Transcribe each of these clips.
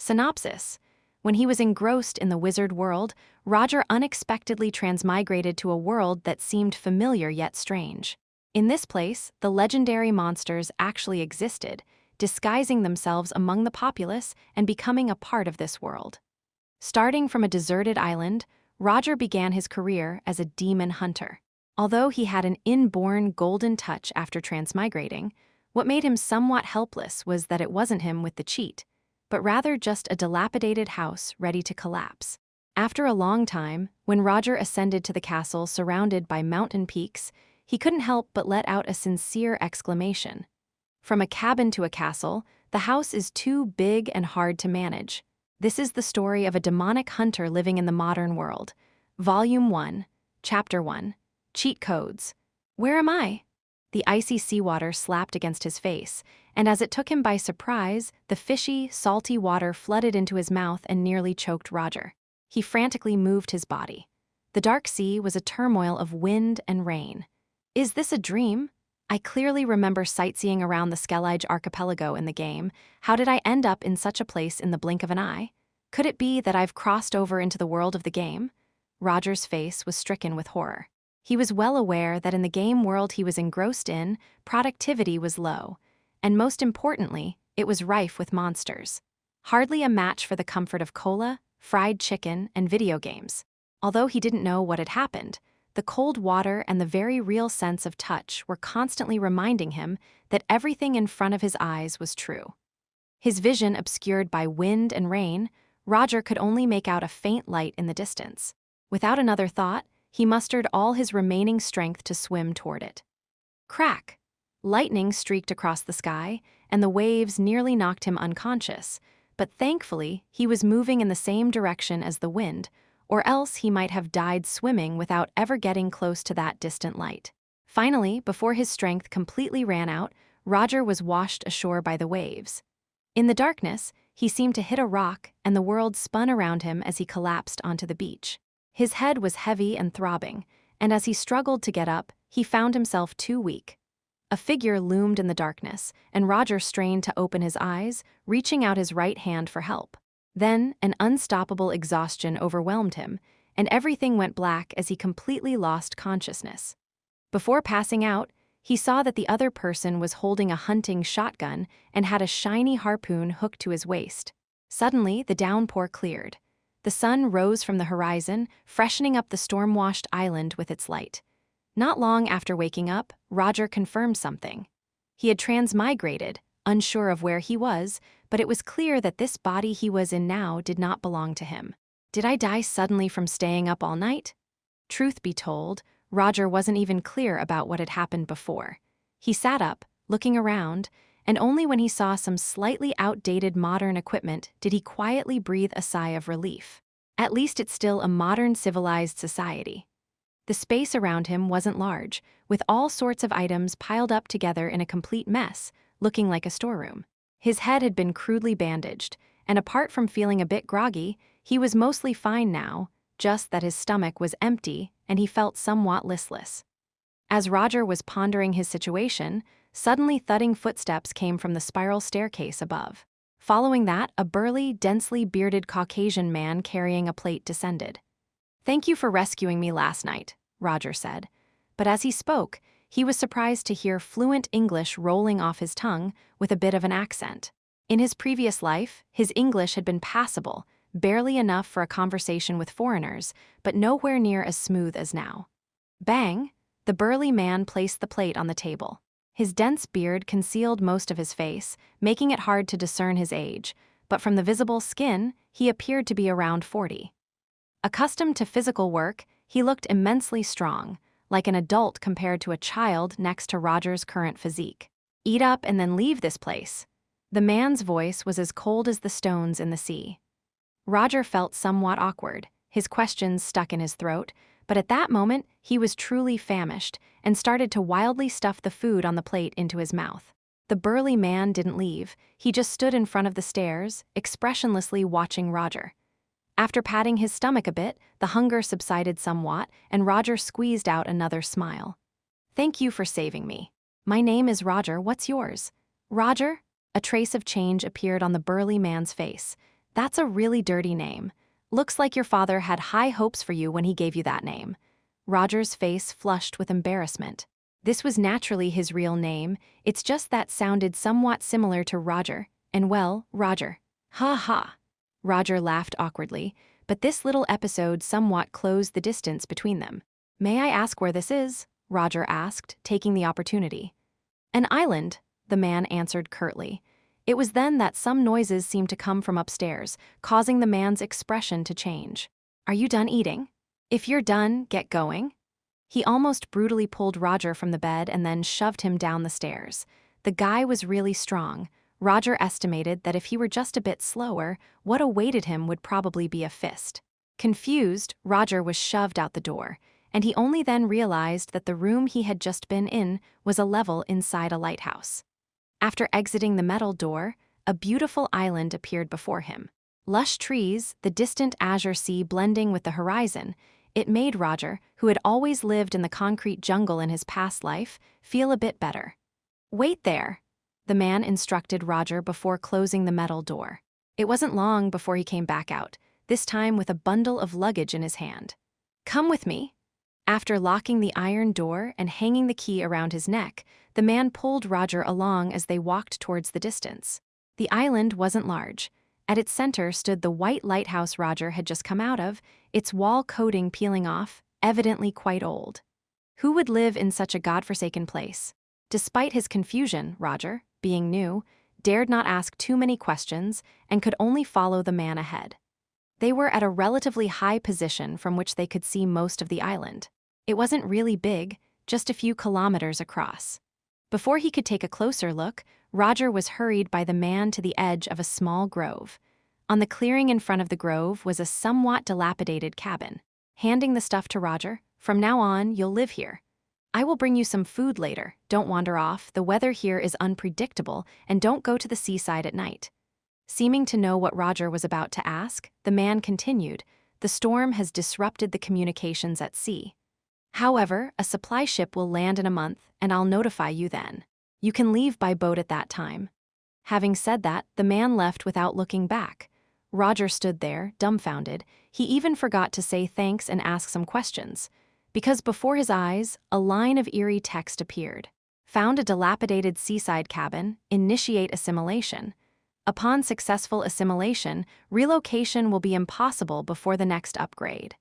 Synopsis. When he was engrossed in the wizard world, Roger unexpectedly transmigrated to a world that seemed familiar yet strange. In this place, the legendary monsters actually existed, disguising themselves among the populace and becoming a part of this world. Starting from a deserted island, Roger began his career as a demon hunter. Although he had an inborn golden touch after transmigrating, what made him somewhat helpless was that it wasn't him with the cheat, but rather just a dilapidated house ready to collapse. After a long time, when Roger ascended to the castle surrounded by mountain peaks, he couldn't help but let out a sincere exclamation. From a cabin to a castle, the house is too big and hard to manage. This is the story of a demonic hunter living in the modern world. Volume 1, Chapter 1, Cheat Codes. Where am I? The icy seawater slapped against his face, and as it took him by surprise, the fishy, salty water flooded into his mouth and nearly choked Roger. He frantically moved his body. The dark sea was a turmoil of wind and rain. Is this a dream? I clearly remember sightseeing around the Skellige archipelago in the game. How did I end up in such a place in the blink of an eye? Could it be that I've crossed over into the world of the game? Roger's face was stricken with horror. He was well aware that in the game world he was engrossed in, productivity was low, and most importantly, it was rife with monsters. Hardly a match for the comfort of cola, fried chicken, and video games. Although he didn't know what had happened, the cold water and the very real sense of touch were constantly reminding him that everything in front of his eyes was true. His vision obscured by wind and rain, Roger could only make out a faint light in the distance. Without another thought, he mustered all his remaining strength to swim toward it. Crack! Lightning streaked across the sky, and the waves nearly knocked him unconscious, but thankfully he was moving in the same direction as the wind, or else he might have died swimming without ever getting close to that distant light. Finally, before his strength completely ran out, Roger was washed ashore by the waves. In the darkness, he seemed to hit a rock, and the world spun around him as he collapsed onto the beach. His head was heavy and throbbing, and as he struggled to get up, he found himself too weak. A figure loomed in the darkness, and Roger strained to open his eyes, reaching out his right hand for help. Then, an unstoppable exhaustion overwhelmed him, and everything went black as he completely lost consciousness. Before passing out, he saw that the other person was holding a hunting shotgun and had a shiny harpoon hooked to his waist. Suddenly, the downpour cleared. The sun rose from the horizon, freshening up the storm-washed island with its light. Not long after waking up, Roger confirmed something. He had transmigrated, unsure of where he was, but it was clear that this body he was in now did not belong to him. Did I die suddenly from staying up all night? Truth be told, Roger wasn't even clear about what had happened before. He sat up, looking around, and only when he saw some slightly outdated modern equipment did he quietly breathe a sigh of relief. At least it's still a modern civilized society. The space around him wasn't large, with all sorts of items piled up together in a complete mess, looking like a storeroom. His head had been crudely bandaged, and apart from feeling a bit groggy, he was mostly fine now, just that his stomach was empty and he felt somewhat listless. As Roger was pondering his situation, suddenly thudding footsteps came from the spiral staircase above. Following that, a burly, densely bearded Caucasian man carrying a plate descended. "Thank you for rescuing me last night," Roger said. But as he spoke, he was surprised to hear fluent English rolling off his tongue with a bit of an accent. In his previous life, his English had been passable, barely enough for a conversation with foreigners, but nowhere near as smooth as now. Bang! The burly man placed the plate on the table. His dense beard concealed most of his face, making it hard to discern his age, but from the visible skin, he appeared to be around 40. Accustomed to physical work, he looked immensely strong, like an adult compared to a child next to Roger's current physique. "Eat up and then leave this place." The man's voice was as cold as the stones in the sea. Roger felt somewhat awkward, his questions stuck in his throat, but at that moment he was truly famished and started to wildly stuff the food on the plate into his mouth. The burly man didn't leave, he just stood in front of the stairs, expressionlessly watching Roger. After patting his stomach a bit, the hunger subsided somewhat, and Roger squeezed out another smile. "Thank you for saving me. My name is Roger, what's yours?" "Roger?" A trace of change appeared on the burly man's face. That's a really dirty name. Looks like your father had high hopes for you when he gave you that name. Roger's face flushed with embarrassment. This was naturally his real name, it's just that sounded somewhat similar to Roger, and well, Roger. Ha ha. Roger laughed awkwardly, but this little episode somewhat closed the distance between them. May I ask where this is? Roger asked, taking the opportunity. An island, the man answered curtly. It was then that some noises seemed to come from upstairs, causing the man's expression to change. Are you done eating? If you're done, get going. He almost brutally pulled Roger from the bed and then shoved him down the stairs. The guy was really strong. Roger estimated that if he were just a bit slower, what awaited him would probably be a fist. Confused, Roger was shoved out the door, and he only then realized that the room he had just been in was a level inside a lighthouse. After exiting the metal door, a beautiful island appeared before him. Lush trees, the distant azure sea blending with the horizon, it made Roger, who had always lived in the concrete jungle in his past life, feel a bit better. Wait there, the man instructed Roger before closing the metal door. It wasn't long before he came back out, this time with a bundle of luggage in his hand. Come with me. After locking the iron door and hanging the key around his neck, the man pulled Roger along as they walked towards the distance. The island wasn't large. At its center stood the white lighthouse Roger had just come out of, its wall coating peeling off, evidently quite old. Who would live in such a godforsaken place? Despite his confusion, Roger, being new, dared not ask too many questions and could only follow the man ahead. They were at a relatively high position from which they could see most of the island. It wasn't really big, just a few kilometers across. Before he could take a closer look, Roger was hurried by the man to the edge of a small grove. On the clearing in front of the grove was a somewhat dilapidated cabin. Handing the stuff to Roger, "From now on, you'll live here. I will bring you some food later, don't wander off, the weather here is unpredictable, and don't go to the seaside at night." Seeming to know what Roger was about to ask, the man continued, "The storm has disrupted the communications at sea. However, a supply ship will land in a month, and I'll notify you then. You can leave by boat at that time." Having said that, the man left without looking back. Roger stood there, dumbfounded. He even forgot to say thanks and ask some questions. Because before his eyes, a line of eerie text appeared. Found a dilapidated seaside cabin, initiate assimilation. Upon successful assimilation, relocation will be impossible before the next upgrade.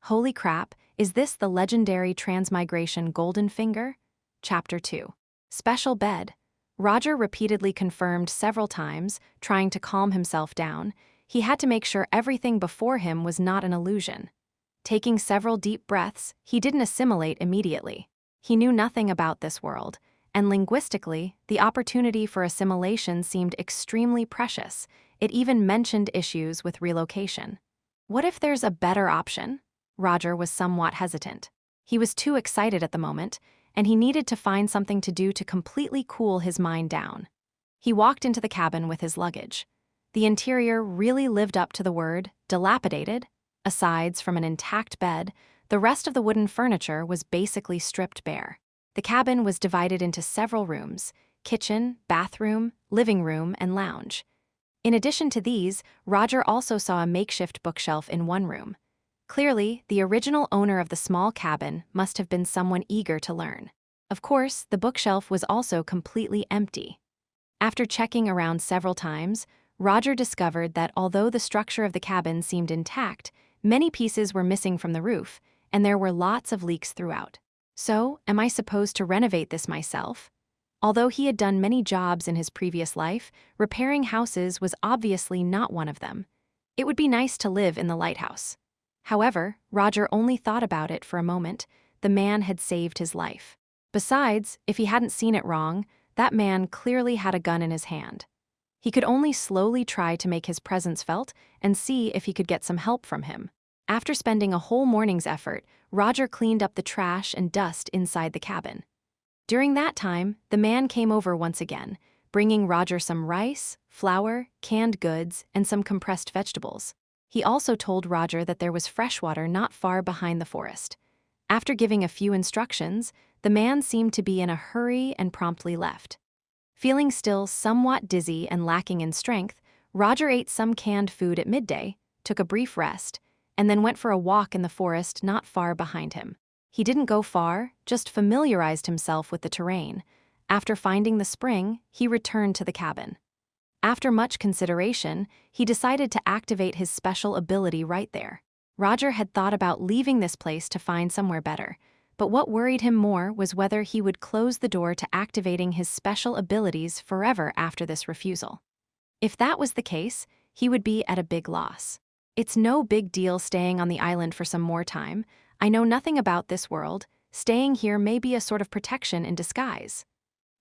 Holy crap, is this the legendary transmigration Golden Finger? Chapter 2. Special bed. Roger repeatedly confirmed several times, trying to calm himself down. He had to make sure everything before him was not an illusion. Taking several deep breaths, he didn't assimilate immediately. He knew nothing about this world, and linguistically, the opportunity for assimilation seemed extremely precious. It even mentioned issues with relocation. What if there's a better option? Roger was somewhat hesitant. He was too excited at the moment, and he needed to find something to do to completely cool his mind down. He walked into the cabin with his luggage. The interior really lived up to the word dilapidated. Asides from an intact bed, the rest of the wooden furniture was basically stripped bare. The cabin was divided into several rooms: kitchen, bathroom, living room, and lounge. In addition to these, Roger also saw a makeshift bookshelf in one room. Clearly, the original owner of the small cabin must have been someone eager to learn. Of course, the bookshelf was also completely empty. After checking around several times, Roger discovered that although the structure of the cabin seemed intact, many pieces were missing from the roof, and there were lots of leaks throughout. So, am I supposed to renovate this myself? Although he had done many jobs in his previous life, repairing houses was obviously not one of them. It would be nice to live in the lighthouse. However, Roger only thought about it for a moment. The man had saved his life. Besides, if he hadn't seen it wrong, that man clearly had a gun in his hand. He could only slowly try to make his presence felt and see if he could get some help from him. After spending a whole morning's effort, Roger cleaned up the trash and dust inside the cabin. During that time, the man came over once again, bringing Roger some rice, flour, canned goods, and some compressed vegetables. He also told Roger that there was fresh water not far behind the forest. After giving a few instructions, the man seemed to be in a hurry and promptly left. Feeling still somewhat dizzy and lacking in strength, Roger ate some canned food at midday, took a brief rest, and then went for a walk in the forest not far behind him. He didn't go far, just familiarized himself with the terrain. After finding the spring, he returned to the cabin. After much consideration, he decided to activate his special ability right there. Roger had thought about leaving this place to find somewhere better, but what worried him more was whether he would close the door to activating his special abilities forever after this refusal. If that was the case, he would be at a big loss. It's no big deal staying on the island for some more time. I know nothing about this world. Staying here may be a sort of protection in disguise.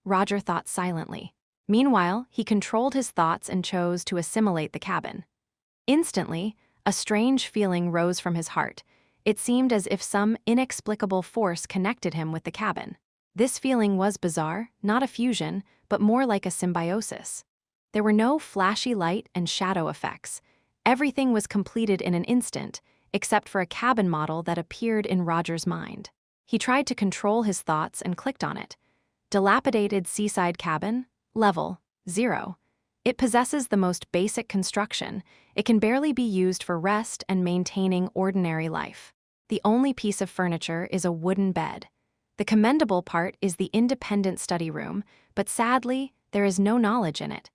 Roger thought silently. Meanwhile, he controlled his thoughts and chose to assimilate the cabin. Instantly, a strange feeling rose from his heart. It seemed as if some inexplicable force connected him with the cabin. This feeling was bizarre, not a fusion, but more like a symbiosis. There were no flashy light and shadow effects. Everything was completed in an instant, except for a cabin model that appeared in Roger's mind. He tried to control his thoughts and clicked on it. Dilapidated seaside cabin, level 0. It possesses the most basic construction. It can barely be used for rest and maintaining ordinary life. The only piece of furniture is a wooden bed. The commendable part is the independent study room, but sadly, there is no knowledge in it.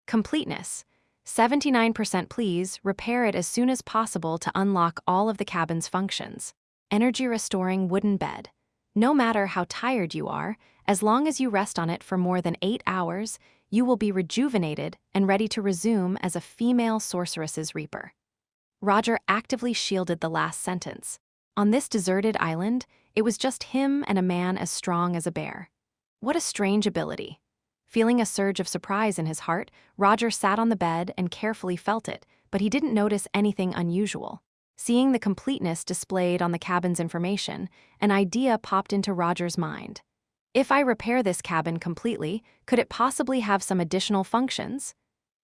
Completeness. 79%. Please repair it as soon as possible to unlock all of the cabin's functions. Energy restoring wooden bed. No matter how tired you are, as long as you rest on it for more than 8 hours, you will be rejuvenated and ready to resume as a female sorceress's reaper. Roger actively shielded the last sentence. On this deserted island, it was just him and a man as strong as a bear. What a strange ability. Feeling a surge of surprise in his heart, Roger sat on the bed and carefully felt it, but he didn't notice anything unusual. Seeing the completeness displayed on the cabin's information, an idea popped into Roger's mind. If I repair this cabin completely, could it possibly have some additional functions?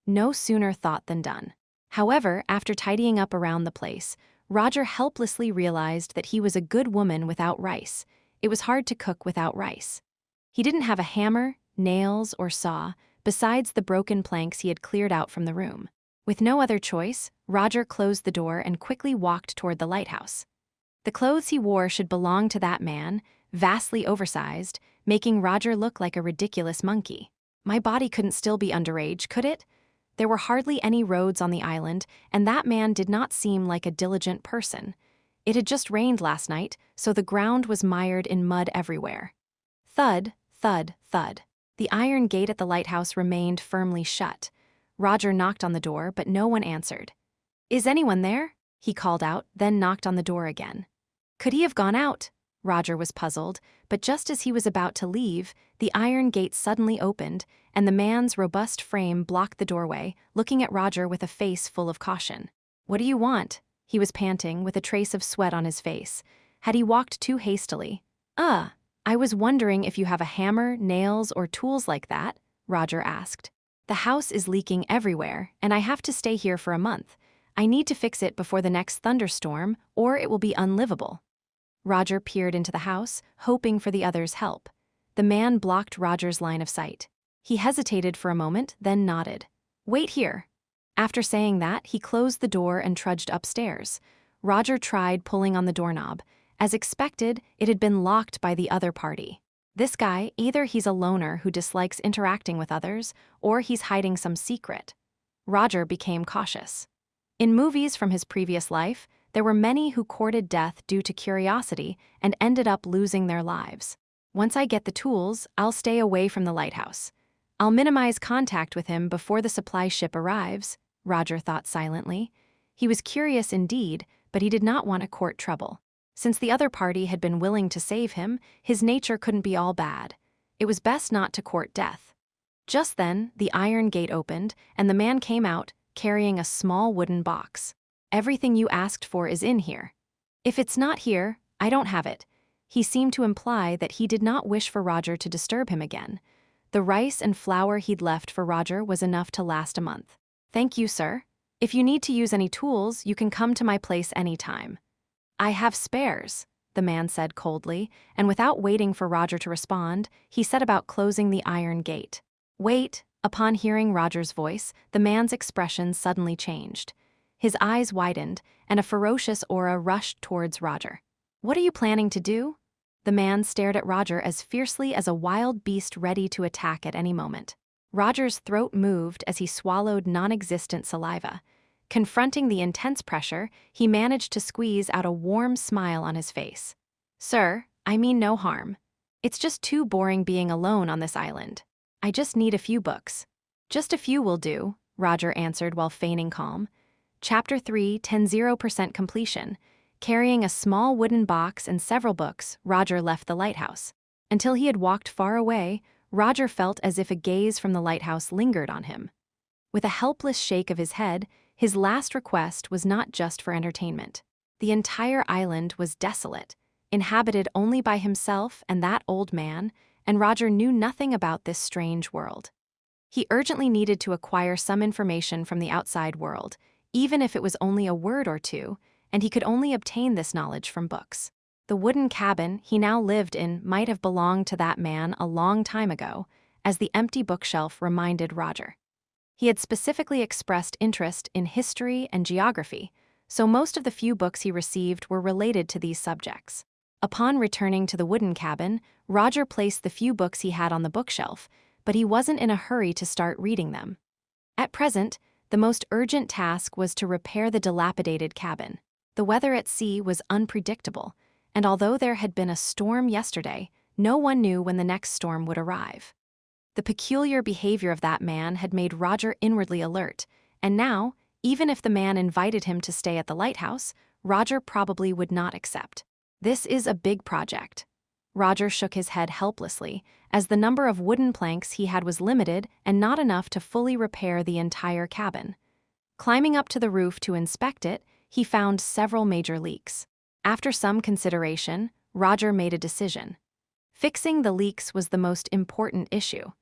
No sooner thought than done. However, after tidying up around the place, Roger helplessly realized that he was a good woman without rice. It was hard to cook without rice. He didn't have a hammer, nails, or saw, besides the broken planks he had cleared out from the room. With no other choice, Roger closed the door and quickly walked toward the lighthouse. The clothes he wore should belong to that man, vastly oversized, making Roger look like a ridiculous monkey. My body couldn't still be underage, could it? There were hardly any roads on the island, and that man did not seem like a diligent person. It had just rained last night, so the ground was mired in mud everywhere. Thud, thud, thud. The iron gate at the lighthouse remained firmly shut. Roger knocked on the door, but no one answered. "Is anyone there?" he called out, then knocked on the door again. Could he have gone out? Roger was puzzled, but just as he was about to leave, the iron gate suddenly opened, and the man's robust frame blocked the doorway, looking at Roger with a face full of caution. "What do you want?" He was panting, with a trace of sweat on his face. Had he walked too hastily? I was wondering if you have a hammer, nails, or tools like that," Roger asked. "The house is leaking everywhere, and I have to stay here for a month. I need to fix it before the next thunderstorm, or it will be unlivable." Roger peered into the house, hoping for the other's help. The man blocked Roger's line of sight. He hesitated for a moment, then nodded. "Wait here." After saying that, he closed the door and trudged upstairs. Roger tried pulling on the doorknob. As expected, it had been locked by the other party. This guy, either he's a loner who dislikes interacting with others, or he's hiding some secret. Roger became cautious. In movies from his previous life, there were many who courted death due to curiosity and ended up losing their lives. Once I get the tools, I'll stay away from the lighthouse. I'll minimize contact with him before the supply ship arrives, Roger thought silently. He was curious indeed, but he did not want to court trouble. Since the other party had been willing to save him, his nature couldn't be all bad. It was best not to court death. Just then, the iron gate opened, and the man came out, carrying a small wooden box. "Everything you asked for is in here. If it's not here, I don't have it." He seemed to imply that he did not wish for Roger to disturb him again. The rice and flour he'd left for Roger was enough to last a month. "Thank you, sir. If you need to use any tools, you can come to my place anytime." "I have spares," the man said coldly, and without waiting for Roger to respond, he set about closing the iron gate. "Wait, Upon hearing Roger's voice, the man's expression suddenly changed. His eyes widened, and a ferocious aura rushed towards Roger. "What are you planning to do?" The man stared at Roger as fiercely as a wild beast ready to attack at any moment. Roger's throat moved as he swallowed non-existent saliva. Confronting the intense pressure, he managed to squeeze out a warm smile on his face. "Sir, I mean no harm. It's just too boring being alone on this island. I just need a few books." "Just a few will do," Roger answered while feigning calm. Chapter 3, 10% completion. Carrying a small wooden box and several books, Roger left the lighthouse. Until he had walked far away, Roger felt as if a gaze from the lighthouse lingered on him. With a helpless shake of his head, his last request was not just for entertainment. The entire island was desolate, inhabited only by himself and that old man, and Roger knew nothing about this strange world. He urgently needed to acquire some information from the outside world, even if it was only a word or two, and he could only obtain this knowledge from books. The wooden cabin he now lived in might have belonged to that man a long time ago, as the empty bookshelf reminded Roger. He had specifically expressed interest in history and geography, so most of the few books he received were related to these subjects. Upon returning to the wooden cabin, Roger placed the few books he had on the bookshelf, but he wasn't in a hurry to start reading them. At present, the most urgent task was to repair the dilapidated cabin. The weather at sea was unpredictable, and although there had been a storm yesterday, no one knew when the next storm would arrive. The peculiar behavior of that man had made Roger inwardly alert, and now, even if the man invited him to stay at the lighthouse, Roger probably would not accept. This is a big project. Roger shook his head helplessly, as the number of wooden planks he had was limited and not enough to fully repair the entire cabin. Climbing up to the roof to inspect it, he found several major leaks. After some consideration, Roger made a decision. Fixing the leaks was the most important issue.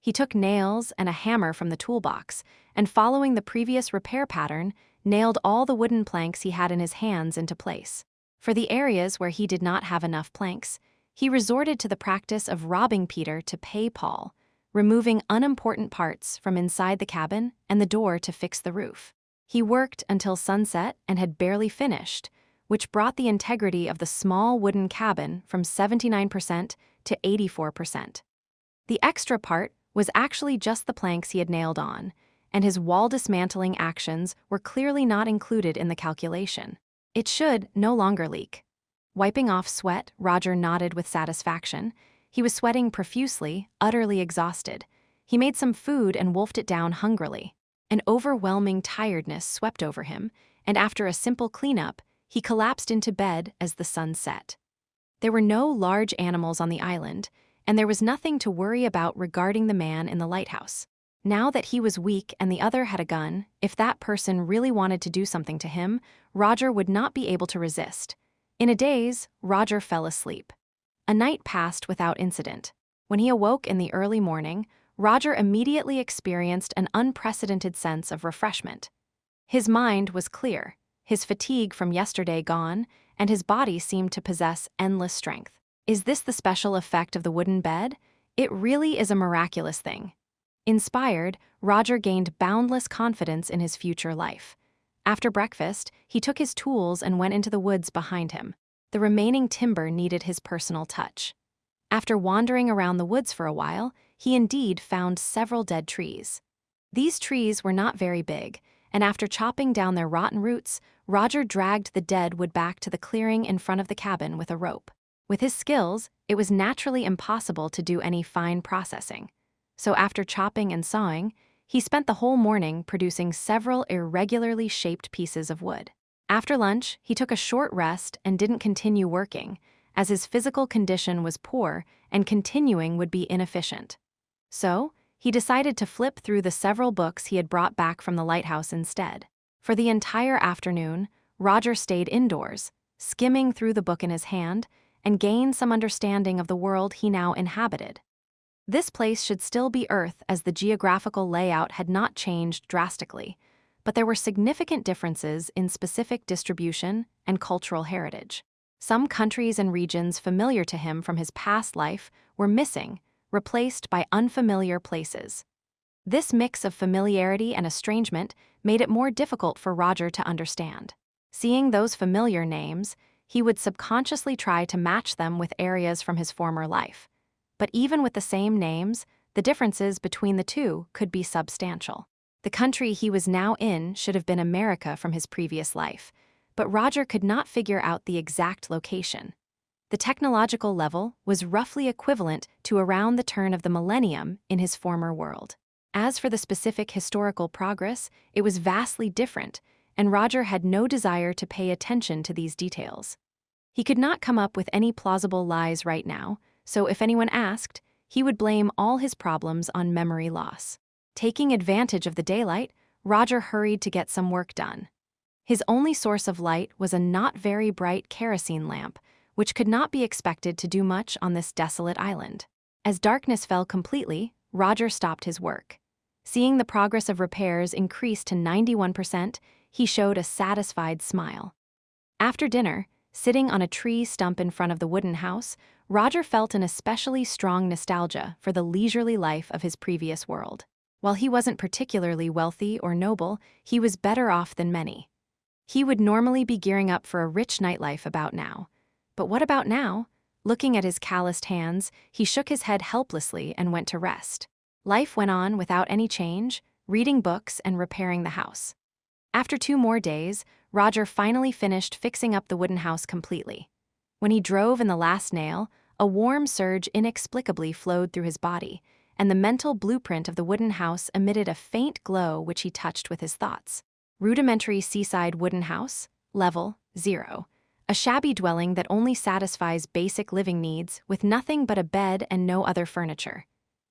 He took nails and a hammer from the toolbox, and following the previous repair pattern, nailed all the wooden planks he had in his hands into place. For the areas where he did not have enough planks, he resorted to the practice of robbing Peter to pay Paul, removing unimportant parts from inside the cabin and the door to fix the roof. He worked until sunset and had barely finished, which brought the integrity of the small wooden cabin from 79% to 84%. The extra part was actually just the planks he had nailed on, and his wall dismantling actions were clearly not included in the calculation. It should no longer leak. Wiping off sweat, Roger nodded with satisfaction. He was sweating profusely, utterly exhausted. He made some food and wolfed it down hungrily. An overwhelming tiredness swept over him, and after a simple cleanup, he collapsed into bed as the sun set. There were no large animals on the island, and there was nothing to worry about regarding the man in the lighthouse. Now that he was weak and the other had a gun, if that person really wanted to do something to him, Roger would not be able to resist. In a daze, Roger fell asleep. A night passed without incident. When he awoke in the early morning, Roger immediately experienced an unprecedented sense of refreshment. His mind was clear, his fatigue from yesterday gone, and his body seemed to possess endless strength. Is this the special effect of the wooden bed? It really is a miraculous thing. Inspired, Roger gained boundless confidence in his future life. After breakfast, he took his tools and went into the woods behind him. The remaining timber needed his personal touch. After wandering around the woods for a while, he indeed found several dead trees. These trees were not very big, and after chopping down their rotten roots, Roger dragged the dead wood back to the clearing in front of the cabin with a rope. With his skills, it was naturally impossible to do any fine processing. So after chopping and sawing, he spent the whole morning producing several irregularly shaped pieces of wood. After lunch, he took a short rest and didn't continue working, as his physical condition was poor and continuing would be inefficient. So, he decided to flip through the several books he had brought back from the lighthouse instead. For the entire afternoon, Roger stayed indoors, skimming through the book in his hand, and gained some understanding of the world he now inhabited. This place should still be Earth, as the geographical layout had not changed drastically, but there were significant differences in specific distribution and cultural heritage. Some countries and regions familiar to him from his past life were missing, replaced by unfamiliar places. This mix of familiarity and estrangement made it more difficult for Roger to understand. Seeing those familiar names, he would subconsciously try to match them with areas from his former life. But even with the same names, the differences between the two could be substantial. The country he was now in should have been America from his previous life, but Roger could not figure out the exact location. The technological level was roughly equivalent to around the turn of the millennium in his former world. As for the specific historical progress, it was vastly different, and Roger had no desire to pay attention to these details. He could not come up with any plausible lies right now, so if anyone asked, he would blame all his problems on memory loss. Taking advantage of the daylight, Roger hurried to get some work done. His only source of light was a not very bright kerosene lamp, which could not be expected to do much on this desolate island. As darkness fell completely, Roger stopped his work. Seeing the progress of repairs increase to 91%, he showed a satisfied smile. After dinner, sitting on a tree stump in front of the wooden house, Roger felt an especially strong nostalgia for the leisurely life of his previous world. While he wasn't particularly wealthy or noble, he was better off than many. He would normally be gearing up for a rich nightlife about now. But what about now? Looking at his calloused hands, he shook his head helplessly and went to rest. Life went on without any change, reading books and repairing the house. After 2 more days, Roger finally finished fixing up the wooden house completely. When he drove in the last nail, a warm surge inexplicably flowed through his body, and the mental blueprint of the wooden house emitted a faint glow which he touched with his thoughts. Rudimentary seaside wooden house, level 0. A shabby dwelling that only satisfies basic living needs with nothing but a bed and no other furniture.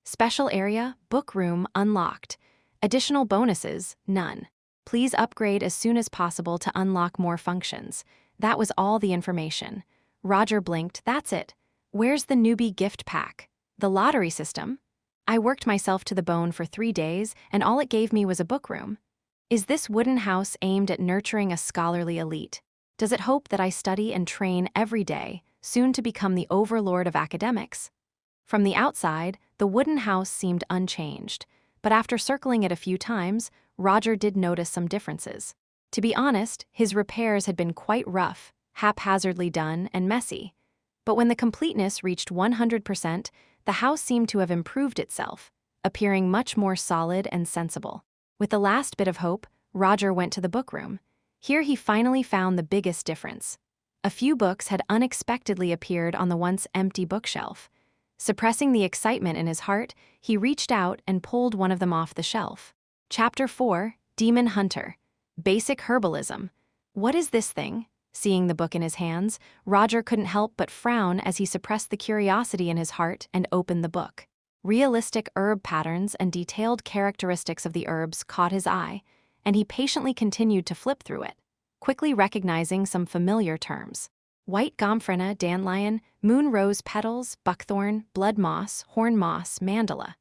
Special area, book room, unlocked. Additional bonuses, none. Please upgrade as soon as possible to unlock more functions. That was all the information. Roger blinked. That's it. Where's the newbie gift pack? The lottery system? I worked myself to the bone for 3 days, and all it gave me was a book room. Is this wooden house aimed at nurturing a scholarly elite? Does it hope that I study and train every day, soon to become the overlord of academics? From the outside, the wooden house seemed unchanged, but after circling it a few times, Roger did notice some differences. To be honest, his repairs had been quite rough, haphazardly done, and messy. But when the completeness reached 100%, the house seemed to have improved itself, appearing much more solid and sensible. With the last bit of hope, Roger went to the book room. Here he finally found the biggest difference. A few books had unexpectedly appeared on the once empty bookshelf. Suppressing the excitement in his heart, he reached out and pulled one of them off the shelf. Chapter 4, Demon Hunter. Basic Herbalism. What is this thing? Seeing the book in his hands, Roger couldn't help but frown as he suppressed the curiosity in his heart and opened the book. Realistic herb patterns and detailed characteristics of the herbs caught his eye, and he patiently continued to flip through it, quickly recognizing some familiar terms. White gomphrena, dandelion, moon rose petals, buckthorn, blood moss, horn moss, mandala.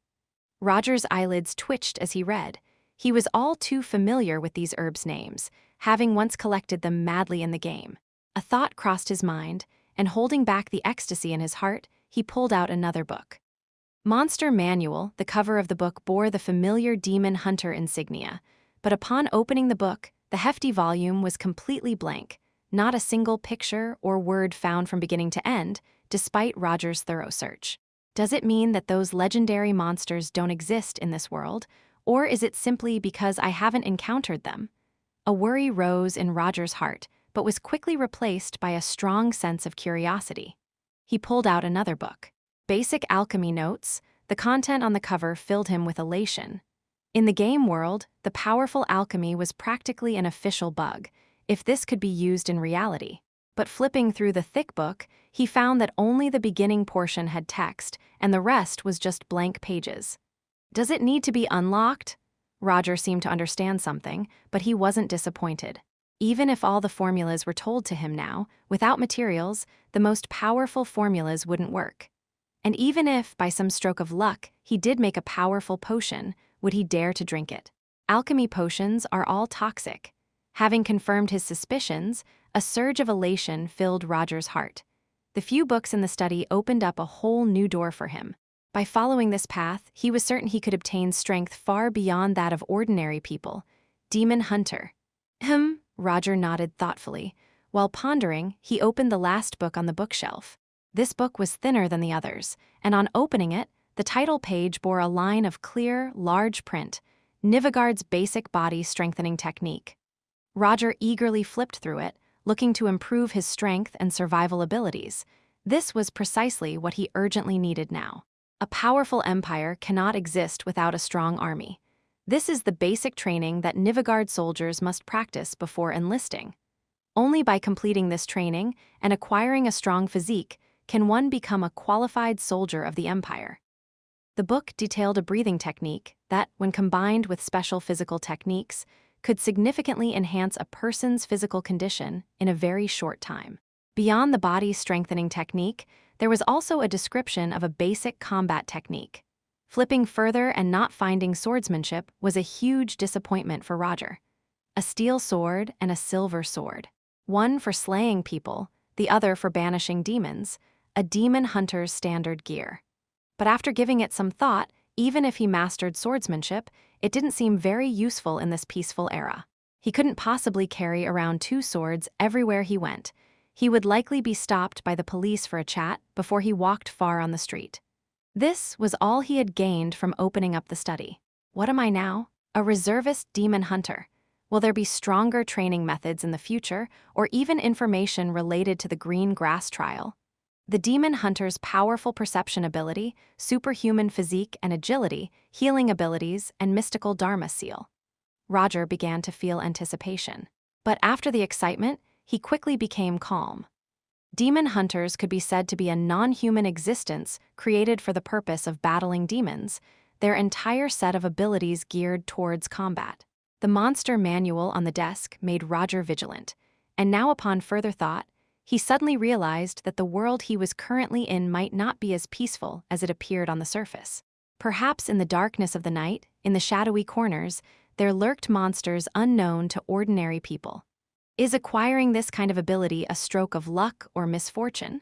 Roger's eyelids twitched as he read. He was all too familiar with these herbs' names, having once collected them madly in the game. A thought crossed his mind, and holding back the ecstasy in his heart, he pulled out another book. Monster Manual, the cover of the book bore the familiar Demon Hunter insignia, but upon opening the book, the hefty volume was completely blank, not a single picture or word found from beginning to end, despite Roger's thorough search. Does it mean that those legendary monsters don't exist in this world, or is it simply because I haven't encountered them? A worry rose in Roger's heart, but was quickly replaced by a strong sense of curiosity. He pulled out another book. Basic Alchemy Notes. The content on the cover filled him with elation. In the game world, the powerful alchemy was practically an official bug, if this could be used in reality. But flipping through the thick book, he found that only the beginning portion had text, and the rest was just blank pages. Does it need to be unlocked? Roger seemed to understand something, but he wasn't disappointed. Even if all the formulas were told to him now, without materials, the most powerful formulas wouldn't work. And even if, by some stroke of luck, he did make a powerful potion, would he dare to drink it? Alchemy potions are all toxic. Having confirmed his suspicions, a surge of elation filled Roger's heart. The few books in the study opened up a whole new door for him. By following this path, he was certain he could obtain strength far beyond that of ordinary people. Demon Hunter. Roger nodded thoughtfully. While pondering, he opened the last book on the bookshelf. This book was thinner than the others, and on opening it, the title page bore a line of clear, large print, Nivegard's Basic Body Strengthening Technique. Roger eagerly flipped through it, looking to improve his strength and survival abilities. This was precisely what he urgently needed now. A powerful empire cannot exist without a strong army. This is the basic training that Nivegard soldiers must practice before enlisting. Only by completing this training and acquiring a strong physique can one become a qualified soldier of the empire. The book detailed a breathing technique that, when combined with special physical techniques, could significantly enhance a person's physical condition in a very short time. Beyond the body strengthening technique, there was also a description of a basic combat technique. Flipping further and not finding swordsmanship was a huge disappointment for Roger. A steel sword and a silver sword. One for slaying people, the other for banishing demons, a demon hunter's standard gear. But after giving it some thought, even if he mastered swordsmanship, it didn't seem very useful in this peaceful era. He couldn't possibly carry around 2 swords everywhere he went. He would likely be stopped by the police for a chat before he walked far on the street. This was all he had gained from opening up the study. What am I now? A reservist demon hunter. Will there be stronger training methods in the future, or even information related to the green grass trial? The demon hunter's powerful perception ability, superhuman physique and agility, healing abilities, and mystical Dharma seal. Roger began to feel anticipation. But after the excitement, he quickly became calm. Demon hunters could be said to be a non-human existence created for the purpose of battling demons, their entire set of abilities geared towards combat. The monster manual on the desk made Roger vigilant, and now upon further thought, he suddenly realized that the world he was currently in might not be as peaceful as it appeared on the surface. Perhaps in the darkness of the night, in the shadowy corners, there lurked monsters unknown to ordinary people. Is acquiring this kind of ability a stroke of luck or misfortune?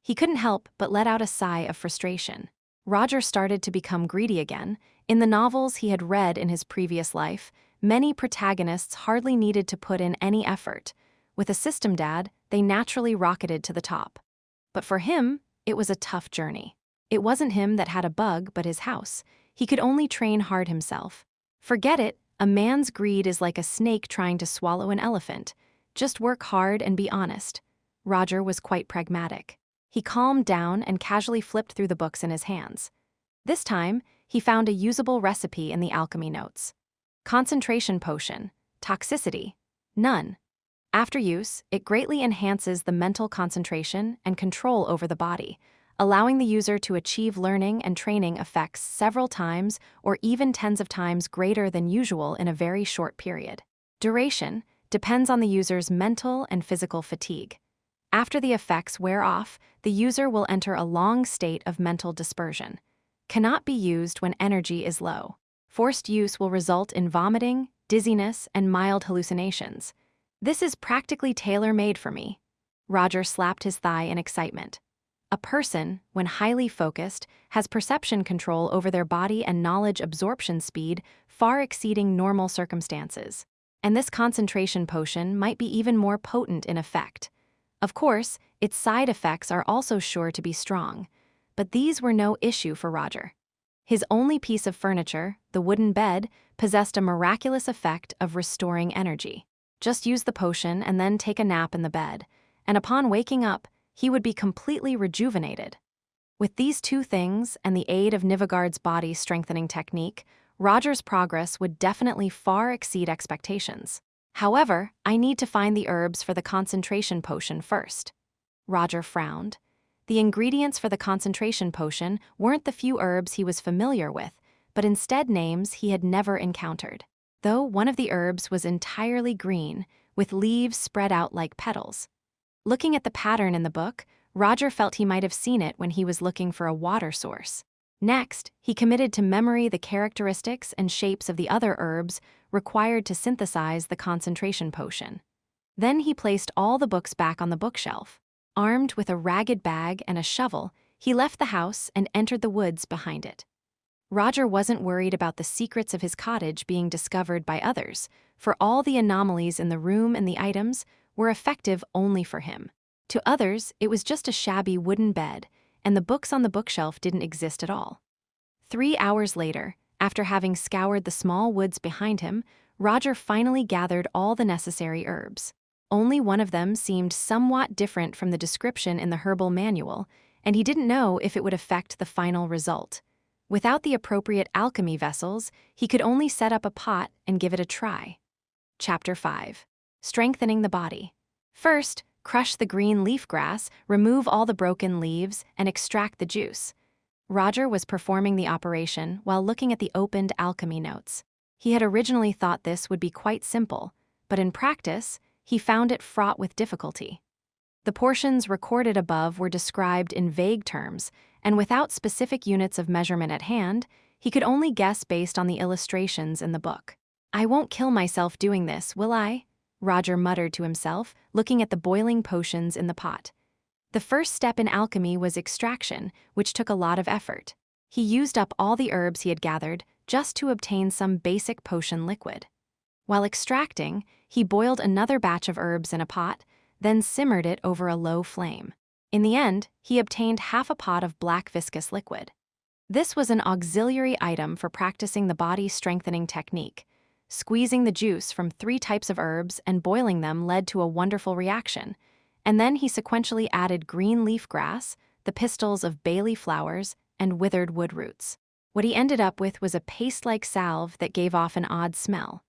He couldn't help but let out a sigh of frustration. Roger started to become greedy again. In the novels he had read in his previous life, many protagonists hardly needed to put in any effort. With a system dad, they naturally rocketed to the top. But for him, it was a tough journey. It wasn't him that had a bug, but his house. He could only train hard himself. Forget it, a man's greed is like a snake trying to swallow an elephant. Just work hard and be honest. Roger was quite pragmatic. He calmed down and casually flipped through the books in his hands. This time, he found a usable recipe in the alchemy notes. Concentration potion. Toxicity. None. After use, it greatly enhances the mental concentration and control over the body, allowing the user to achieve learning and training effects several times or even tens of times greater than usual in a very short period. Duration depends on the user's mental and physical fatigue. After the effects wear off, the user will enter a long state of mental dispersion. Cannot be used when energy is low. Forced use will result in vomiting, dizziness, and mild hallucinations. This is practically tailor-made for me. Roger slapped his thigh in excitement. A person, when highly focused, has perception control over their body and knowledge absorption speed far exceeding normal circumstances. And this concentration potion might be even more potent in effect. Of course, its side effects are also sure to be strong, but these were no issue for Roger. His only piece of furniture, the wooden bed, possessed a miraculous effect of restoring energy. Just use the potion and then take a nap in the bed, and upon waking up, he would be completely rejuvenated. With these 2 things and the aid of Nivegard's body strengthening technique, Roger's progress would definitely far exceed expectations. However, I need to find the herbs for the concentration potion first. Roger frowned. The ingredients for the concentration potion weren't the few herbs he was familiar with, but instead names he had never encountered. Though one of the herbs was entirely green, with leaves spread out like petals. Looking at the pattern in the book, Roger felt he might have seen it when he was looking for a water source. Next, he committed to memory the characteristics and shapes of the other herbs required to synthesize the concentration potion. Then he placed all the books back on the bookshelf. Armed with a ragged bag and a shovel, he left the house and entered the woods behind it. Roger wasn't worried about the secrets of his cottage being discovered by others, for all the anomalies in the room and the items were effective only for him. To others, it was just a shabby wooden bed, and the books on the bookshelf didn't exist at all. 3 hours later, after having scoured the small woods behind him, Roger finally gathered all the necessary herbs. Only one of them seemed somewhat different from the description in the herbal manual, and he didn't know if it would affect the final result. Without the appropriate alchemy vessels, he could only set up a pot and give it a try. Chapter 5. Strengthening the body. First, crush the green leaf grass, remove all the broken leaves, and extract the juice. Roger was performing the operation while looking at the opened alchemy notes. He had originally thought this would be quite simple, but in practice, he found it fraught with difficulty. The portions recorded above were described in vague terms, and without specific units of measurement at hand, he could only guess based on the illustrations in the book. "I won't kill myself doing this, will I?" Roger muttered to himself, looking at the boiling potions in the pot. The first step in alchemy was extraction, which took a lot of effort. He used up all the herbs he had gathered just to obtain some basic potion liquid. While extracting, he boiled another batch of herbs in a pot, then simmered it over a low flame. In the end, he obtained half a pot of black viscous liquid. This was an auxiliary item for practicing the body-strengthening technique. Squeezing the juice from 3 types of herbs and boiling them led to a wonderful reaction, and then he sequentially added green leaf grass, the pistils of bay leaf flowers, and withered wood roots. What he ended up with was a paste-like salve that gave off an odd smell.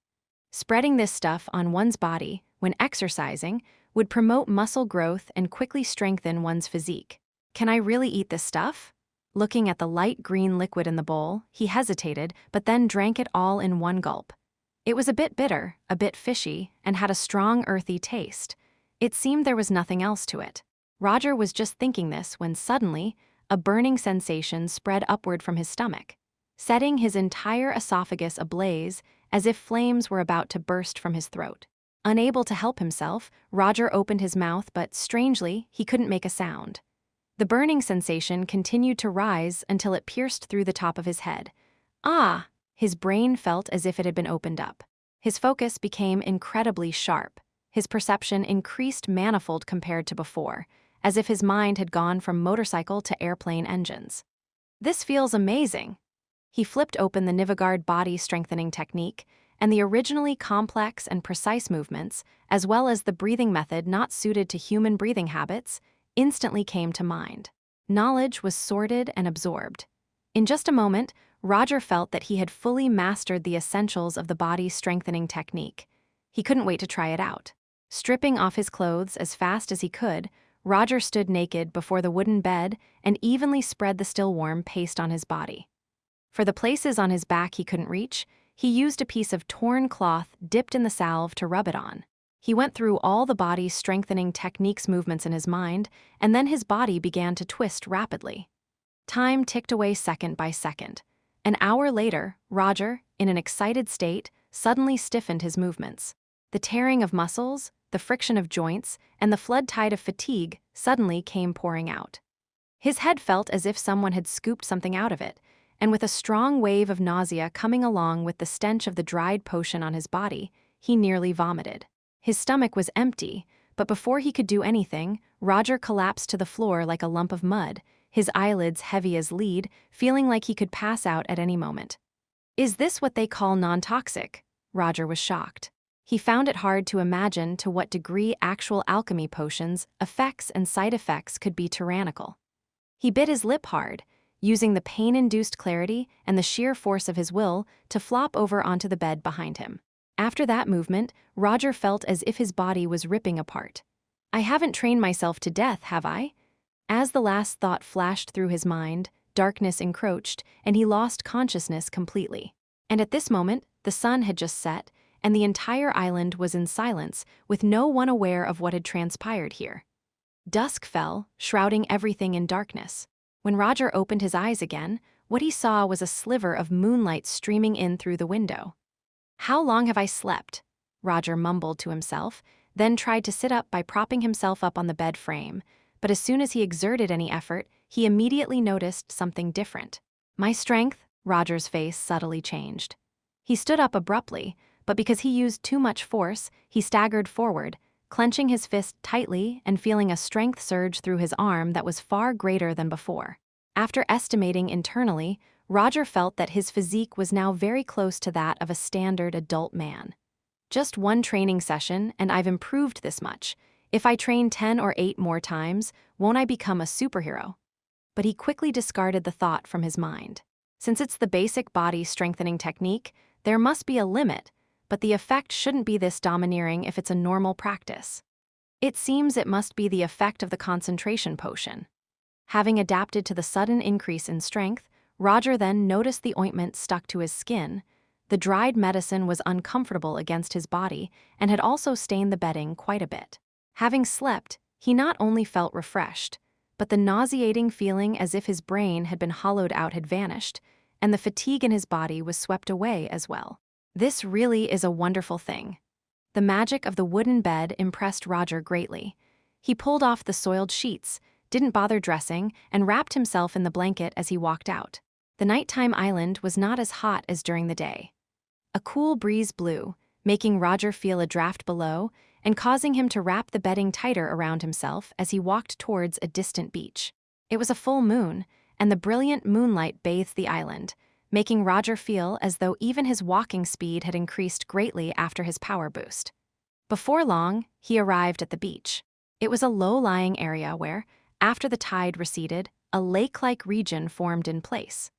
Spreading this stuff on one's body, when exercising, would promote muscle growth and quickly strengthen one's physique. "Can I really eat this stuff?" Looking at the light green liquid in the bowl, he hesitated, but then drank it all in one gulp. It was a bit bitter, a bit fishy, and had a strong earthy taste. It seemed there was nothing else to it. Roger was just thinking this when suddenly, a burning sensation spread upward from his stomach, setting his entire esophagus ablaze as if flames were about to burst from his throat. Unable to help himself, Roger opened his mouth, but strangely, he couldn't make a sound. The burning sensation continued to rise until it pierced through the top of his head. Ah! His brain felt as if it had been opened up. His focus became incredibly sharp. His perception increased manifold compared to before, as if his mind had gone from motorcycle to airplane engines. "This feels amazing." He flipped open the Nivagard body-strengthening technique, and the originally complex and precise movements, as well as the breathing method not suited to human breathing habits, instantly came to mind. Knowledge was sorted and absorbed. In just a moment, Roger felt that he had fully mastered the essentials of the body-strengthening technique. He couldn't wait to try it out. Stripping off his clothes as fast as he could, Roger stood naked before the wooden bed and evenly spread the still-warm paste on his body. For the places on his back he couldn't reach, he used a piece of torn cloth dipped in the salve to rub it on. He went through all the body-strengthening techniques movements in his mind, and then his body began to twist rapidly. Time ticked away second by second. An hour later, Roger, in an excited state, suddenly stiffened his movements. The tearing of muscles, the friction of joints, and the flood tide of fatigue suddenly came pouring out. His head felt as if someone had scooped something out of it, and with a strong wave of nausea coming along with the stench of the dried potion on his body, he nearly vomited. His stomach was empty, but before he could do anything, Roger collapsed to the floor like a lump of mud, his eyelids heavy as lead, feeling like he could pass out at any moment. "Is this what they call non-toxic?" Roger was shocked. He found it hard to imagine to what degree actual alchemy potions' effects and side effects could be tyrannical. He bit his lip hard, using the pain-induced clarity and the sheer force of his will to flop over onto the bed behind him. After that movement, Roger felt as if his body was ripping apart. "I haven't trained myself to death, have I?" As the last thought flashed through his mind, darkness encroached, and he lost consciousness completely. And at this moment, the sun had just set, and the entire island was in silence, with no one aware of what had transpired here. Dusk fell, shrouding everything in darkness. When Roger opened his eyes again, what he saw was a sliver of moonlight streaming in through the window. "How long have I slept?" Roger mumbled to himself, then tried to sit up by propping himself up on the bed frame, but as soon as he exerted any effort, he immediately noticed something different. My strength, Roger's face subtly changed. He stood up abruptly, but because he used too much force, he staggered forward, clenching his fist tightly and feeling a strength surge through his arm that was far greater than before. After estimating internally, Roger felt that his physique was now very close to that of a standard adult man. Just one training session, and I've improved this much. If I train 10 or 8 more times, won't I become a superhero? But he quickly discarded the thought from his mind. Since it's the basic body strengthening technique, there must be a limit, but the effect shouldn't be this domineering if it's a normal practice. It seems it must be the effect of the concentration potion. Having adapted to the sudden increase in strength, Roger then noticed the ointment stuck to his skin. The dried medicine was uncomfortable against his body and had also stained the bedding quite a bit. Having slept, he not only felt refreshed, but the nauseating feeling as if his brain had been hollowed out had vanished, and the fatigue in his body was swept away as well. This really is a wonderful thing. The magic of the wooden bed impressed Roger greatly. He pulled off the soiled sheets, didn't bother dressing, and wrapped himself in the blanket as he walked out. The nighttime island was not as hot as during the day. A cool breeze blew, making Roger feel a draft below and causing him to wrap the bedding tighter around himself as he walked towards a distant beach. It was a full moon, and the brilliant moonlight bathed the island, making Roger feel as though even his walking speed had increased greatly after his power boost. Before long, he arrived at the beach. It was a low-lying area where, after the tide receded, a lake-like region formed in place.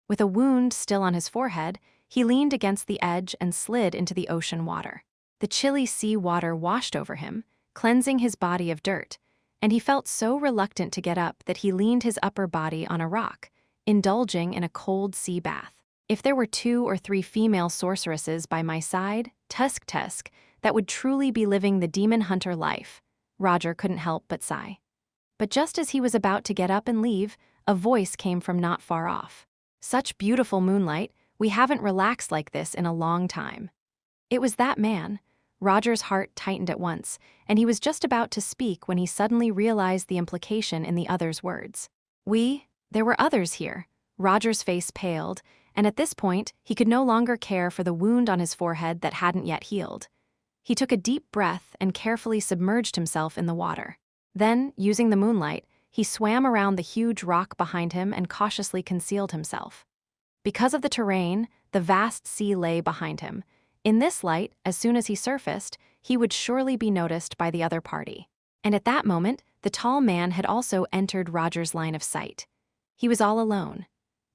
With a wound still on his forehead, he leaned against the edge and slid into the ocean water. The chilly sea water washed over him, cleansing his body of dirt, and he felt so reluctant to get up that he leaned his upper body on a rock, indulging in a cold sea bath. If there were 2 or 3 female sorceresses by my side, tusk, that would truly be living the demon hunter life, Roger couldn't help but sigh. But just as he was about to get up and leave, a voice came from not far off. Such beautiful moonlight, we haven't relaxed like this in a long time. It was that man. Roger's heart tightened at once, and he was just about to speak when he suddenly realized the implication in the other's words. There were others here. Roger's face paled, and at this point, he could no longer care for the wound on his forehead that hadn't yet healed. He took a deep breath and carefully submerged himself in the water. Then, using the moonlight, he swam around the huge rock behind him and cautiously concealed himself. Because of the terrain, the vast sea lay behind him. In this light, as soon as he surfaced, he would surely be noticed by the other party. And at that moment, the tall man had also entered Roger's line of sight. He was all alone.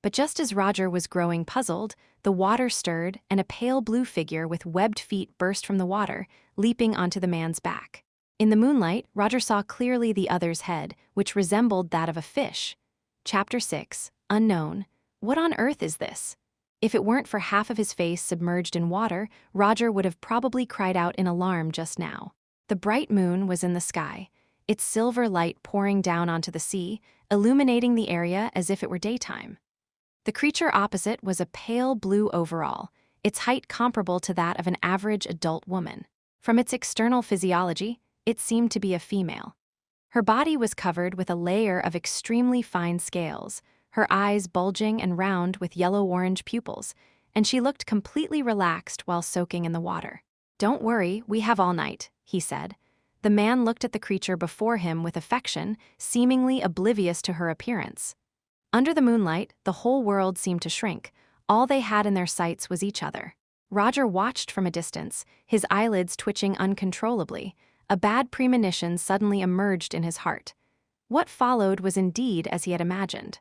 But just as Roger was growing puzzled, the water stirred and a pale blue figure with webbed feet burst from the water, leaping onto the man's back. In the moonlight, Roger saw clearly the other's head, which resembled that of a fish. Chapter 6, Unknown. What on earth is this? If it weren't for half of his face submerged in water, Roger would have probably cried out in alarm just now. The bright moon was in the sky, its silver light pouring down onto the sea, illuminating the area as if it were daytime. The creature opposite was a pale blue overall, its height comparable to that of an average adult woman. From its external physiology, it seemed to be a female. Her body was covered with a layer of extremely fine scales, her eyes bulging and round with yellow-orange pupils, and she looked completely relaxed while soaking in the water. "Don't worry, we have all night," he said. The man looked at the creature before him with affection, seemingly oblivious to her appearance. Under the moonlight, the whole world seemed to shrink. All they had in their sights was each other. Roger watched from a distance, his eyelids twitching uncontrollably. A bad premonition suddenly emerged in his heart. What followed was indeed as he had imagined.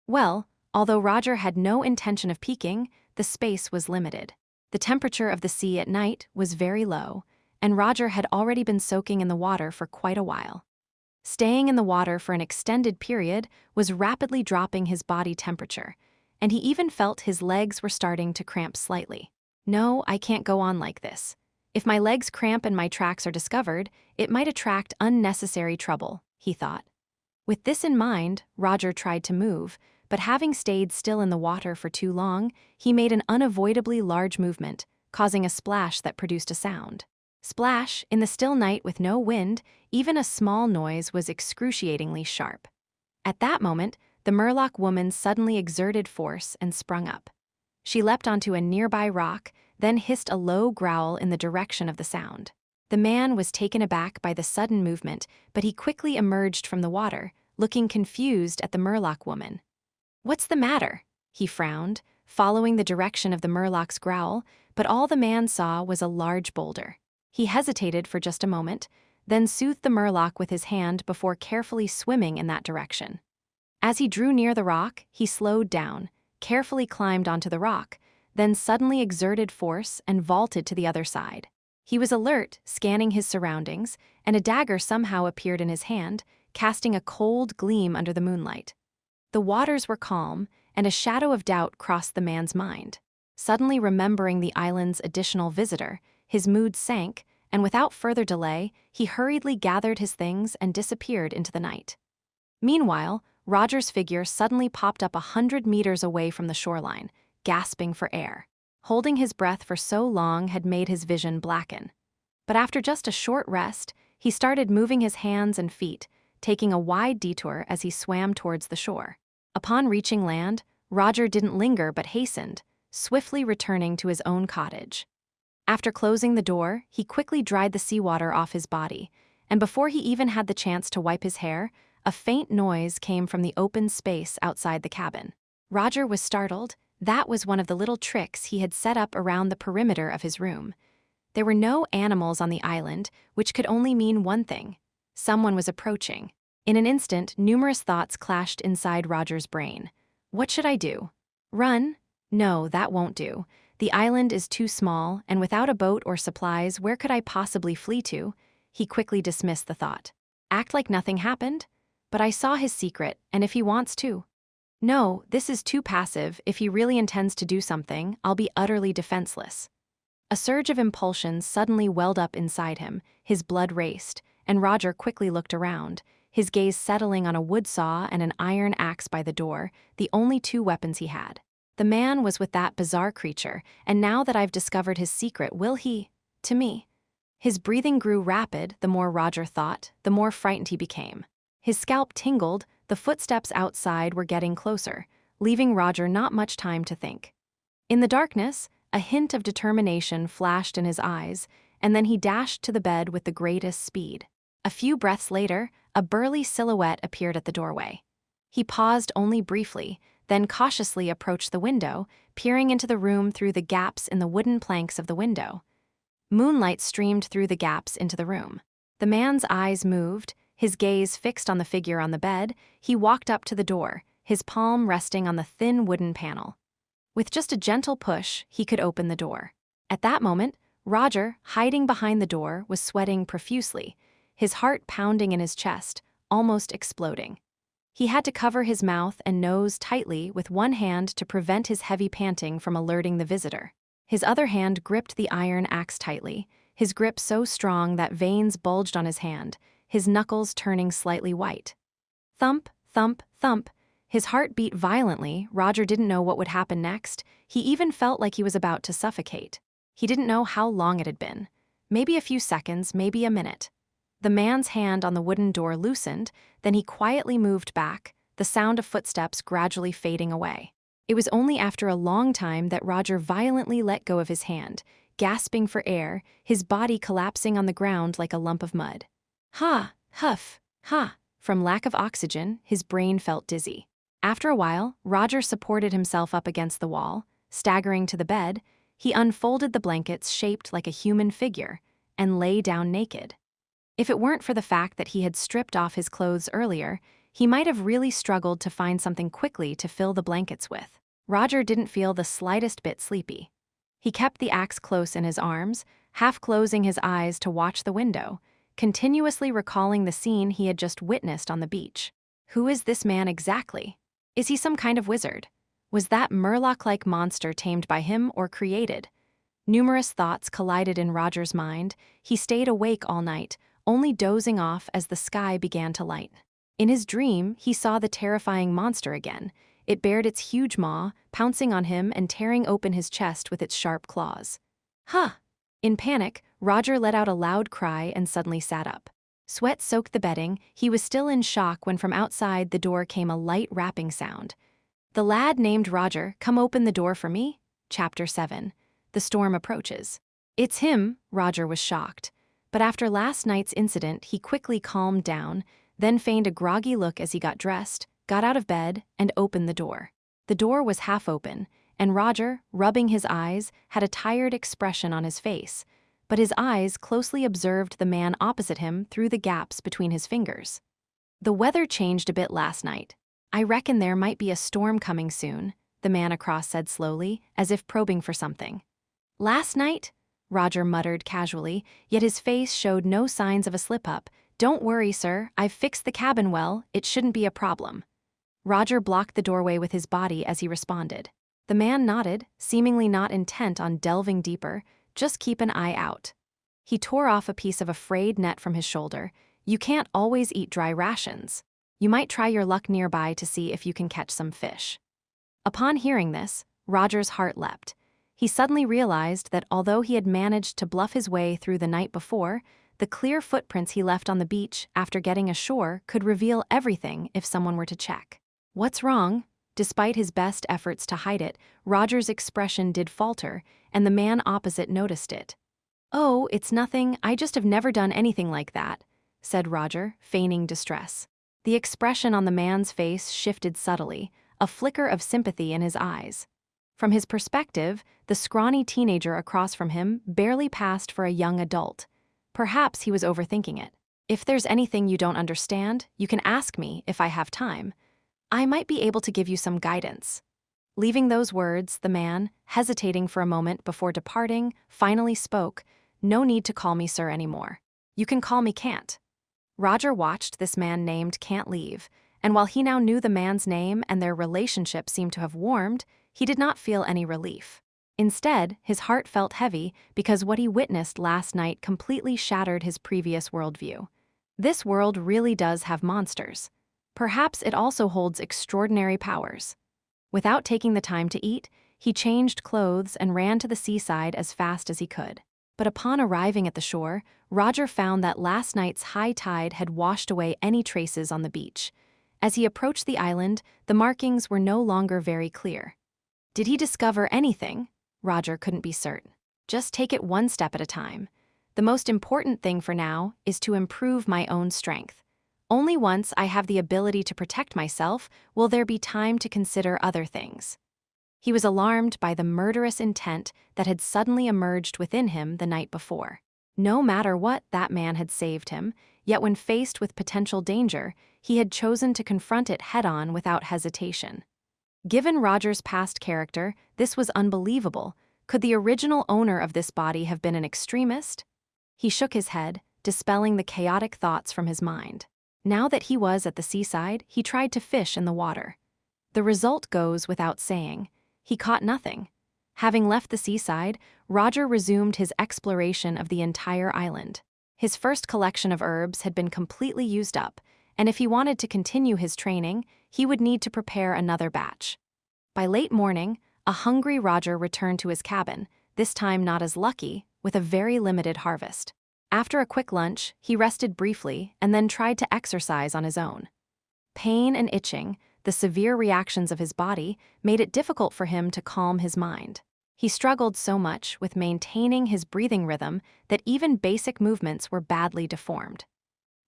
Well, although Roger had no intention of peeking, the space was limited. The temperature of the sea at night was very low, and Roger had already been soaking in the water for quite a while. Staying in the water for an extended period was rapidly dropping his body temperature, and he even felt his legs were starting to cramp slightly. "No, I can't go on like this. If my legs cramp and my tracks are discovered, it might attract unnecessary trouble," he thought. With this in mind, Roger tried to move, but having stayed still in the water for too long, he made an unavoidably large movement, causing a splash that produced a sound. Splash, in the still night with no wind, even a small noise was excruciatingly sharp. At that moment, the Murloc woman suddenly exerted force and sprung up. She leapt onto a nearby rock, then hissed a low growl in the direction of the sound. The man was taken aback by the sudden movement, but he quickly emerged from the water, looking confused at the Murloc woman. "What's the matter?" he frowned, following the direction of the Murloc's growl, but all the man saw was a large boulder. He hesitated for just a moment, then soothed the Murloc with his hand before carefully swimming in that direction. As he drew near the rock, he slowed down, carefully climbed onto the rock, then suddenly exerted force and vaulted to the other side. He was alert, scanning his surroundings, and a dagger somehow appeared in his hand, casting a cold gleam under the moonlight. The waters were calm, and a shadow of doubt crossed the man's mind. Suddenly remembering the island's additional visitor, his mood sank, and without further delay, he hurriedly gathered his things and disappeared into the night. Meanwhile, Roger's figure suddenly popped up 100 meters away from the shoreline, gasping for air. Holding his breath for so long had made his vision blacken. But after just a short rest, he started moving his hands and feet, taking a wide detour as he swam towards the shore. Upon reaching land, Roger didn't linger but hastened, swiftly returning to his own cottage. After closing the door, he quickly dried the seawater off his body, and before he even had the chance to wipe his hair, a faint noise came from the open space outside the cabin. Roger was startled. That was one of the little tricks he had set up around the perimeter of his room. There were no animals on the island, which could only mean one thing. Someone was approaching. In an instant, numerous thoughts clashed inside Roger's brain. What should I do? Run? No, that won't do. The island is too small, and without a boat or supplies, where could I possibly flee to? He quickly dismissed the thought. Act like nothing happened? But I saw his secret, and if he wants to. No, this is too passive. If he really intends to do something, I'll be utterly defenseless. A surge of impulsion suddenly welled up inside him, his blood raced, and Roger quickly looked around, his gaze settling on a wood saw and an iron axe by the door, the only two weapons he had. The man was with that bizarre creature, and now that I've discovered his secret, will he? To me. His breathing grew rapid. The more Roger thought, the more frightened he became. His scalp tingled. The footsteps outside were getting closer, leaving Roger not much time to think. In the darkness, a hint of determination flashed in his eyes, and then he dashed to the bed with the greatest speed. A few breaths later, a burly silhouette appeared at the doorway. He paused only briefly, then cautiously approached the window, peering into the room through the gaps in the wooden planks of the window. Moonlight streamed through the gaps into the room. The man's eyes moved. His gaze fixed on the figure on the bed, he walked up to the door, his palm resting on the thin wooden panel. With just a gentle push, he could open the door. At that moment, Roger, hiding behind the door, was sweating profusely, his heart pounding in his chest, almost exploding. He had to cover his mouth and nose tightly with one hand to prevent his heavy panting from alerting the visitor. His other hand gripped the iron axe tightly, his grip so strong that veins bulged on his hand, his knuckles turning slightly white. Thump, thump, thump. His heart beat violently. Roger didn't know what would happen next. He even felt like he was about to suffocate. He didn't know how long it had been. Maybe a few seconds, maybe a minute. The man's hand on the wooden door loosened, then he quietly moved back, the sound of footsteps gradually fading away. It was only after a long time that Roger violently let go of his hand, gasping for air, his body collapsing on the ground like a lump of mud. Ha, huff, ha. From lack of oxygen, his brain felt dizzy. After a while, Roger supported himself up against the wall. Staggering to the bed, he unfolded the blankets shaped like a human figure and lay down naked. If it weren't for the fact that he had stripped off his clothes earlier, he might have really struggled to find something quickly to fill the blankets with. Roger didn't feel the slightest bit sleepy. He kept the axe close in his arms, half closing his eyes to watch the window, continuously recalling the scene he had just witnessed on the beach. Who is this man exactly? Is he some kind of wizard? Was that Murloc-like monster tamed by him or created? Numerous thoughts collided in Roger's mind. He stayed awake all night, only dozing off as the sky began to light. In his dream, he saw the terrifying monster again. It bared its huge maw, pouncing on him and tearing open his chest with its sharp claws. Huh! In panic, Roger let out a loud cry and suddenly sat up. Sweat soaked the bedding. He was still in shock when from outside the door came a light rapping sound. The lad named Roger, come open the door for me? Chapter 7. The storm approaches. It's him, Roger was shocked. But after last night's incident, he quickly calmed down, then feigned a groggy look as he got dressed, got out of bed, and opened the door. The door was half open, and Roger, rubbing his eyes, had a tired expression on his face, but his eyes closely observed the man opposite him through the gaps between his fingers. The weather changed a bit last night. I reckon there might be a storm coming soon, the man across said slowly, as if probing for something. Last night? Roger muttered casually, yet his face showed no signs of a slip-up. Don't worry, sir, I've fixed the cabin well, it shouldn't be a problem. Roger blocked the doorway with his body as he responded. The man nodded, seemingly not intent on delving deeper, just keep an eye out. He tore off a piece of a frayed net from his shoulder. You can't always eat dry rations. You might try your luck nearby to see if you can catch some fish. Upon hearing this, Roger's heart leapt. He suddenly realized that although he had managed to bluff his way through the night before, the clear footprints he left on the beach after getting ashore could reveal everything if someone were to check. What's wrong? Despite his best efforts to hide it, Roger's expression did falter, and the man opposite noticed it. Oh, it's nothing, I just have never done anything like that, said Roger, feigning distress. The expression on the man's face shifted subtly, a flicker of sympathy in his eyes. From his perspective, the scrawny teenager across from him barely passed for a young adult. Perhaps he was overthinking it. If there's anything you don't understand, you can ask me if I have time. I might be able to give you some guidance. Leaving those words, the man, hesitating for a moment before departing, finally spoke, No need to call me sir anymore. You can call me Can't. Roger watched this man named Can't leave, and while he now knew the man's name and their relationship seemed to have warmed, he did not feel any relief. Instead, his heart felt heavy because what he witnessed last night completely shattered his previous worldview. This world really does have monsters. Perhaps it also holds extraordinary powers. Without taking the time to eat, he changed clothes and ran to the seaside as fast as he could. But upon arriving at the shore, Roger found that last night's high tide had washed away any traces on the beach. As he approached the island, the markings were no longer very clear. Did he discover anything? Roger couldn't be certain. Just take it one step at a time. The most important thing for now is to improve my own strength. Only once I have the ability to protect myself will there be time to consider other things. He was alarmed by the murderous intent that had suddenly emerged within him the night before. No matter what, that man had saved him, yet when faced with potential danger, he had chosen to confront it head-on without hesitation. Given Roger's past character, this was unbelievable. Could the original owner of this body have been an extremist? He shook his head, dispelling the chaotic thoughts from his mind. Now that he was at the seaside, he tried to fish in the water. The result goes without saying. He caught nothing. Having left the seaside, Roger resumed his exploration of the entire island. His first collection of herbs had been completely used up, and if he wanted to continue his training, he would need to prepare another batch. By late morning, a hungry Roger returned to his cabin, this time not as lucky, with a very limited harvest. After a quick lunch, he rested briefly and then tried to exercise on his own. Pain and itching, the severe reactions of his body, made it difficult for him to calm his mind. He struggled so much with maintaining his breathing rhythm that even basic movements were badly deformed.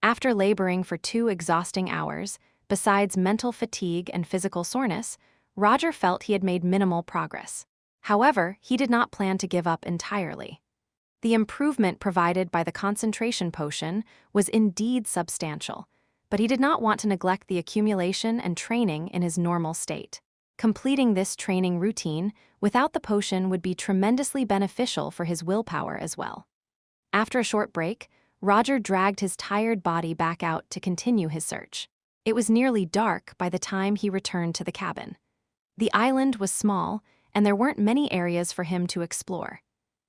After laboring for 2 exhausting hours, besides mental fatigue and physical soreness, Roger felt he had made minimal progress. However, he did not plan to give up entirely. The improvement provided by the concentration potion was indeed substantial, but he did not want to neglect the accumulation and training in his normal state. Completing this training routine without the potion would be tremendously beneficial for his willpower as well. After a short break, Roger dragged his tired body back out to continue his search. It was nearly dark by the time he returned to the cabin. The island was small, and there weren't many areas for him to explore.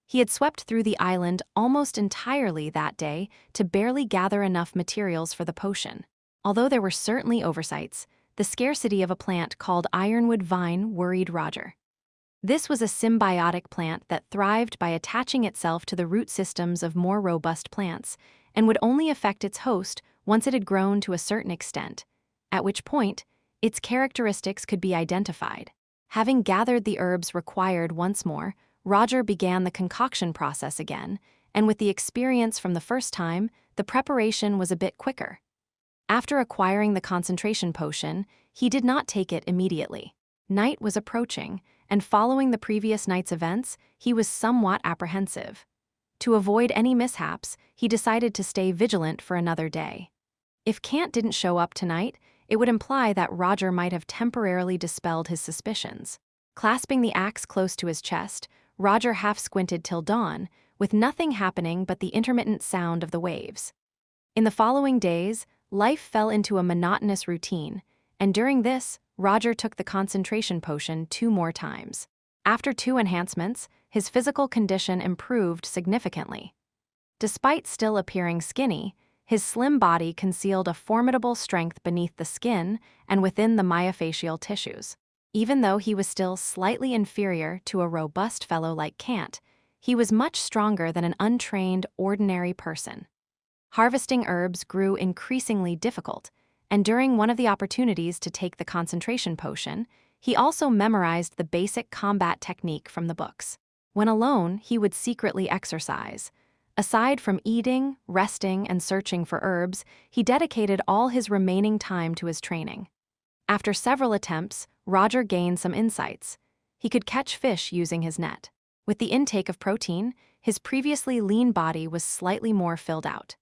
He had swept through the island almost entirely that day to barely gather enough materials for the potion. Although there were certainly oversights, the scarcity of a plant called ironwood vine worried Roger. This was a symbiotic plant that thrived by attaching itself to the root systems of more robust plants, and would only affect its host once it had grown to a certain extent, at which point its characteristics could be identified. Having gathered the herbs required once more, Roger began the concoction process again, and with the experience from the first time, the preparation was a bit quicker. After acquiring the concentration potion, he did not take it immediately. Night was approaching, and following the previous night's events, he was somewhat apprehensive. To avoid any mishaps, he decided to stay vigilant for another day. If Kant didn't show up tonight, it would imply that Roger might have temporarily dispelled his suspicions. Clasping the axe close to his chest, Roger half-squinted till dawn, with nothing happening but the intermittent sound of the waves. In the following days, life fell into a monotonous routine, and during this, Roger took the concentration potion 2 more times. After 2 enhancements, his physical condition improved significantly. Despite still appearing skinny, his slim body concealed a formidable strength beneath the skin and within the myofascial tissues. Even though he was still slightly inferior to a robust fellow like Kant, he was much stronger than an untrained, ordinary person. Harvesting herbs grew increasingly difficult, and during one of the opportunities to take the concentration potion, he also memorized the basic combat technique from the books. When alone, he would secretly exercise. Aside from eating, resting, and searching for herbs, he dedicated all his remaining time to his training. After several attempts, Roger gained some insights. He could catch fish using his net. With the intake of protein, his previously lean body was slightly more filled out.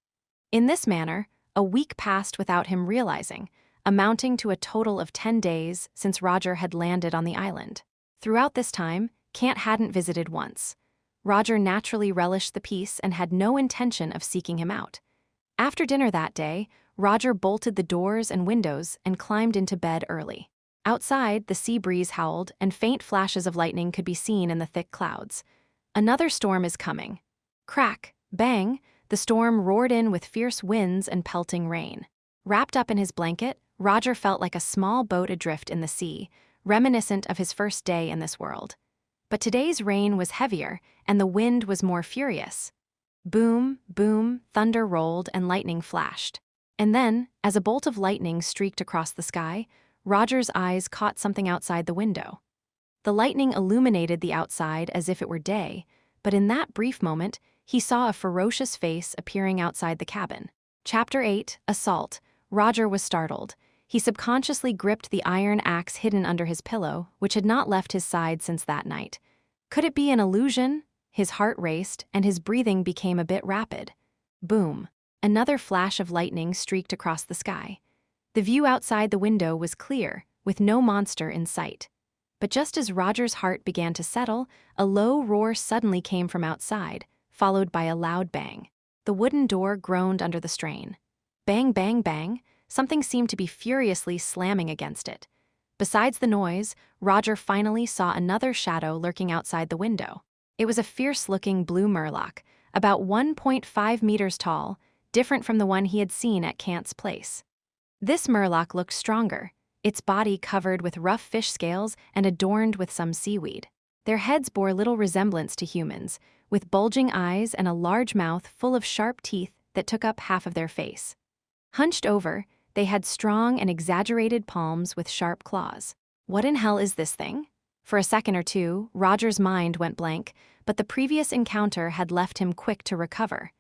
In this manner, a week passed without him realizing, amounting to a total of 10 days since Roger had landed on the island. Throughout this time, Kant hadn't visited once. Roger naturally relished the peace and had no intention of seeking him out. After dinner that day, Roger bolted the doors and windows and climbed into bed early. Outside, the sea breeze howled, and faint flashes of lightning could be seen in the thick clouds. Another storm is coming. Crack, bang, the storm roared in with fierce winds and pelting rain. Wrapped up in his blanket, Roger felt like a small boat adrift in the sea, reminiscent of his first day in this world. But today's rain was heavier, and the wind was more furious. Boom, boom, thunder rolled and lightning flashed. And then, as a bolt of lightning streaked across the sky, Roger's eyes caught something outside the window. The lightning illuminated the outside as if it were day, but in that brief moment, he saw a ferocious face appearing outside the cabin. Chapter 8, Assault. Roger was startled. He subconsciously gripped the iron axe hidden under his pillow, which had not left his side since that night. Could it be an illusion? His heart raced, and his breathing became a bit rapid. Boom. Another flash of lightning streaked across the sky. The view outside the window was clear, with no monster in sight. But just as Roger's heart began to settle, a low roar suddenly came from outside, followed by a loud bang. The wooden door groaned under the strain. Bang, bang, bang, something seemed to be furiously slamming against it. Besides the noise, Roger finally saw another shadow lurking outside the window. It was a fierce-looking blue murloc, about 1.5 meters tall, different from the one he had seen at Kant's place. This murloc looked stronger, its body covered with rough fish scales and adorned with some seaweed. Their heads bore little resemblance to humans, with bulging eyes and a large mouth full of sharp teeth that took up half of their face. Hunched over, they had strong and exaggerated palms with sharp claws. What in hell is this thing? For a second or two, Roger's mind went blank, but the previous encounter had left him quick to recover.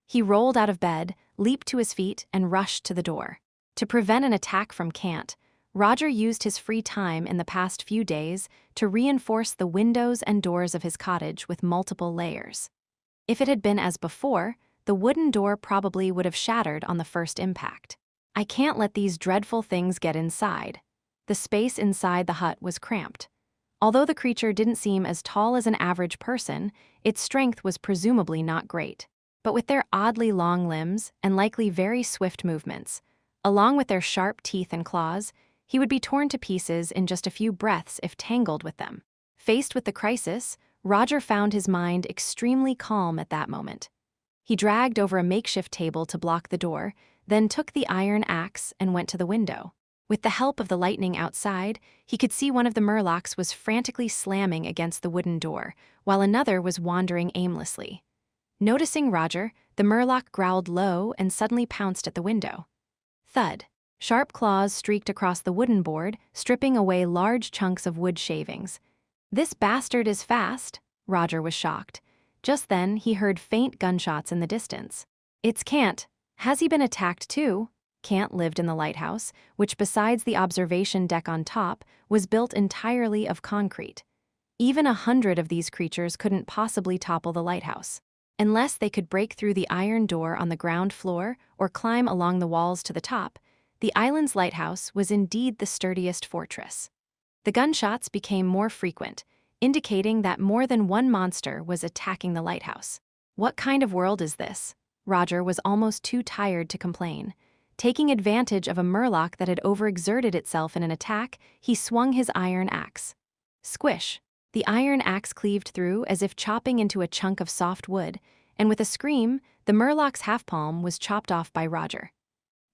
He rolled out of bed, leaped to his feet, and rushed to the door. To prevent an attack from Kant, Roger used his free time in the past few days to reinforce the windows and doors of his cottage with multiple layers. If it had been as before, the wooden door probably would have shattered on the first impact. I can't let these dreadful things get inside. The space inside the hut was cramped. Although the creature didn't seem as tall as an average person, its strength was presumably not great. But with their oddly long limbs and likely very swift movements, along with their sharp teeth and claws, he would be torn to pieces in just a few breaths if tangled with them. Faced with the crisis, Roger found his mind extremely calm at that moment. He dragged over a makeshift table to block the door, then took the iron axe and went to the window. With the help of the lightning outside, he could see one of the murlocs was frantically slamming against the wooden door, while another was wandering aimlessly. Noticing Roger, the murloc growled low and suddenly pounced at the window. Thud. Sharp claws streaked across the wooden board, stripping away large chunks of wood shavings. "This bastard is fast," Roger was shocked. Just then, he heard faint gunshots in the distance. "It's Cant. Has he been attacked too?" Cant lived in the lighthouse, which besides the observation deck on top, was built entirely of concrete. Even 100 of these creatures couldn't possibly topple the lighthouse. Unless they could break through the iron door on the ground floor or climb along the walls to the top, the island's lighthouse was indeed the sturdiest fortress. The gunshots became more frequent, indicating that more than one monster was attacking the lighthouse. "What kind of world is this?" Roger was almost too tired to complain. Taking advantage of a murloc that had overexerted itself in an attack, he swung his iron axe. Squish! The iron axe cleaved through as if chopping into a chunk of soft wood, and with a scream, the murloc's half-palm was chopped off by Roger.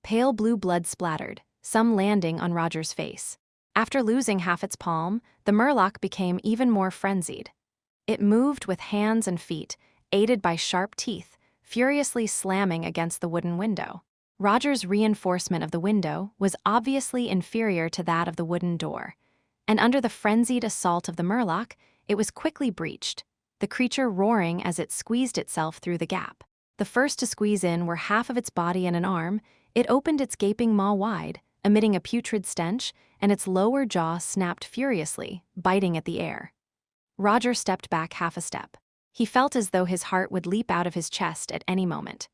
Pale blue blood splattered, some landing on Roger's face. After losing half its palm, the murloc became even more frenzied. It moved with hands and feet, aided by sharp teeth, furiously slamming against the wooden window. Roger's reinforcement of the window was obviously inferior to that of the wooden door, and under the frenzied assault of the murloc, it was quickly breached, the creature roaring as it squeezed itself through the gap. The first to squeeze in were half of its body and an arm. It opened its gaping maw wide, emitting a putrid stench, and its lower jaw snapped furiously, biting at the air. Roger stepped back half a step. He felt as though his heart would leap out of his chest at any moment.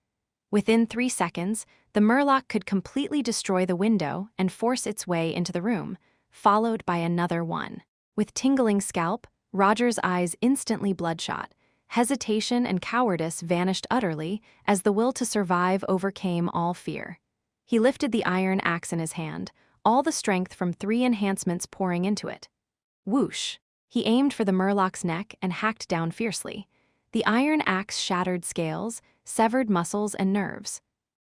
Within 3 seconds, the murloc could completely destroy the window and force its way into the room, followed by another one. With tingling scalp, Roger's eyes instantly bloodshot. Hesitation and cowardice vanished utterly as the will to survive overcame all fear. He lifted the iron axe in his hand, all the strength from 3 enhancements pouring into it. Whoosh! He aimed for the murloc's neck and hacked down fiercely. The iron axe shattered scales, severed muscles and nerves.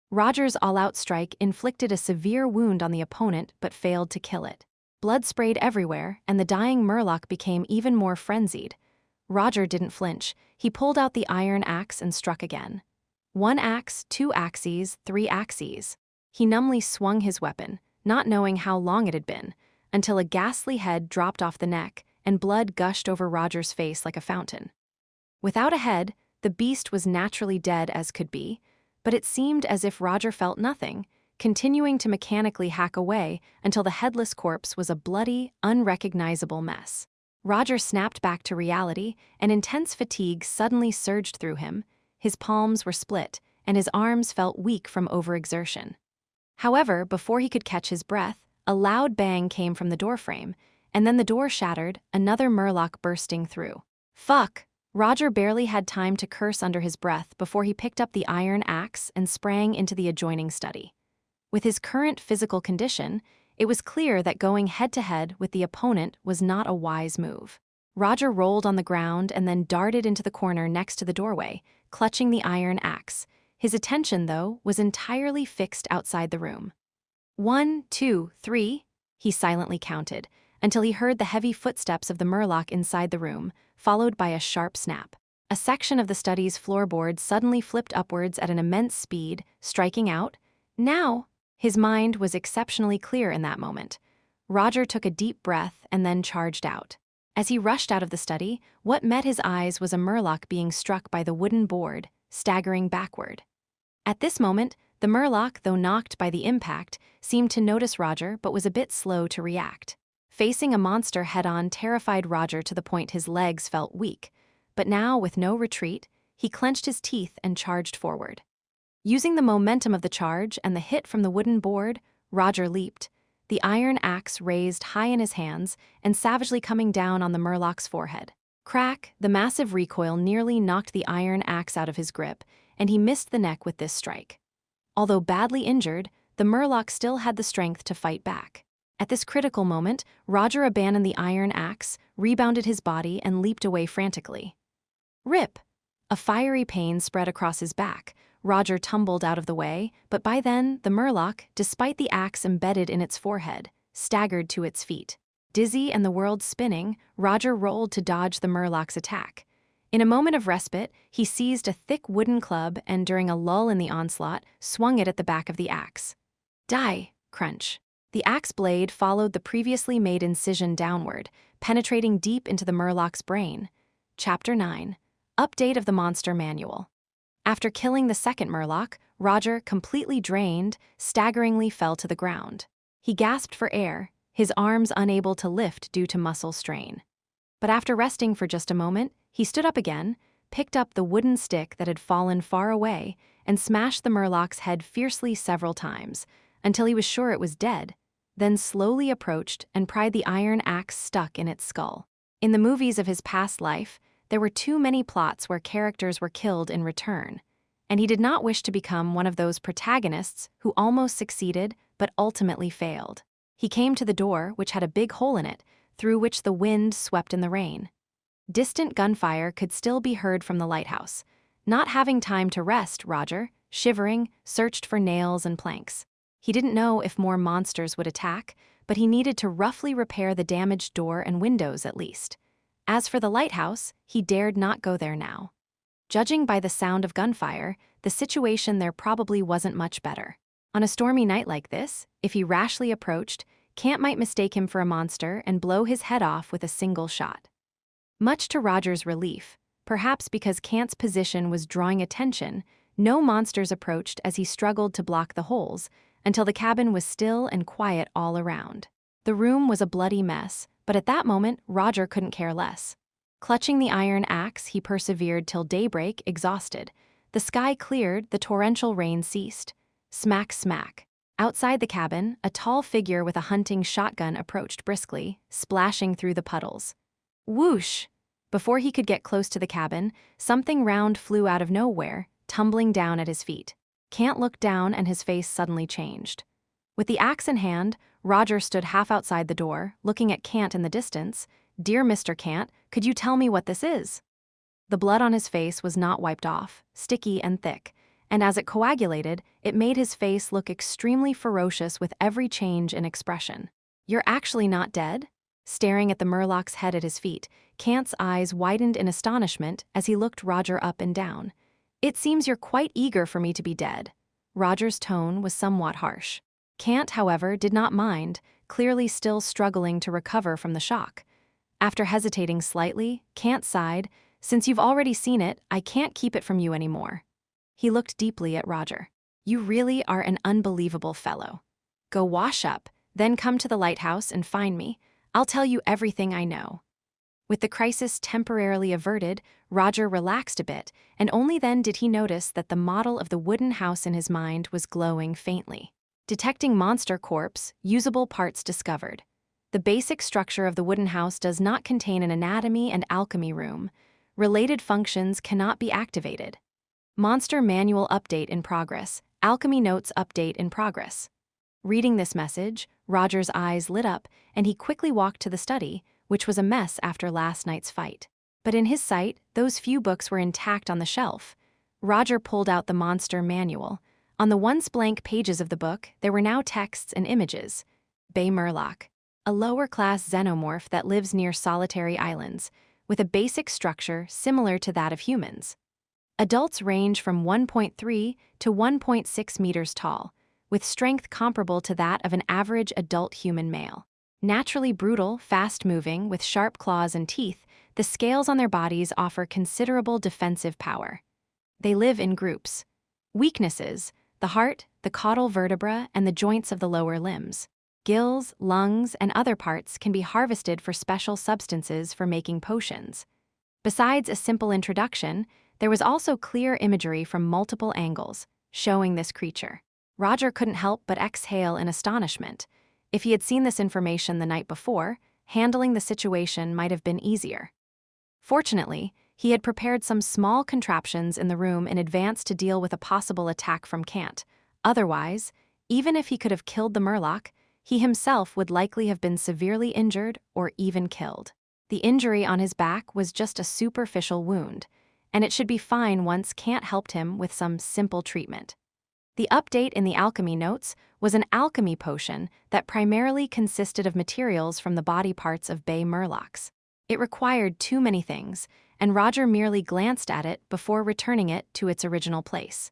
Roger's all-out strike inflicted a severe wound on the opponent but failed to kill it. Blood sprayed everywhere, and the dying murloc became even more frenzied. Roger didn't flinch. He pulled out the iron axe and struck again. 1 axe, 2 axes, 3 axes. He numbly swung his weapon, not knowing how long it had been, until a ghastly head dropped off the neck and blood gushed over Roger's face like a fountain. Without a head, the beast was naturally dead as could be, but it seemed as if Roger felt nothing, continuing to mechanically hack away until the headless corpse was a bloody, unrecognizable mess. Roger snapped back to reality, and intense fatigue suddenly surged through him. His palms were split, and his arms felt weak from overexertion. However, before he could catch his breath, a loud bang came from the doorframe, and then the door shattered, another murloc bursting through. "Fuck!" Roger barely had time to curse under his breath before he picked up the iron axe and sprang into the adjoining study. With his current physical condition, it was clear that going head-to-head with the opponent was not a wise move. Roger rolled on the ground and then darted into the corner next to the doorway, clutching the iron axe. His attention, though, was entirely fixed outside the room. 1, 2, 3, he silently counted, until he heard the heavy footsteps of the murloc inside the room, followed by a sharp snap. A section of the study's floorboard suddenly flipped upwards at an immense speed, striking out. Now! His mind was exceptionally clear in that moment. Roger took a deep breath and then charged out. As he rushed out of the study, what met his eyes was a murloc being struck by the wooden board, staggering backward. At this moment, the murloc, though knocked by the impact, seemed to notice Roger but was a bit slow to react. Facing a monster head-on terrified Roger to the point his legs felt weak, but now, with no retreat, he clenched his teeth and charged forward. Using the momentum of the charge and the hit from the wooden board, Roger leaped, the iron axe raised high in his hands and savagely coming down on the murloc's forehead. Crack! The massive recoil nearly knocked the iron axe out of his grip, and he missed the neck with this strike. Although badly injured, the murloc still had the strength to fight back. At this critical moment, Roger abandoned the iron axe, rebounded his body, and leaped away frantically. Rip! A fiery pain spread across his back. Roger tumbled out of the way, but by then, the murloc, despite the axe embedded in its forehead, staggered to its feet. Dizzy and the world spinning, Roger rolled to dodge the murloc's attack. In a moment of respite, he seized a thick wooden club and, during a lull in the onslaught, swung it at the back of the axe. Die! Crunch. The axe blade followed the previously made incision downward, penetrating deep into the Murloc's brain. Chapter 9. Update of the Monster Manual. After killing the second Murloc, Roger, completely drained, staggeringly fell to the ground. He gasped for air, his arms unable to lift due to muscle strain. But after resting for just a moment, he stood up again, picked up the wooden stick that had fallen far away, and smashed the Murloc's head fiercely several times, until he was sure it was dead, then slowly approached and pried the iron axe stuck in its skull. In the movies of his past life, there were too many plots where characters were killed in return, and he did not wish to become one of those protagonists who almost succeeded but ultimately failed. He came to the door, which had a big hole in it, through which the wind swept in the rain. Distant gunfire could still be heard from the lighthouse. Not having time to rest, Roger, shivering, searched for nails and planks. He didn't know if more monsters would attack, but he needed to roughly repair the damaged door and windows at least. As for the lighthouse, he dared not go there now. Judging by the sound of gunfire, the situation there probably wasn't much better. On a stormy night like this, if he rashly approached, Cant might mistake him for a monster and blow his head off with a single shot. Much to Roger's relief, perhaps because Cant's position was drawing attention, no monsters approached as he struggled to block the holes, until the cabin was still and quiet all around. The room was a bloody mess, but at that moment, Roger couldn't care less. Clutching the iron axe, he persevered till daybreak, exhausted. The sky cleared, the torrential rain ceased. Smack, smack. Outside the cabin, a tall figure with a hunting shotgun approached briskly, splashing through the puddles. Whoosh! Before he could get close to the cabin, something round flew out of nowhere, tumbling down at his feet. Cant looked down and his face suddenly changed. With the axe in hand, Roger stood half outside the door, looking at Cant in the distance. "Dear Mr. Cant, could you tell me what this is?" The blood on his face was not wiped off, sticky and thick, and as it coagulated, it made his face look extremely ferocious with every change in expression. "You're actually not dead?" Staring at the Murloc's head at his feet, Cant's eyes widened in astonishment as he looked Roger up and down. "It seems you're quite eager for me to be dead." Roger's tone was somewhat harsh. Cant, however, did not mind, clearly still struggling to recover from the shock. After hesitating slightly, Cant sighed, "Since you've already seen it, I can't keep it from you anymore." He looked deeply at Roger. "You really are an unbelievable fellow. Go wash up, then come to the lighthouse and find me. I'll tell you everything I know." With the crisis temporarily averted, Roger relaxed a bit, and only then did he notice that the model of the wooden house in his mind was glowing faintly. Detecting monster corpse, usable parts discovered. The basic structure of the wooden house does not contain an anatomy and alchemy room. Related functions cannot be activated. Monster manual update in progress. Alchemy notes update in progress. Reading this message, Roger's eyes lit up, and he quickly walked to the study, which was a mess after last night's fight. But in his sight, those few books were intact on the shelf. Roger pulled out the monster manual. On the once blank pages of the book, there were now texts and images. Bay Murloc, a lower-class xenomorph that lives near solitary islands, with a basic structure similar to that of humans. Adults range from 1.3 to 1.6 meters tall, with strength comparable to that of an average adult human male. Naturally brutal, fast-moving, with sharp claws and teeth, the scales on their bodies offer considerable defensive power. They live in groups. Weaknesses: the heart, the caudal vertebra, and the joints of the lower limbs. Gills, lungs, and other parts can be harvested for special substances for making potions. Besides a simple introduction, there was also clear imagery from multiple angles, showing this creature. Roger couldn't help but exhale in astonishment. If he had seen this information the night before, handling the situation might have been easier. Fortunately, he had prepared some small contraptions in the room in advance to deal with a possible attack from Cant. Otherwise, even if he could have killed the Murloc, he himself would likely have been severely injured or even killed. The injury on his back was just a superficial wound, and it should be fine once Cant helped him with some simple treatment. The update in the alchemy notes was an alchemy potion that primarily consisted of materials from the body parts of Bay Murlocs. It required too many things, and Roger merely glanced at it before returning it to its original place.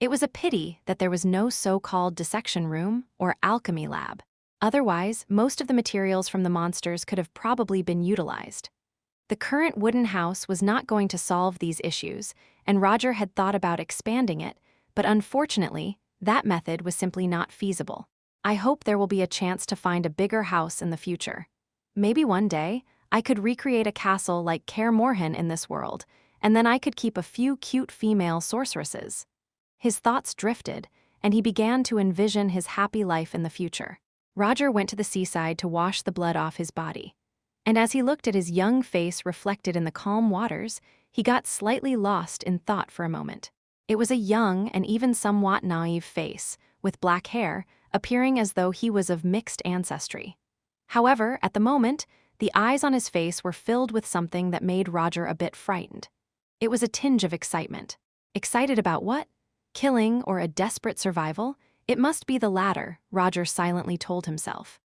It was a pity that there was no so-called dissection room or alchemy lab. Otherwise, most of the materials from the monsters could have probably been utilized. The current wooden house was not going to solve these issues, and Roger had thought about expanding it, but unfortunately, that method was simply not feasible. I hope there will be a chance to find a bigger house in the future. Maybe one day, I could recreate a castle like Kaer Morhen in this world, and then I could keep a few cute female sorceresses. His thoughts drifted, and he began to envision his happy life in the future. Roger went to the seaside to wash the blood off his body. And as he looked at his young face reflected in the calm waters, he got slightly lost in thought for a moment. It was a young and even somewhat naive face, with black hair, appearing as though he was of mixed ancestry. However, at the moment, the eyes on his face were filled with something that made Roger a bit frightened. It was a tinge of excitement. Excited about what? Killing or a desperate survival? It must be the latter, Roger silently told himself.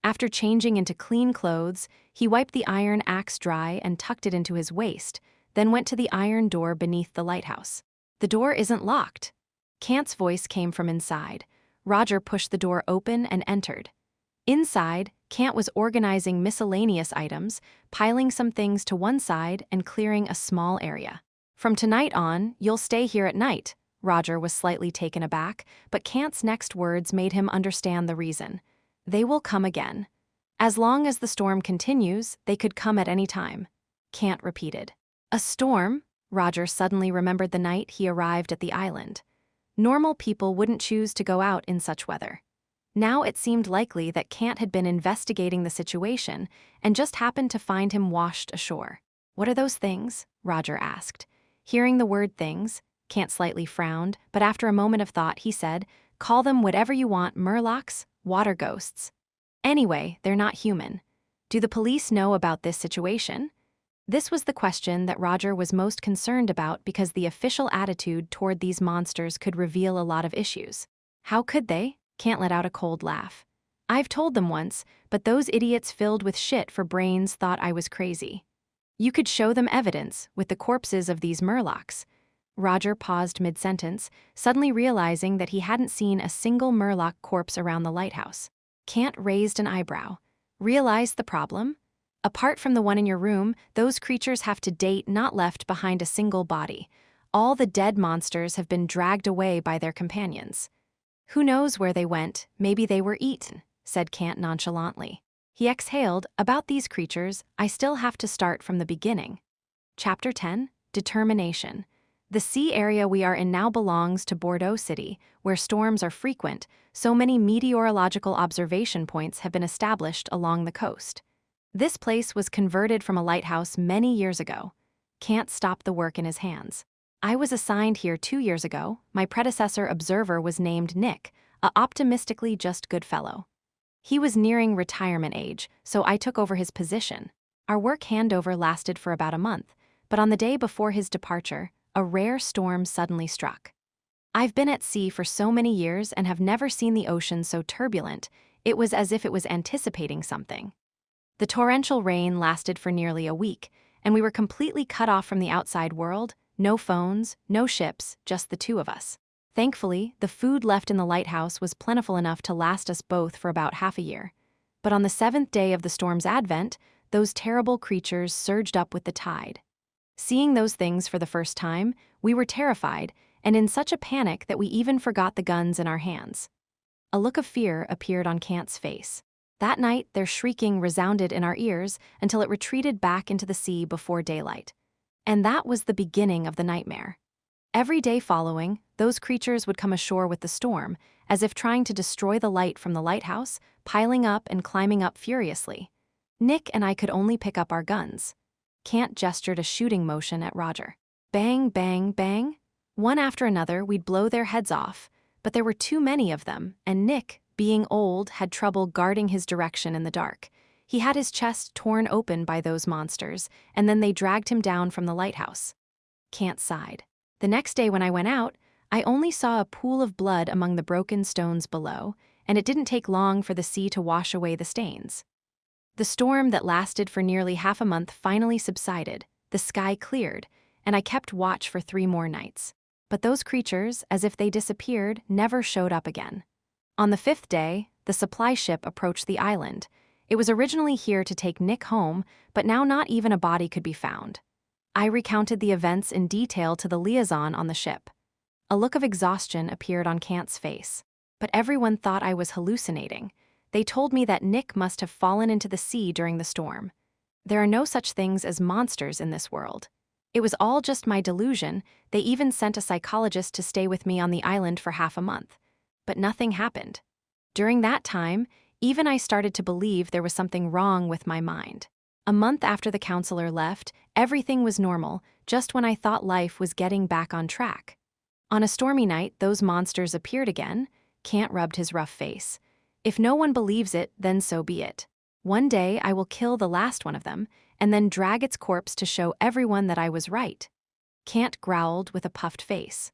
After changing into clean clothes, he wiped the iron axe dry and tucked it into his waist, then went to the iron door beneath the lighthouse. The door isn't locked. Kant's voice came from inside. Roger pushed the door open and entered. Inside, Kant was organizing miscellaneous items, piling some things to one side and clearing a small area. From tonight on, you'll stay here at night. Roger was slightly taken aback, but Kant's next words made him understand the reason. They will come again. As long as the storm continues, they could come at any time. Kant repeated. A storm? Roger suddenly remembered the night he arrived at the island. Normal people wouldn't choose to go out in such weather. Now it seemed likely that Kant had been investigating the situation and just happened to find him washed ashore. What are those things? Roger asked. Hearing the word things, Kant slightly frowned, but after a moment of thought he said, call them whatever you want, murlocs, water ghosts. Anyway, they're not human. Do the police know about this situation? This was the question that Roger was most concerned about because the official attitude toward these monsters could reveal a lot of issues. How could they? Kant let out a cold laugh. I've told them once, but those idiots filled with shit for brains thought I was crazy. You could show them evidence with the corpses of these murlocs. Roger paused mid-sentence, suddenly realizing that he hadn't seen a single murloc corpse around the lighthouse. Kant raised an eyebrow. Realized the problem? Apart from the one in your room, those creatures have to date not left behind a single body. All the dead monsters have been dragged away by their companions. Who knows where they went, maybe they were eaten, said Kant nonchalantly. He exhaled, about these creatures, I still have to start from the beginning. Chapter 10, Determination. The sea area we are in now belongs to Bordeaux City, where storms are frequent, so many meteorological observation points have been established along the coast. This place was converted from a lighthouse many years ago. Kant stopped the work in his hands. I was assigned here 2 years ago. My predecessor observer was named Nick, a optimistically just good fellow. He was nearing retirement age, so I took over his position. Our work handover lasted for about a month, but on the day before his departure, a rare storm suddenly struck. I've been at sea for so many years and have never seen the ocean so turbulent. It was as if it was anticipating something. The torrential rain lasted for nearly a week, and we were completely cut off from the outside world. No phones, no ships, just the two of us. Thankfully, the food left in the lighthouse was plentiful enough to last us both for about half a year. But on the 7th day of the storm's advent, those terrible creatures surged up with the tide. Seeing those things for the first time, we were terrified, and in such a panic that we even forgot the guns in our hands. A look of fear appeared on Kant's face. That night, their shrieking resounded in our ears until it retreated back into the sea before daylight. And that was the beginning of the nightmare. Every day following, those creatures would come ashore with the storm, as if trying to destroy the light from the lighthouse, piling up and climbing up furiously. Nick and I could only pick up our guns. Kant gestured a shooting motion at Roger. Bang, bang, bang. One after another, we'd blow their heads off, but there were too many of them, and Nick, being old, had trouble guarding his direction in the dark. He had his chest torn open by those monsters, and then they dragged him down from the lighthouse. Kant sighed. The next day when I went out, I only saw a pool of blood among the broken stones below, and it didn't take long for the sea to wash away the stains. The storm that lasted for nearly half a month finally subsided. the sky cleared, and I kept watch for 3 more nights. But those creatures, as if they disappeared, never showed up again. On the 5th day, the supply ship approached the island. It was originally here to take Nick home, but now not even a body could be found. I recounted the events in detail to the liaison on the ship. A look of exhaustion appeared on Kant's face. But everyone thought I was hallucinating. They told me that Nick must have fallen into the sea during the storm. There are no such things as monsters in this world. It was all just my delusion. They even sent a psychologist to stay with me on the island for half a month. But nothing happened. During that time, even I started to believe there was something wrong with my mind. A month after the counselor left, everything was normal, just when I thought life was getting back on track. On a stormy night, those monsters appeared again. Kant rubbed his rough face. If no one believes it, then so be it. One day I will kill the last one of them, and then drag its corpse to show everyone that I was right. Kant growled with a puffed face.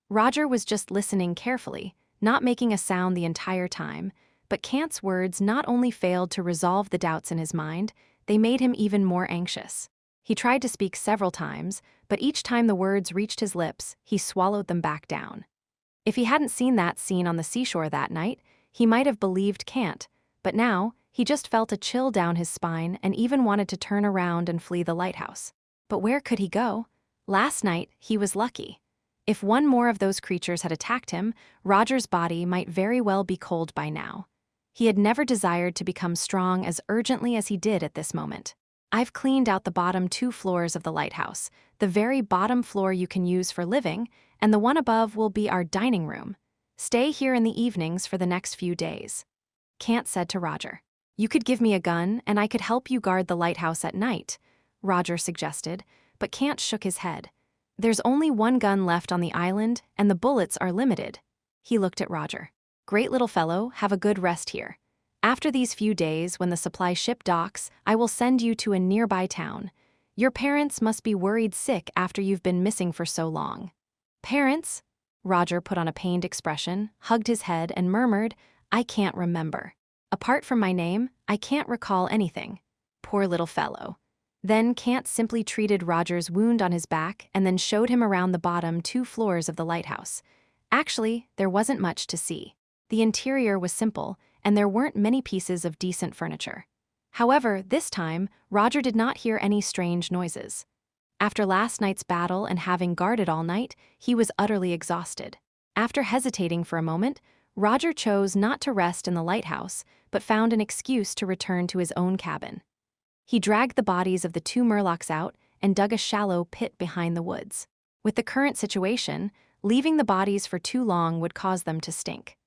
Roger was just listening carefully, not making a sound the entire time, but Kant's words not only failed to resolve the doubts in his mind, they made him even more anxious. He tried to speak several times, but each time the words reached his lips, he swallowed them back down. If he hadn't seen that scene on the seashore that night, he might have believed Kant, but now, he just felt a chill down his spine and even wanted to turn around and flee the lighthouse. But where could he go? Last night, he was lucky. If one more of those creatures had attacked him, Roger's body might very well be cold by now. He had never desired to become strong as urgently as he did at this moment. I've cleaned out the bottom 2 floors of the lighthouse, the very bottom floor you can use for living, and the one above will be our dining room. Stay here in the evenings for the next few days. Kant said to Roger. You could give me a gun, and I could help you guard the lighthouse at night, Roger suggested, but Kant shook his head. There's only 1 gun left on the island, and the bullets are limited. He looked at Roger. Great little fellow, have a good rest here. After these few days, when the supply ship docks, I will send you to a nearby town. Your parents must be worried sick after you've been missing for so long. Parents? Roger put on a pained expression, hugged his head, and murmured, I can't remember. Apart from my name, I can't recall anything. Poor little fellow. Then Kant simply treated Roger's wound on his back and then showed him around the bottom 2 floors of the lighthouse. Actually, there wasn't much to see. The interior was simple, and there weren't many pieces of decent furniture. However, this time, Roger did not hear any strange noises. After last night's battle and having guarded all night, he was utterly exhausted. After hesitating for a moment, Roger chose not to rest in the lighthouse, but found an excuse to return to his own cabin. He dragged the bodies of the 2 Murlocs out and dug a shallow pit behind the woods. With the current situation, leaving the bodies for too long would cause them to stink.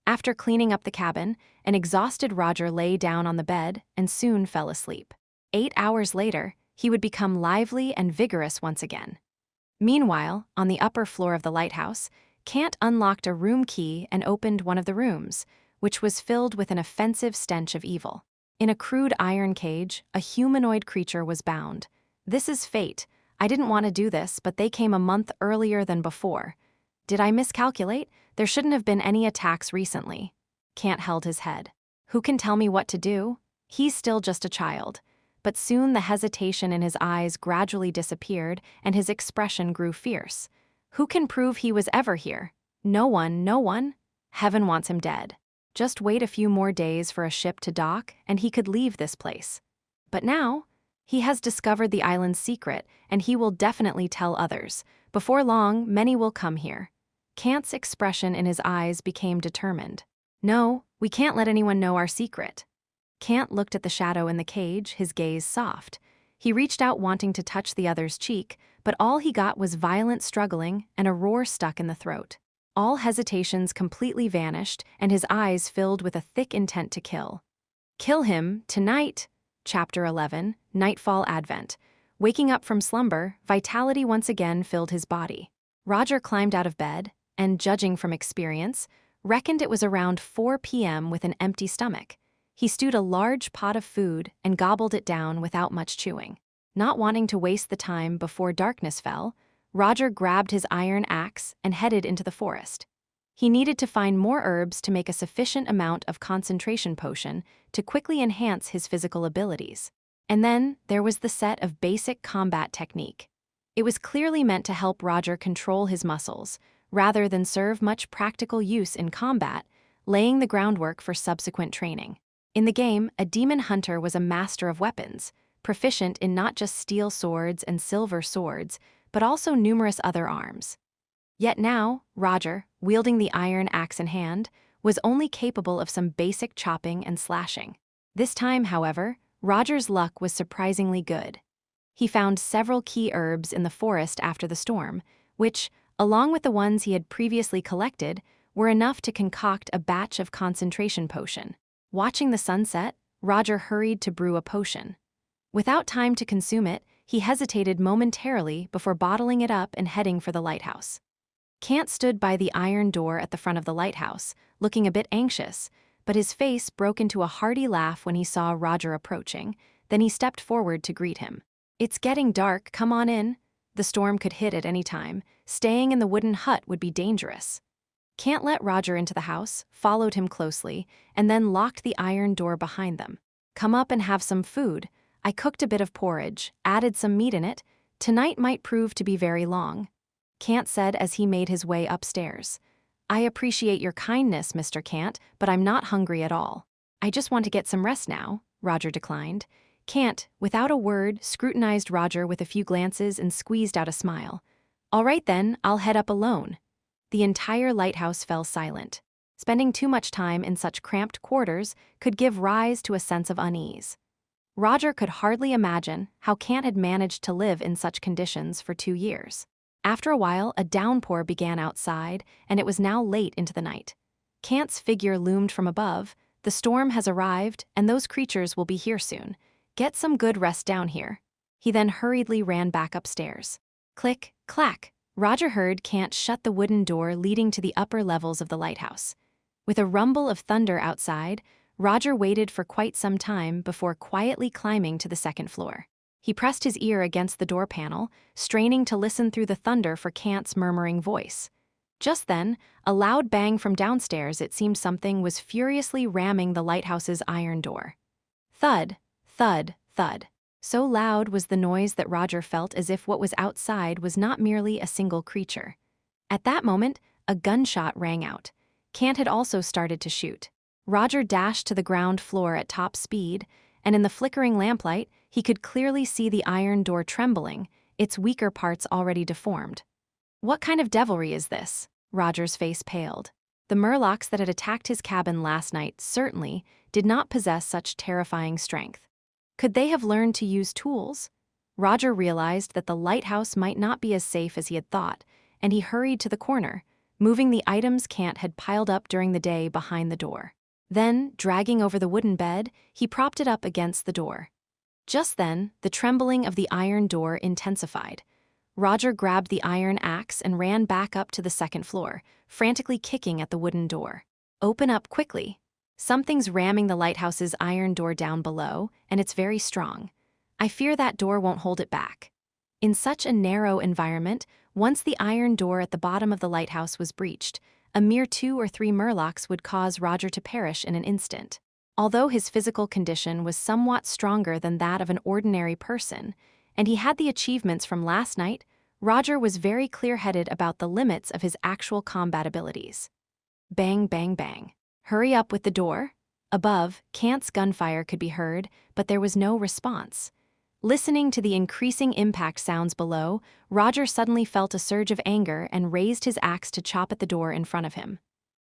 After cleaning up the cabin, an exhausted Roger lay down on the bed and soon fell asleep. 8 hours later, he would become lively and vigorous once again. Meanwhile, on the upper floor of the lighthouse, Kant unlocked a room key and opened one of the rooms, which was filled with an offensive stench of evil. In a crude iron cage, a humanoid creature was bound. This is fate. I didn't want to do this, but they came a month earlier than before. Did I miscalculate? There shouldn't have been any attacks recently. Kant held his head. Who can tell me what to do? He's still just a child. But soon the hesitation in his eyes gradually disappeared and his expression grew fierce. Who can prove he was ever here? No one, no one. Heaven wants him dead. Just wait a few more days for a ship to dock and he could leave this place. But now, he has discovered the island's secret and he will definitely tell others. Before long, many will come here. Kant's expression in his eyes became determined. No, we can't let anyone know our secret. Kant looked at the shadow in the cage, his gaze soft. He reached out wanting to touch the other's cheek, but all he got was violent struggling and a roar stuck in the throat. All hesitations completely vanished, and his eyes filled with a thick intent to kill. Kill him, tonight! Chapter 11, Nightfall Advent. Waking up from slumber, vitality once again filled his body. Roger climbed out of bed, and judging from experience, reckoned it was around 4 p.m. with an empty stomach. He stewed a large pot of food and gobbled it down without much chewing. Not wanting to waste the time before darkness fell, Roger grabbed his iron axe and headed into the forest. He needed to find more herbs to make a sufficient amount of concentration potion to quickly enhance his physical abilities. And then there was the set of basic combat technique. It was clearly meant to help Roger control his muscles, rather than serve much practical use in combat, laying the groundwork for subsequent training. In the game, a demon hunter was a master of weapons, proficient in not just steel swords and silver swords, but also numerous other arms. Yet now, Roger, wielding the iron axe in hand, was only capable of some basic chopping and slashing. This time, however, Roger's luck was surprisingly good. He found several key herbs in the forest after the storm, which, along with the ones he had previously collected, were enough to concoct a batch of concentration potion. Watching the sunset, Roger hurried to brew a potion. Without time to consume it, he hesitated momentarily before bottling it up and heading for the lighthouse. Cant stood by the iron door at the front of the lighthouse, looking a bit anxious, but his face broke into a hearty laugh when he saw Roger approaching. Then he stepped forward to greet him. "It's getting dark, come on in." The storm could hit at any time. Staying in the wooden hut would be dangerous. Cant let Roger into the house, followed him closely, and then locked the iron door behind them. "Come up and have some food. I cooked a bit of porridge, added some meat in it. Tonight might prove to be very long," Cant said as he made his way upstairs. "I appreciate your kindness, Mr. Cant, but I'm not hungry at all. I just want to get some rest now," Roger declined. Cant, without a word, scrutinized Roger with a few glances and squeezed out a smile. "All right then, I'll head up alone." The entire lighthouse fell silent. Spending too much time in such cramped quarters could give rise to a sense of unease. Roger could hardly imagine how Cant had managed to live in such conditions for 2 years. After a while, a downpour began outside, and it was now late into the night. Cant's figure loomed from above. "The storm has arrived, and those creatures will be here soon. Get some good rest down here." He then hurriedly ran back upstairs. Click, clack. Roger heard Cant shut the wooden door leading to the upper levels of the lighthouse. With a rumble of thunder outside, Roger waited for quite some time before quietly climbing to the second floor. He pressed his ear against the door panel, straining to listen through the thunder for Cant's murmuring voice. Just then, a loud bang from downstairs. It seemed something was furiously ramming the lighthouse's iron door. Thud, thud, thud. So loud was the noise that Roger felt as if what was outside was not merely a single creature. At that moment, a gunshot rang out. Cant had also started to shoot. Roger dashed to the ground floor at top speed, and in the flickering lamplight, he could clearly see the iron door trembling, its weaker parts already deformed. What kind of devilry is this? Roger's face paled. The murlocs that had attacked his cabin last night certainly did not possess such terrifying strength. Could they have learned to use tools? Roger realized that the lighthouse might not be as safe as he had thought, and he hurried to the corner, moving the items Cant had piled up during the day behind the door. Then, dragging over the wooden bed, he propped it up against the door. Just then, the trembling of the iron door intensified. Roger grabbed the iron axe and ran back up to the second floor, frantically kicking at the wooden door. "Open up quickly. Something's ramming the lighthouse's iron door down below, and it's very strong. I fear that door won't hold it back." In such a narrow environment, once the iron door at the bottom of the lighthouse was breached, a mere 2 or 3 murlocs would cause Roger to perish in an instant. Although his physical condition was somewhat stronger than that of an ordinary person, and he had the achievements from last night, Roger was very clear-headed about the limits of his actual combat abilities. Bang, bang, bang. "Hurry up with the door." Above, Cant's gunfire could be heard, but there was no response. Listening to the increasing impact sounds below, Roger suddenly felt a surge of anger and raised his axe to chop at the door in front of him.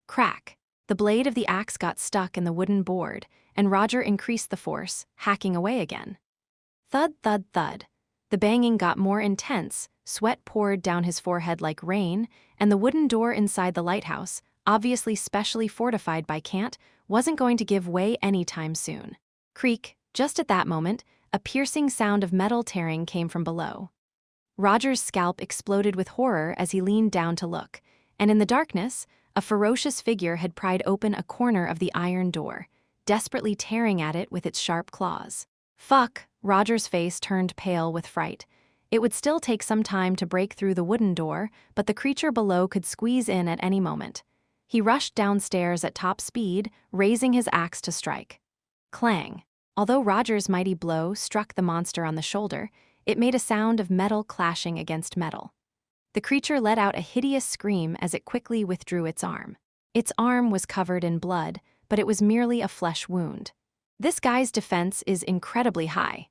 Crack! The blade of the axe got stuck in the wooden board, and Roger increased the force, hacking away again. Thud, thud, thud. The banging got more intense, sweat poured down his forehead like rain, and the wooden door inside the lighthouse, obviously specially fortified by Cant, wasn't going to give way anytime soon. Creak! Just at that moment, a piercing sound of metal tearing came from below. Roger's scalp exploded with horror as he leaned down to look, and in the darkness, a ferocious figure had pried open a corner of the iron door, desperately tearing at it with its sharp claws. Fuck! Roger's face turned pale with fright. It would still take some time to break through the wooden door, but the creature below could squeeze in at any moment. He rushed downstairs at top speed, raising his axe to strike. Clang! Although Roger's mighty blow struck the monster on the shoulder, it made a sound of metal clashing against metal. The creature let out a hideous scream as it quickly withdrew its arm. Its arm was covered in blood, but it was merely a flesh wound. This guy's defense is incredibly high.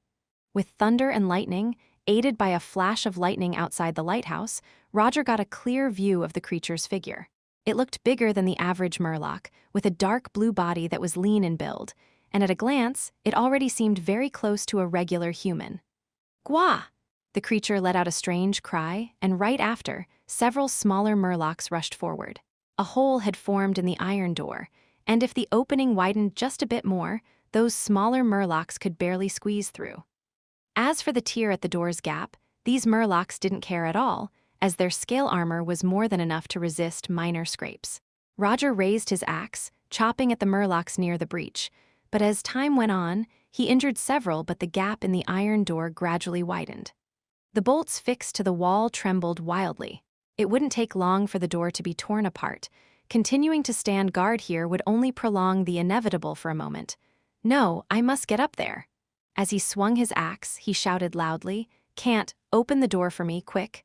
With thunder and lightning, aided by a flash of lightning outside the lighthouse, Roger got a clear view of the creature's figure. It looked bigger than the average murloc, with a dark blue body that was lean in build, and at a glance, it already seemed very close to a regular human. Gwa! The creature let out a strange cry, and right after, several smaller murlocs rushed forward. A hole had formed in the iron door, and if the opening widened just a bit more, those smaller murlocs could barely squeeze through. As for the tear at the door's gap, these murlocs didn't care at all, as their scale armor was more than enough to resist minor scrapes. Roger raised his axe, chopping at the murlocs near the breach, but as time went on, he injured several, but the gap in the iron door gradually widened. The bolts fixed to the wall trembled wildly. It wouldn't take long for the door to be torn apart. Continuing to stand guard here would only prolong the inevitable for a moment. No, I must get up there. As he swung his axe, he shouted loudly, "Can't, open the door for me, quick."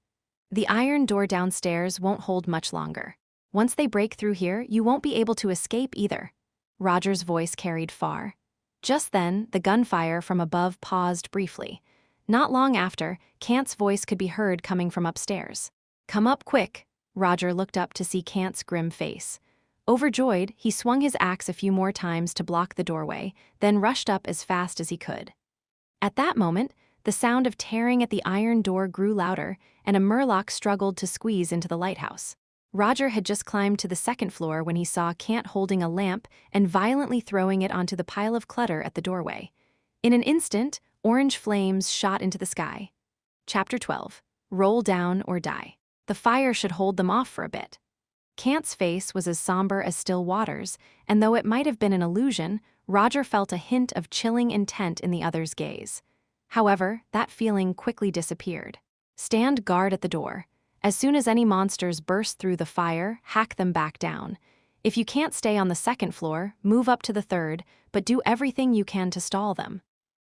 The iron door downstairs won't hold much longer. Once they break through here, you won't be able to escape either. Roger's voice carried far. Just then, the gunfire from above paused briefly. Not long after, Cant's voice could be heard coming from upstairs. "Come up quick." Roger looked up to see Cant's grim face. Overjoyed, he swung his axe a few more times to block the doorway, then rushed up as fast as he could. At that moment, the sound of tearing at the iron door grew louder, and a murloc struggled to squeeze into the lighthouse. Roger had just climbed to the second floor when he saw Cant holding a lamp and violently throwing it onto the pile of clutter at the doorway. In an instant, orange flames shot into the sky. Chapter 12. Roll down or die. The fire should hold them off for a bit. Cant's face was as somber as still waters, and though it might have been an illusion, Roger felt a hint of chilling intent in the other's gaze. However, that feeling quickly disappeared. Stand guard at the door. As soon as any monsters burst through the fire, hack them back down. If you can't stay on the second floor, move up to the third, but do everything you can to stall them.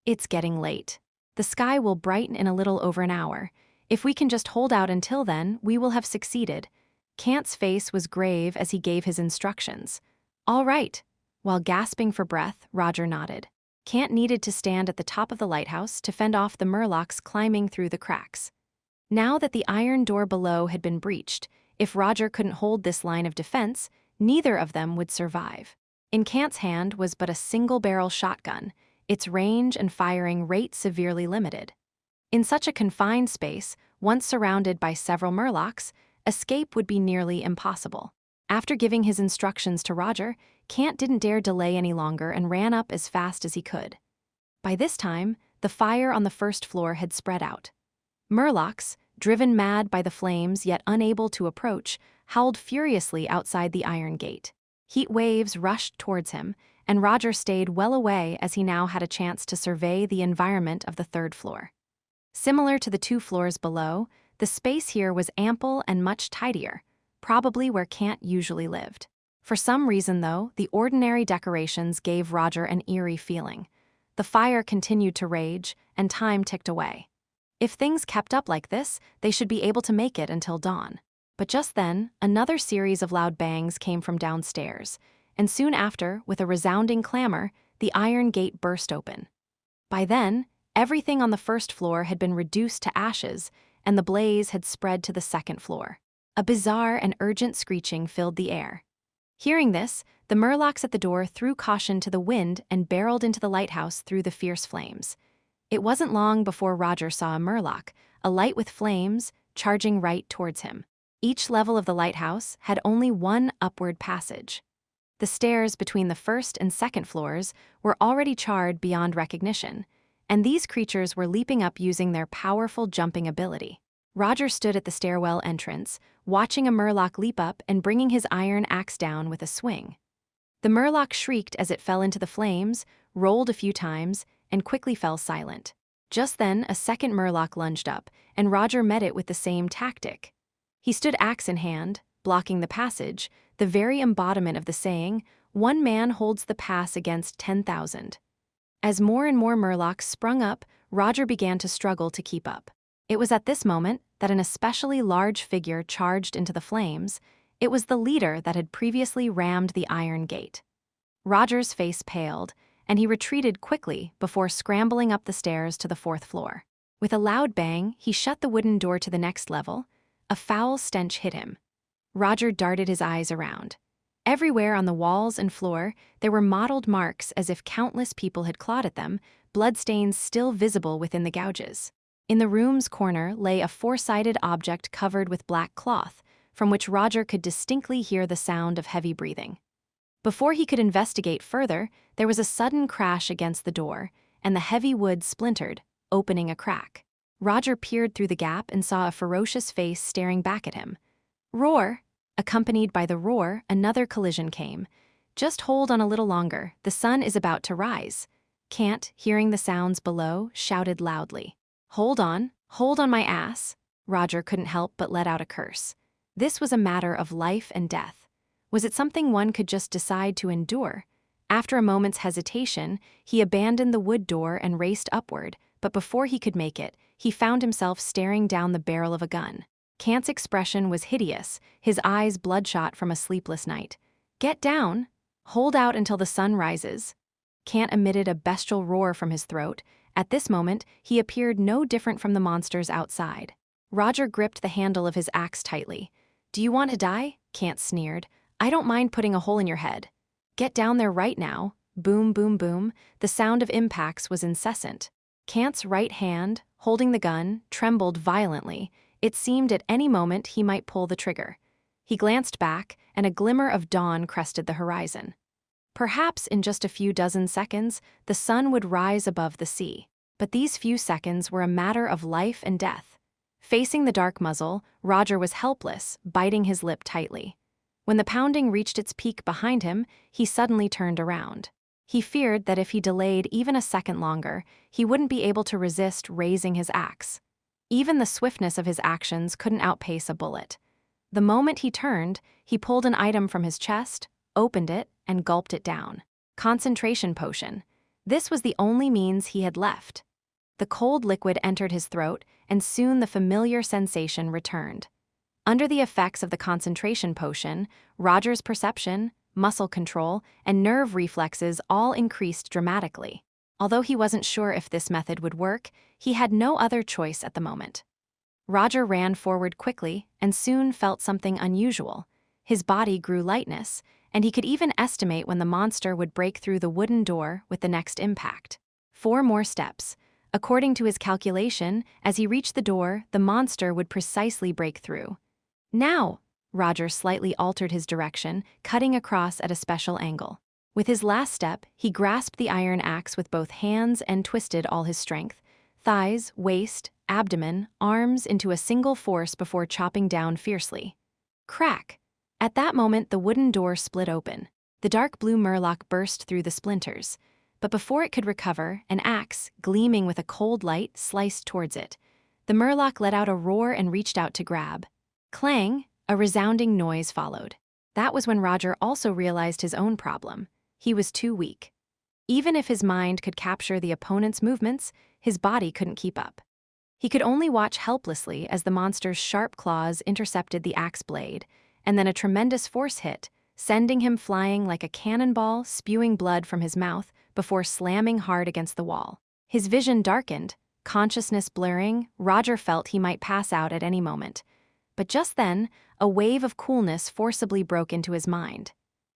It's getting late. The sky will brighten in a little over an hour. If we can just hold out until then, we will have succeeded. Cant's face was grave as he gave his instructions. All right. While gasping for breath, Roger nodded. Cant needed to stand at the top of the lighthouse to fend off the murlocs climbing through the cracks. Now that the iron door below had been breached, if Roger couldn't hold this line of defense, neither of them would survive. In Cant's hand was but a single-barrel shotgun, its range and firing rate severely limited. In such a confined space, once surrounded by several murlocs, escape would be nearly impossible. After giving his instructions to Roger, Cant didn't dare delay any longer and ran up as fast as he could. By this time, the fire on the first floor had spread out. Murlocs, driven mad by the flames yet unable to approach, howled furiously outside the iron gate. Heat waves rushed towards him, and Roger stayed well away as he now had a chance to survey the environment of the third floor. Similar to the 2 floors below, the space here was ample and much tidier, probably where Cant usually lived. For some reason, though, the ordinary decorations gave Roger an eerie feeling. The fire continued to rage, and time ticked away. If things kept up like this, they should be able to make it until dawn. But just then, another series of loud bangs came from downstairs, and soon after, with a resounding clamor, the iron gate burst open. By then, everything on the first floor had been reduced to ashes, and the blaze had spread to the second floor. A bizarre and urgent screeching filled the air. Hearing this, the murlocs at the door threw caution to the wind and barreled into the lighthouse through the fierce flames. It wasn't long before Roger saw a murloc, a light with flames, charging right towards him. Each level of the lighthouse had only one upward passage. The stairs between the first and second floors were already charred beyond recognition, and these creatures were leaping up using their powerful jumping ability. Roger stood at the stairwell entrance, watching a murloc leap up and bringing his iron axe down with a swing. The murloc shrieked as it fell into the flames, rolled a few times, and quickly fell silent. Just then, a second murloc lunged up, and Roger met it with the same tactic. He stood axe in hand, blocking the passage, the very embodiment of the saying, "One man holds the pass against 10,000." As more and more murlocs sprung up, Roger began to struggle to keep up. It was at this moment that an especially large figure charged into the flames. It was the leader that had previously rammed the iron gate. Roger's face paled, and he retreated quickly before scrambling up the stairs to the 4th floor. With a loud bang, he shut the wooden door to the next level. A foul stench hit him. Roger darted his eyes around. Everywhere on the walls and floor, there were mottled marks as if countless people had clawed at them, bloodstains still visible within the gouges. In the room's corner lay a 4-sided object covered with black cloth, from which Roger could distinctly hear the sound of heavy breathing. Before he could investigate further, there was a sudden crash against the door, and the heavy wood splintered, opening a crack. Roger peered through the gap and saw a ferocious face staring back at him. Roar! Accompanied by the roar, another collision came. Just hold on a little longer, the sun is about to rise. Can't, hearing the sounds below, shouted loudly. Hold on my ass. Roger couldn't help but let out a curse. This was a matter of life and death. Was it something one could just decide to endure? After a moment's hesitation, he abandoned the wood door and raced upward, but before he could make it, he found himself staring down the barrel of a gun. Cant's expression was hideous, his eyes bloodshot from a sleepless night. Get down! Hold out until the sun rises. Cant emitted a bestial roar from his throat. At this moment, he appeared no different from the monsters outside. Roger gripped the handle of his axe tightly. Do you want to die? Cant sneered. I don't mind putting a hole in your head. Get down there right now. Boom, boom, boom. The sound of impacts was incessant. Cant's right hand, holding the gun, trembled violently. It seemed at any moment he might pull the trigger. He glanced back, and a glimmer of dawn crested the horizon. Perhaps in just a few dozen seconds, the sun would rise above the sea. But these few seconds were a matter of life and death. Facing the dark muzzle, Roger was helpless, biting his lip tightly. When the pounding reached its peak behind him, he suddenly turned around. He feared that if he delayed even a second longer, he wouldn't be able to resist raising his axe. Even the swiftness of his actions couldn't outpace a bullet. The moment he turned, he pulled an item from his chest, opened it, and gulped it down. Concentration potion. This was the only means he had left. The cold liquid entered his throat, and soon the familiar sensation returned. Under the effects of the concentration potion, Roger's perception, muscle control, and nerve reflexes all increased dramatically. Although he wasn't sure if this method would work, he had no other choice at the moment. Roger ran forward quickly and soon felt something unusual. His body grew lightness, and he could even estimate when the monster would break through the wooden door with the next impact. 4 more steps. According to his calculation, as he reached the door, the monster would precisely break through. Now! Roger slightly altered his direction, cutting across at a special angle. With his last step, he grasped the iron axe with both hands and twisted all his strength, thighs, waist, abdomen, arms into a single force before chopping down fiercely. Crack! At that moment, the wooden door split open. The dark blue murloc burst through the splinters. But before it could recover, an axe, gleaming with a cold light, sliced towards it. The murloc let out a roar and reached out to grab. Clang! A resounding noise followed. That was when Roger also realized his own problem. He was too weak. Even if his mind could capture the opponent's movements, his body couldn't keep up. He could only watch helplessly as the monster's sharp claws intercepted the axe blade, and then a tremendous force hit, sending him flying like a cannonball, spewing blood from his mouth before slamming hard against the wall. His vision darkened, consciousness blurring. Roger felt he might pass out at any moment. But just then, a wave of coolness forcibly broke into his mind.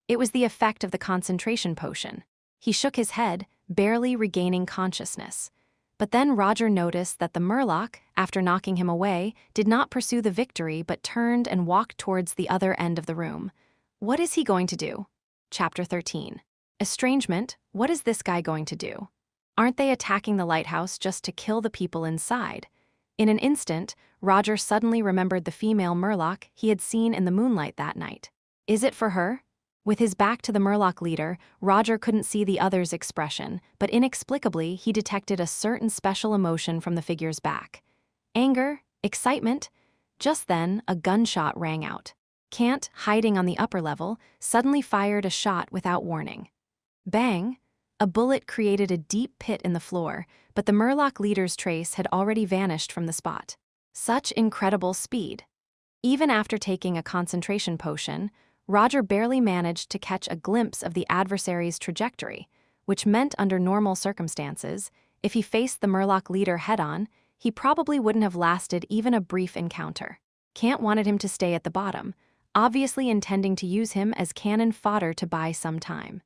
It was the effect of the concentration potion. He shook his head, barely regaining consciousness. But then Roger noticed that the murloc, after knocking him away, did not pursue the victory but turned and walked towards the other end of the room. What is he going to do? Chapter 13. Estrangement. What is this guy going to do? Aren't they attacking the lighthouse just to kill the people inside? In an instant, Roger suddenly remembered the female murloc he had seen in the moonlight that night. Is it for her? With his back to the murloc leader, Roger couldn't see the other's expression, but inexplicably he detected a certain special emotion from the figure's back. Anger? Excitement? Just then, a gunshot rang out. Cant, hiding on the upper level, suddenly fired a shot without warning. Bang! A bullet created a deep pit in the floor, but the Murloc leader's trace had already vanished from the spot. Such incredible speed. Even after taking a concentration potion, Roger barely managed to catch a glimpse of the adversary's trajectory, which meant under normal circumstances, if he faced the Murloc leader head-on, he probably wouldn't have lasted even a brief encounter. Cant wanted him to stay at the bottom, obviously intending to use him as cannon fodder to buy some time.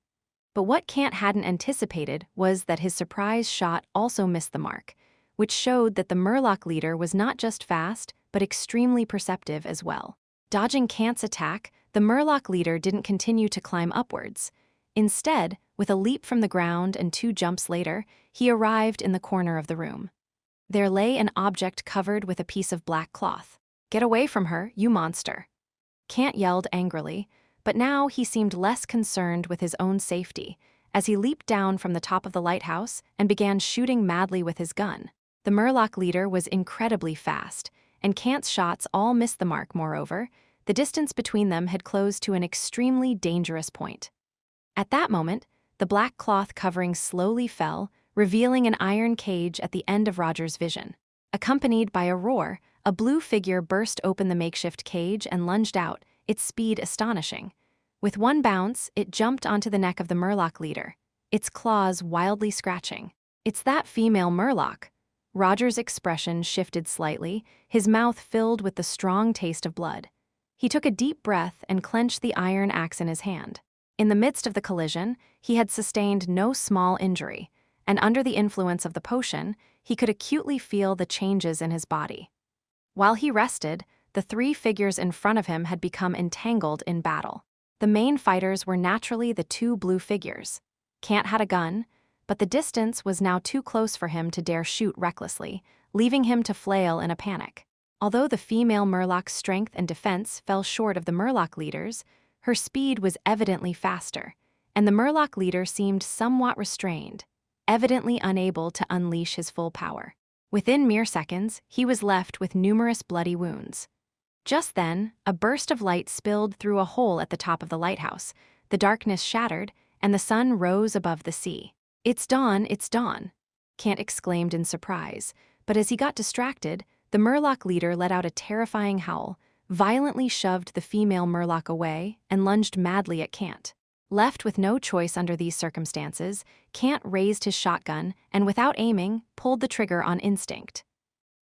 But what Cant hadn't anticipated was that his surprise shot also missed the mark, which showed that the Murloc leader was not just fast, but extremely perceptive as well. Dodging Cant's attack, the Murloc leader didn't continue to climb upwards. Instead, with a leap from the ground and 2 jumps later, he arrived in the corner of the room. There lay an object covered with a piece of black cloth. "Get away from her, you monster!" Cant yelled angrily, but now he seemed less concerned with his own safety, as he leaped down from the top of the lighthouse and began shooting madly with his gun. The Murloc leader was incredibly fast, and Cant's shots all missed the mark. Moreover, the distance between them had closed to an extremely dangerous point. At that moment, the black cloth covering slowly fell, revealing an iron cage at the end of Roger's vision. Accompanied by a roar, a blue figure burst open the makeshift cage and lunged out, its speed astonishing. With one bounce, it jumped onto the neck of the Murloc leader, its claws wildly scratching. "It's that female Murloc." Roger's expression shifted slightly, his mouth filled with the strong taste of blood. He took a deep breath and clenched the iron axe in his hand. In the midst of the collision, he had sustained no small injury, and under the influence of the potion, he could acutely feel the changes in his body. While he rested, the 3 figures in front of him had become entangled in battle. The main fighters were naturally the 2 blue figures. Cant had a gun, but the distance was now too close for him to dare shoot recklessly, leaving him to flail in a panic. Although the female Murloc's strength and defense fell short of the Murloc leader's, her speed was evidently faster, and the Murloc leader seemed somewhat restrained, evidently unable to unleash his full power. Within mere seconds, he was left with numerous bloody wounds. Just then, a burst of light spilled through a hole at the top of the lighthouse, the darkness shattered, and the sun rose above the sea. "It's dawn, it's dawn," Cant exclaimed in surprise, but as he got distracted, the Murloc leader let out a terrifying howl, violently shoved the female Murloc away, and lunged madly at Cant. Left with no choice under these circumstances, Cant raised his shotgun and, without aiming, pulled the trigger on instinct.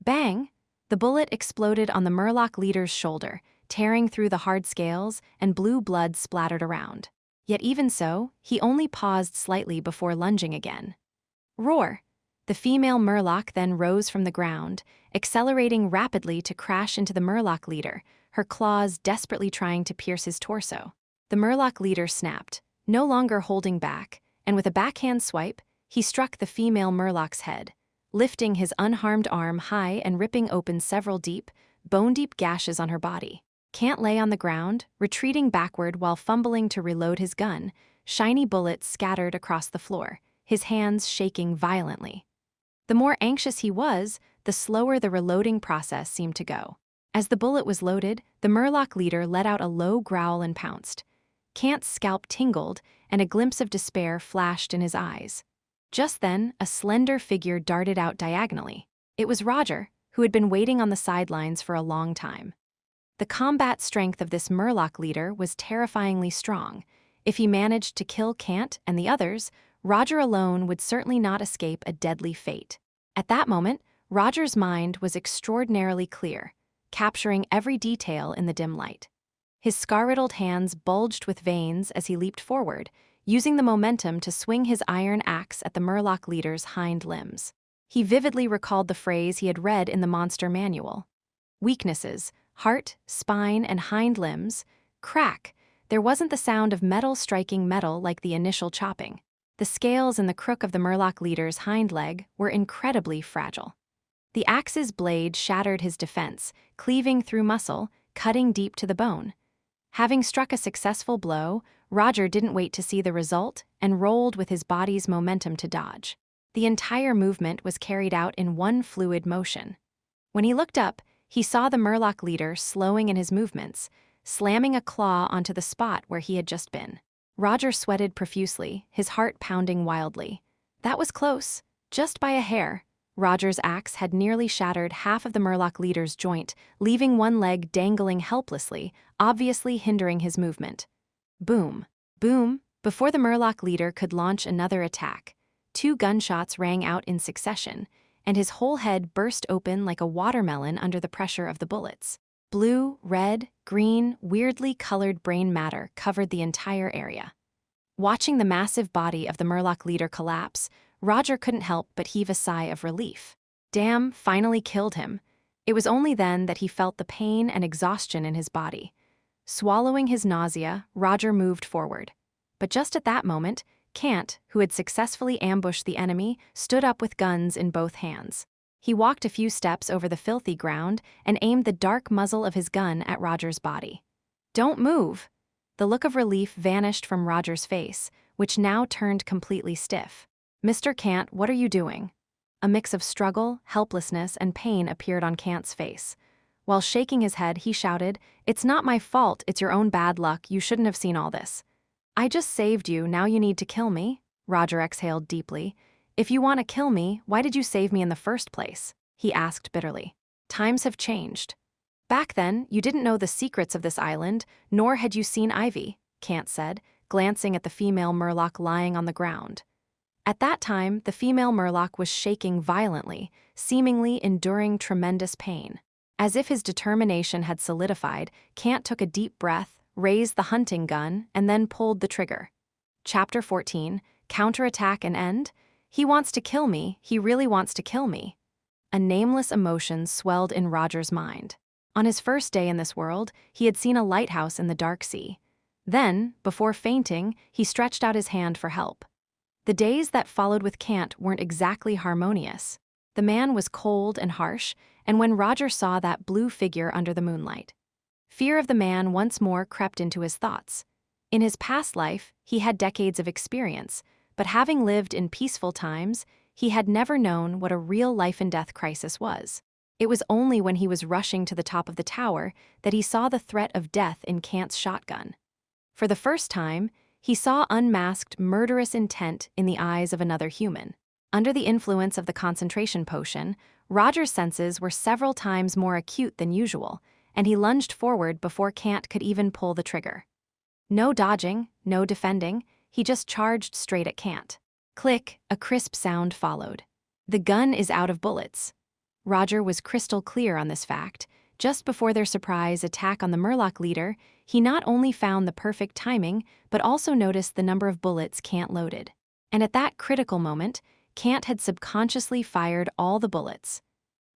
Bang! The bullet exploded on the Murloc leader's shoulder, tearing through the hard scales, and blue blood splattered around. Yet even so, he only paused slightly before lunging again. Roar! The female Murloc then rose from the ground, accelerating rapidly to crash into the Murloc leader, her claws desperately trying to pierce his torso. The Murloc leader snapped, no longer holding back, and with a backhand swipe, he struck the female Murloc's head, lifting his unharmed arm high and ripping open several deep, bone-deep gashes on her body. Cant lay on the ground, retreating backward while fumbling to reload his gun, shiny bullets scattered across the floor, his hands shaking violently. The more anxious he was, the slower the reloading process seemed to go. As the bullet was loaded, the Murloc leader let out a low growl and pounced. Cant's scalp tingled, and a glimpse of despair flashed in his eyes. Just then, a slender figure darted out diagonally. It was Roger, who had been waiting on the sidelines for a long time. The combat strength of this Murloc leader was terrifyingly strong. If he managed to kill Cant and the others, Roger alone would certainly not escape a deadly fate. At that moment, Roger's mind was extraordinarily clear, capturing every detail in the dim light. His scar-riddled hands bulged with veins as he leaped forward, using the momentum to swing his iron axe at the Murloc leader's hind limbs. He vividly recalled the phrase he had read in the monster manual. Weaknesses: heart, spine, and hind limbs. Crack! There wasn't the sound of metal striking metal like the initial chopping. The scales in the crook of the Murloc leader's hind leg were incredibly fragile. The axe's blade shattered his defense, cleaving through muscle, cutting deep to the bone. Having struck a successful blow, Roger didn't wait to see the result and rolled with his body's momentum to dodge. The entire movement was carried out in one fluid motion. When he looked up, he saw the Murloc leader slowing in his movements, slamming a claw onto the spot where he had just been. Roger sweated profusely, his heart pounding wildly. That was close, just by a hair. Roger's axe had nearly shattered half of the Murloc leader's joint, leaving one leg dangling helplessly, obviously hindering his movement. Boom. Boom. Before the Murloc leader could launch another attack, 2 gunshots rang out in succession, and his whole head burst open like a watermelon under the pressure of the bullets. Blue, red, green, weirdly colored brain matter covered the entire area. Watching the massive body of the Murloc leader collapse, Roger couldn't help but heave a sigh of relief. Damn, finally killed him. It was only then that he felt the pain and exhaustion in his body. Swallowing his nausea, Roger moved forward. But just at that moment, Cant, who had successfully ambushed the enemy, stood up with guns in both hands. He walked a few steps over the filthy ground and aimed the dark muzzle of his gun at Roger's body. "Don't move!" The look of relief vanished from Roger's face, which now turned completely stiff. "Mr. Cant, what are you doing?" A mix of struggle, helplessness, and pain appeared on Cant's face. While shaking his head, he shouted, "It's not my fault, it's your own bad luck, you shouldn't have seen all this." "I just saved you, now you need to kill me?" Roger exhaled deeply. "If you want to kill me, why did you save me in the first place?" he asked bitterly. "Times have changed. Back then, you didn't know the secrets of this island, nor had you seen Ivy," Cant said, glancing at the female Murloc lying on the ground. At that time, the female Murloc was shaking violently, seemingly enduring tremendous pain. As if his determination had solidified, Cant took a deep breath, raised the hunting gun, and then pulled the trigger. Chapter 14, Counterattack and End? He wants to kill me, he really wants to kill me. A nameless emotion swelled in Roger's mind. On his first day in this world, he had seen a lighthouse in the dark sea. Then, before fainting, he stretched out his hand for help. The days that followed with Cant weren't exactly harmonious. The man was cold and harsh, and when Roger saw that blue figure under the moonlight, fear of the man once more crept into his thoughts. In his past life, he had decades of experience, but having lived in peaceful times, he had never known what a real life-and-death crisis was. It was only when he was rushing to the top of the tower that he saw the threat of death in Cant's shotgun. For the first time, he saw unmasked, murderous intent in the eyes of another human. Under the influence of the concentration potion, Roger's senses were several times more acute than usual, and he lunged forward before Cant could even pull the trigger. No dodging, no defending, he just charged straight at Cant. Click, a crisp sound followed. The gun is out of bullets. Roger was crystal clear on this fact. Just before their surprise attack on the Murloc leader, he not only found the perfect timing, but also noticed the number of bullets Cant loaded. And at that critical moment, Cant had subconsciously fired all the bullets.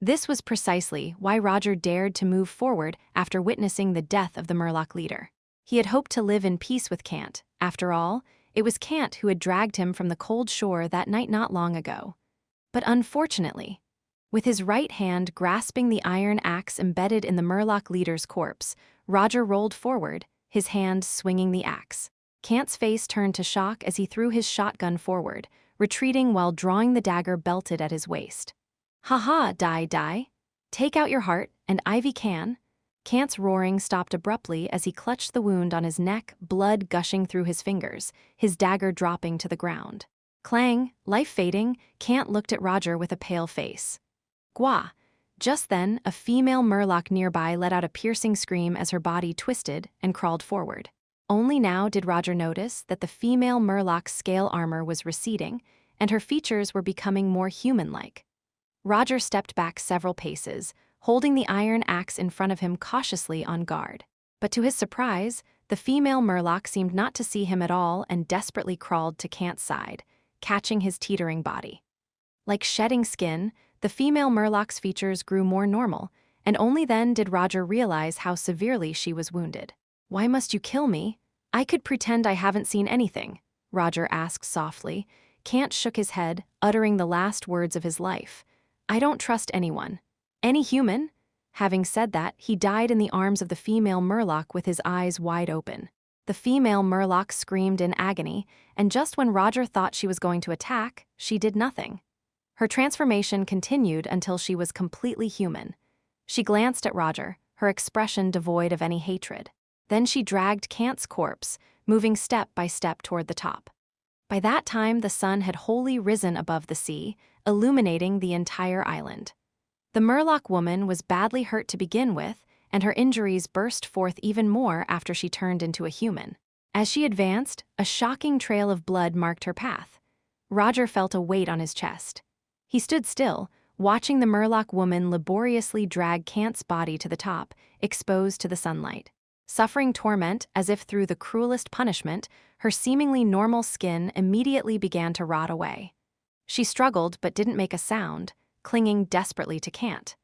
This was precisely why Roger dared to move forward after witnessing the death of the Murloc leader. He had hoped to live in peace with Cant. After all, it was Cant who had dragged him from the cold shore that night not long ago. But unfortunately, with his right hand grasping the iron axe embedded in the Murloc leader's corpse, Roger rolled forward, his hand swinging the axe. Cant's face turned to shock as he threw his shotgun forward, retreating while drawing the dagger belted at his waist. "Ha-ha, die. Take out your heart, and Ivy can." Cant's roaring stopped abruptly as he clutched the wound on his neck, blood gushing through his fingers, his dagger dropping to the ground. Clang, life fading, Cant looked at Roger with a pale face. "Gwa." Just then, a female Murloc nearby let out a piercing scream as her body twisted and crawled forward. Only now did Roger notice that the female Murloc's scale armor was receding, and her features were becoming more human-like. Roger stepped back several paces, holding the iron axe in front of him cautiously on guard. But to his surprise, the female Murloc seemed not to see him at all and desperately crawled to Cant's side, catching his teetering body. Like shedding skin, the female Murloc's features grew more normal, and only then did Roger realize how severely she was wounded. "Why must you kill me? I could pretend I haven't seen anything," Roger asked softly. Cant shook his head, uttering the last words of his life. "I don't trust anyone. Any human?" Having said that, he died in the arms of the female Murloc with his eyes wide open. The female Murloc screamed in agony, and just when Roger thought she was going to attack, she did nothing. Her transformation continued until she was completely human. She glanced at Roger, her expression devoid of any hatred. Then she dragged Cant's corpse, moving step by step toward the top. By that time, the sun had wholly risen above the sea, illuminating the entire island. The Murloc woman was badly hurt to begin with, and her injuries burst forth even more after she turned into a human. As she advanced, a shocking trail of blood marked her path. Roger felt a weight on his chest. He stood still, watching the Murloc woman laboriously drag Kant's body to the top, exposed to the sunlight. Suffering torment as if through the cruelest punishment, her seemingly normal skin immediately began to rot away. She struggled but didn't make a sound, clinging desperately to Kant.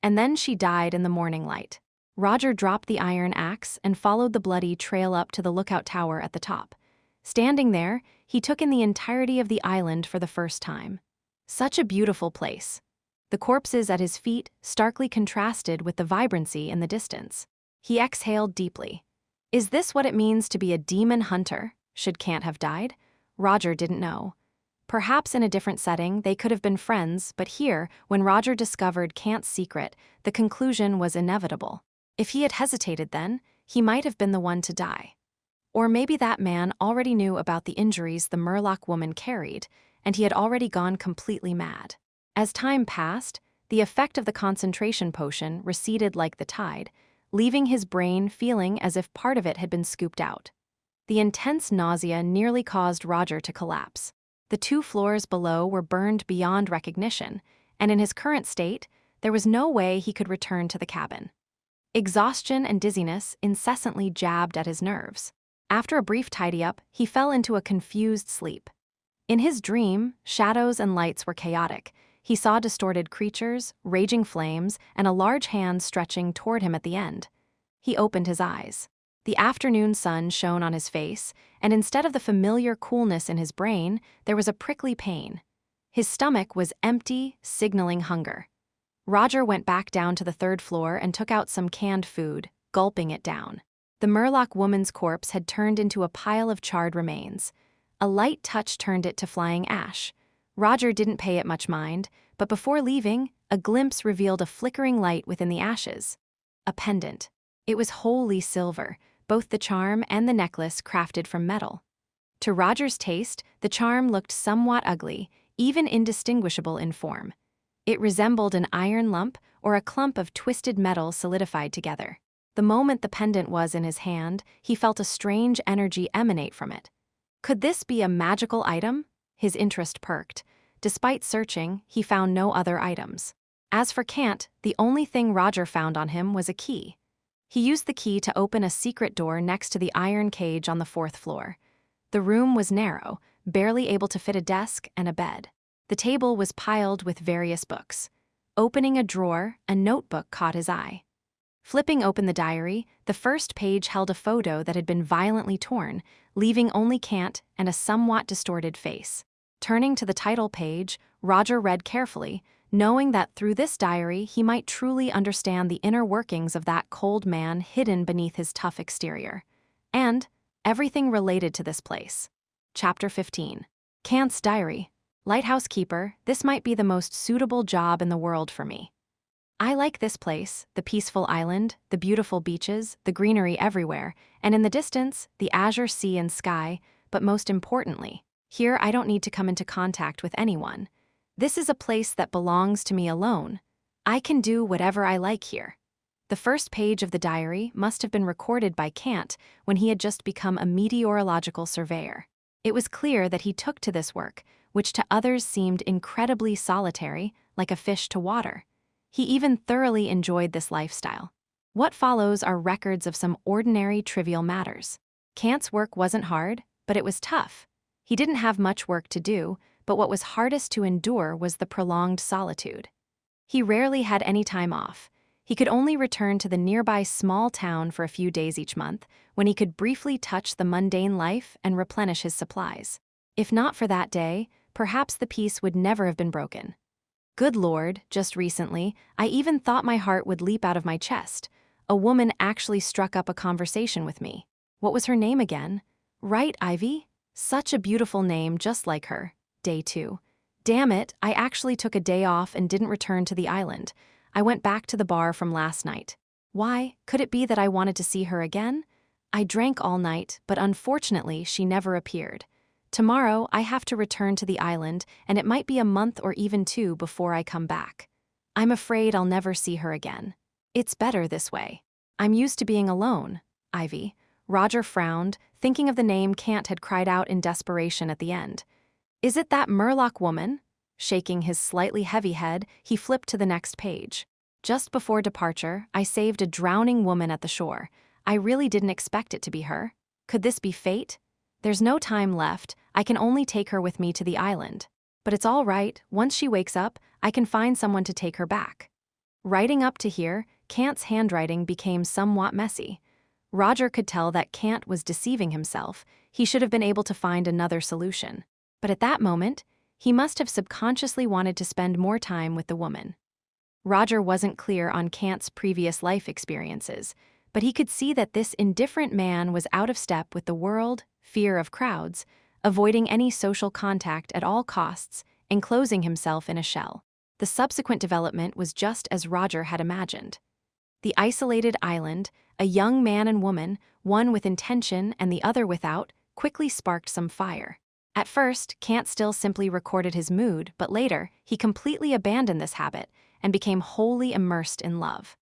And then she died in the morning light. Roger dropped the iron axe and followed the bloody trail up to the lookout tower at the top. Standing there, he took in the entirety of the island for the first time. Such a beautiful place. The corpses at his feet starkly contrasted with the vibrancy in the distance. He exhaled deeply. Is this what it means to be a demon hunter? Should Kant have died? Roger didn't know. Perhaps in a different setting, they could have been friends, but here, when Roger discovered Kant's secret, the conclusion was inevitable. If he had hesitated then, he might have been the one to die. Or maybe that man already knew about the injuries the Murloc woman carried, and he had already gone completely mad. As time passed, the effect of the concentration potion receded like the tide, leaving his brain feeling as if part of it had been scooped out. The intense nausea nearly caused Roger to collapse. The 2 floors below were burned beyond recognition, and in his current state, there was no way he could return to the cabin. Exhaustion and dizziness incessantly jabbed at his nerves. After a brief tidy-up, he fell into a confused sleep. In his dream, shadows and lights were chaotic. He saw distorted creatures, raging flames, and a large hand stretching toward him at the end. He opened his eyes. The afternoon sun shone on his face, and instead of the familiar coolness in his brain, there was a prickly pain. His stomach was empty, signaling hunger. Roger went back down to the 3rd floor and took out some canned food, gulping it down. The Murloc woman's corpse had turned into a pile of charred remains. A light touch turned it to flying ash. Roger didn't pay it much mind, but before leaving, a glimpse revealed a flickering light within the ashes. A pendant. It was wholly silver, both the charm and the necklace crafted from metal. To Roger's taste, the charm looked somewhat ugly, even indistinguishable in form. It resembled an iron lump or a clump of twisted metal solidified together. The moment the pendant was in his hand, he felt a strange energy emanate from it. Could this be a magical item? His interest perked. Despite searching, he found no other items. As for Kant, the only thing Roger found on him was a key. He used the key to open a secret door next to the iron cage on the 4th floor. The room was narrow, barely able to fit a desk and a bed. The table was piled with various books. Opening a drawer, a notebook caught his eye. Flipping open the diary, the first page held a photo that had been violently torn, leaving only Kant and a somewhat distorted face. Turning to the title page, Roger read carefully, knowing that through this diary he might truly understand the inner workings of that cold man hidden beneath his tough exterior. And everything related to this place. Chapter 15. Kant's diary. Lighthouse keeper, this might be the most suitable job in the world for me. I like this place, the peaceful island, the beautiful beaches, the greenery everywhere, and in the distance, the azure sea and sky, but most importantly, here I don't need to come into contact with anyone. This is a place that belongs to me alone. I can do whatever I like here. The first page of the diary must have been recorded by Kant when he had just become a meteorological surveyor. It was clear that he took to this work, which to others seemed incredibly solitary, like a fish to water. He even thoroughly enjoyed this lifestyle. What follows are records of some ordinary, trivial matters. Kant's work wasn't hard, but it was tough. He didn't have much work to do, but what was hardest to endure was the prolonged solitude. He rarely had any time off. He could only return to the nearby small town for a few days each month, when he could briefly touch the mundane life and replenish his supplies. If not for that day, perhaps the peace would never have been broken. Good Lord, just recently, I even thought my heart would leap out of my chest. A woman actually struck up a conversation with me. What was her name again? Right, Ivy? Such a beautiful name, just like her. Day 2. Damn it, I actually took a day off and didn't return to the island. I went back to the bar from last night. Why? Could it be that I wanted to see her again? I drank all night, but unfortunately she never appeared. Tomorrow I have to return to the island, and it might be a month or even 2 before I come back. I'm afraid I'll never see her again. It's better this way. I'm used to being alone, Ivy. Roger frowned, thinking of the name Kant had cried out in desperation at the end. Is it that Murloc woman? Shaking his slightly heavy head, he flipped to the next page. Just before departure, I saved a drowning woman at the shore. I really didn't expect it to be her. Could this be fate? There's no time left, I can only take her with me to the island. But it's all right, once she wakes up, I can find someone to take her back. Writing up to here, Kant's handwriting became somewhat messy. Roger could tell that Kant was deceiving himself. He should have been able to find another solution. But at that moment, he must have subconsciously wanted to spend more time with the woman. Roger wasn't clear on Kant's previous life experiences, but he could see that this indifferent man was out of step with the world, fear of crowds, avoiding any social contact at all costs, enclosing himself in a shell. The subsequent development was just as Roger had imagined. The isolated island, a young man and woman, one with intention and the other without, quickly sparked some fire. At first, Kant still simply recorded his mood, but later, he completely abandoned this habit and became wholly immersed in love.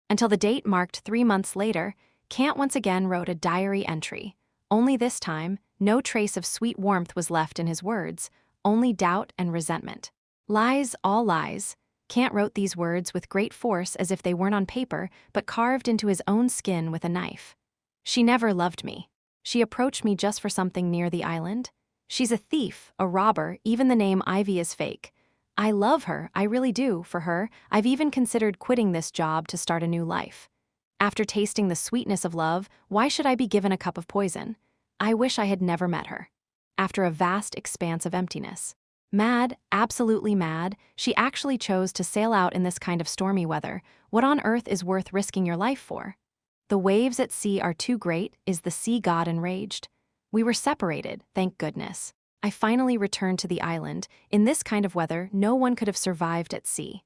Until the date marked 3 months later, Kant once again wrote a diary entry. Only this time, no trace of sweet warmth was left in his words, only doubt and resentment. Lies, all lies. Kant wrote these words with great force as if they weren't on paper, but carved into his own skin with a knife. She never loved me. She approached me just for something near the island. She's a thief, a robber, even the name Ivy is fake. I love her, I really do, for her. I've even considered quitting this job to start a new life. After tasting the sweetness of love, why should I be given a cup of poison? I wish I had never met her. After a vast expanse of emptiness. Mad, absolutely mad, she actually chose to sail out in this kind of stormy weather. What on earth is worth risking your life for? The waves at sea are too great, is the sea god enraged. We were separated, thank goodness. I finally returned to the island. In this kind of weather, no one could have survived at sea.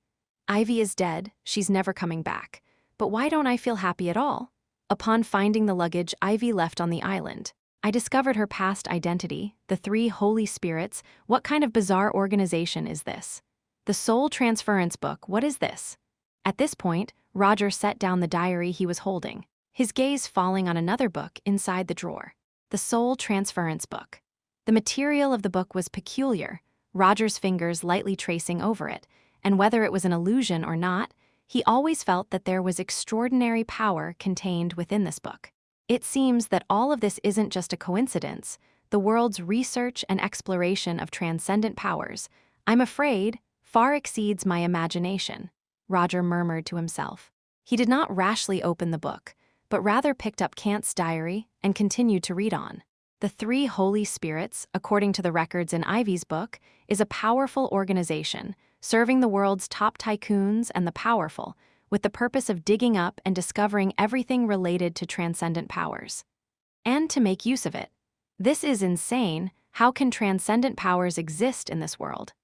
Ivy is dead, she's never coming back. But why don't I feel happy at all? Upon finding the luggage Ivy left on the island, I discovered her past identity, the 3 Holy Spirits. What kind of bizarre organization is this? The Soul Transference Book, what is this? At this point, Roger set down the diary he was holding, his gaze falling on another book inside the drawer. The Soul Transference Book. The material of the book was peculiar, Roger's fingers lightly tracing over it, and whether it was an illusion or not, he always felt that there was extraordinary power contained within this book. It seems that all of this isn't just a coincidence. The world's research and exploration of transcendent powers, I'm afraid, far exceeds my imagination, Roger murmured to himself. He did not rashly open the book, but rather picked up Kant's diary and continued to read on. The 3 Holy Spirits, according to the records in Ivy's book, is a powerful organization, serving the world's top tycoons and the powerful, with the purpose of digging up and discovering everything related to transcendent powers. And to make use of it. This is insane. How can transcendent powers exist in this world?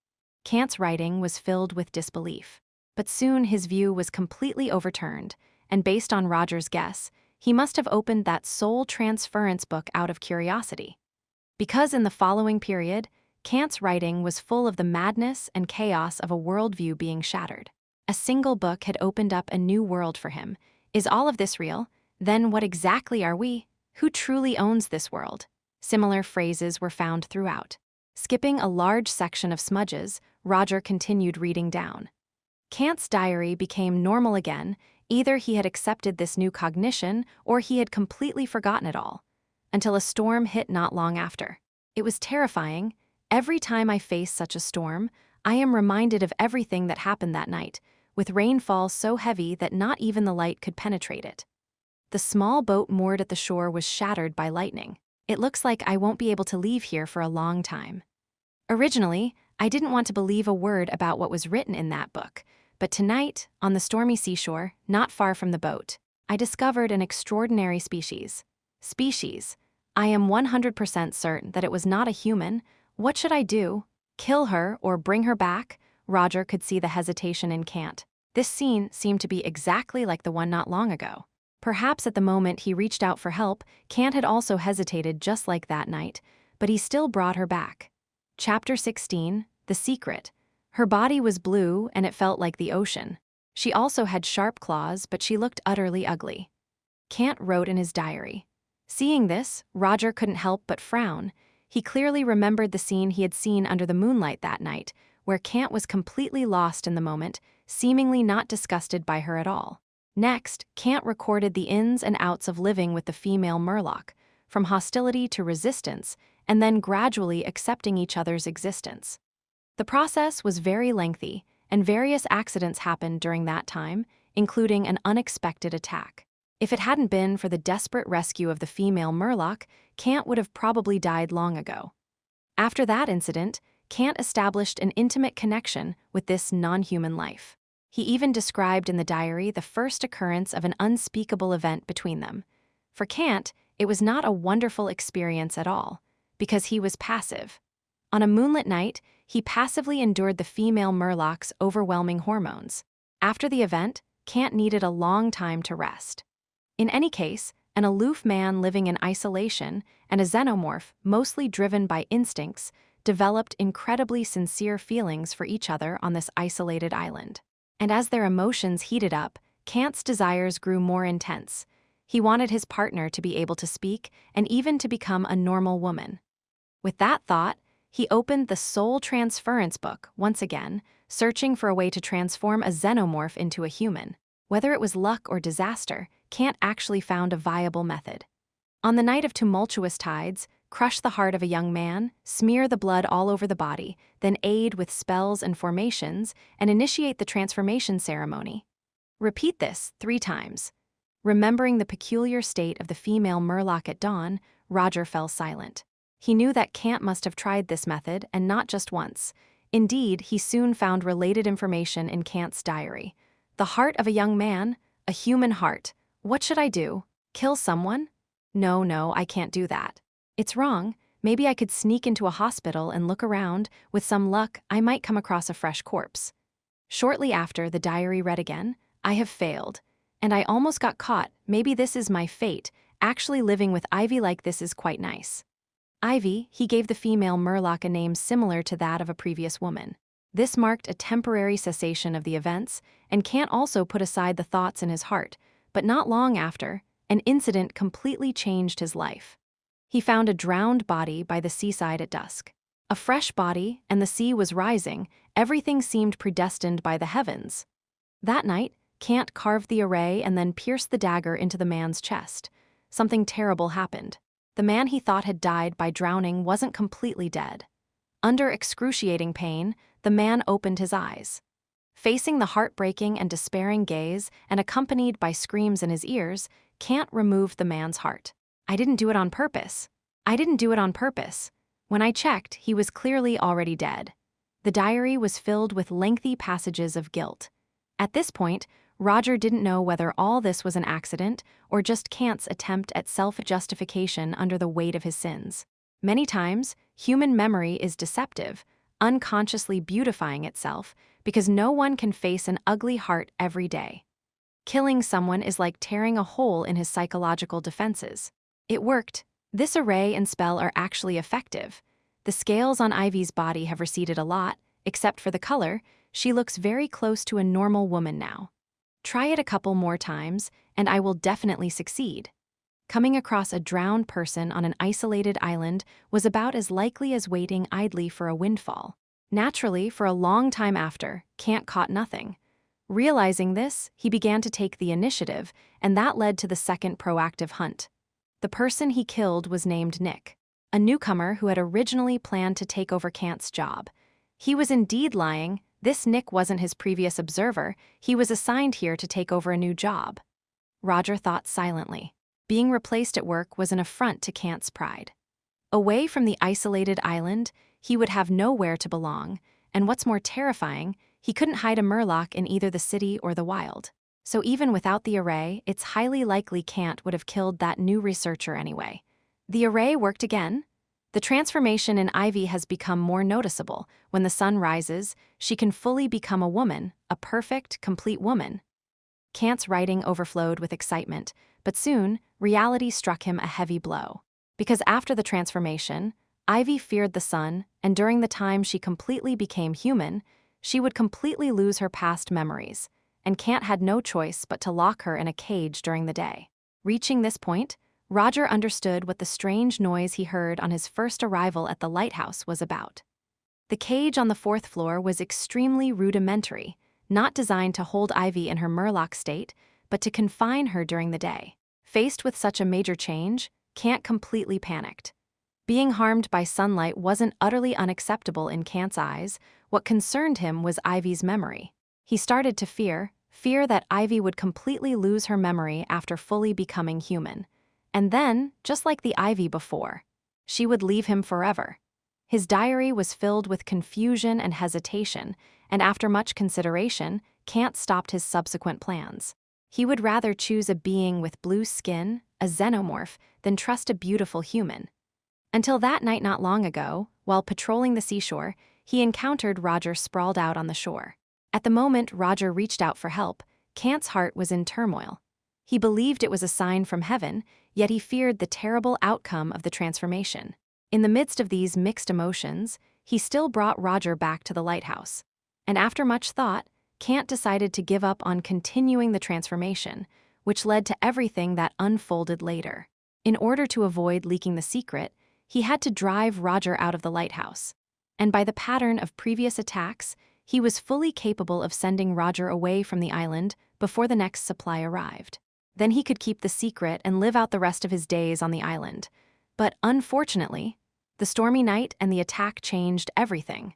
Kant's writing was filled with disbelief. But soon his view was completely overturned, and based on Roger's guess, he must have opened that Soul Transference Book out of curiosity. Because in the following period, Kant's writing was full of the madness and chaos of a worldview being shattered. A single book had opened up a new world for him. Is all of this real? Then what exactly are we? Who truly owns this world? Similar phrases were found throughout. Skipping a large section of smudges, Roger continued reading down. Kant's diary became normal again. Either he had accepted this new cognition or he had completely forgotten it all. Until a storm hit not long after. It was terrifying. Every time I face such a storm, I am reminded of everything that happened that night, with rainfall so heavy that not even the light could penetrate it. The small boat moored at the shore was shattered by lightning. It looks like I won't be able to leave here for a long time. Originally, I didn't want to believe a word about what was written in that book, but tonight, on the stormy seashore, not far from the boat, I discovered an extraordinary species. I am 100% certain that it was not a human. What should I do? Kill her or bring her back? Roger could see the hesitation in Kant. This scene seemed to be exactly like the one not long ago. Perhaps at the moment he reached out for help, Kant had also hesitated just like that night, but he still brought her back. Chapter 16, The Secret. Her body was blue and it felt like the ocean. She also had sharp claws, but she looked utterly ugly. Kant wrote in his diary. Seeing this, Roger couldn't help but frown. He clearly remembered the scene he had seen under the moonlight that night, where Kant was completely lost in the moment, seemingly not disgusted by her at all. Next, Kant recorded the ins and outs of living with the female Murloc, from hostility to resistance, and then gradually accepting each other's existence. The process was very lengthy, and various accidents happened during that time, including an unexpected attack. If it hadn't been for the desperate rescue of the female Murloc, Kant would have probably died long ago. After that incident, Kant established an intimate connection with this non-human life. He even described in the diary the first occurrence of an unspeakable event between them. For Kant, it was not a wonderful experience at all, because he was passive. On a moonlit night, he passively endured the female Murloc's overwhelming hormones. After the event, Kant needed a long time to rest. In any case, an aloof man living in isolation and a xenomorph, mostly driven by instincts, developed incredibly sincere feelings for each other on this isolated island. And as their emotions heated up, Kant's desires grew more intense. He wanted his partner to be able to speak and even to become a normal woman. With that thought, he opened the Soul Transference book once again, searching for a way to transform a xenomorph into a human. Whether it was luck or disaster, Kant actually found a viable method. On the night of tumultuous tides, crush the heart of a young man, smear the blood all over the body, then aid with spells and formations, and initiate the transformation ceremony. Repeat this 3 times. Remembering the peculiar state of the female Murloc at dawn, Roger fell silent. He knew that Kant must have tried this method, and not just once. Indeed, he soon found related information in Kant's diary. The heart of a young man, a human heart. What should I do? Kill someone? No, I can't do that. It's wrong. Maybe I could sneak into a hospital and look around. With some luck, I might come across a fresh corpse. Shortly after, the diary read again, I have failed. And I almost got caught. Maybe this is my fate. Actually living with Ivy like this is quite nice. Ivy, he gave the female Murloc a name similar to that of a previous woman. This marked a temporary cessation of the events, and Kant also put aside the thoughts in his heart, but not long after, an incident completely changed his life. He found a drowned body by the seaside at dusk. A fresh body, and the sea was rising. Everything seemed predestined by the heavens. That night, Kant carved the array and then pierced the dagger into the man's chest. Something terrible happened. The man he thought had died by drowning wasn't completely dead. Under excruciating pain, the man opened his eyes. Facing the heartbreaking and despairing gaze, and accompanied by screams in his ears, Kant removed the man's heart. I didn't do it on purpose. When I checked, he was clearly already dead. The diary was filled with lengthy passages of guilt. At this point, Roger didn't know whether all this was an accident or just Kant's attempt at self-justification under the weight of his sins. Many times, human memory is deceptive, unconsciously beautifying itself, because no one can face an ugly heart every day. Killing someone is like tearing a hole in his psychological defenses. It worked. This array and spell are actually effective. The scales on Ivy's body have receded a lot, except for the color. She looks very close to a normal woman now. Try it a couple more times, and I will definitely succeed. Coming across a drowned person on an isolated island was about as likely as waiting idly for a windfall. Naturally, for a long time after, Kant caught nothing. Realizing this, he began to take the initiative, and that led to the second proactive hunt. The person he killed was named Nick, a newcomer who had originally planned to take over Kant's job. He was indeed lying. This Nick wasn't his previous observer. He was assigned here to take over a new job. Roger thought silently. Being replaced at work was an affront to Kant's pride. Away from the isolated island, he would have nowhere to belong, and what's more terrifying, he couldn't hide a Murloc in either the city or the wild. So even without the array, it's highly likely Kant would have killed that new researcher anyway. The array worked again. The transformation in Ivy has become more noticeable. When the sun rises, she can fully become a woman, a perfect, complete woman. Kant's writing overflowed with excitement, but soon, reality struck him a heavy blow. Because after the transformation, Ivy feared the sun, and during the time she completely became human, she would completely lose her past memories, and Kant had no choice but to lock her in a cage during the day. Reaching this point, Roger understood what the strange noise he heard on his first arrival at the lighthouse was about. The cage on the 4th floor was extremely rudimentary, not designed to hold Ivy in her Murloc state, but to confine her during the day. Faced with such a major change, Kant completely panicked. Being harmed by sunlight wasn't utterly unacceptable in Kant's eyes. What concerned him was Ivy's memory. He started to fear that Ivy would completely lose her memory after fully becoming human. And then, just like the Ivy before, she would leave him forever. His diary was filled with confusion and hesitation, and after much consideration, Kant stopped his subsequent plans. He would rather choose a being with blue skin, a xenomorph, than trust a beautiful human. Until that night not long ago, while patrolling the seashore, he encountered Roger sprawled out on the shore. At the moment Roger reached out for help, Kant's heart was in turmoil. He believed it was a sign from heaven, yet he feared the terrible outcome of the transformation. In the midst of these mixed emotions, he still brought Roger back to the lighthouse. And after much thought, Kant decided to give up on continuing the transformation, which led to everything that unfolded later. In order to avoid leaking the secret, he had to drive Roger out of the lighthouse. And by the pattern of previous attacks, he was fully capable of sending Roger away from the island before the next supply arrived. Then he could keep the secret and live out the rest of his days on the island. But unfortunately, the stormy night and the attack changed everything.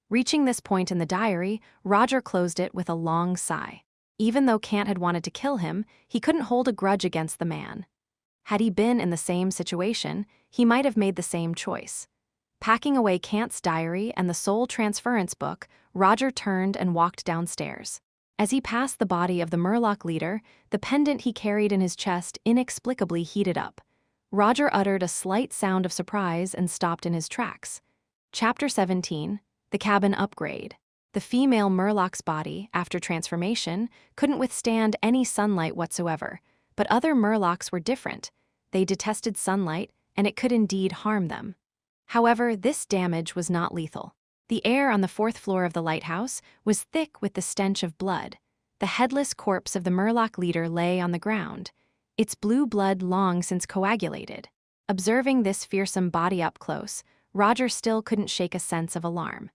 Reaching this point in the diary, Roger closed it with a long sigh. Even though Kant had wanted to kill him, he couldn't hold a grudge against the man. Had he been in the same situation, he might have made the same choice. Packing away Kant's diary and the soul transference book, Roger turned and walked downstairs. As he passed the body of the Murloc leader, the pendant he carried in his chest inexplicably heated up. Roger uttered a slight sound of surprise and stopped in his tracks. Chapter 17, The Cabin Upgrade. The female Murloc's body, after transformation, couldn't withstand any sunlight whatsoever, but other Murlocs were different. They detested sunlight, and it could indeed harm them. However, this damage was not lethal. The air on the 4th floor of the lighthouse was thick with the stench of blood. The headless corpse of the Murloc leader lay on the ground, its blue blood long since coagulated. Observing this fearsome body up close, Roger still couldn't shake a sense of alarm.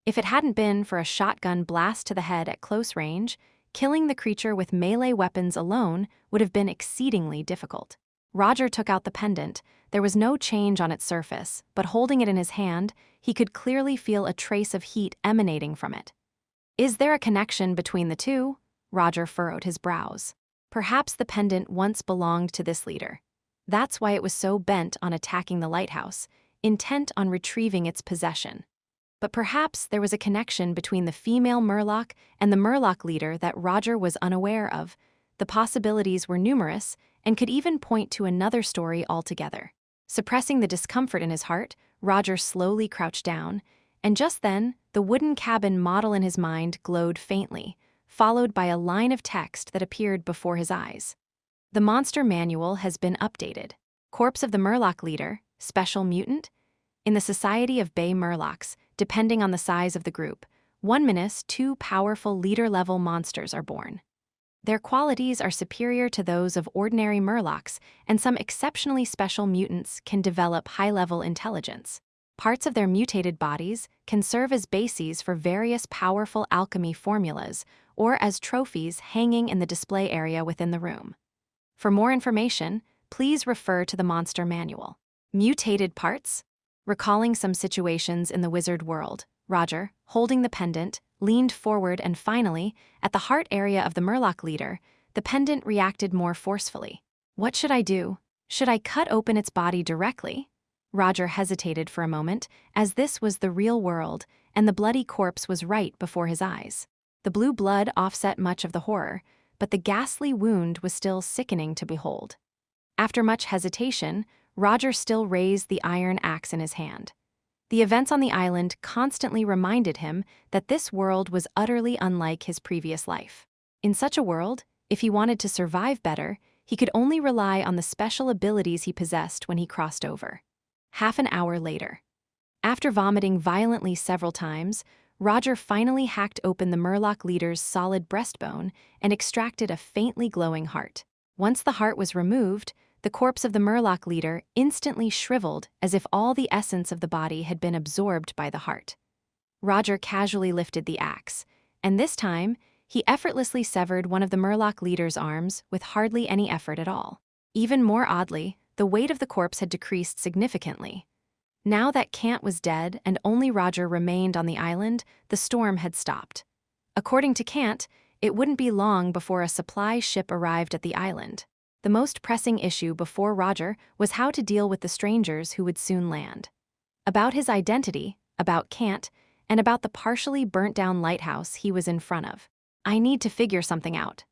If it hadn't been for a shotgun blast to the head at close range, killing the creature with melee weapons alone would have been exceedingly difficult. Roger took out the pendant. There was no change on its surface, but holding it in his hand, he could clearly feel a trace of heat emanating from it. Is there a connection between the two? Roger furrowed his brows. Perhaps the pendant once belonged to this leader. That's why it was so bent on attacking the lighthouse, intent on retrieving its possession. But perhaps there was a connection between the female Murloc and the Murloc leader that Roger was unaware of. The possibilities were numerous and could even point to another story altogether. Suppressing the discomfort in his heart, Roger slowly crouched down, and just then, the wooden cabin model in his mind glowed faintly, followed by a line of text that appeared before his eyes. The monster manual has been updated. Corpse of the Murloc leader, special mutant? In the Society of Bay Murlocs, depending on the size of the group, 2 powerful leader-level monsters are born. Their qualities are superior to those of ordinary Murlocs, and some exceptionally special mutants can develop high-level intelligence. Parts of their mutated bodies can serve as bases for various powerful alchemy formulas or as trophies hanging in the display area within the room. For more information, please refer to the monster manual. Mutated parts? Recalling some situations in the wizard world, Roger, holding the pendant, leaned forward and finally, at the heart area of the Murloc leader, the pendant reacted more forcefully. What should I do? Should I cut open its body directly? Roger hesitated for a moment, as this was the real world, and the bloody corpse was right before his eyes. The blue blood offset much of the horror, but the ghastly wound was still sickening to behold. After much hesitation, Roger still raised the iron axe in his hand. The events on the island constantly reminded him that this world was utterly unlike his previous life. In such a world, if he wanted to survive better, He could only rely on the special abilities he possessed when he crossed over. Half an hour later. After vomiting violently several times, Roger finally hacked open the Murloc leader's solid breastbone and extracted a faintly glowing heart. Once the heart was removed, the corpse of the Murloc leader instantly shriveled as if all the essence of the body had been absorbed by the heart. Roger casually lifted the axe, and this time, he effortlessly severed one of the Murloc leader's arms with hardly any effort at all. Even more oddly, the weight of the corpse had decreased significantly. Now that Cant was dead and only Roger remained on the island, the storm had stopped. According to Cant, it wouldn't be long before a supply ship arrived at the island. The most pressing issue before Roger was how to deal with the strangers who would soon land. About his identity, about Cant, and about the partially burnt-down lighthouse he was in front of. I need to figure something out.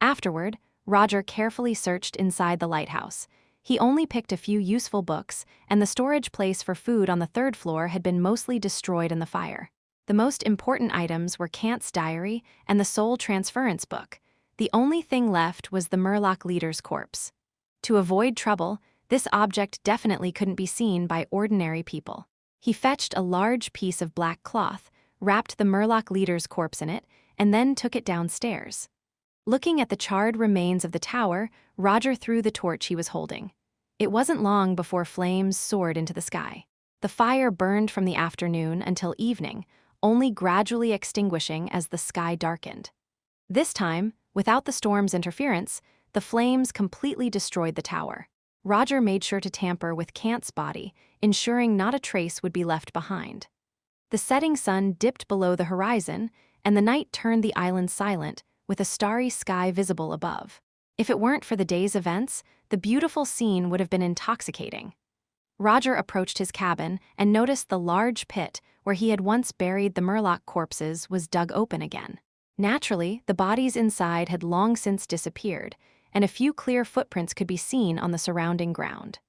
Afterward, Roger carefully searched inside the lighthouse. He only picked a few useful books, and the storage place for food on the third floor had been mostly destroyed in the fire. The most important items were Cant's diary and the soul transference book. The only thing left was the Murloc leader's corpse. To avoid trouble, this object definitely couldn't be seen by ordinary people. He fetched a large piece of black cloth, wrapped the Murloc leader's corpse in it, and then took it downstairs. Looking at the charred remains of the tower, Roger threw the torch he was holding. It wasn't long before flames soared into the sky. The fire burned from the afternoon until evening, only gradually extinguishing as the sky darkened. This time, without the storm's interference, the flames completely destroyed the tower. Roger made sure to tamper with Cant's body, ensuring not a trace would be left behind. The setting sun dipped below the horizon, and the night turned the island silent, with a starry sky visible above. If it weren't for the day's events, the beautiful scene would have been intoxicating. Roger approached his cabin and noticed the large pit where he had once buried the Murloc corpses was dug open again. Naturally, the bodies inside had long since disappeared, and a few clear footprints could be seen on the surrounding ground.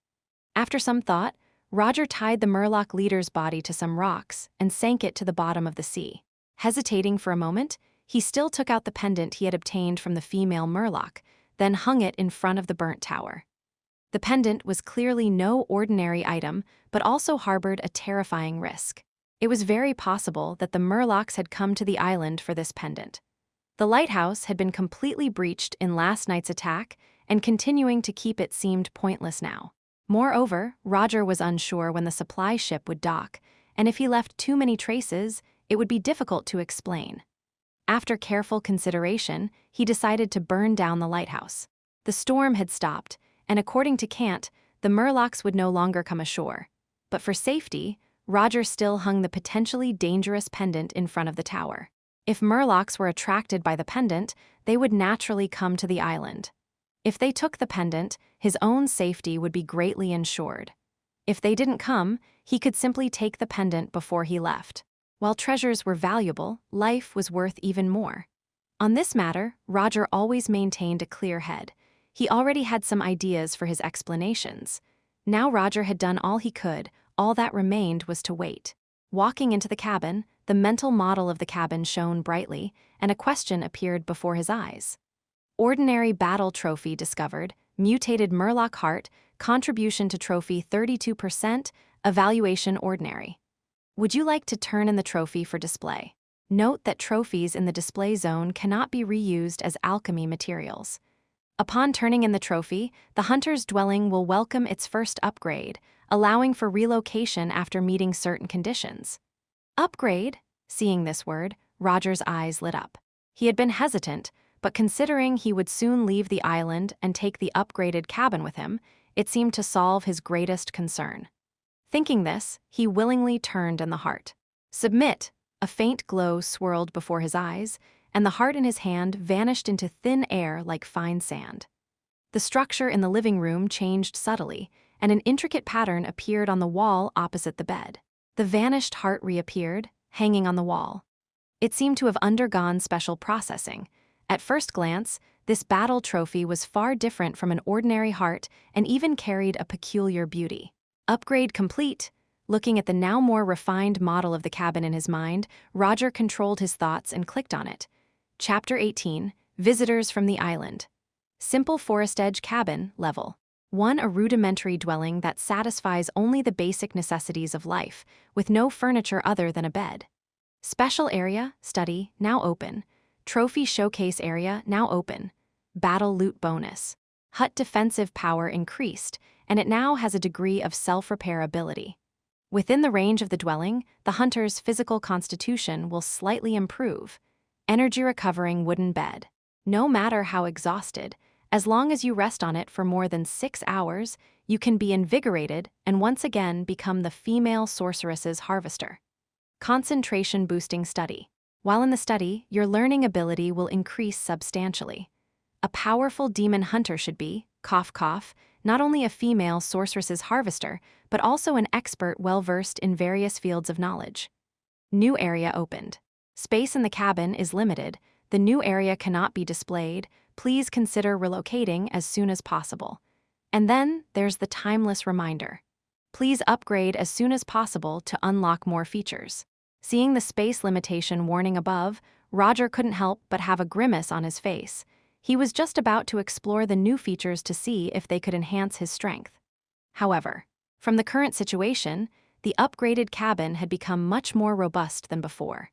After some thought, Roger tied the Murloc leader's body to some rocks and sank it to the bottom of the sea. Hesitating for a moment, he still took out the pendant he had obtained from the female Murloc, then hung it in front of the burnt tower. The pendant was clearly no ordinary item, but also harbored a terrifying risk. It was very possible that the Murlocs had come to the island for this pendant. The lighthouse had been completely breached in last night's attack, and continuing to keep it seemed pointless now. Moreover, Roger was unsure when the supply ship would dock, and if he left too many traces, it would be difficult to explain. After careful consideration, he decided to burn down the lighthouse. The storm had stopped, and according to Cant, the Murlocs would no longer come ashore. But for safety, Roger still hung the potentially dangerous pendant in front of the tower. If Murlocs were attracted by the pendant, they would naturally come to the island. If they took the pendant, his own safety would be greatly ensured. If they didn't come, he could simply take the pendant before he left. While treasures were valuable, life was worth even more. On this matter, Roger always maintained a clear head. He already had some ideas for his explanations. Now Roger had done all he could, all that remained was to wait. Walking into the cabin, the mental model of the cabin shone brightly, and a question appeared before his eyes. Ordinary battle trophy discovered, mutated Murloc heart, contribution to trophy 32%, evaluation ordinary. Would you like to turn in the trophy for display? Note that trophies in the display zone cannot be reused as alchemy materials. Upon turning in the trophy, the hunter's dwelling will welcome its first upgrade, allowing for relocation after meeting certain conditions. Upgrade? Seeing this word, Roger's eyes lit up. He had been hesitant, but considering he would soon leave the island and take the upgraded cabin with him, it seemed to solve his greatest concern. Thinking this, he willingly turned in the heart. Submit! A faint glow swirled before his eyes, and the heart in his hand vanished into thin air like fine sand. The structure in the living room changed subtly, and an intricate pattern appeared on the wall opposite the bed. The vanished heart reappeared, hanging on the wall. It seemed to have undergone special processing. At first glance, this battle trophy was far different from an ordinary heart and even carried a peculiar beauty. Upgrade complete. Looking at the now more refined model of the cabin in his mind, Roger controlled his thoughts and clicked on it. Chapter 18, Visitors from the Island. Simple forest edge cabin level. 1. A rudimentary dwelling that satisfies only the basic necessities of life, with no furniture other than a bed. Special area, study, now open. Trophy showcase area, now open. Battle loot bonus. Hut defensive power increased, and it now has a degree of self-repair ability. Within the range of the dwelling, the hunter's physical constitution will slightly improve. Energy recovering wooden bed. No matter how exhausted, as long as you rest on it for more than 6 hours, you can be invigorated and once again become the female sorceress's harvester. Concentration boosting study. While in the study, your learning ability will increase substantially. A powerful demon hunter should be, cough cough, not only a female sorceress's harvester, but also an expert well-versed in various fields of knowledge. New area opened. Space in the cabin is limited. The new area cannot be displayed. Please consider relocating as soon as possible. And then there's the timeless reminder. Please upgrade as soon as possible to unlock more features. Seeing the space limitation warning above, Roger couldn't help but have a grimace on his face. He was just about to explore the new features to see if they could enhance his strength. However, from the current situation, the upgraded cabin had become much more robust than before.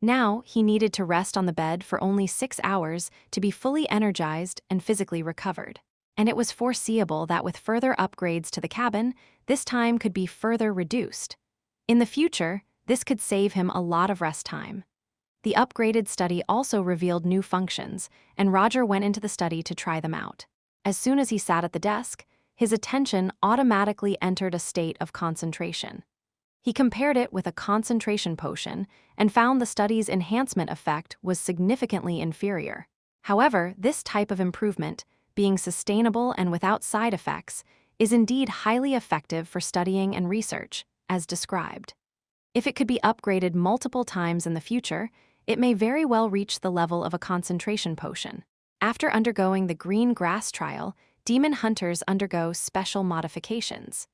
Now, he needed to rest on the bed for only 6 hours to be fully energized and physically recovered. And it was foreseeable that with further upgrades to the cabin, this time could be further reduced. In the future, this could save him a lot of rest time. The upgraded study also revealed new functions, and Roger went into the study to try them out. As soon as he sat at the desk, his attention automatically entered a state of concentration. He compared it with a concentration potion and found the study's enhancement effect was significantly inferior. However, this type of improvement, being sustainable and without side effects, is indeed highly effective for studying and research, as described. If it could be upgraded multiple times in the future, it may very well reach the level of a concentration potion. After undergoing the green grass trial, demon hunters undergo special modifications.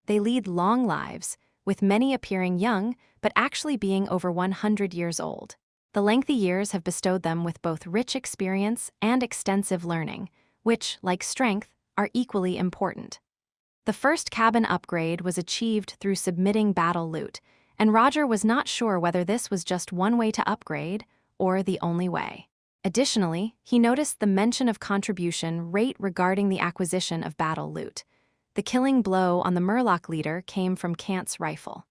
They lead long lives, with many appearing young, but actually being over 100 years old. The lengthy years have bestowed them with both rich experience and extensive learning, which, like strength, are equally important. The first cabin upgrade was achieved through submitting battle loot, and Roger was not sure whether this was just one way to upgrade or the only way. Additionally, he noticed the mention of contribution rate regarding the acquisition of battle loot. The killing blow on the Murloc leader came from Kant's rifle.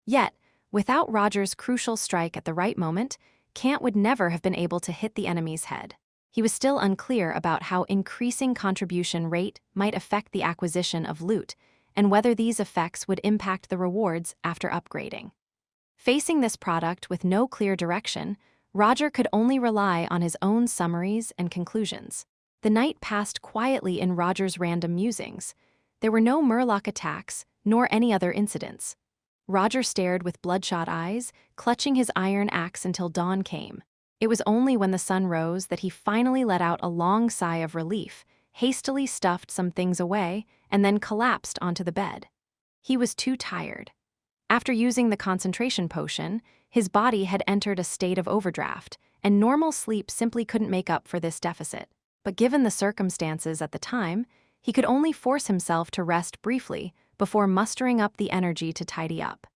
Yet, without Roger's crucial strike at the right moment, Kant would never have been able to hit the enemy's head. He was still unclear about how increasing contribution rate might affect the acquisition of loot, and whether these effects would impact the rewards after upgrading. Facing this product with no clear direction, Roger could only rely on his own summaries and conclusions. The night passed quietly in Roger's random musings. There were no Murloc attacks, nor any other incidents. Roger stared with bloodshot eyes, clutching his iron axe until dawn came. It was only when the sun rose that he finally let out a long sigh of relief, hastily stuffed some things away, and then collapsed onto the bed. He was too tired. After using the concentration potion, his body had entered a state of overdraft, and normal sleep simply couldn't make up for this deficit. But given the circumstances at the time, he could only force himself to rest briefly before mustering up the energy to tidy up.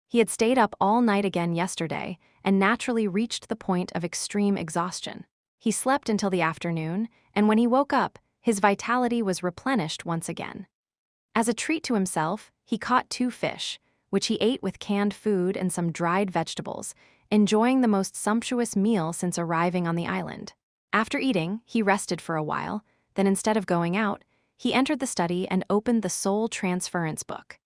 He had stayed up all night again yesterday and naturally reached the point of extreme exhaustion. He slept until the afternoon, and when he woke up, his vitality was replenished once again. As a treat to himself, he caught 2 fish, which he ate with canned food and some dried vegetables, enjoying the most sumptuous meal since arriving on the island. After eating, he rested for a while, then instead of going out, he entered the study and opened the soul transference book.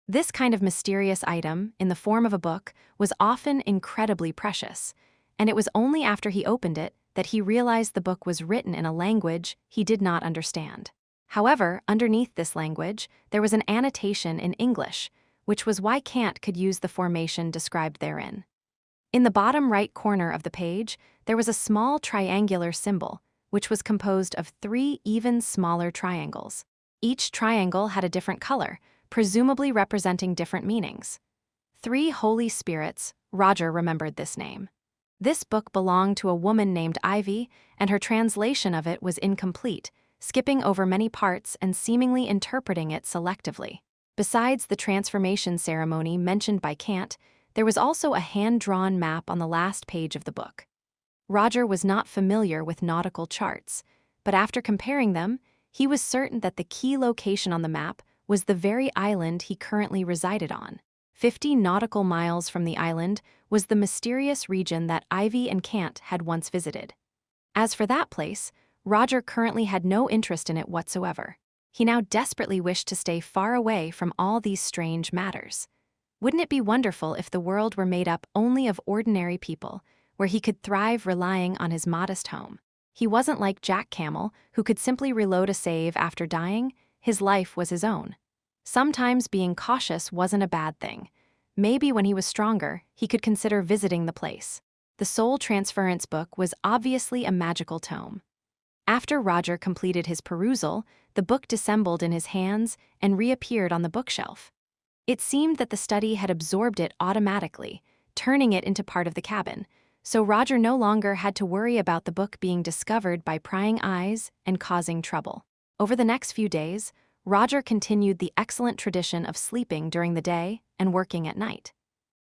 This kind of mysterious item, in the form of a book, was often incredibly precious, and it was only after he opened it that he realized the book was written in a language he did not understand. However, underneath this language, there was an annotation in English, which was why Kant could use the formation described therein. In the bottom right corner of the page, there was a small triangular symbol, which was composed of 3 even smaller triangles. Each triangle had a different color, presumably representing different meanings. 3 holy spirits, Roger remembered this name. This book belonged to a woman named Ivy, and her translation of it was incomplete, skipping over many parts and seemingly interpreting it selectively. Besides the transformation ceremony mentioned by Kant, there was also a hand-drawn map on the last page of the book. Roger was not familiar with nautical charts, but after comparing them, he was certain that the key location on the map was the very island he currently resided on. 50 nautical miles from the island was the mysterious region that Ivy and Kant had once visited. As for that place, Roger currently had no interest in it whatsoever. He now desperately wished to stay far away from all these strange matters. Wouldn't it be wonderful if the world were made up only of ordinary people, where he could thrive relying on his modest home? He wasn't like Jack Camel, who could simply reload a save after dying. His life was his own. Sometimes being cautious wasn't a bad thing. Maybe when he was stronger, he could consider visiting the place. The Soul Transference book was obviously a magical tome. After Roger completed his perusal, the book dissembled in his hands and reappeared on the bookshelf. It seemed that the study had absorbed it automatically, turning it into part of the cabin, so Roger no longer had to worry about the book being discovered by prying eyes and causing trouble. Over the next few days, Roger continued the excellent tradition of sleeping during the day and working at night.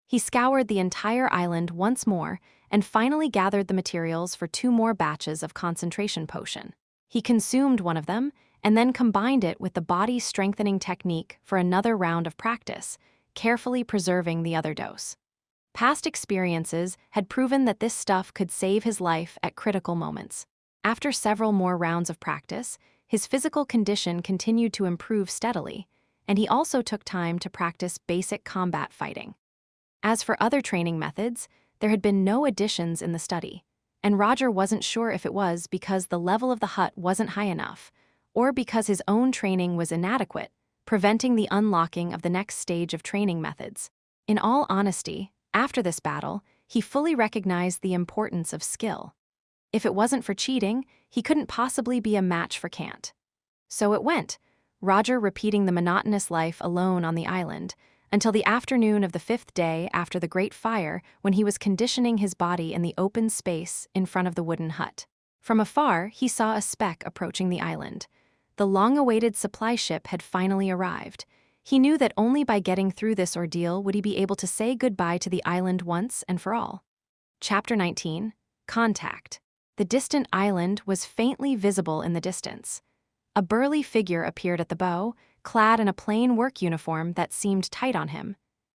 He scoured the entire island once more and finally gathered the materials for 2 more batches of concentration potion. He consumed one of them and then combined it with the body-strengthening technique for another round of practice, carefully preserving the other dose. Past experiences had proven that this stuff could save his life at critical moments. After several more rounds of practice, his physical condition continued to improve steadily, and he also took time to practice basic combat fighting. As for other training methods, there had been no additions in the study, and Roger wasn't sure if it was because the level of the hut wasn't high enough, or because his own training was inadequate, preventing the unlocking of the next stage of training methods. In all honesty, after this battle, he fully recognized the importance of skill. If it wasn't for cheating, he couldn't possibly be a match for Kant. So it went, Roger repeating the monotonous life alone on the island, until the afternoon of the 5th day after the Great Fire, when he was conditioning his body in the open space in front of the wooden hut. From afar, he saw a speck approaching the island. The long-awaited supply ship had finally arrived. He knew that only by getting through this ordeal would he be able to say goodbye to the island once and for all. Chapter 19. Contact. The distant island was faintly visible in the distance. A burly figure appeared at the bow, clad in a plain work uniform that seemed tight on him.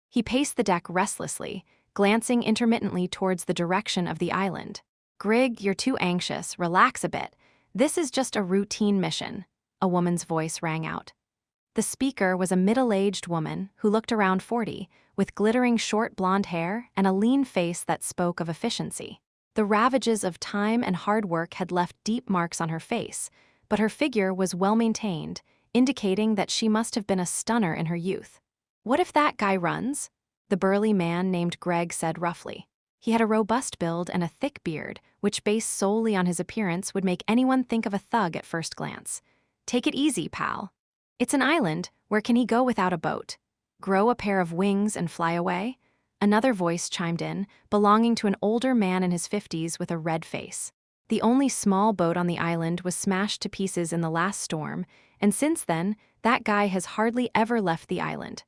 He paced the deck restlessly, glancing intermittently towards the direction of the island. "Grig, you're too anxious. Relax a bit. This is just a routine mission," a woman's voice rang out. The speaker was a middle-aged woman who looked around 40, with glittering short blonde hair and a lean face that spoke of efficiency. The ravages of time and hard work had left deep marks on her face, but her figure was well-maintained, indicating that she must have been a stunner in her youth. "What if that guy runs?" the burly man named Greg said roughly. He had a robust build and a thick beard, which based solely on his appearance would make anyone think of a thug at first glance. "Take it easy, pal. It's an island. Where can he go without a boat? Grow a pair of wings and fly away?" Another voice chimed in, belonging to an older man in his 50s with a red face. The only small boat on the island was smashed to pieces in the last storm, and since then, that guy has hardly ever left the island.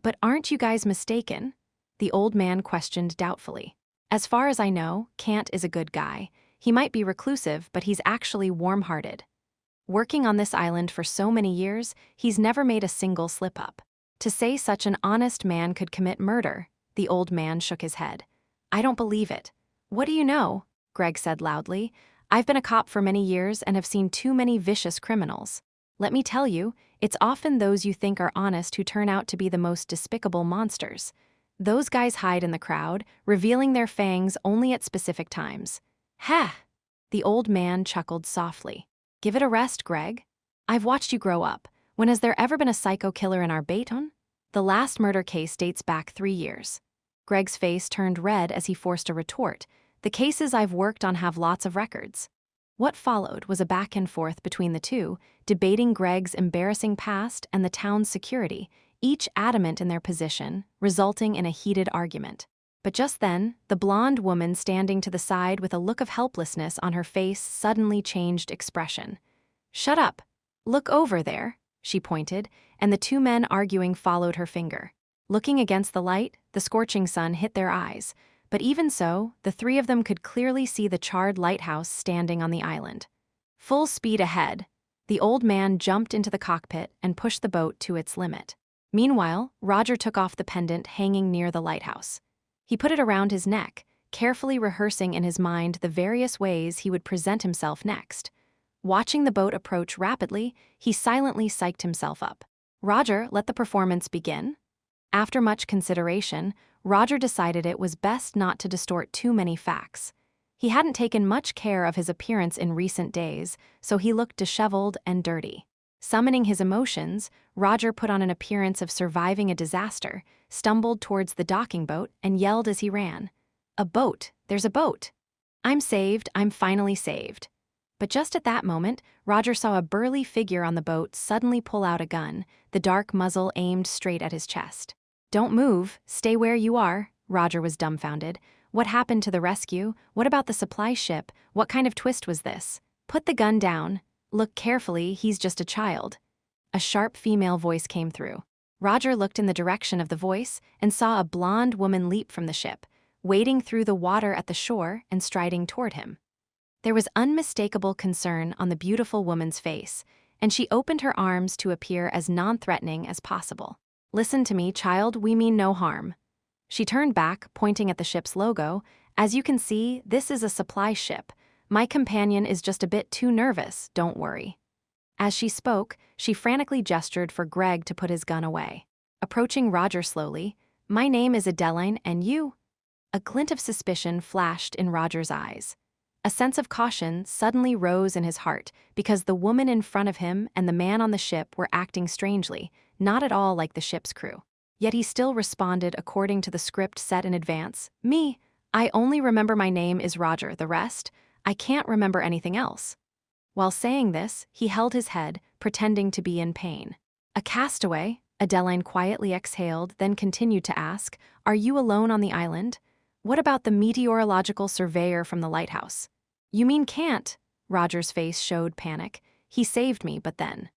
"But aren't you guys mistaken?" the old man questioned doubtfully. "As far as I know, Kant is a good guy. He might be reclusive, but he's actually warm-hearted. Working on this island for so many years, he's never made a single slip-up. To say such an honest man could commit murder," the old man shook his head. "I don't believe it." "What do you know?" Greg said loudly. "I've been a cop for many years and have seen too many vicious criminals. Let me tell you, it's often those you think are honest who turn out to be the most despicable monsters. Those guys hide in the crowd, revealing their fangs only at specific times." "Ha!" the old man chuckled softly. "Give it a rest, Greg. I've watched you grow up. When has there ever been a psycho killer in our Baton? The last murder case dates back 3 years. Greg's face turned red as he forced a retort. "The cases I've worked on have lots of records." What followed was a back and forth between the two, debating Greg's embarrassing past and the town's security, each adamant in their position, resulting in a heated argument. But just then, the blonde woman standing to the side with a look of helplessness on her face suddenly changed expression. "Shut up. Look over there," she pointed, and the two men arguing followed her finger. Looking against the light, the scorching sun hit their eyes, but even so, the three of them could clearly see the charred lighthouse standing on the island. Full speed ahead, the old man jumped into the cockpit and pushed the boat to its limit. Meanwhile, Roger took off the pendant hanging near the lighthouse. He put it around his neck, carefully rehearsing in his mind the various ways he would present himself next. Watching the boat approach rapidly, he silently psyched himself up. "Roger, let the performance begin." After much consideration, Roger decided it was best not to distort too many facts. He hadn't taken much care of his appearance in recent days, so he looked disheveled and dirty. Summoning his emotions, Roger put on an appearance of surviving a disaster, stumbled towards the docking boat, and yelled as he ran, "A boat! There's a boat! I'm saved, I'm finally saved." But just at that moment, Roger saw a burly figure on the boat suddenly pull out a gun, the dark muzzle aimed straight at his chest. "Don't move, stay where you are." Roger was dumbfounded. What happened to the rescue? What about the supply ship? What kind of twist was this? "Put the gun down. Look carefully, he's just a child." A sharp female voice came through. Roger looked in the direction of the voice and saw a blonde woman leap from the ship, wading through the water at the shore and striding toward him. There was unmistakable concern on the beautiful woman's face, and she opened her arms to appear as non-threatening as possible. "Listen to me, child, we mean no harm." She turned back, pointing at the ship's logo. "As you can see, this is a supply ship. My companion is just a bit too nervous, don't worry." As she spoke, she frantically gestured for Greg to put his gun away. Approaching Roger slowly, "My name is Adeline, and you?" A glint of suspicion flashed in Roger's eyes. A sense of caution suddenly rose in his heart because the woman in front of him and the man on the ship were acting strangely, not at all like the ship's crew. Yet he still responded according to the script set in advance. "Me, I only remember my name is Roger, the rest, I can't remember anything else." While saying this, he held his head, pretending to be in pain. "A castaway?" Adeline quietly exhaled, then continued to ask, "Are you alone on the island? What about the meteorological surveyor from the lighthouse?" "You mean can't?" Roger's face showed panic. "He saved me, but then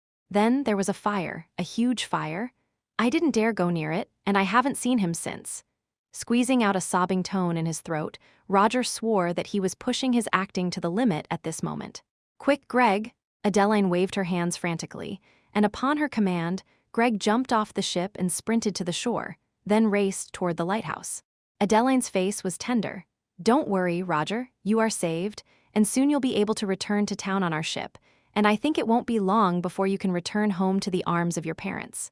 there was a fire, a huge fire. I didn't dare go near it, and I haven't seen him since." Squeezing out a sobbing tone in his throat, Roger swore that he was pushing his acting to the limit at this moment. "Quick, Greg!" Adeline waved her hands frantically, and upon her command, Greg jumped off the ship and sprinted to the shore, then raced toward the lighthouse. Adeline's face was tender. "Don't worry, Roger, you are saved, and soon you'll be able to return to town on our ship, and I think it won't be long before you can return home to the arms of your parents."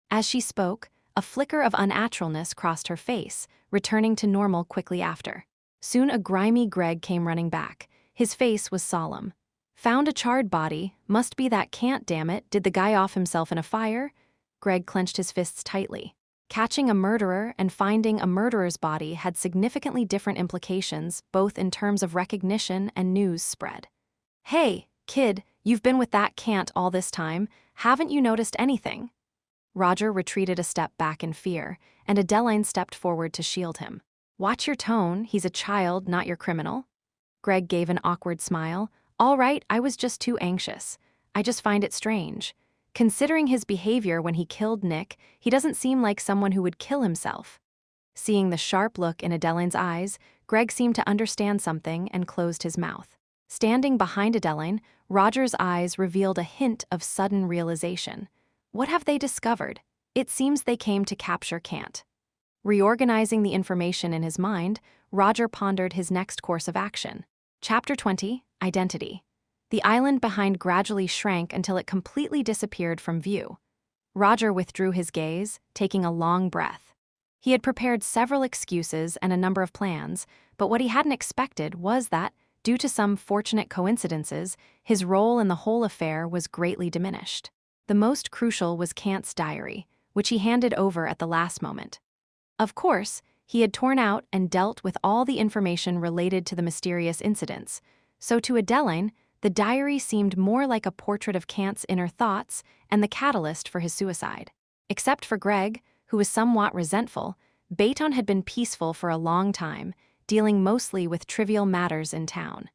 As she spoke, a flicker of unnaturalness crossed her face, returning to normal quickly after. Soon a grimy Greg came running back. His face was solemn. "Found a charred body, must be that can't, damn it, did the guy off himself in a fire?" Greg clenched his fists tightly. Catching a murderer and finding a murderer's body had significantly different implications, both in terms of recognition and news spread. "Hey, kid, you've been with that cant all this time, haven't you noticed anything?" Roger retreated a step back in fear, and Adeline stepped forward to shield him. "Watch your tone, he's a child, not your criminal." Greg gave an awkward smile. "All right, I was just too anxious. I just find it strange. Considering his behavior when he killed Nick, he doesn't seem like someone who would kill himself." Seeing the sharp look in Adeline's eyes, Greg seemed to understand something and closed his mouth. Standing behind Adeline, Roger's eyes revealed a hint of sudden realization. What have they discovered? It seems they came to capture Cant. Reorganizing the information in his mind, Roger pondered his next course of action. Chapter 20, Identity. The island behind gradually shrank until it completely disappeared from view. Roger withdrew his gaze, taking a long breath. He had prepared several excuses and a number of plans, but what he hadn't expected was that, due to some fortunate coincidences, his role in the whole affair was greatly diminished. The most crucial was Cant's diary, which he handed over at the last moment. Of course, he had torn out and dealt with all the information related to the mysterious incidents, so to Adeline, the diary seemed more like a portrait of Cant's inner thoughts and the catalyst for his suicide. Except for Greg, who was somewhat resentful, Baytown had been peaceful for a long time, dealing mostly with trivial matters in town.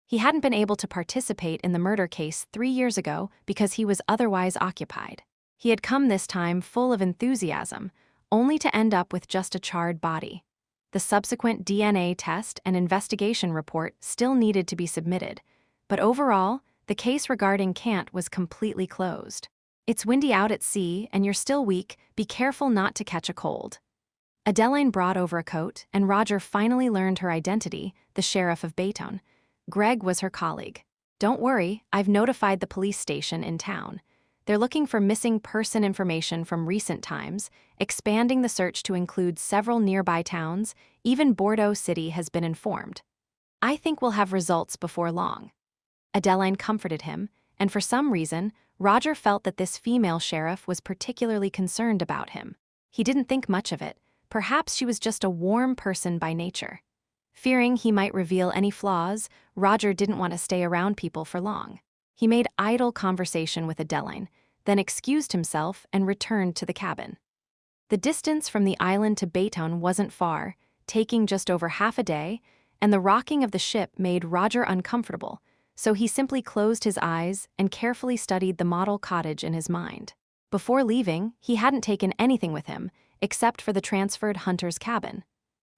He hadn't been able to participate in the murder case 3 years ago because he was otherwise occupied. He had come this time full of enthusiasm, only to end up with just a charred body. The subsequent DNA test and investigation report still needed to be submitted, but overall, the case regarding Kant was completely closed. It's windy out at sea and you're still weak, be careful not to catch a cold. Adeline brought over a coat, and Roger finally learned her identity, the sheriff of Baytown. Greg was her colleague. Don't worry, I've notified the police station in town. They're looking for missing person information from recent times, expanding the search to include several nearby towns. Even Bordeaux City has been informed. I think we'll have results before long. Adeline comforted him, and for some reason, Roger felt that this female sheriff was particularly concerned about him. He didn't think much of it. Perhaps she was just a warm person by nature. Fearing he might reveal any flaws, Roger didn't want to stay around people for long. He made idle conversation with Adeline, then excused himself and returned to the cabin. The distance from the island to Baytown wasn't far, taking just over half a day, and the rocking of the ship made Roger uncomfortable, so he simply closed his eyes and carefully studied the model cottage in his mind. Before leaving, he hadn't taken anything with him, except for the transferred hunter's cabin.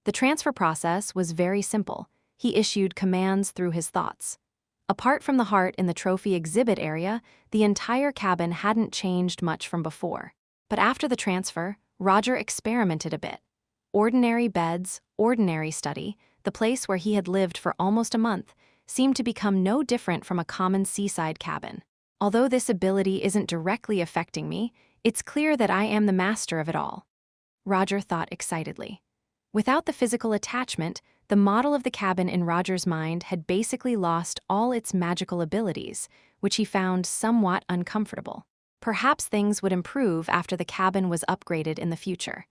The transfer process was very simple. He issued commands through his thoughts. Apart from the heart in the trophy exhibit area, the entire cabin hadn't changed much from before. But after the transfer, Roger experimented a bit. Ordinary beds, ordinary study, the place where he had lived for almost a month, seemed to become no different from a common seaside cabin. Although this ability isn't directly affecting me, it's clear that I am the master of it all. Roger thought excitedly. Without the physical attachment, the model of the cabin in Roger's mind had basically lost all its magical abilities, which he found somewhat uncomfortable. Perhaps things would improve after the cabin was upgraded in the future.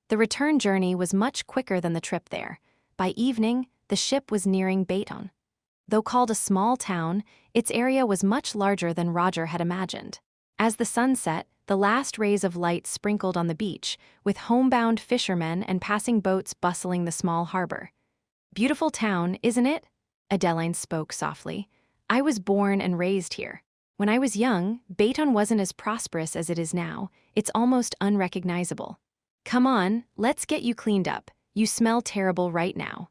The return journey was much quicker than the trip there. By evening, the ship was nearing Baytown. Though called a small town, its area was much larger than Roger had imagined. As the sun set, the last rays of light sprinkled on the beach, with homebound fishermen and passing boats bustling the small harbor. Beautiful town, isn't it? Adeline spoke softly. I was born and raised here. When I was young, Baytown wasn't as prosperous as it is now. It's almost unrecognizable. Come on, let's get you cleaned up. You smell terrible right now.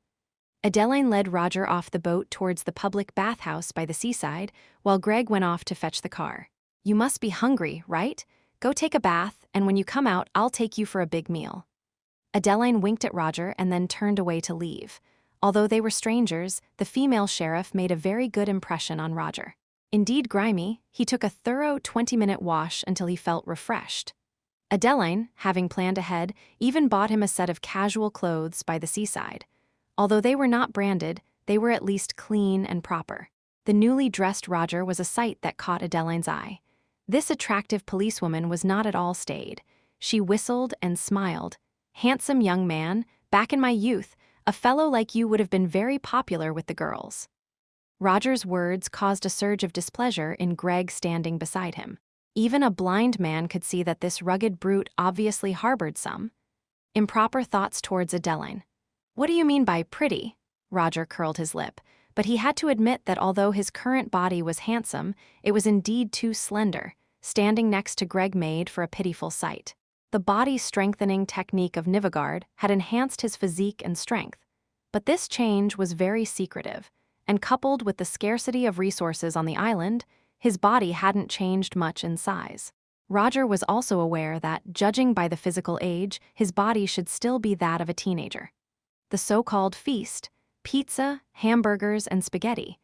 Adeline led Roger off the boat towards the public bathhouse by the seaside, while Greg went off to fetch the car. You must be hungry, right? Go take a bath, and when you come out, I'll take you for a big meal. Adeline winked at Roger and then turned away to leave. Although they were strangers, the female sheriff made a very good impression on Roger. Indeed grimy, he took a thorough 20-minute wash until he felt refreshed. Adeline, having planned ahead, even bought him a set of casual clothes by the seaside. Although they were not branded, they were at least clean and proper. The newly dressed Roger was a sight that caught Adeline's eye. This attractive policewoman was not at all staid. She whistled and smiled. Handsome young man, back in my youth, a fellow like you would have been very popular with the girls. Roger's words caused a surge of displeasure in Greg standing beside him. Even a blind man could see that this rugged brute obviously harbored some improper thoughts towards Adeline. What do you mean by pretty? Roger curled his lip, but he had to admit that although his current body was handsome, it was indeed too slender. Standing next to Greg made for a pitiful sight. The body-strengthening technique of Nivagard had enhanced his physique and strength, but this change was very secretive, and coupled with the scarcity of resources on the island, his body hadn't changed much in size. Roger was also aware that, judging by the physical age, his body should still be that of a teenager. The so-called feast, pizza, hamburgers, and spaghetti.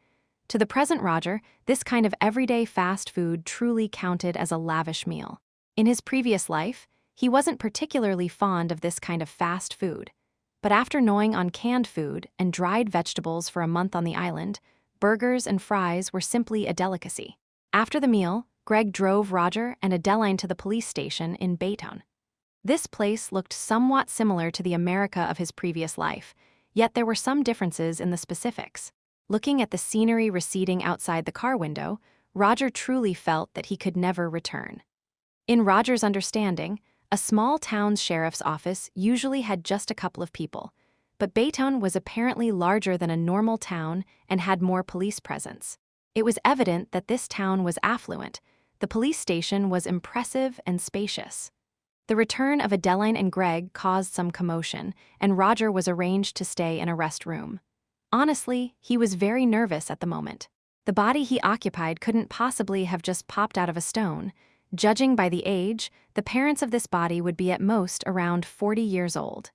To the present Roger, this kind of everyday fast food truly counted as a lavish meal. In his previous life, he wasn't particularly fond of this kind of fast food. But after gnawing on canned food and dried vegetables for a month on the island, burgers and fries were simply a delicacy. After the meal, Greg drove Roger and Adeline to the police station in Baytown. This place looked somewhat similar to the America of his previous life, yet there were some differences in the specifics. Looking at the scenery receding outside the car window, Roger truly felt that he could never return. In Roger's understanding, A small town's sheriff's office usually had just a couple of people, but Baytown was apparently larger than a normal town and had more police presence. It was evident that this town was affluent. The police station was impressive and spacious. The return of Adeline and Greg caused some commotion, and Roger was arranged to stay in a rest room. Honestly, he was very nervous at the moment. The body he occupied couldn't possibly have just popped out of a stone. Judging by the age, the parents of this body would be at most around 40 years old.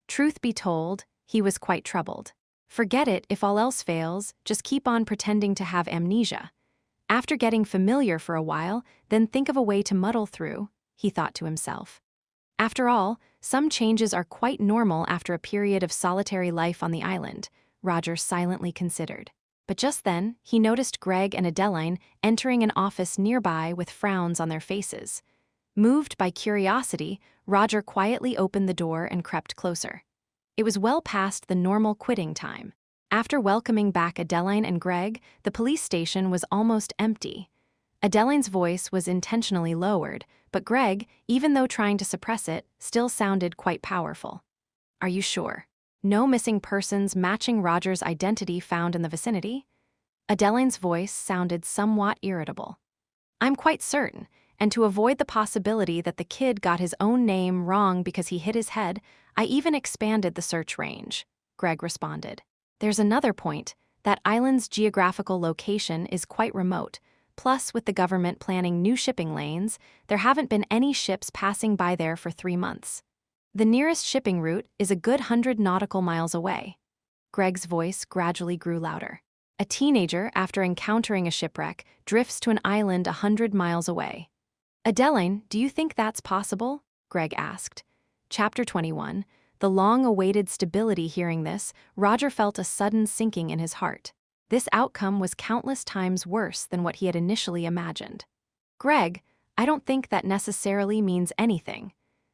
Truth be told, he was quite troubled. Forget it, if all else fails, just keep on pretending to have amnesia. After getting familiar for a while, then think of a way to muddle through, he thought to himself. After all, some changes are quite normal after a period of solitary life on the island, Roger silently considered. But just then, he noticed Greg and Adeline entering an office nearby with frowns on their faces. Moved by curiosity, Roger quietly opened the door and crept closer. It was well past the normal quitting time. After welcoming back Adeline and Greg, the police station was almost empty. Adeline's voice was intentionally lowered, but Greg, even though trying to suppress it, still sounded quite powerful. "Are you sure? No missing persons matching Roger's identity found in the vicinity?" Adeline's voice sounded somewhat irritable. "I'm quite certain, and to avoid the possibility that the kid got his own name wrong because he hit his head, I even expanded the search range," Greg responded. "There's another point. That island's geographical location is quite remote. Plus, with the government planning new shipping lanes, there haven't been any ships passing by there for 3 months. The nearest shipping route is a good 100 nautical miles away." Greg's voice gradually grew louder. A teenager, after encountering a shipwreck, drifts to an island 100 miles away. "Adeline, do you think that's possible?" Greg asked. Chapter 21. The long-awaited stability. Hearing this, Roger felt a sudden sinking in his heart. This outcome was countless times worse than what he had initially imagined. "Greg, I don't think that necessarily means anything.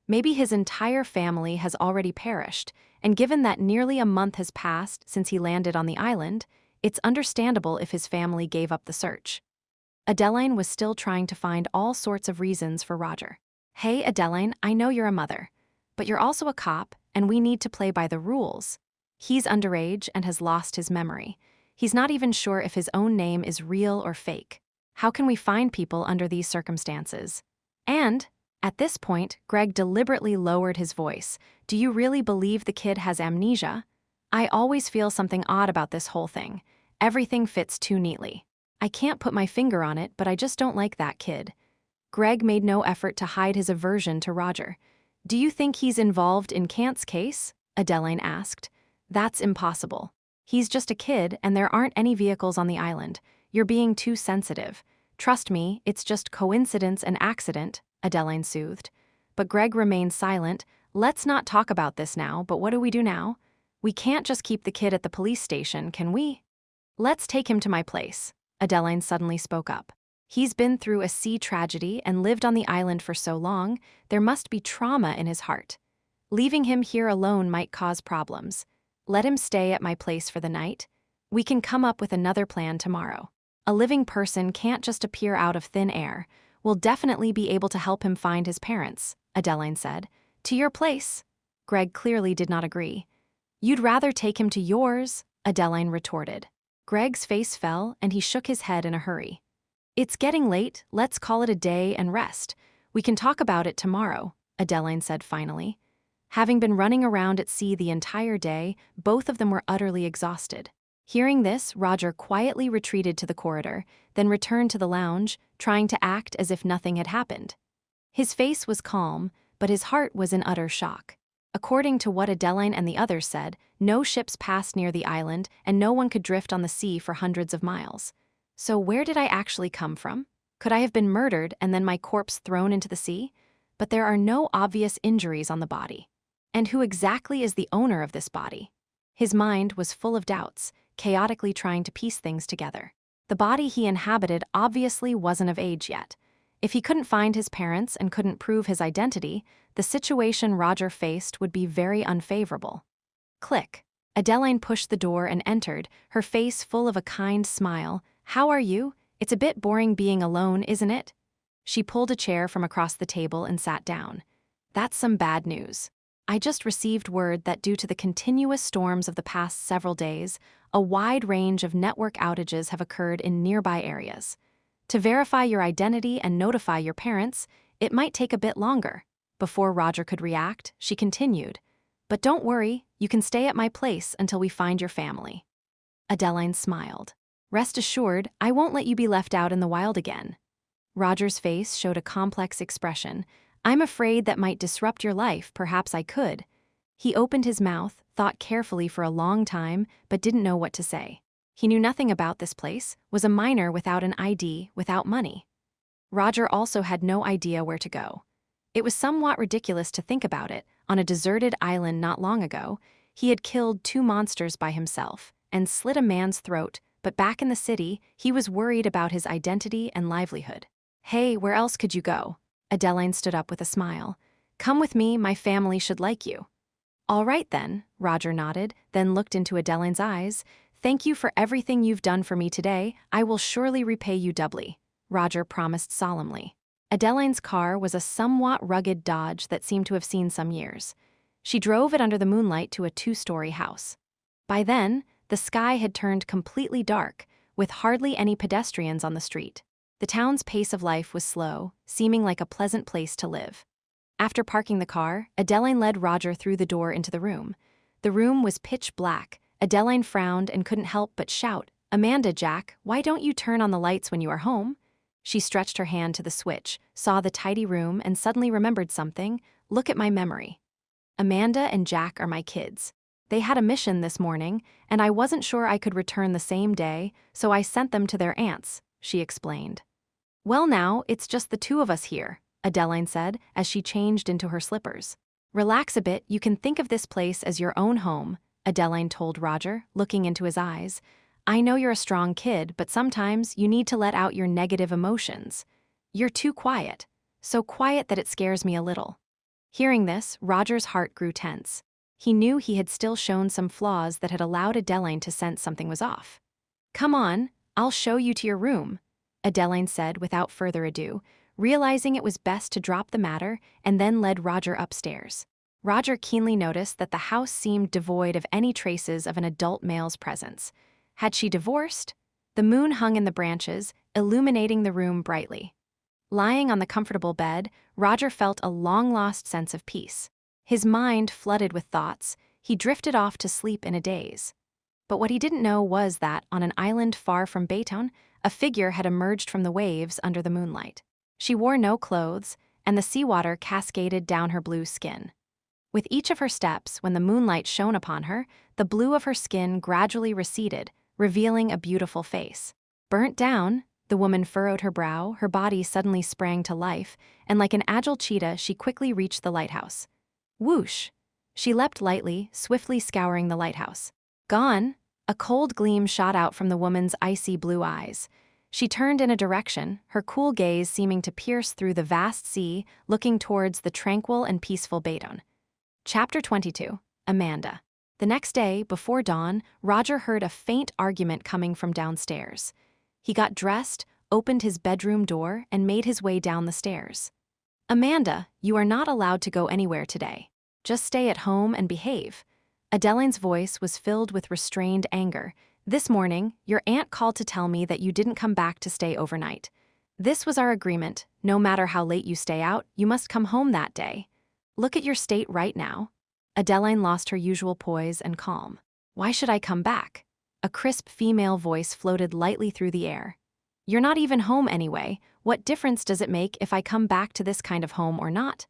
Maybe his entire family has already perished, and given that nearly a month has passed since he landed on the island, it's understandable if his family gave up the search." Adeline was still trying to find all sorts of reasons for Roger. "Hey, Adeline, I know you're a mother, but you're also a cop, and we need to play by the rules. He's underage and has lost his memory. He's not even sure if his own name is real or fake. How can we find people under these circumstances? And," at this point, Greg deliberately lowered his voice, "do you really believe the kid has amnesia? I always feel something odd about this whole thing. Everything fits too neatly. I can't put my finger on it, but I just don't like that kid." Greg made no effort to hide his aversion to Roger. "Do you think he's involved in Kant's case?" Adeline asked. "That's impossible. He's just a kid, and there aren't any vehicles on the island. You're being too sensitive. Trust me, it's just coincidence and accident," Adeline soothed. But Greg remained silent. "Let's not talk about this now, but what do we do now? We can't just keep the kid at the police station, can we?" "Let's take him to my place," Adeline suddenly spoke up. "He's been through a sea tragedy and lived on the island for so long, there must be trauma in his heart. Leaving him here alone might cause problems. Let him stay at my place for the night. We can come up with another plan tomorrow. A living person can't just appear out of thin air. We'll definitely be able to help him find his parents," Adeline said. "To your place?" Greg clearly did not agree. "You'd rather take him to yours," Adeline retorted. Greg's face fell, and he shook his head in a hurry. "It's getting late, let's call it a day and rest. We can talk about it tomorrow," Adeline said finally. Having been running around at sea the entire day, both of them were utterly exhausted. Hearing this, Roger quietly retreated to the corridor, then returned to the lounge, trying to act as if nothing had happened. His face was calm, but his heart was in utter shock. According to what Adeline and the others said, no ships passed near the island, and no one could drift on the sea for hundreds of miles. So where did I actually come from? Could I have been murdered and then my corpse thrown into the sea? But there are no obvious injuries on the body. And who exactly is the owner of this body? His mind was full of doubts, chaotically trying to piece things together. The body he inhabited obviously wasn't of age yet. If he couldn't find his parents and couldn't prove his identity, the situation Roger faced would be very unfavorable. Click. Adeline pushed the door and entered, her face full of a kind smile. "How are you? It's a bit boring being alone, isn't it?" She pulled a chair from across the table and sat down. That's some bad news. I just received word that due to the continuous storms of the past several days, a wide range of network outages have occurred in nearby areas. To verify your identity and notify your parents, it might take a bit longer. Before Roger could react, she continued, "But don't worry, you can stay at my place until we find your family." Adeline smiled. "Rest assured, I won't let you be left out in the wild again." Roger's face showed a complex expression. "I'm afraid that might disrupt your life, perhaps I could." He opened his mouth, thought carefully for a long time, but didn't know what to say. He knew nothing about this place, was a minor without an ID, without money. Roger also had no idea where to go. It was somewhat ridiculous to think about it. On a deserted island not long ago, he had killed 2 monsters by himself and slit a man's throat, but back in the city, he was worried about his identity and livelihood. "Hey, where else could you go?" Adeline stood up with a smile. "Come with me, my family should like you." "All right then," Roger nodded, then looked into Adeline's eyes. "Thank you for everything you've done for me today. I will surely repay you doubly," Roger promised solemnly. Adeline's car was a somewhat rugged Dodge that seemed to have seen some years. She drove it under the moonlight to a 2-story house. By then, the sky had turned completely dark, with hardly any pedestrians on the street. The town's pace of life was slow, seeming like a pleasant place to live. After parking the car, Adeline led Roger through the door into the room. The room was pitch black. Adeline frowned and couldn't help but shout, "Amanda, Jack, why don't you turn on the lights when you are home?" She stretched her hand to the switch, saw the tidy room, and suddenly remembered something. "Look at my memory. Amanda and Jack are my kids. They had a mission this morning, and I wasn't sure I could return the same day, so I sent them to their aunts," she explained. "Well now, it's just the 2 of us here," Adeline said as she changed into her slippers. "Relax a bit, you can think of this place as your own home," Adeline told Roger, looking into his eyes. "I know you're a strong kid, but sometimes you need to let out your negative emotions. You're too quiet. So quiet that it scares me a little." Hearing this, Roger's heart grew tense. He knew he had still shown some flaws that had allowed Adeline to sense something was off. "Come on, I'll show you to your room," Adeline said without further ado, realizing it was best to drop the matter, and then led Roger upstairs. Roger keenly noticed that the house seemed devoid of any traces of an adult male's presence. Had she divorced? The moon hung in the branches, illuminating the room brightly. Lying on the comfortable bed, Roger felt a long-lost sense of peace. His mind flooded with thoughts. He drifted off to sleep in a daze. But what he didn't know was that, on an island far from Baytown, a figure had emerged from the waves under the moonlight. She wore no clothes, and the seawater cascaded down her blue skin. With each of her steps, when the moonlight shone upon her, the blue of her skin gradually receded, revealing a beautiful face. "Burnt down?" The woman furrowed her brow, her body suddenly sprang to life, and like an agile cheetah, she quickly reached the lighthouse. Whoosh! She leapt lightly, swiftly scouring the lighthouse. "Gone?" A cold gleam shot out from the woman's icy blue eyes. She turned in a direction, her cool gaze seeming to pierce through the vast sea, looking towards the tranquil and peaceful Baytown. Chapter 22. Amanda. The next day, before dawn, Roger heard a faint argument coming from downstairs. He got dressed, opened his bedroom door, and made his way down the stairs. "Amanda, you are not allowed to go anywhere today. Just stay at home and behave." Adeline's voice was filled with restrained anger. "This morning, your aunt called to tell me that you didn't come back to stay overnight. This was our agreement. No matter how late you stay out, you must come home that day. Look at your state right now." Adeline lost her usual poise and calm. "Why should I come back?" A crisp female voice floated lightly through the air. "You're not even home anyway. What difference does it make if I come back to this kind of home or not?"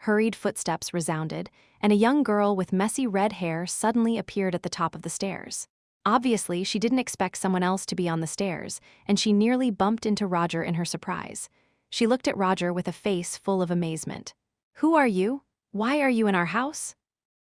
Hurried footsteps resounded, and a young girl with messy red hair suddenly appeared at the top of the stairs. Obviously, she didn't expect someone else to be on the stairs, and she nearly bumped into Roger in her surprise. She looked at Roger with a face full of amazement. "Who are you? Why are you in our house?"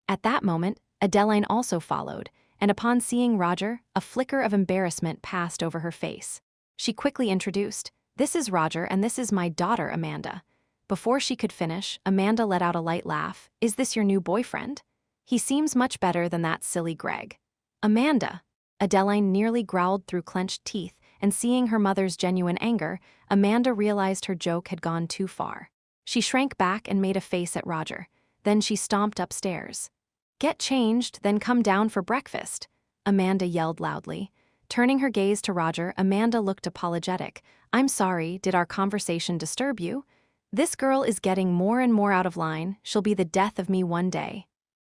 At that moment, Adeline also followed, and upon seeing Roger, a flicker of embarrassment passed over her face. She quickly introduced, "This is Roger, and this is my daughter, Amanda." Before she could finish, Amanda let out a light laugh. "Is this your new boyfriend? He seems much better than that silly Greg." "Amanda." Adeline nearly growled through clenched teeth, and seeing her mother's genuine anger, Amanda realized her joke had gone too far. She shrank back and made a face at Roger. Then she stomped upstairs. "Get changed, then come down for breakfast," Amanda yelled loudly. Turning her gaze to Roger, Amanda looked apologetic. "I'm sorry, did our conversation disturb you? This girl is getting more and more out of line. She'll be the death of me one day."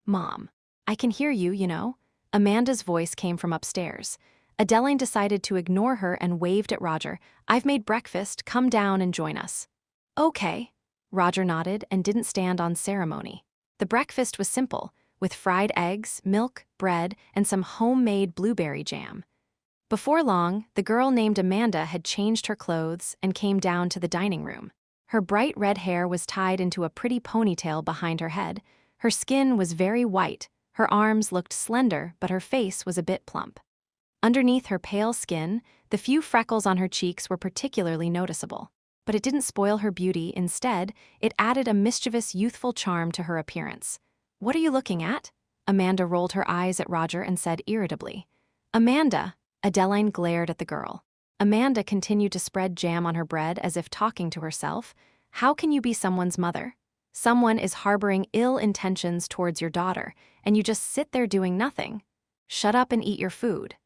"Mom, I can hear you, you know." Amanda's voice came from upstairs. Adeline decided to ignore her and waved at Roger. "I've made breakfast, come down and join us." "Okay." Roger nodded and didn't stand on ceremony. The breakfast was simple, with fried eggs, milk, bread, and some homemade blueberry jam. Before long, the girl named Amanda had changed her clothes and came down to the dining room. Her bright red hair was tied into a pretty ponytail behind her head. Her skin was very white, her arms looked slender, but her face was a bit plump. Underneath her pale skin, the few freckles on her cheeks were particularly noticeable. But it didn't spoil her beauty. Instead, it added a mischievous, youthful charm to her appearance. "What are you looking at?" Amanda rolled her eyes at Roger and said irritably. "Amanda!" Adeline glared at the girl. Amanda continued to spread jam on her bread as if talking to herself. "How can you be someone's mother? Someone is harboring ill intentions towards your daughter, and you just sit there doing nothing. Shut up and eat your food."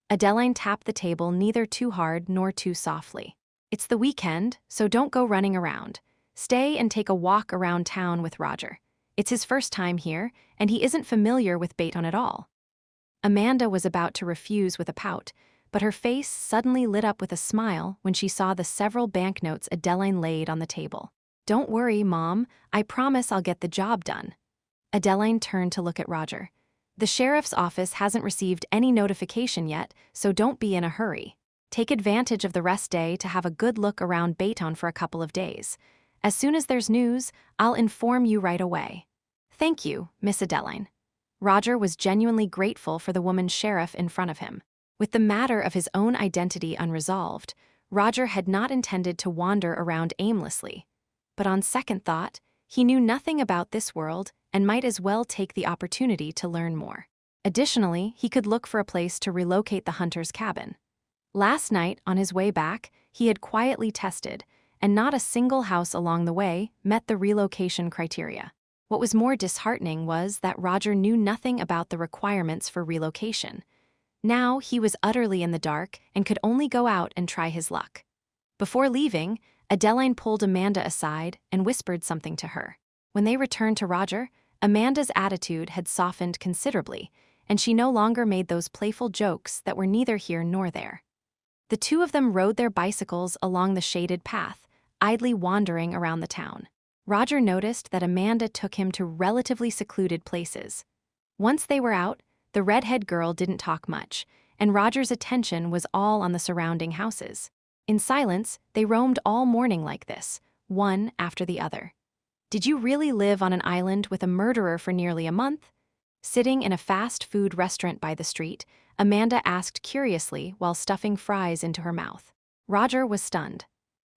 Adeline tapped the table neither too hard nor too softly. "It's the weekend, so don't go running around. Stay and take a walk around town with Roger. It's his first time here, and he isn't familiar with Baton at all." Amanda was about to refuse with a pout, but her face suddenly lit up with a smile when she saw the several banknotes Adeline laid on the table. "Don't worry, Mom. I promise I'll get the job done." Adeline turned to look at Roger. "The sheriff's office hasn't received any notification yet, so don't be in a hurry. Take advantage of the rest day to have a good look around Baton for a couple of days. As soon as there's news, I'll inform you right away." "Thank you, Miss Adeline." Roger was genuinely grateful for the woman sheriff in front of him. With the matter of his own identity unresolved, Roger had not intended to wander around aimlessly. But on second thought, he knew nothing about this world and might as well take the opportunity to learn more. Additionally, he could look for a place to relocate the hunter's cabin. Last night, on his way back, he had quietly tested, and not a single house along the way met the relocation criteria. What was more disheartening was that Roger knew nothing about the requirements for relocation. Now he was utterly in the dark and could only go out and try his luck. Before leaving, Adeline pulled Amanda aside and whispered something to her. When they returned to Roger, Amanda's attitude had softened considerably, and she no longer made those playful jokes that were neither here nor there. The two of them rode their bicycles along the shaded path, idly wandering around the town. Roger noticed that Amanda took him to relatively secluded places. Once they were out, the redhead girl didn't talk much, and Roger's attention was all on the surrounding houses. In silence, they roamed all morning like this, one after the other. "Did you really live on an island with a murderer for nearly a month?" Sitting in a fast food restaurant by the street, Amanda asked curiously while stuffing fries into her mouth. Roger was stunned.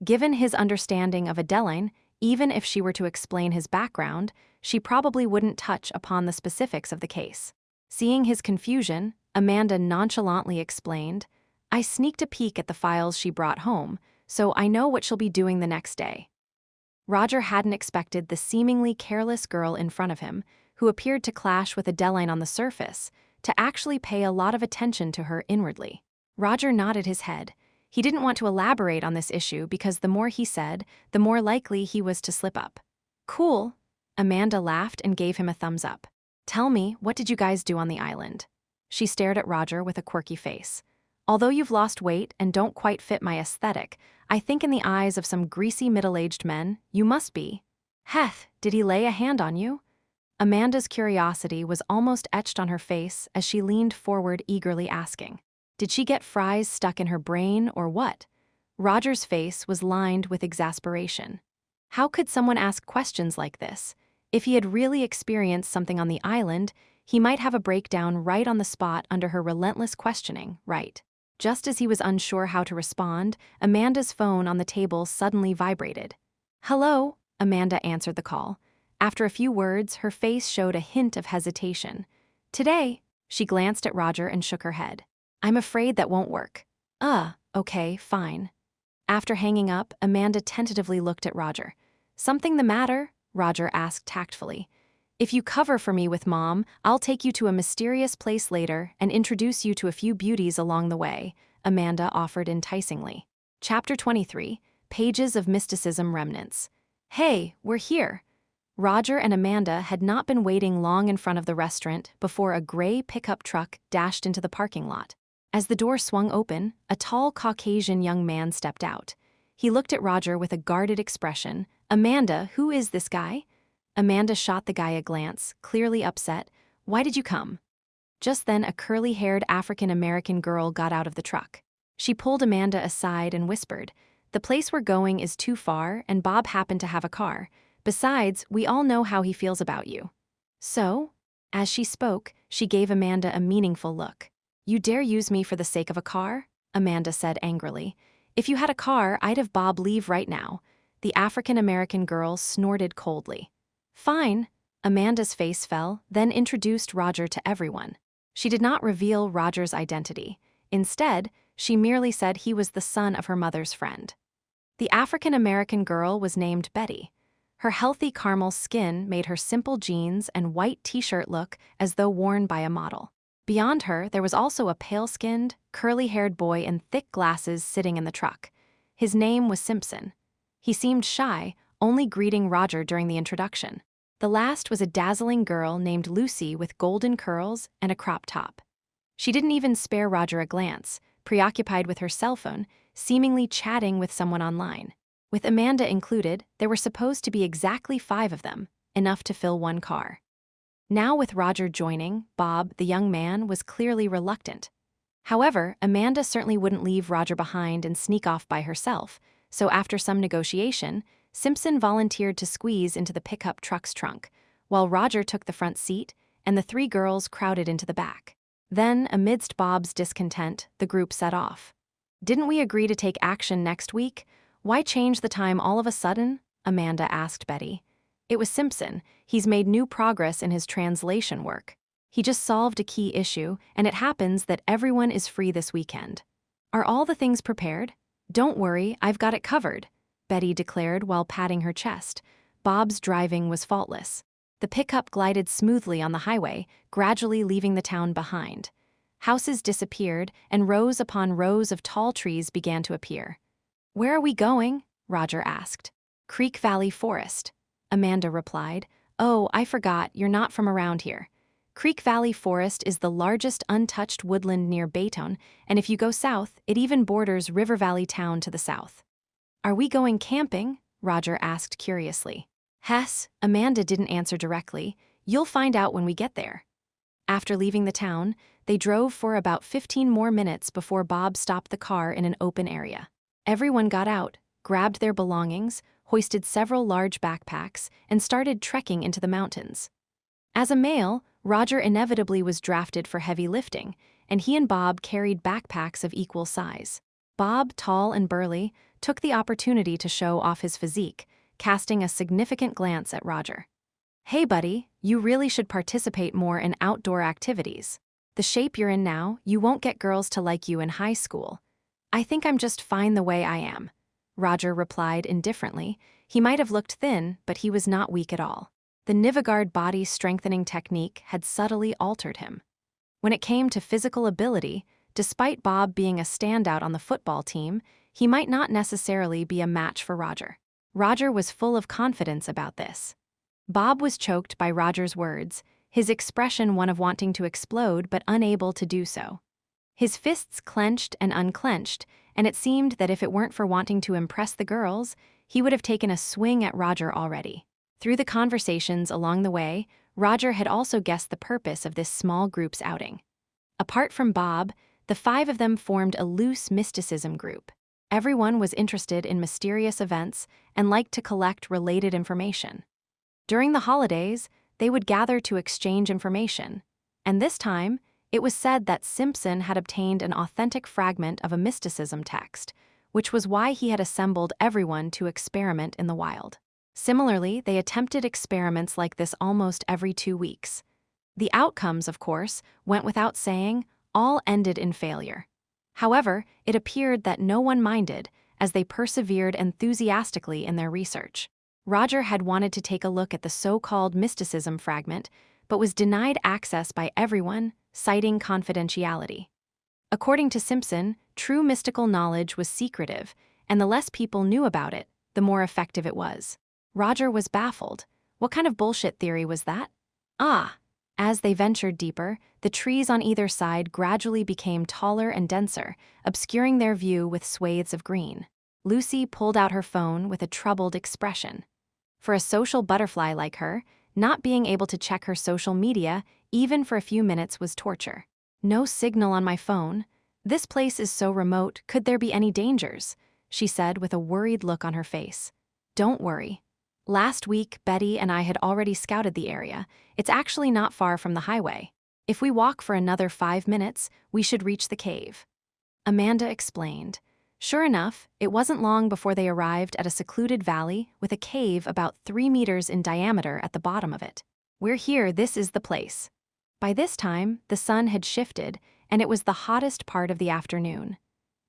Given his understanding of Adeline, even if she were to explain his background, she probably wouldn't touch upon the specifics of the case. Seeing his confusion, Amanda nonchalantly explained, "I sneaked a peek at the files she brought home, so I know what she'll be doing the next day." Roger hadn't expected the seemingly careless girl in front of him, who appeared to clash with Adeline on the surface, to actually pay a lot of attention to her inwardly. Roger nodded his head. He didn't want to elaborate on this issue because the more he said, the more likely he was to slip up. "Cool." Amanda laughed and gave him a thumbs up. "Tell me, what did you guys do on the island?" She stared at Roger with a quirky face. "Although you've lost weight and don't quite fit my aesthetic, I think in the eyes of some greasy middle-aged men, you must be." "Heth, did he lay a hand on you?" Amanda's curiosity was almost etched on her face as she leaned forward eagerly asking. Did she get fries stuck in her brain or what? Roger's face was lined with exasperation. How could someone ask questions like this? If he had really experienced something on the island, he might have a breakdown right on the spot under her relentless questioning, right? Just as he was unsure how to respond, Amanda's phone on the table suddenly vibrated. "Hello," Amanda answered the call. After a few words, her face showed a hint of hesitation. "Today," she glanced at Roger and shook her head. "I'm afraid that won't work." Okay, fine." After hanging up, Amanda tentatively looked at Roger. "Something the matter?" Roger asked tactfully. "If you cover for me with Mom, I'll take you to a mysterious place later and introduce you to a few beauties along the way," Amanda offered enticingly. Chapter 23, Pages of Mysticism Remnants. "Hey, we're here." Roger and Amanda had not been waiting long in front of the restaurant before a gray pickup truck dashed into the parking lot. As the door swung open, a tall Caucasian young man stepped out. He looked at Roger with a guarded expression. "Amanda, who is this guy?" Amanda shot the guy a glance, clearly upset. "Why did you come?" Just then, a curly-haired African-American girl got out of the truck. She pulled Amanda aside and whispered, "The place we're going is too far, and Bob happened to have a car. Besides, we all know how he feels about you." "So?" As she spoke, she gave Amanda a meaningful look. "You dare use me for the sake of a car?" Amanda said angrily. "If you had a car, I'd have Bob leave right now." The African-American girl snorted coldly. "Fine." Amanda's face fell, then introduced Roger to everyone. She did not reveal Roger's identity. Instead, she merely said he was the son of her mother's friend. The African-American girl was named Betty. Her healthy caramel skin made her simple jeans and white t-shirt look as though worn by a model. Beyond her, there was also a pale-skinned, curly-haired boy in thick glasses sitting in the truck. His name was Simpson. He seemed shy, only greeting Roger during the introduction. The last was a dazzling girl named Lucy with golden curls and a crop top. She didn't even spare Roger a glance, preoccupied with her cell phone, seemingly chatting with someone online. With Amanda included, there were supposed to be exactly 5 of them, enough to fill one car. Now with Roger joining, Bob, the young man, was clearly reluctant. However, Amanda certainly wouldn't leave Roger behind and sneak off by herself, so after some negotiation, Simpson volunteered to squeeze into the pickup truck's trunk, while Roger took the front seat and the 3 girls crowded into the back. Then, amidst Bob's discontent, the group set off. "Didn't we agree to take action next week? Why change the time all of a sudden?" Amanda asked Betty. "It was Simpson. He's made new progress in his translation work. He just solved a key issue, and it happens that everyone is free this weekend." "Are all the things prepared?" "Don't worry, I've got it covered," Betty declared while patting her chest. Bob's driving was faultless. The pickup glided smoothly on the highway, gradually leaving the town behind. Houses disappeared, and rows upon rows of tall trees began to appear. "Where are we going?" Roger asked. "Creek Valley Forest," Amanda replied. "Oh, I forgot, you're not from around here. Creek Valley Forest is the largest untouched woodland near Baytown, and if you go south, it even borders River Valley Town to the south." "Are we going camping?" Roger asked curiously. "Hess," Amanda didn't answer directly. "You'll find out when we get there." After leaving the town, they drove for about 15 more minutes before Bob stopped the car in an open area. Everyone got out, grabbed their belongings, hoisted several large backpacks, and started trekking into the mountains. As a male, Roger inevitably was drafted for heavy lifting, and he and Bob carried backpacks of equal size. Bob, tall and burly, took the opportunity to show off his physique, casting a significant glance at Roger. "Hey buddy, you really should participate more in outdoor activities. The shape you're in now, you won't get girls to like you in high school." "I think I'm just fine the way I am," Roger replied indifferently. He might have looked thin, but he was not weak at all. The Nivagard body strengthening technique had subtly altered him. When it came to physical ability, despite Bob being a standout on the football team, he might not necessarily be a match for Roger. Roger was full of confidence about this. Bob was choked by Roger's words, his expression one of wanting to explode but unable to do so. His fists clenched and unclenched, and it seemed that if it weren't for wanting to impress the girls, he would have taken a swing at Roger already. Through the conversations along the way, Roger had also guessed the purpose of this small group's outing. Apart from Bob, the 5 of them formed a loose mysticism group. Everyone was interested in mysterious events and liked to collect related information. During the holidays, they would gather to exchange information, and this time, it was said that Simpson had obtained an authentic fragment of a mysticism text, which was why he had assembled everyone to experiment in the wild. Similarly, they attempted experiments like this almost every 2 weeks. The outcomes, of course, went without saying, all ended in failure. However, it appeared that no one minded, as they persevered enthusiastically in their research. Roger had wanted to take a look at the so-called mysticism fragment, but was denied access by everyone, citing confidentiality. According to Simpson, true mystical knowledge was secretive, and the less people knew about it, the more effective it was. Roger was baffled. What kind of bullshit theory was that? As they ventured deeper, the trees on either side gradually became taller and denser, obscuring their view with swathes of green. Lucy pulled out her phone with a troubled expression. For a social butterfly like her, not being able to check her social media, even for a few minutes, was torture. No signal on my phone. This place is so remote, could there be any dangers? She said with a worried look on her face. Don't worry. Last week, Betty and I had already scouted the area. It's actually not far from the highway. If we walk for another 5 minutes, we should reach the cave. Amanda explained. Sure enough, it wasn't long before they arrived at a secluded valley with a cave about 3 meters in diameter at the bottom of it. We're here, this is the place. By this time, the sun had shifted, and it was the hottest part of the afternoon.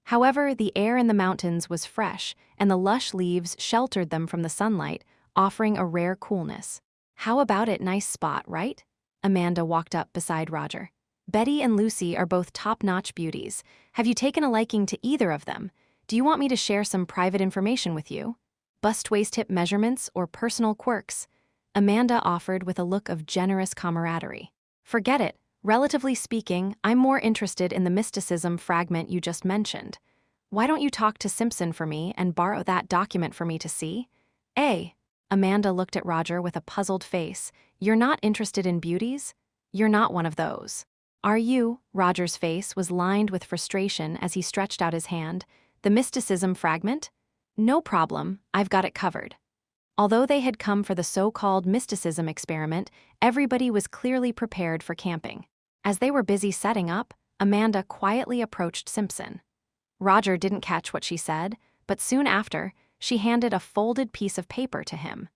However, the air in the mountains was fresh, and the lush leaves sheltered them from the sunlight, offering a rare coolness. How about it, nice spot, right? Amanda walked up beside Roger. Betty and Lucy are both top-notch beauties. Have you taken a liking to either of them? Do you want me to share some private information with you? Bust-waist hip measurements or personal quirks? Amanda offered with a look of generous camaraderie. Forget it. Relatively speaking, I'm more interested in the mysticism fragment you just mentioned. Why don't you talk to Simpson for me and borrow that document for me to see? Amanda looked at Roger with a puzzled face. You're not interested in beauties? You're not one of those. Are you? Roger's face was lined with frustration as he stretched out his hand. The mysticism fragment? No problem, I've got it covered. Although they had come for the so-called mysticism experiment, everybody was clearly prepared for camping. As they were busy setting up, Amanda quietly approached Simpson. Roger didn't catch what she said, but soon after, she handed a folded piece of paper to him.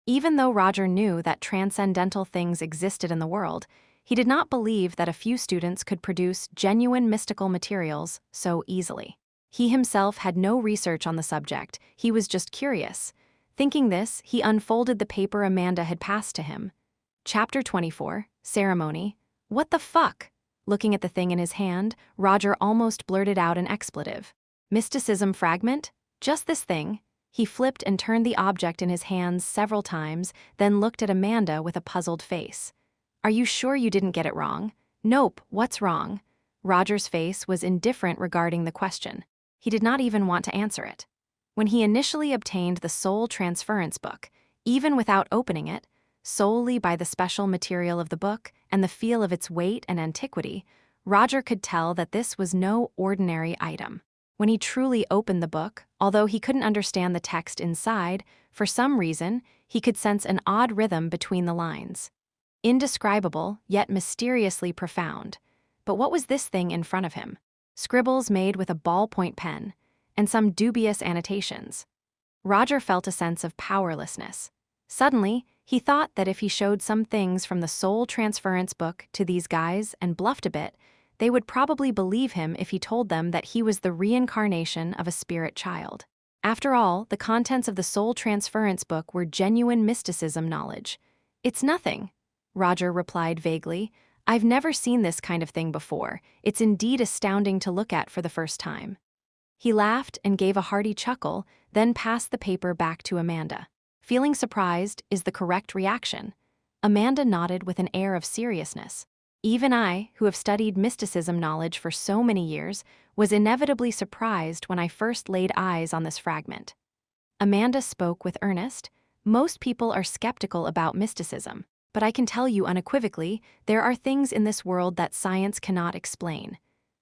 Even though Roger knew that transcendental things existed in the world, he did not believe that a few students could produce genuine mystical materials so easily. He himself had no research on the subject, he was just curious. Thinking this, he unfolded the paper Amanda had passed to him. Chapter 24, Ceremony. What the fuck? Looking at the thing in his hand, Roger almost blurted out an expletive. Mysticism fragment? Just this thing. He flipped and turned the object in his hands several times, then looked at Amanda with a puzzled face. Are you sure you didn't get it wrong? Nope, what's wrong? Roger's face was indifferent regarding the question. He did not even want to answer it. When he initially obtained the soul transference book, even without opening it, solely by the special material of the book and the feel of its weight and antiquity, Roger could tell that this was no ordinary item. When he truly opened the book, although he couldn't understand the text inside, for some reason, he could sense an odd rhythm between the lines. Indescribable, yet mysteriously profound. But what was this thing in front of him? Scribbles made with a ballpoint pen, and some dubious annotations. Roger felt a sense of powerlessness. Suddenly, he thought that if he showed some things from the soul transference book to these guys and bluffed a bit, they would probably believe him if he told them that he was the reincarnation of a spirit child. After all, the contents of the soul transference book were genuine mysticism knowledge. It's nothing, Roger replied vaguely. I've never seen this kind of thing before. It's indeed astounding to look at for the first time. He laughed and gave a hearty chuckle, then passed the paper back to Amanda. Feeling surprised is the correct reaction. Amanda nodded with an air of seriousness. Even I, who have studied mysticism knowledge for so many years, was inevitably surprised when I first laid eyes on this fragment. Amanda spoke with earnest. Most people are skeptical about mysticism, but I can tell you unequivocally, there are things in this world that science cannot explain.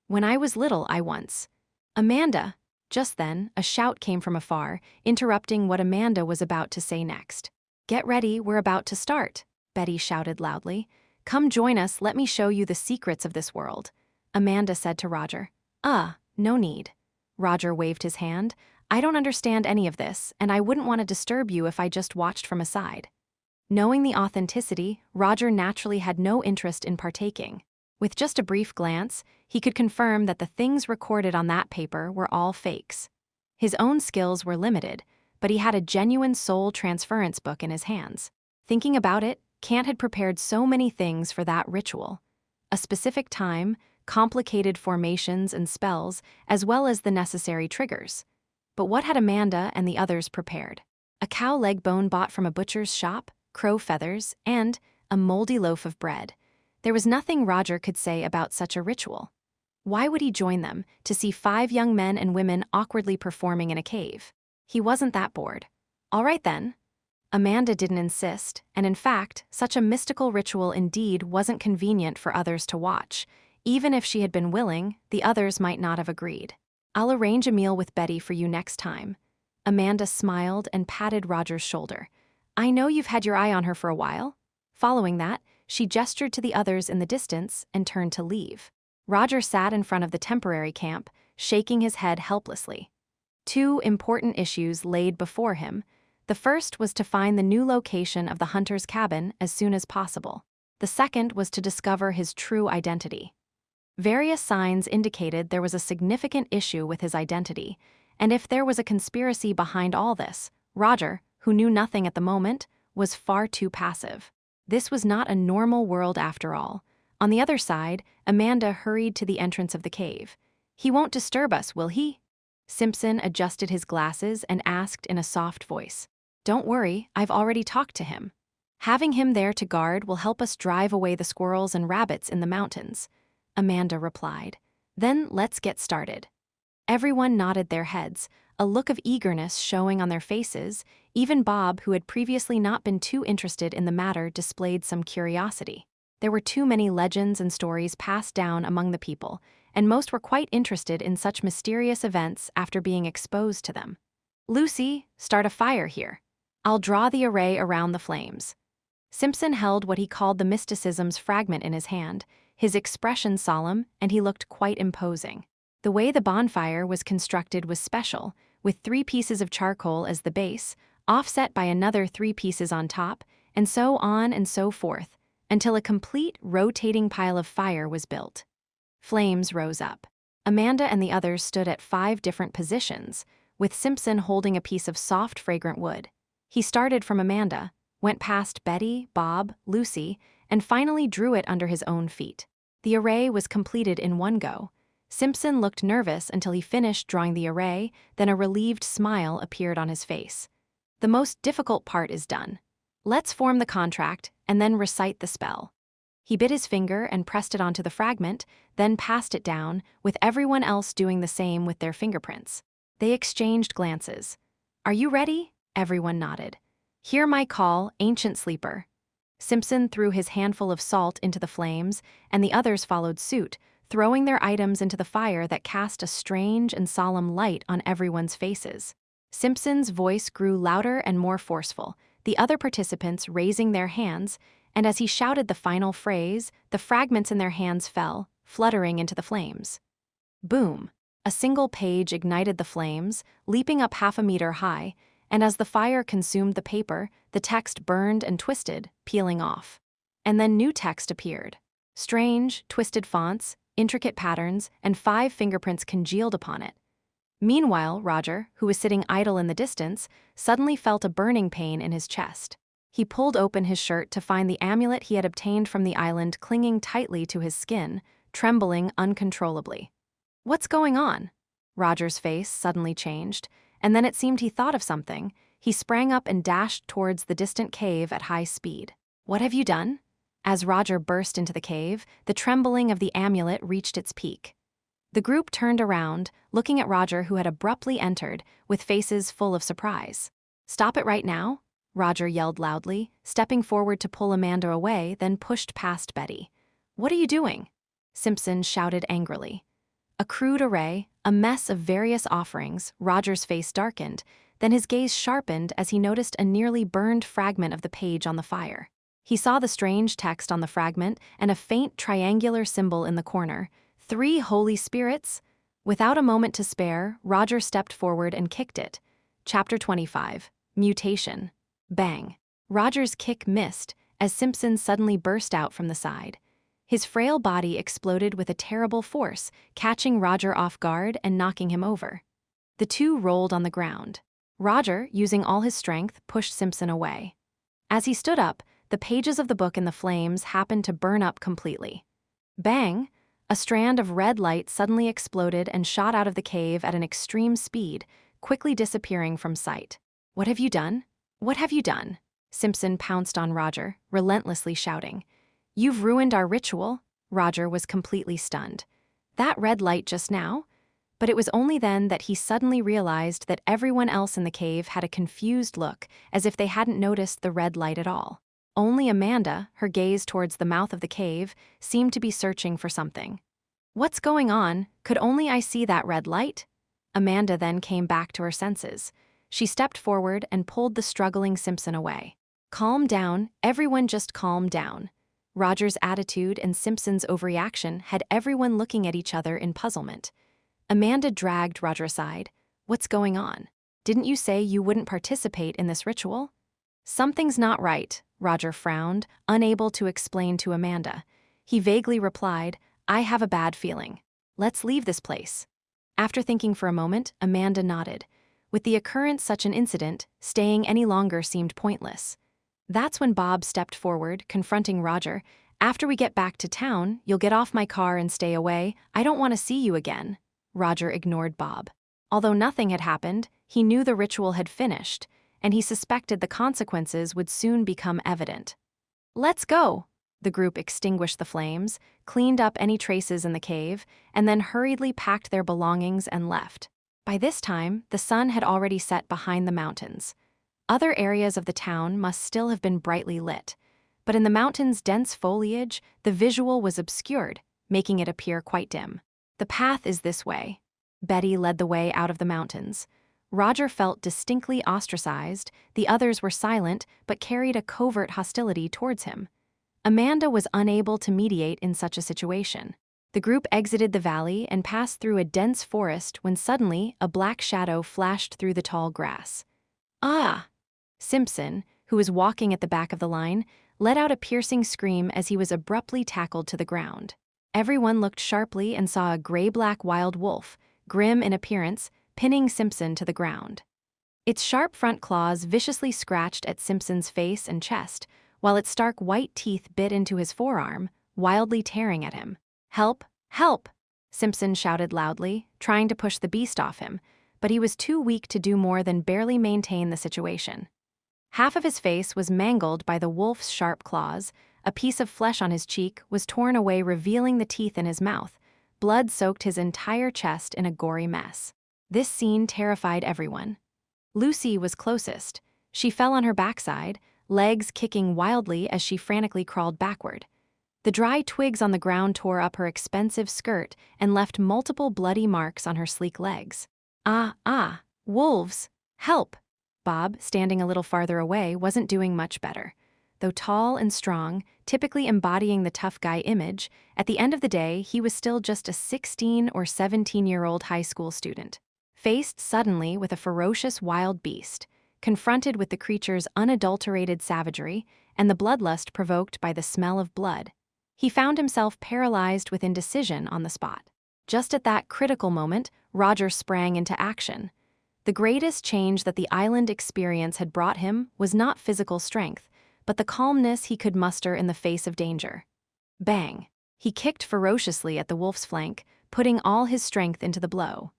When I was little, I once... Amanda! Just then, a shout came from afar, interrupting what Amanda was about to say next. Get ready, we're about to start, Betty shouted loudly. Come join us, let me show you the secrets of this world, Amanda said to Roger. No need. Roger waved his hand. I don't understand any of this, and I wouldn't want to disturb you if I just watched from aside. Knowing the authenticity, Roger naturally had no interest in partaking. With just a brief glance, he could confirm that the things recorded on that paper were all fakes. His own skills were limited, but he had a genuine soul transference book in his hands. Thinking about it, Kant had prepared so many things for that ritual. A specific time, complicated formations and spells, as well as the necessary triggers. But what had Amanda and the others prepared? A cow leg bone bought from a butcher's shop, crow feathers, and a moldy loaf of bread. There was nothing Roger could say about such a ritual. Why would he join them to see 5 young men and women awkwardly performing in a cave? He wasn't that bored. All right then. Amanda didn't insist, and in fact, such a mystical ritual indeed wasn't convenient for others to watch. Even if she had been willing, the others might not have agreed. I'll arrange a meal with Betty for you next time. Amanda smiled and patted Roger's shoulder. I know you've had your eye on her for a while. Following that, she gestured to the others in the distance and turned to leave. Roger sat in front of the temporary camp, shaking his head helplessly. 2 important issues laid before him. The first was to find the new location of the hunter's cabin as soon as possible. The second was to discover his true identity. Various signs indicated there was a significant issue with his identity, and if there was a conspiracy behind all this, Roger, who knew nothing at the moment, was far too passive. This was not a normal world after all. On the other side, Amanda hurried to the entrance of the cave. He won't disturb us, will he? Simpson adjusted his glasses and asked in a soft voice. Don't worry, I've already talked to him. Having him there to guard will help us drive away the squirrels and rabbits in the mountains, Amanda replied. Then let's get started. Everyone nodded their heads, a look of eagerness showing on their faces. Even Bob, who had previously not been too interested in the matter, displayed some curiosity. There were too many legends and stories passed down among the people, and most were quite interested in such mysterious events after being exposed to them. Lucy, start a fire here. I'll draw the array around the flames. Simpson held what he called the mysticism's fragment in his hand, his expression solemn, and he looked quite imposing. The way the bonfire was constructed was special, with 3 pieces of charcoal as the base, offset by another 3 pieces on top, and so on and so forth, until a complete rotating pile of fire was built. Flames rose up. Amanda and the others stood at 5 different positions, with Simpson holding a piece of soft, fragrant wood. He started from Amanda, went past Betty, Bob, Lucy, and finally drew it under his own feet. The array was completed in one go. Simpson looked nervous until he finished drawing the array, then a relieved smile appeared on his face. The most difficult part is done. Let's form the contract and then recite the spell. He bit his finger and pressed it onto the fragment, then passed it down, with everyone else doing the same with their fingerprints. They exchanged glances. Are you ready? Everyone nodded. Hear my call, ancient sleeper. Simpson threw his handful of salt into the flames, and the others followed suit, throwing their items into the fire that cast a strange and solemn light on everyone's faces. Simpson's voice grew louder and more forceful, the other participants raising their hands, and as he shouted the final phrase, the fragments in their hands fell, fluttering into the flames. Boom! A single page ignited the flames, leaping up 1/2 meter high, and as the fire consumed the paper, the text burned and twisted, peeling off. And then new text appeared. Strange, twisted fonts, intricate patterns, and 5 fingerprints congealed upon it. Meanwhile, Roger, who was sitting idle in the distance, suddenly felt a burning pain in his chest. He pulled open his shirt to find the amulet he had obtained from the island clinging tightly to his skin, trembling uncontrollably. What's going on? Roger's face suddenly changed, and then it seemed he thought of something. He sprang up and dashed towards the distant cave at high speed. What have you done? As Roger burst into the cave, the trembling of the amulet reached its peak. The group turned around, looking at Roger, who had abruptly entered, with faces full of surprise. Stop it right now, Roger yelled loudly, stepping forward to pull Amanda away, then pushed past Betty. What are you doing? Simpson shouted angrily. A crude array, a mess of various offerings. Roger's face darkened, then his gaze sharpened as he noticed a nearly burned fragment of the page on the fire. He saw the strange text on the fragment and a faint triangular symbol in the corner. 3 Holy Spirits? Without a moment to spare, Roger stepped forward and kicked it. Chapter 25. Mutation. Bang. Roger's kick missed as Simpson suddenly burst out from the side. His frail body exploded with a terrible force, catching Roger off guard and knocking him over. The 2 rolled on the ground. Roger, using all his strength, pushed Simpson away. As he stood up, the pages of the book in the flames happened to burn up completely. Bang! A strand of red light suddenly exploded and shot out of the cave at an extreme speed, quickly disappearing from sight. "What have you done? What have you done?" Simpson pounced on Roger, relentlessly shouting. "You've ruined our ritual." Roger was completely stunned. That red light just now? But it was only then that he suddenly realized that everyone else in the cave had a confused look, as if they hadn't noticed the red light at all. Only Amanda, her gaze towards the mouth of the cave, seemed to be searching for something. "What's going on? Could only I see that red light?" Amanda then came back to her senses. She stepped forward and pulled the struggling Simpson away. "Calm down, everyone, just calm down." Roger's attitude and Simpson's overreaction had everyone looking at each other in puzzlement. Amanda dragged Roger aside. "What's going on? Didn't you say you wouldn't participate in this ritual?" "Something's not right," Roger frowned, unable to explain to Amanda. He vaguely replied, "I have a bad feeling. Let's leave this place." After thinking for a moment, Amanda nodded. With the occurrence such an incident, staying any longer seemed pointless. That's when Bob stepped forward, confronting Roger. "After we get back to town, you'll get off my car and stay away. I don't want to see you again." Roger ignored Bob. Although nothing had happened, he knew the ritual had finished, and he suspected the consequences would soon become evident. "Let's go." The group extinguished the flames, cleaned up any traces in the cave, and then hurriedly packed their belongings and left. By this time, the sun had already set behind the mountains. Other areas of the town must still have been brightly lit, but in the mountain's dense foliage, the visual was obscured, making it appear quite dim. "The path is this way." Betty led the way out of the mountains. Roger felt distinctly ostracized, the others were silent but carried a covert hostility towards him. Amanda was unable to mediate in such a situation. The group exited the valley and passed through a dense forest when suddenly a black shadow flashed through the tall grass. "Ah!" Simpson, who was walking at the back of the line, let out a piercing scream as he was abruptly tackled to the ground. Everyone looked sharply and saw a gray-black wild wolf, grim in appearance, pinning Simpson to the ground. Its sharp front claws viciously scratched at Simpson's face and chest, while its stark white teeth bit into his forearm, wildly tearing at him. "Help! Help!" Simpson shouted loudly, trying to push the beast off him, but he was too weak to do more than barely maintain the situation. Half of his face was mangled by the wolf's sharp claws, a piece of flesh on his cheek was torn away, revealing the teeth in his mouth. Blood soaked his entire chest in a gory mess. This scene terrified everyone. Lucy was closest. She fell on her backside, legs kicking wildly as she frantically crawled backward. The dry twigs on the ground tore up her expensive skirt and left multiple bloody marks on her sleek legs. Ah, wolves! Help!" Bob, standing a little farther away, wasn't doing much better. Though tall and strong, typically embodying the tough guy image, at the end of the day, he was still just a 16 or 17-year-old high school student. Faced suddenly with a ferocious wild beast, confronted with the creature's unadulterated savagery and the bloodlust provoked by the smell of blood, he found himself paralyzed with indecision on the spot. Just at that critical moment, Roger sprang into action. The greatest change that the island experience had brought him was not physical strength, but the calmness he could muster in the face of danger. Bang! He kicked ferociously at the wolf's flank, putting all his strength into the blow.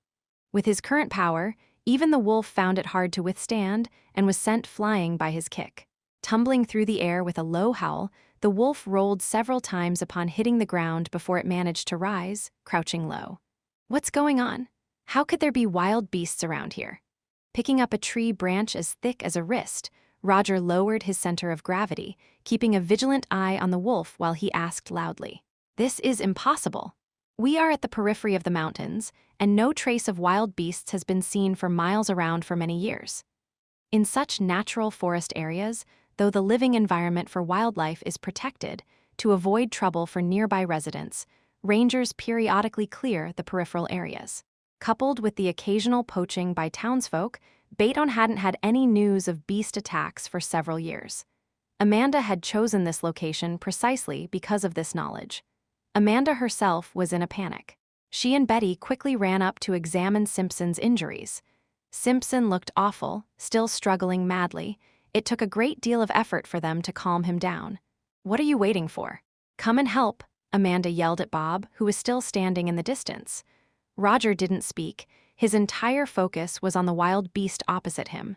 With his current power, even the wolf found it hard to withstand and was sent flying by his kick. Tumbling through the air with a low howl, the wolf rolled several times upon hitting the ground before it managed to rise, crouching low. "What's going on? How could there be wild beasts around here?" Picking up a tree branch as thick as a wrist, Roger lowered his center of gravity, keeping a vigilant eye on the wolf while he asked loudly, "This is impossible. We are at the periphery of the mountains, and no trace of wild beasts has been seen for miles around for many years." In such natural forest areas, though the living environment for wildlife is protected, to avoid trouble for nearby residents, rangers periodically clear the peripheral areas. Coupled with the occasional poaching by townsfolk, Bayton hadn't had any news of beast attacks for several years. Amanda had chosen this location precisely because of this knowledge. Amanda herself was in a panic. She and Betty quickly ran up to examine Simpson's injuries. Simpson looked awful, still struggling madly. It took a great deal of effort for them to calm him down. "What are you waiting for? Come and help," Amanda yelled at Bob, who was still standing in the distance. Roger didn't speak. His entire focus was on the wild beast opposite him.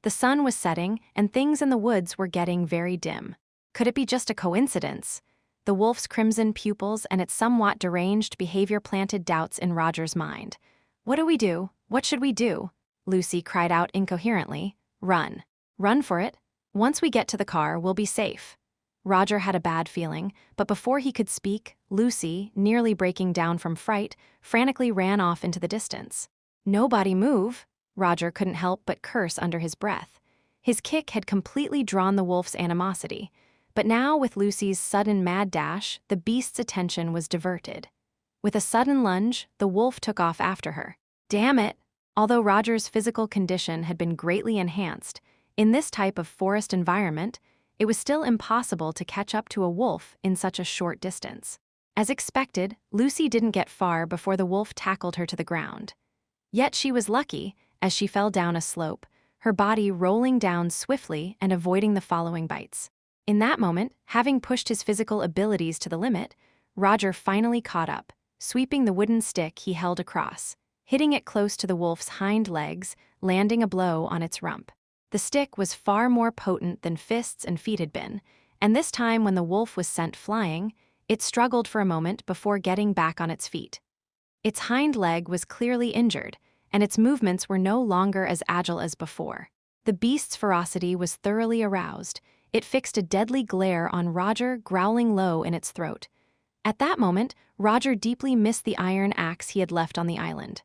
The sun was setting, and things in the woods were getting very dim. Could it be just a coincidence? The wolf's crimson pupils and its somewhat deranged behavior planted doubts in Roger's mind. "What do we do? What should we do?" Lucy cried out incoherently. "Run. Run for it. Once we get to the car, we'll be safe." Roger had a bad feeling, but before he could speak, Lucy, nearly breaking down from fright, frantically ran off into the distance. "Nobody move!" Roger couldn't help but curse under his breath. His kick had completely drawn the wolf's animosity, but now with Lucy's sudden mad dash, the beast's attention was diverted. With a sudden lunge, the wolf took off after her. Damn it! Although Roger's physical condition had been greatly enhanced, in this type of forest environment, it was still impossible to catch up to a wolf in such a short distance. As expected, Lucy didn't get far before the wolf tackled her to the ground. Yet she was lucky, as she fell down a slope, her body rolling down swiftly and avoiding the following bites. In that moment, having pushed his physical abilities to the limit, Roger finally caught up, sweeping the wooden stick he held across, hitting it close to the wolf's hind legs, landing a blow on its rump. The stick was far more potent than fists and feet had been, and this time when the wolf was sent flying, it struggled for a moment before getting back on its feet. Its hind leg was clearly injured, and its movements were no longer as agile as before. The beast's ferocity was thoroughly aroused. It fixed a deadly glare on Roger, growling low in its throat. At that moment, Roger deeply missed the iron axe he had left on the island.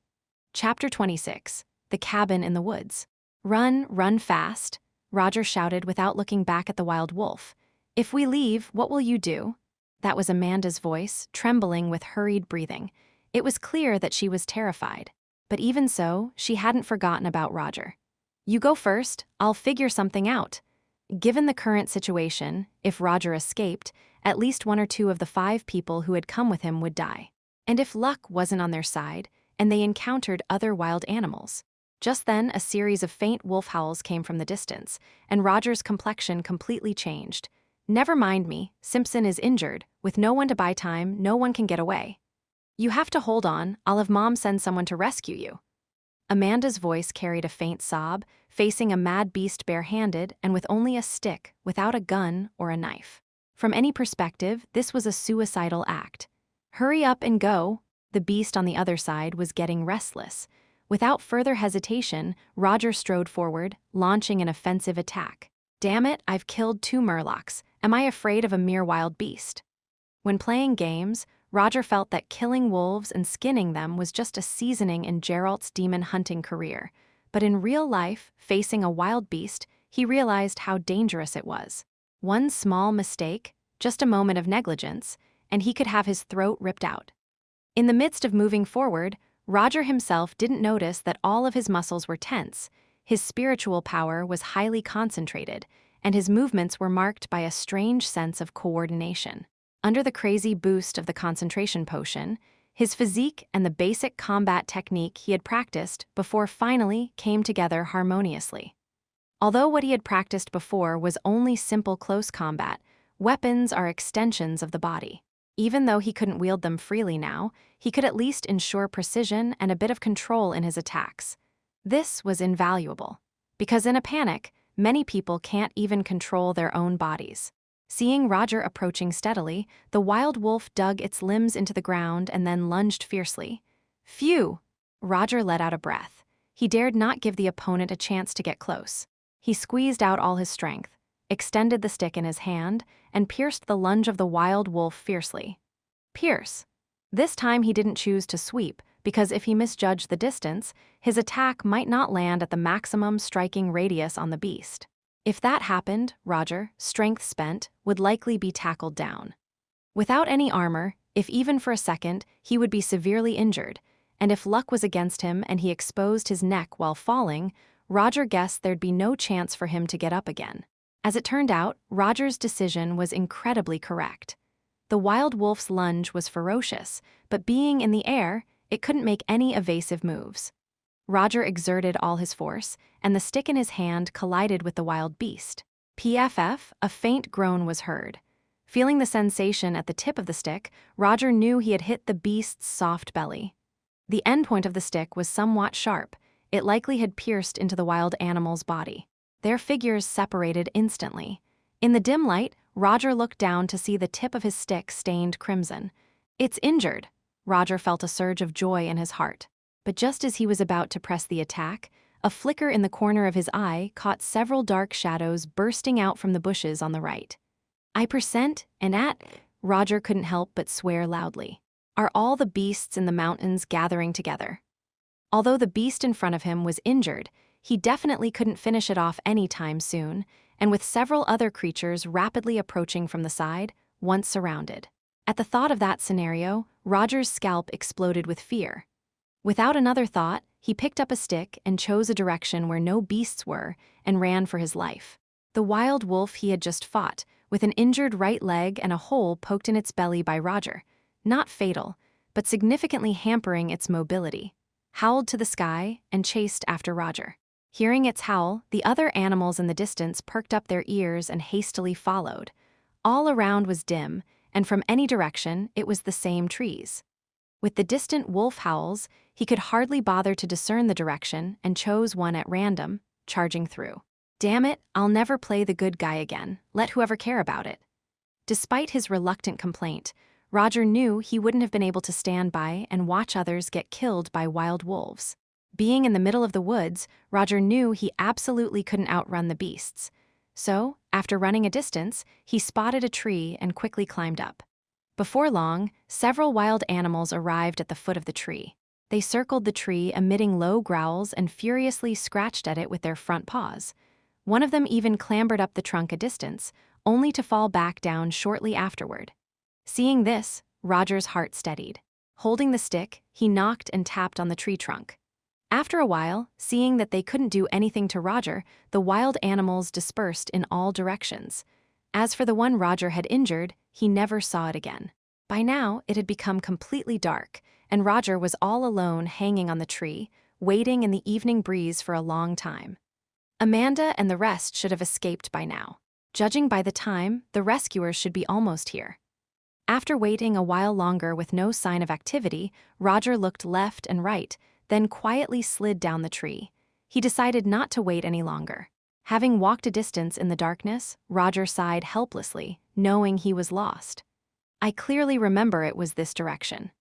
Chapter 26. The Cabin in the Woods. "Run, run fast," Roger shouted without looking back at the wild wolf. "If we leave, what will you do?" That was Amanda's voice, trembling with hurried breathing. It was clear that she was terrified. But even so, she hadn't forgotten about Roger. "You go first, I'll figure something out." Given the current situation, if Roger escaped, at least one or two of the 5 people who had come with him would die. And if luck wasn't on their side, and they encountered other wild animals. Just then, a series of faint wolf howls came from the distance, and Roger's complexion completely changed. "Never mind me, Simpson is injured. With no one to buy time, no one can get away." "You have to hold on, I'll have Mom send someone to rescue you." Amanda's voice carried a faint sob, facing a mad beast barehanded and with only a stick, without a gun or a knife. From any perspective, this was a suicidal act. "Hurry up and go." The beast on the other side was getting restless. Without further hesitation, Roger strode forward, launching an offensive attack. "Damn it, I've killed 2 murlocs. Am I afraid of a mere wild beast?" When playing games, Roger felt that killing wolves and skinning them was just a seasoning in Geralt's demon hunting career. But in real life, facing a wild beast, he realized how dangerous it was. One small mistake, just a moment of negligence, and he could have his throat ripped out. In the midst of moving forward, Roger himself didn't notice that all of his muscles were tense. His spiritual power was highly concentrated, and his movements were marked by a strange sense of coordination. Under the crazy boost of the concentration potion, his physique and the basic combat technique he had practiced before finally came together harmoniously. Although what he had practiced before was only simple close combat, weapons are extensions of the body. Even though he couldn't wield them freely now, he could at least ensure precision and a bit of control in his attacks. This was invaluable, because in a panic, many people can't even control their own bodies. Seeing Roger approaching steadily, the wild wolf dug its limbs into the ground and then lunged fiercely. Phew! Roger let out a breath. He dared not give the opponent a chance to get close. He squeezed out all his strength, extended the stick in his hand, and pierced the lunge of the wild wolf fiercely. Pierce. This time he didn't choose to sweep, because if he misjudged the distance, his attack might not land at the maximum striking radius on the beast. If that happened, Roger, strength spent, would likely be tackled down. Without any armor, if even for a second, he would be severely injured, and if luck was against him and he exposed his neck while falling, Roger guessed there'd be no chance for him to get up again. As it turned out, Roger's decision was incredibly correct. The wild wolf's lunge was ferocious, but being in the air, it couldn't make any evasive moves. Roger exerted all his force, and the stick in his hand collided with the wild beast. PFF, a faint groan was heard. Feeling the sensation at the tip of the stick, Roger knew he had hit the beast's soft belly. The endpoint of the stick was somewhat sharp. It likely had pierced into the wild animal's body. Their figures separated instantly. In the dim light, Roger looked down to see the tip of his stick stained crimson. "It's injured." Roger felt a surge of joy in his heart. But just as he was about to press the attack, a flicker in the corner of his eye caught several dark shadows bursting out from the bushes on the right. "I% and at," Roger couldn't help but swear loudly. "Are all the beasts in the mountains gathering together?" Although the beast in front of him was injured, he definitely couldn't finish it off anytime soon, and with several other creatures rapidly approaching from the side, once surrounded. At the thought of that scenario, Roger's scalp exploded with fear. Without another thought, he picked up a stick and chose a direction where no beasts were and ran for his life. The wild wolf he had just fought, with an injured right leg and a hole poked in its belly by Roger, not fatal, but significantly hampering its mobility, howled to the sky and chased after Roger. Hearing its howl, the other animals in the distance perked up their ears and hastily followed. All around was dim, and from any direction, it was the same trees. With the distant wolf howls, he could hardly bother to discern the direction and chose one at random, charging through. "Damn it, I'll never play the good guy again, let whoever care about it." Despite his reluctant complaint, Roger knew he wouldn't have been able to stand by and watch others get killed by wild wolves. Being in the middle of the woods, Roger knew he absolutely couldn't outrun the beasts. So, after running a distance, he spotted a tree and quickly climbed up. Before long, several wild animals arrived at the foot of the tree. They circled the tree, emitting low growls, and furiously scratched at it with their front paws. One of them even clambered up the trunk a distance, only to fall back down shortly afterward. Seeing this, Roger's heart steadied. Holding the stick, he knocked and tapped on the tree trunk. After a while, seeing that they couldn't do anything to Roger, the wild animals dispersed in all directions. As for the one Roger had injured, he never saw it again. By now, it had become completely dark, and Roger was all alone hanging on the tree, waiting in the evening breeze for a long time. Amanda and the rest should have escaped by now. Judging by the time, the rescuers should be almost here. After waiting a while longer with no sign of activity, Roger looked left and right, then quietly slid down the tree. He decided not to wait any longer. Having walked a distance in the darkness, Roger sighed helplessly, knowing he was lost. "I clearly remember it was this direction."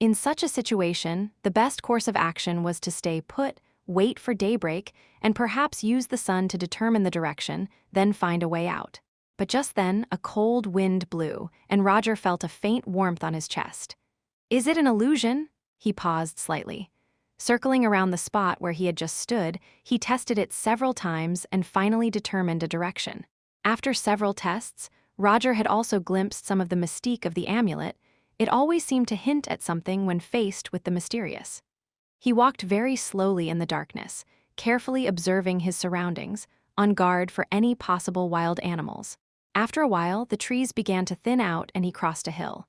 In such a situation, the best course of action was to stay put, wait for daybreak, and perhaps use the sun to determine the direction, then find a way out. But just then, a cold wind blew, and Roger felt a faint warmth on his chest. "Is it an illusion?" He paused slightly. Circling around the spot where he had just stood, he tested it several times and finally determined a direction. After several tests, Roger had also glimpsed some of the mystique of the amulet. It always seemed to hint at something when faced with the mysterious. He walked very slowly in the darkness, carefully observing his surroundings, on guard for any possible wild animals. After a while, the trees began to thin out and he crossed a hill.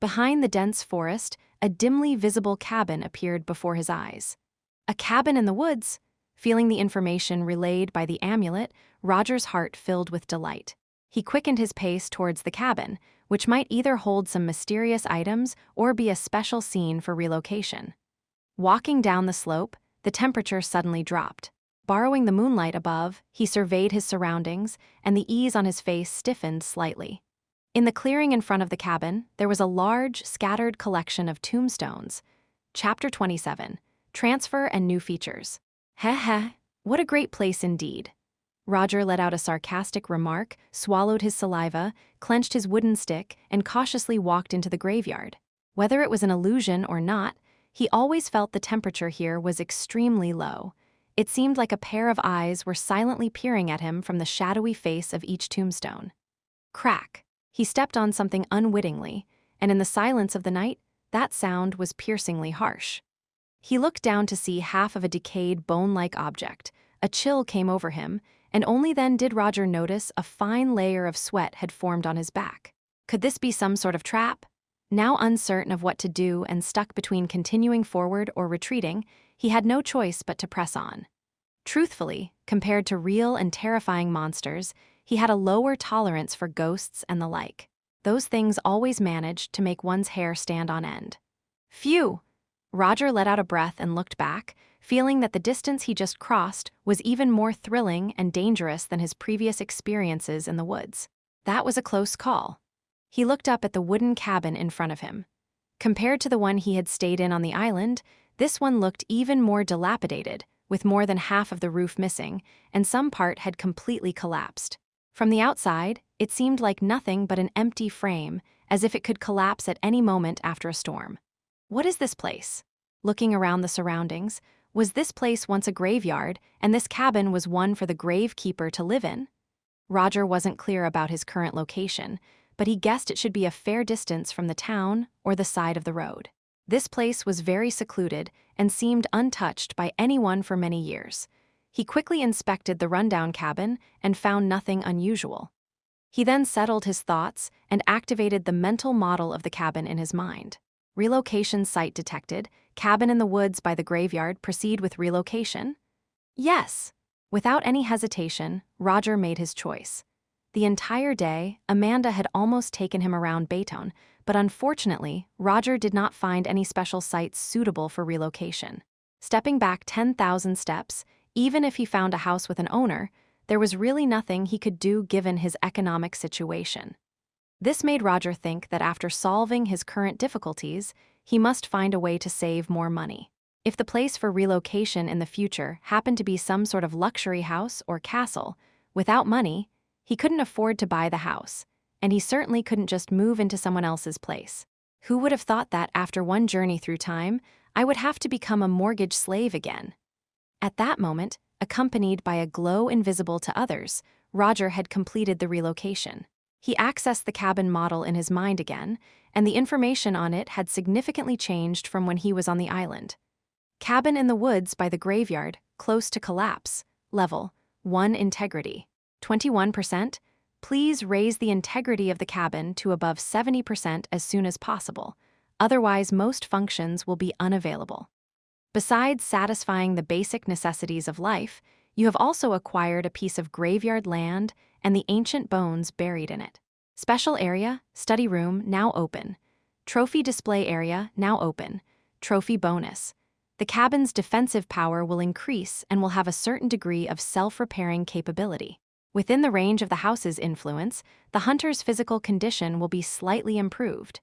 Behind the dense forest, a dimly visible cabin appeared before his eyes. A cabin in the woods? Feeling the information relayed by the amulet, Roger's heart filled with delight. He quickened his pace towards the cabin, which might either hold some mysterious items or be a special scene for relocation. Walking down the slope, the temperature suddenly dropped. Borrowing the moonlight above, he surveyed his surroundings, and the ease on his face stiffened slightly. In the clearing in front of the cabin, there was a large, scattered collection of tombstones. Chapter 27, Transfer and New Features. Heh, what a great place indeed. Roger let out a sarcastic remark, swallowed his saliva, clenched his wooden stick, and cautiously walked into the graveyard. Whether it was an illusion or not, he always felt the temperature here was extremely low. It seemed like a pair of eyes were silently peering at him from the shadowy face of each tombstone. Crack. He stepped on something unwittingly, and in the silence of the night, that sound was piercingly harsh. He looked down to see half of a decayed bone-like object. A chill came over him, and only then did Roger notice a fine layer of sweat had formed on his back. Could this be some sort of trap? Now uncertain of what to do and stuck between continuing forward or retreating, he had no choice but to press on. Truthfully, compared to real and terrifying monsters, he had a lower tolerance for ghosts and the like. Those things always managed to make one's hair stand on end. Phew! Roger let out a breath and looked back, feeling that the distance he just crossed was even more thrilling and dangerous than his previous experiences in the woods. That was a close call. He looked up at the wooden cabin in front of him. Compared to the one he had stayed in on the island, this one looked even more dilapidated, with more than half of the roof missing, and some part had completely collapsed. From the outside, it seemed like nothing but an empty frame, as if it could collapse at any moment after a storm. What is this place? Looking around the surroundings, was this place once a graveyard, and this cabin was one for the gravekeeper to live in? Roger wasn't clear about his current location, but he guessed it should be a fair distance from the town or the side of the road. This place was very secluded and seemed untouched by anyone for many years. He quickly inspected the rundown cabin and found nothing unusual. He then settled his thoughts and activated the mental model of the cabin in his mind. Relocation site detected. Cabin in the woods by the graveyard. Proceed with relocation? Yes. Without any hesitation, Roger made his choice. The entire day, Amanda had almost taken him around Baytown, but unfortunately, Roger did not find any special sites suitable for relocation. Stepping back 10,000 steps, even if he found a house with an owner, there was really nothing he could do given his economic situation. This made Roger think that after solving his current difficulties, he must find a way to save more money. If the place for relocation in the future happened to be some sort of luxury house or castle, without money, he couldn't afford to buy the house, and he certainly couldn't just move into someone else's place. Who would have thought that after one journey through time, I would have to become a mortgage slave again? At that moment, accompanied by a glow invisible to others, Roger had completed the relocation. He accessed the cabin model in his mind again, and the information on it had significantly changed from when he was on the island. Cabin in the woods by the graveyard, close to collapse. Level 1 integrity. 21%. Please raise the integrity of the cabin to above 70% as soon as possible. Otherwise, most functions will be unavailable. Besides satisfying the basic necessities of life, you have also acquired a piece of graveyard land and the ancient bones buried in it. Special area, study room, now open. Trophy display area, now open. Trophy bonus. The cabin's defensive power will increase and will have a certain degree of self-repairing capability. Within the range of the house's influence, the hunter's physical condition will be slightly improved.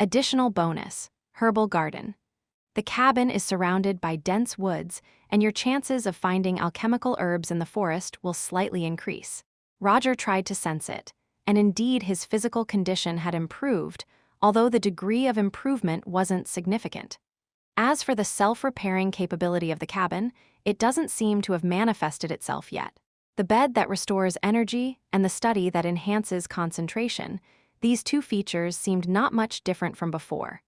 Additional bonus, herbal garden. The cabin is surrounded by dense woods, and your chances of finding alchemical herbs in the forest will slightly increase. Roger tried to sense it, and indeed his physical condition had improved, although the degree of improvement wasn't significant. As for the self-repairing capability of the cabin, it doesn't seem to have manifested itself yet. The bed that restores energy and the study that enhances concentration, these two features seemed not much different from before.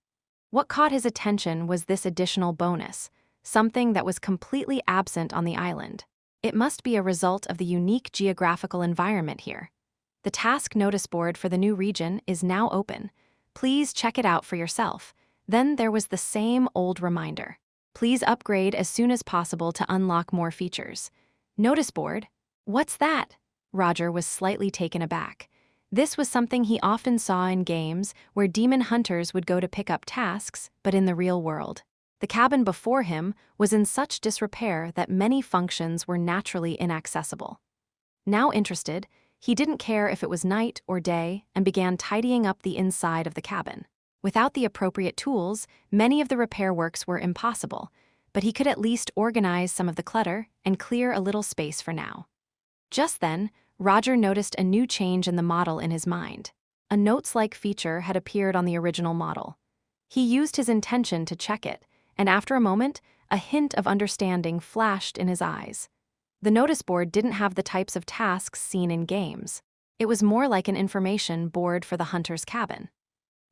What caught his attention was this additional bonus, something that was completely absent on the island. It must be a result of the unique geographical environment here. The task notice board for the new region is now open. Please check it out for yourself. Then there was the same old reminder. Please upgrade as soon as possible to unlock more features. Notice board? What's that? Roger was slightly taken aback. This was something he often saw in games where demon hunters would go to pick up tasks, but in the real world. The cabin before him was in such disrepair that many functions were naturally inaccessible. Now interested, he didn't care if it was night or day and began tidying up the inside of the cabin. Without the appropriate tools, many of the repair works were impossible, but he could at least organize some of the clutter and clear a little space for now. Just then, Roger noticed a new change in the model in his mind. A notes-like feature had appeared on the original model. He used his intention to check it, and after a moment, a hint of understanding flashed in his eyes. The notice board didn't have the types of tasks seen in games. It was more like an information board for the hunter's cabin.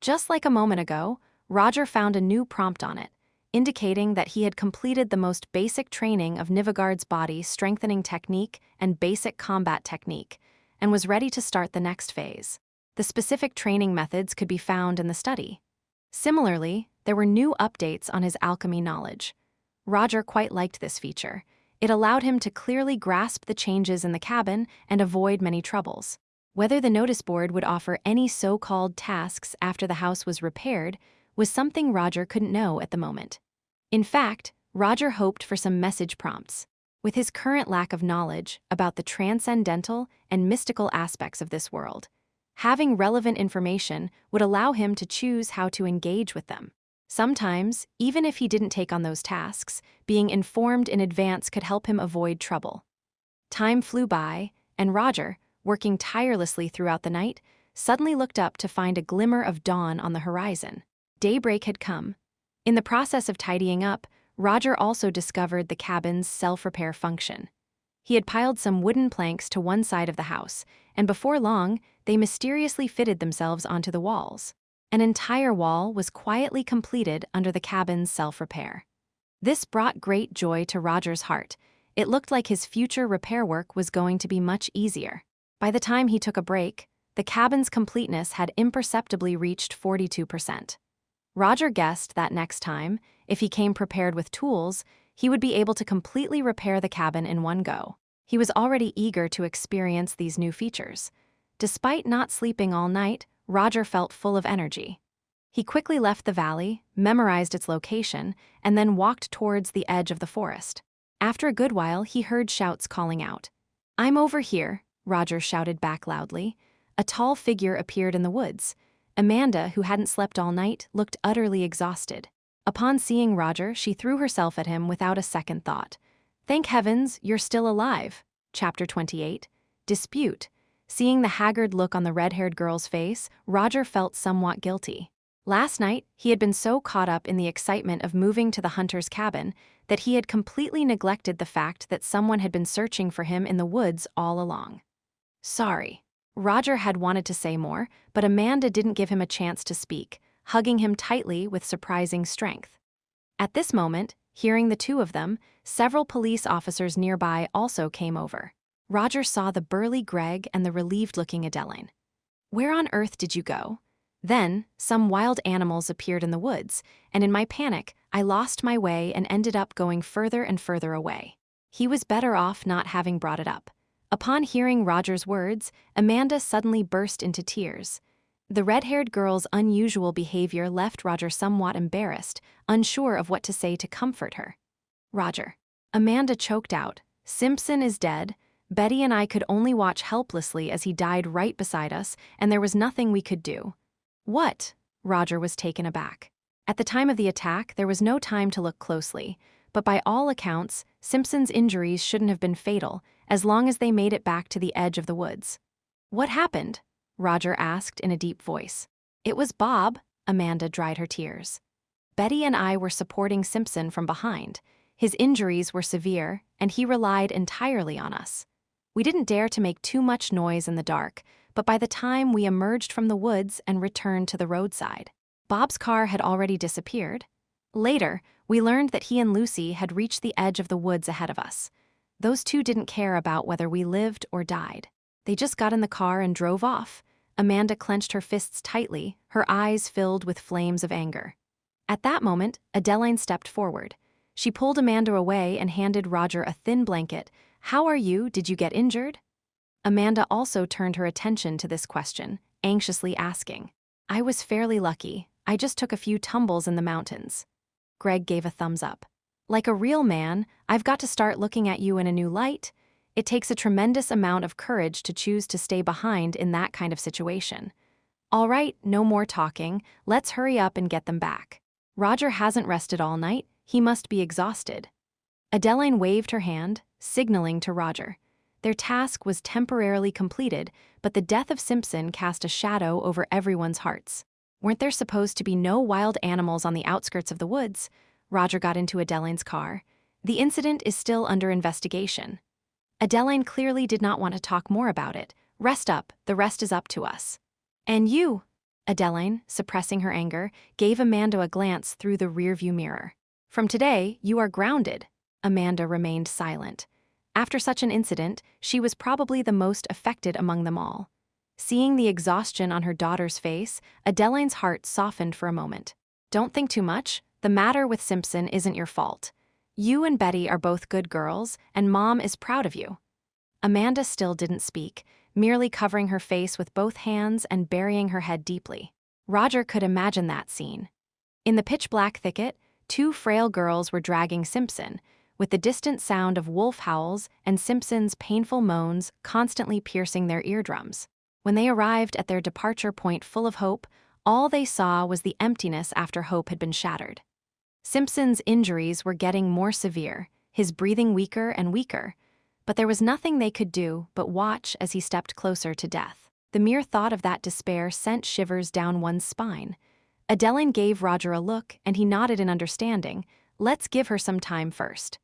Just like a moment ago, Roger found a new prompt on it, indicating that he had completed the most basic training of Nivagard's body strengthening technique and basic combat technique, and was ready to start the next phase. The specific training methods could be found in the study. Similarly, there were new updates on his alchemy knowledge. Roger quite liked this feature. It allowed him to clearly grasp the changes in the cabin and avoid many troubles. Whether the notice board would offer any so-called tasks after the house was repaired was something Roger couldn't know at the moment. In fact, Roger hoped for some message prompts. With his current lack of knowledge about the transcendental and mystical aspects of this world, having relevant information would allow him to choose how to engage with them. Sometimes, even if he didn't take on those tasks, being informed in advance could help him avoid trouble. Time flew by, and Roger, working tirelessly throughout the night, suddenly looked up to find a glimmer of dawn on the horizon. Daybreak had come. In the process of tidying up, Roger also discovered the cabin's self-repair function. He had piled some wooden planks to one side of the house, and before long, they mysteriously fitted themselves onto the walls. An entire wall was quietly completed under the cabin's self-repair. This brought great joy to Roger's heart. It looked like his future repair work was going to be much easier. By the time he took a break, the cabin's completeness had imperceptibly reached 42%. Roger guessed that next time, if he came prepared with tools, he would be able to completely repair the cabin in one go. He was already eager to experience these new features. Despite not sleeping all night, Roger felt full of energy. He quickly left the valley, memorized its location, and then walked towards the edge of the forest. After a good while, he heard shouts calling out. "I'm over here," Roger shouted back loudly. A tall figure appeared in the woods. Amanda, who hadn't slept all night, looked utterly exhausted. Upon seeing Roger, she threw herself at him without a second thought. "Thank heavens, you're still alive." Chapter 28. Dispute. Seeing the haggard look on the red-haired girl's face, Roger felt somewhat guilty. Last night, he had been so caught up in the excitement of moving to the hunter's cabin that he had completely neglected the fact that someone had been searching for him in the woods all along. "Sorry." Roger had wanted to say more, but Amanda didn't give him a chance to speak, hugging him tightly with surprising strength. At this moment, hearing the two of them, several police officers nearby also came over. Roger saw the burly Greg and the relieved-looking Adeline. "Where on earth did you go?" Then, some wild animals appeared in the woods, and in my panic, I lost my way and ended up going further and further away. He was better off not having brought it up. Upon hearing Roger's words, Amanda suddenly burst into tears. The red-haired girl's unusual behavior left Roger somewhat embarrassed, unsure of what to say to comfort her. "Roger." Amanda choked out, "Simpson is dead. Betty and I could only watch helplessly as he died right beside us, and there was nothing we could do." "What?" Roger was taken aback. At the time of the attack, there was no time to look closely, but by all accounts, Simpson's injuries shouldn't have been fatal, as long as they made it back to the edge of the woods. "What happened?" Roger asked in a deep voice. "It was Bob." Amanda dried her tears. "Betty and I were supporting Simpson from behind. His injuries were severe, and he relied entirely on us. We didn't dare to make too much noise in the dark, but by the time we emerged from the woods and returned to the roadside, Bob's car had already disappeared. Later, we learned that he and Lucy had reached the edge of the woods ahead of us. Those two didn't care about whether we lived or died. They just got in the car and drove off." Amanda clenched her fists tightly, her eyes filled with flames of anger. At that moment, Adeline stepped forward. She pulled Amanda away and handed Roger a thin blanket. "How are you? Did you get injured?" Amanda also turned her attention to this question, anxiously asking. "I was fairly lucky. I just took a few tumbles in the mountains." Greg gave a thumbs up. "Like a real man, I've got to start looking at you in a new light. It takes a tremendous amount of courage to choose to stay behind in that kind of situation. All right, no more talking. Let's hurry up and get them back. Roger hasn't rested all night. He must be exhausted." Adeline waved her hand, signaling to Roger. Their task was temporarily completed, but the death of Simpson cast a shadow over everyone's hearts. Weren't there supposed to be no wild animals on the outskirts of the woods? Roger got into Adeline's car. "The incident is still under investigation." Adeline clearly did not want to talk more about it. "Rest up, the rest is up to us." "And you?" Adeline, suppressing her anger, gave Amanda a glance through the rearview mirror. "From today, you are grounded." Amanda remained silent. After such an incident, she was probably the most affected among them all. Seeing the exhaustion on her daughter's face, Adeline's heart softened for a moment. Don't think too much. The matter with Simpson isn't your fault. You and Betty are both good girls, and Mom is proud of you." Amanda still didn't speak, merely covering her face with both hands and burying her head deeply. Roger could imagine that scene. In the pitch-black thicket, two frail girls were dragging Simpson, with the distant sound of wolf howls and Simpson's painful moans constantly piercing their eardrums. When they arrived at their departure point full of hope, all they saw was the emptiness after hope had been shattered. Simpson's injuries were getting more severe, his breathing weaker and weaker, but there was nothing they could do but watch as he stepped closer to death. The mere thought of that despair sent shivers down one's spine. Adeline gave Roger a look, and he nodded in understanding. "Let's give her some time first."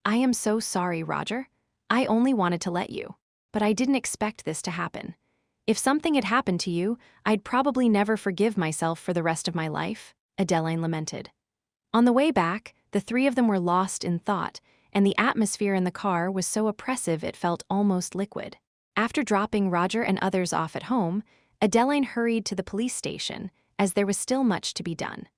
"I am so sorry, Roger. I only wanted to let you. But I didn't expect this to happen. If something had happened to you, I'd probably never forgive myself for the rest of my life," Adeline lamented. On the way back, the three of them were lost in thought, and the atmosphere in the car was so oppressive it felt almost liquid. After dropping Roger and others off at home, Adeline hurried to the police station, as there was still much to be done.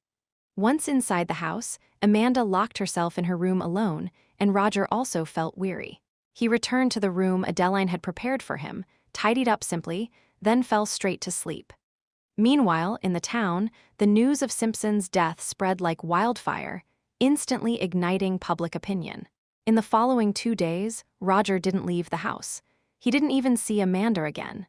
Once inside the house, Amanda locked herself in her room alone, and Roger also felt weary. He returned to the room Adeline had prepared for him, tidied up simply, then fell straight to sleep. Meanwhile, in the town, the news of Simpson's death spread like wildfire, instantly igniting public opinion. In the following 2 days, Roger didn't leave the house. He didn't even see Amanda again.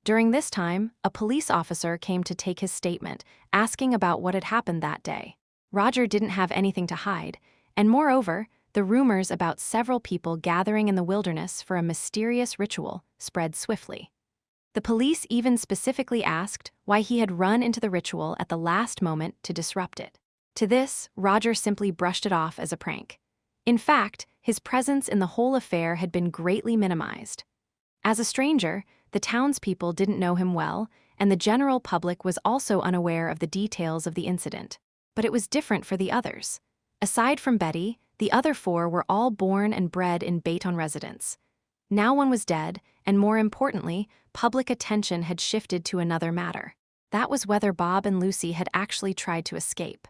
During this time, a police officer came to take his statement, asking about what had happened that day. Roger didn't have anything to hide, and moreover, the rumors about several people gathering in the wilderness for a mysterious ritual spread swiftly. The police even specifically asked why he had run into the ritual at the last moment to disrupt it. To this, Roger simply brushed it off as a prank. In fact, his presence in the whole affair had been greatly minimized. As a stranger, the townspeople didn't know him well, and the general public was also unaware of the details of the incident. But it was different for the others. Aside from Betty, the other 4 were all born and bred in Bayton residence. Now one was dead, and more importantly, public attention had shifted to another matter. That was whether Bob and Lucy had actually tried to escape.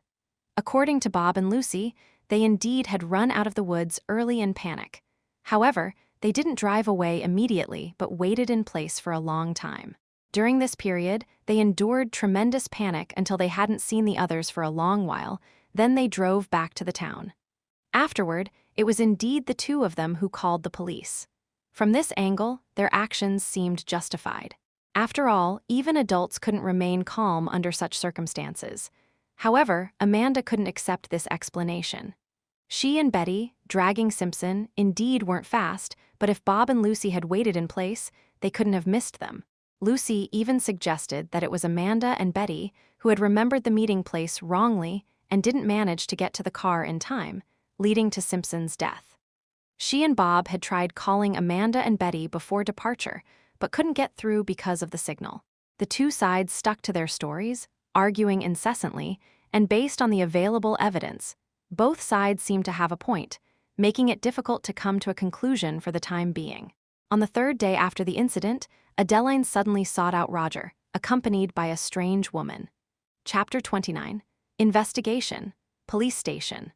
According to Bob and Lucy, they indeed had run out of the woods early in panic. However, they didn't drive away immediately but waited in place for a long time. During this period, they endured tremendous panic until they hadn't seen the others for a long while, then they drove back to the town. Afterward, it was indeed the 2 of them who called the police. From this angle, their actions seemed justified. After all, even adults couldn't remain calm under such circumstances. However, Amanda couldn't accept this explanation. She and Betty, dragging Simpson, indeed weren't fast, but if Bob and Lucy had waited in place, they couldn't have missed them. Lucy even suggested that it was Amanda and Betty who had remembered the meeting place wrongly and didn't manage to get to the car in time, leading to Simpson's death. She and Bob had tried calling Amanda and Betty before departure, but couldn't get through because of the signal. The 2 sides stuck to their stories, arguing incessantly, and based on the available evidence, both sides seemed to have a point, making it difficult to come to a conclusion for the time being. On the 3rd day after the incident, Adeline suddenly sought out Roger, accompanied by a strange woman. Chapter 29. Investigation. Police Station.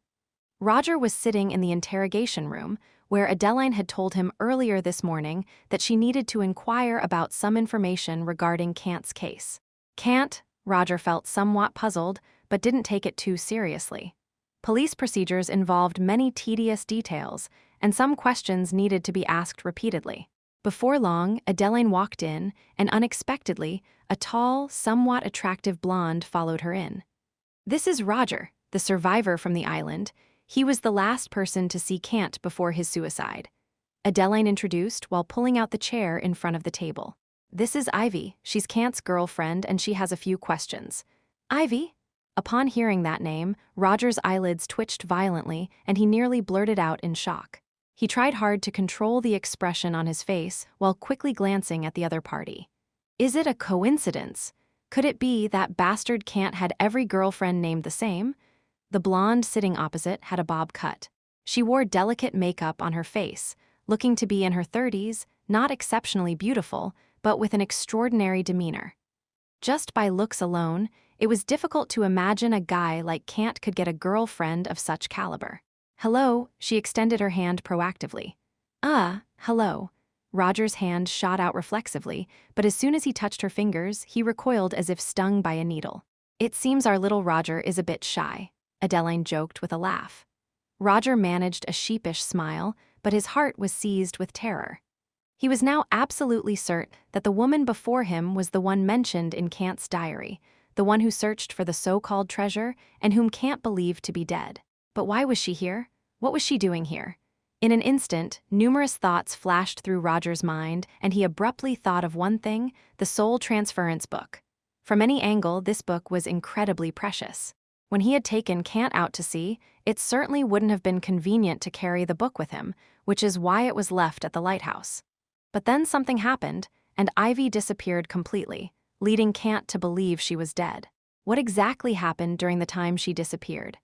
Roger was sitting in the interrogation room, where Adeline had told him earlier this morning that she needed to inquire about some information regarding Kant's case. Kant, Roger felt somewhat puzzled, but didn't take it too seriously. Police procedures involved many tedious details, and some questions needed to be asked repeatedly. Before long, Adeline walked in, and unexpectedly, a tall, somewhat attractive blonde followed her in. "This is Roger, the survivor from the island. He was the last person to see Kant before his suicide," Adeline introduced while pulling out the chair in front of the table. "This is Ivy. She's Kant's girlfriend, and she has a few questions." "Ivy?" Upon hearing that name, Roger's eyelids twitched violently, and he nearly blurted out in shock. He tried hard to control the expression on his face while quickly glancing at the other party. Is it a coincidence? Could it be that bastard Kant had every girlfriend named the same? The blonde sitting opposite had a bob cut. She wore delicate makeup on her face, looking to be in her 30s, not exceptionally beautiful, but with an extraordinary demeanor. Just by looks alone, It was difficult to imagine a guy like Kant could get a girlfriend of such caliber. "Hello," she extended her hand proactively. Hello." Roger's hand shot out reflexively, but as soon as he touched her fingers, he recoiled as if stung by a needle. "It seems our little Roger is a bit shy," Adeline joked with a laugh. Roger managed a sheepish smile, but his heart was seized with terror. He was now absolutely certain that the woman before him was the one mentioned in Kant's diary, the one who searched for the so-called treasure and whom Kant believed to be dead. But why was she here? What was she doing here? In an instant, numerous thoughts flashed through Roger's mind, and he abruptly thought of one thing: the soul transference book. From any angle, this book was incredibly precious. When he had taken Kant out to sea, it certainly wouldn't have been convenient to carry the book with him, which is why it was left at the lighthouse. But then something happened, and Ivy disappeared completely, leading Kant to believe she was dead. What exactly happened during the time she disappeared?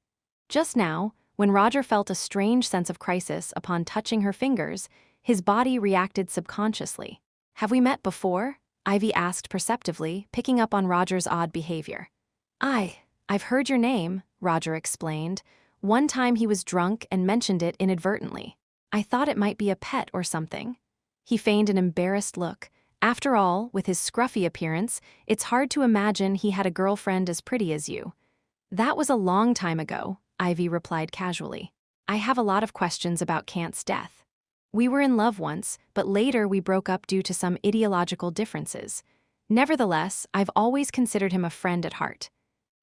Just now, when Roger felt a strange sense of crisis upon touching her fingers, his body reacted subconsciously. "Have we met before?" Ivy asked perceptively, picking up on Roger's odd behavior. I've heard your name," Roger explained. "One time he was drunk and mentioned it inadvertently. I thought it might be a pet or something." He feigned an embarrassed look. After all, with his scruffy appearance, it's hard to imagine he had a girlfriend as pretty as you. "That was a long time ago," Ivy replied casually. "I have a lot of questions about Kant's death. We were in love once, but later we broke up due to some ideological differences. Nevertheless, I've always considered him a friend at heart.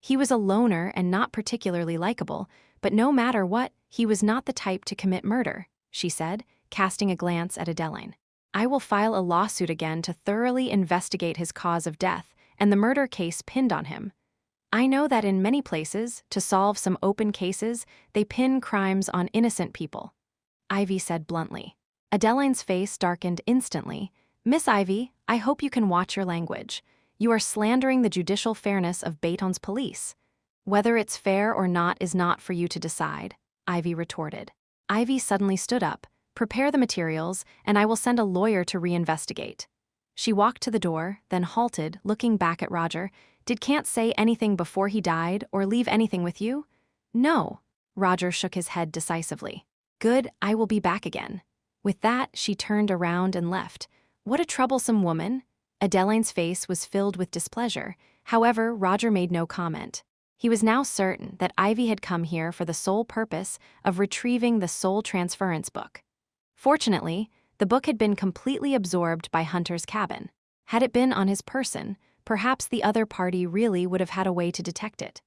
He was a loner and not particularly likable, but no matter what, he was not the type to commit murder," she said, casting a glance at Adeline. "I will file a lawsuit again to thoroughly investigate his cause of death and the murder case pinned on him. I know that in many places, to solve some open cases, they pin crimes on innocent people," Ivy said bluntly. Adeline's face darkened instantly. "Miss Ivy, I hope you can watch your language. You are slandering the judicial fairness of Bayton's police. Whether it's fair or not is not for you to decide," Ivy retorted. Ivy suddenly stood up. "Prepare the materials, and I will send a lawyer to reinvestigate." She walked to the door, then halted, looking back at Roger. "Did Kant say anything before he died, or leave anything with you?" "No." Roger shook his head decisively. "Good, I will be back again." With that, she turned around and left. What a troublesome woman. Adeline's face was filled with displeasure. However, Roger made no comment. He was now certain that Ivy had come here for the sole purpose of retrieving the soul transference book. Fortunately, the book had been completely absorbed by Hunter's cabin. Had it been on his person, perhaps the other party really would have had a way to detect it.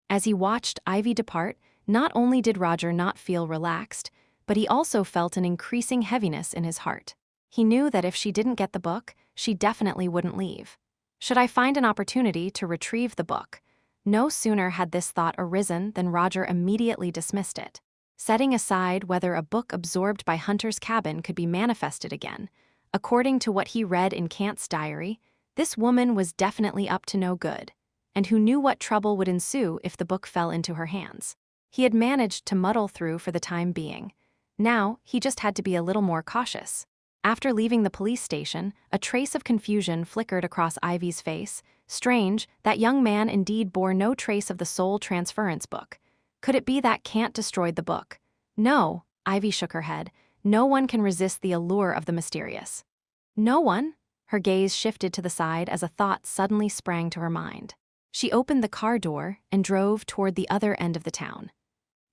As he watched Ivy depart, not only did Roger not feel relaxed, but he also felt an increasing heaviness in his heart. He knew that if she didn't get the book, she definitely wouldn't leave. Should I find an opportunity to retrieve the book? No sooner had this thought arisen than Roger immediately dismissed it. Setting aside whether a book absorbed by Hunter's cabin could be manifested again, according to what he read in Kant's diary, this woman was definitely up to no good, and who knew what trouble would ensue if the book fell into her hands. He had managed to muddle through for the time being. Now, he just had to be a little more cautious. After leaving the police station, a trace of confusion flickered across Ivy's face. Strange, that young man indeed bore no trace of the soul transference book. Could it be that Kant destroyed the book? No, Ivy shook her head. No one can resist the allure of the mysterious. No one? Her gaze shifted to the side as a thought suddenly sprang to her mind. She opened the car door and drove toward the other end of the town.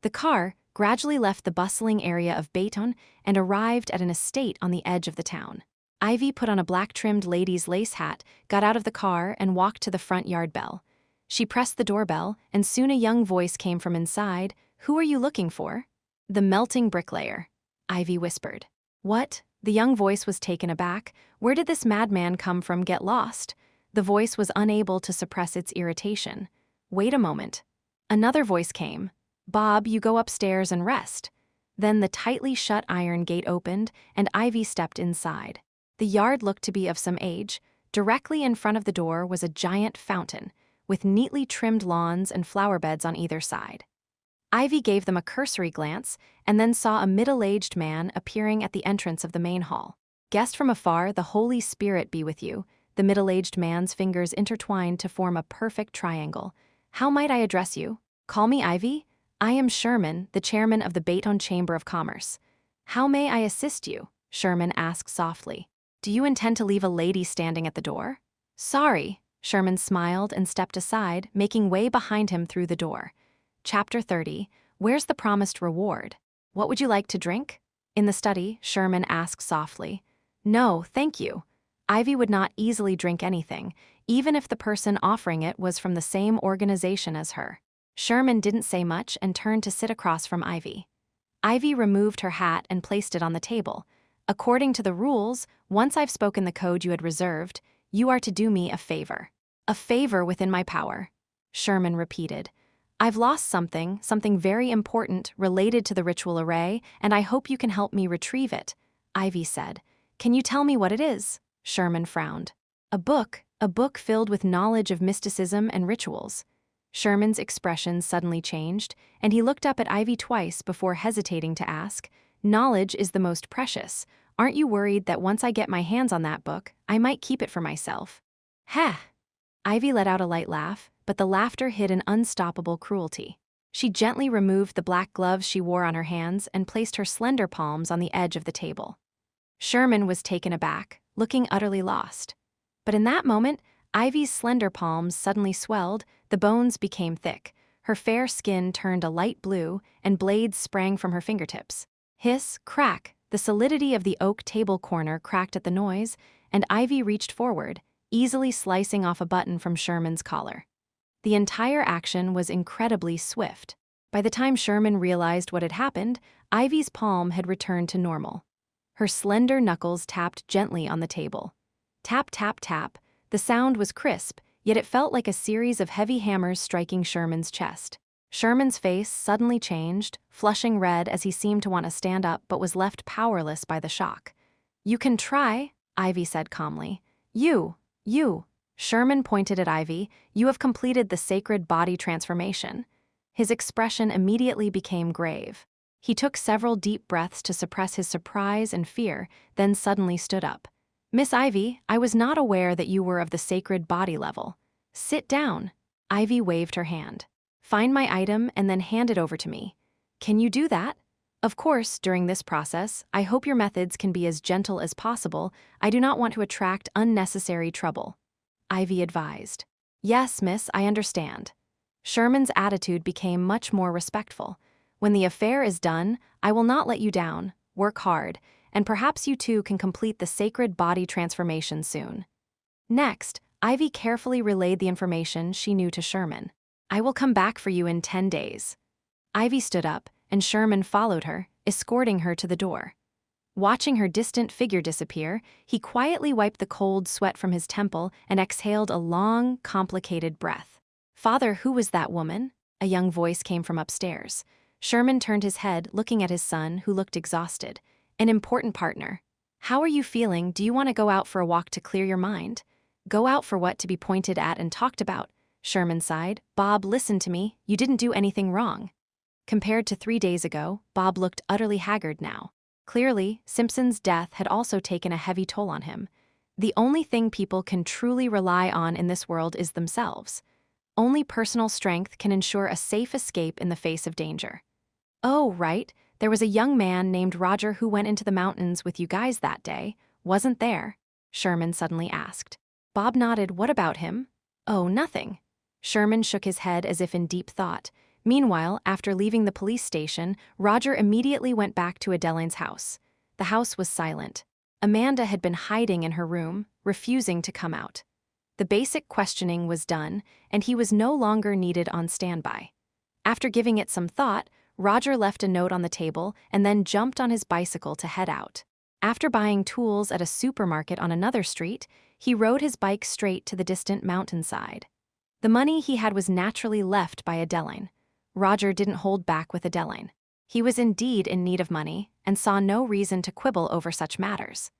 The car gradually left the bustling area of Bayton and arrived at an estate on the edge of the town. Ivy put on a black-trimmed lady's lace hat, got out of the car, and walked to the front yard bell. She pressed the doorbell, and soon a young voice came from inside. "Who are you looking for?" "The melting bricklayer," Ivy whispered. "What?" The young voice was taken aback. Where did this madman come from? Get lost? The voice was unable to suppress its irritation. "Wait a moment." Another voice came. "Bob, you go upstairs and rest." Then the tightly shut iron gate opened, and Ivy stepped inside. The yard looked to be of some age. Directly in front of the door was a giant fountain, with neatly trimmed lawns and flower beds on either side. Ivy gave them a cursory glance, and then saw a middle-aged man appearing at the entrance of the main hall. "Guest from afar, the Holy Spirit be with you," the middle-aged man's fingers intertwined to form a perfect triangle. "How might I address you? Call me Ivy? I am Sherman, the chairman of the Bayton Chamber of Commerce." "How may I assist you?" Sherman asked softly. "Do you intend to leave a lady standing at the door?" "Sorry." Sherman smiled and stepped aside, making way behind him through the door. Chapter 30. Where's the promised reward? "What would you like to drink?" In the study, Sherman asked softly. "No, thank you." Ivy would not easily drink anything, even if the person offering it was from the same organization as her. Sherman didn't say much and turned to sit across from Ivy. Ivy removed her hat and placed it on the table. "According to the rules, once I've spoken the code you had reserved, you are to do me a favor." "A favor within my power," Sherman repeated. "I've lost something very important related to the ritual array, and I hope you can help me retrieve it," Ivy said. "Can you tell me what it is?" Sherman frowned. A book filled with knowledge of mysticism and rituals." Sherman's expression suddenly changed, and he looked up at Ivy twice before hesitating to ask, "Knowledge is the most precious. Aren't you worried that once I get my hands on that book, I might keep it for myself?" "Heh!" Ivy let out a light laugh, but the laughter hid an unstoppable cruelty. She gently removed the black gloves she wore on her hands and placed her slender palms on the edge of the table. Sherman was taken aback, looking utterly lost. But in that moment, Ivy's slender palms suddenly swelled, the bones became thick, her fair skin turned a light blue, and blades sprang from her fingertips. Hiss, crack, the solidity of the oak table corner cracked at the noise, and Ivy reached forward, easily slicing off a button from Sherman's collar. The entire action was incredibly swift. By the time Sherman realized what had happened, Ivy's palm had returned to normal. Her slender knuckles tapped gently on the table. Tap, tap, tap. The sound was crisp, yet it felt like a series of heavy hammers striking Sherman's chest. Sherman's face suddenly changed, flushing red as he seemed to want to stand up but was left powerless by the shock. "You can try," Ivy said calmly. You. Sherman pointed at Ivy. "You have completed the sacred body transformation." His expression immediately became grave. He took several deep breaths to suppress his surprise and fear, then suddenly stood up. "Miss Ivy, I was not aware that you were of the sacred body level." "Sit down." Ivy waved her hand. "Find my item and then hand it over to me." "Can you do that?" "Of course, during this process, I hope your methods can be as gentle as possible. I do not want to attract unnecessary trouble," Ivy advised. "Yes, miss, I understand." Sherman's attitude became much more respectful. "When the affair is done, I will not let you down. Work hard, and perhaps you too can complete the sacred body transformation soon." Next, Ivy carefully relayed the information she knew to Sherman. "I will come back for you in 10 days. Ivy stood up, and Sherman followed her, escorting her to the door. Watching her distant figure disappear, he quietly wiped the cold sweat from his temple and exhaled a long, complicated breath. "Father, who was that woman?" A young voice came from upstairs. Sherman turned his head, looking at his son, who looked exhausted. "An important partner." "How are you feeling? Do you want to go out for a walk to clear your mind?" "Go out for what? To be pointed at and talked about?" Sherman sighed. "Bob, listen to me. You didn't do anything wrong." Compared to 3 days ago, Bob looked utterly haggard now. Clearly, Simpson's death had also taken a heavy toll on him. The only thing people can truly rely on in this world is themselves. Only personal strength can ensure a safe escape in the face of danger. "Oh, right, there was a young man named Roger who went into the mountains with you guys that day, wasn't there?" Sherman suddenly asked. Bob nodded. "What about him?" "Oh, nothing." Sherman shook his head as if in deep thought. Meanwhile, after leaving the police station, Roger immediately went back to Adeline's house. The house was silent. Amanda had been hiding in her room, refusing to come out. The basic questioning was done, and he was no longer needed on standby. After giving it some thought, Roger left a note on the table and then jumped on his bicycle to head out. After buying tools at a supermarket on another street, he rode his bike straight to the distant mountainside. The money he had was naturally left by Adeline. Roger didn't hold back with Adeline. He was indeed in need of money and saw no reason to quibble over such matters.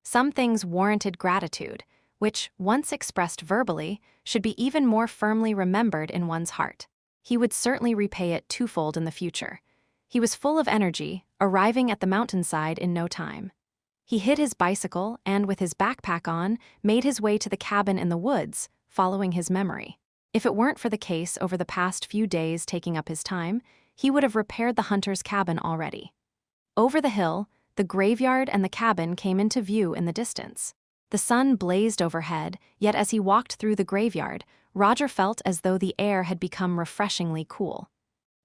Some things warranted gratitude, which, once expressed verbally, should be even more firmly remembered in one's heart. He would certainly repay it twofold in the future. He was full of energy, arriving at the mountainside in no time. He hid his bicycle and, with his backpack on, made his way to the cabin in the woods, following his memory. If it weren't for the case over the past few days taking up his time, he would have repaired the hunter's cabin already. Over the hill, the graveyard and the cabin came into view in the distance. The sun blazed overhead, yet as he walked through the graveyard, Roger felt as though the air had become refreshingly cool.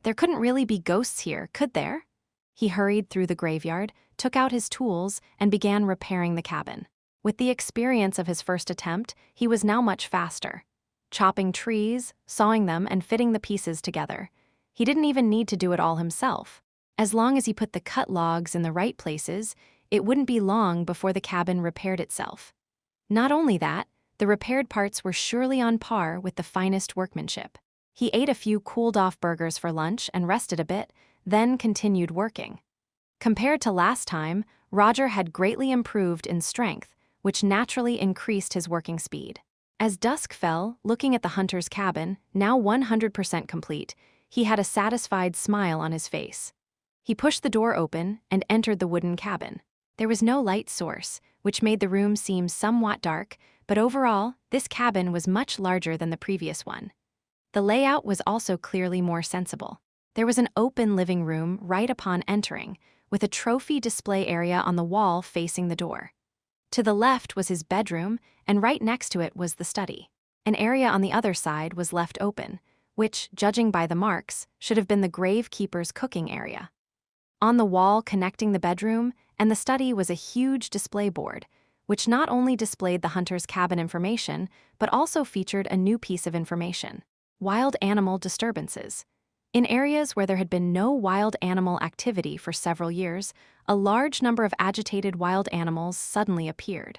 There couldn't really be ghosts here, could there? He hurried through the graveyard, took out his tools, and began repairing the cabin. With the experience of his first attempt, he was now much faster. Chopping trees, sawing them, and fitting the pieces together. He didn't even need to do it all himself. As long as he put the cut logs in the right places, it wouldn't be long before the cabin repaired itself. Not only that, the repaired parts were surely on par with the finest workmanship. He ate a few cooled-off burgers for lunch and rested a bit, then continued working. Compared to last time, Roger had greatly improved in strength, which naturally increased his working speed. As dusk fell, looking at the hunter's cabin, now 100% complete, he had a satisfied smile on his face. He pushed the door open and entered the wooden cabin. There was no light source, which made the room seem somewhat dark, but overall, this cabin was much larger than the previous one. The layout was also clearly more sensible. There was an open living room right upon entering, with a trophy display area on the wall facing the door. To the left was his bedroom, and right next to it was the study. An area on the other side was left open, which, judging by the marks, should have been the gravekeeper's cooking area. On the wall connecting the bedroom and the study was a huge display board, which not only displayed the hunter's cabin information, but also featured a new piece of information: wild animal disturbances. In areas where there had been no wild animal activity for several years, a large number of agitated wild animals suddenly appeared.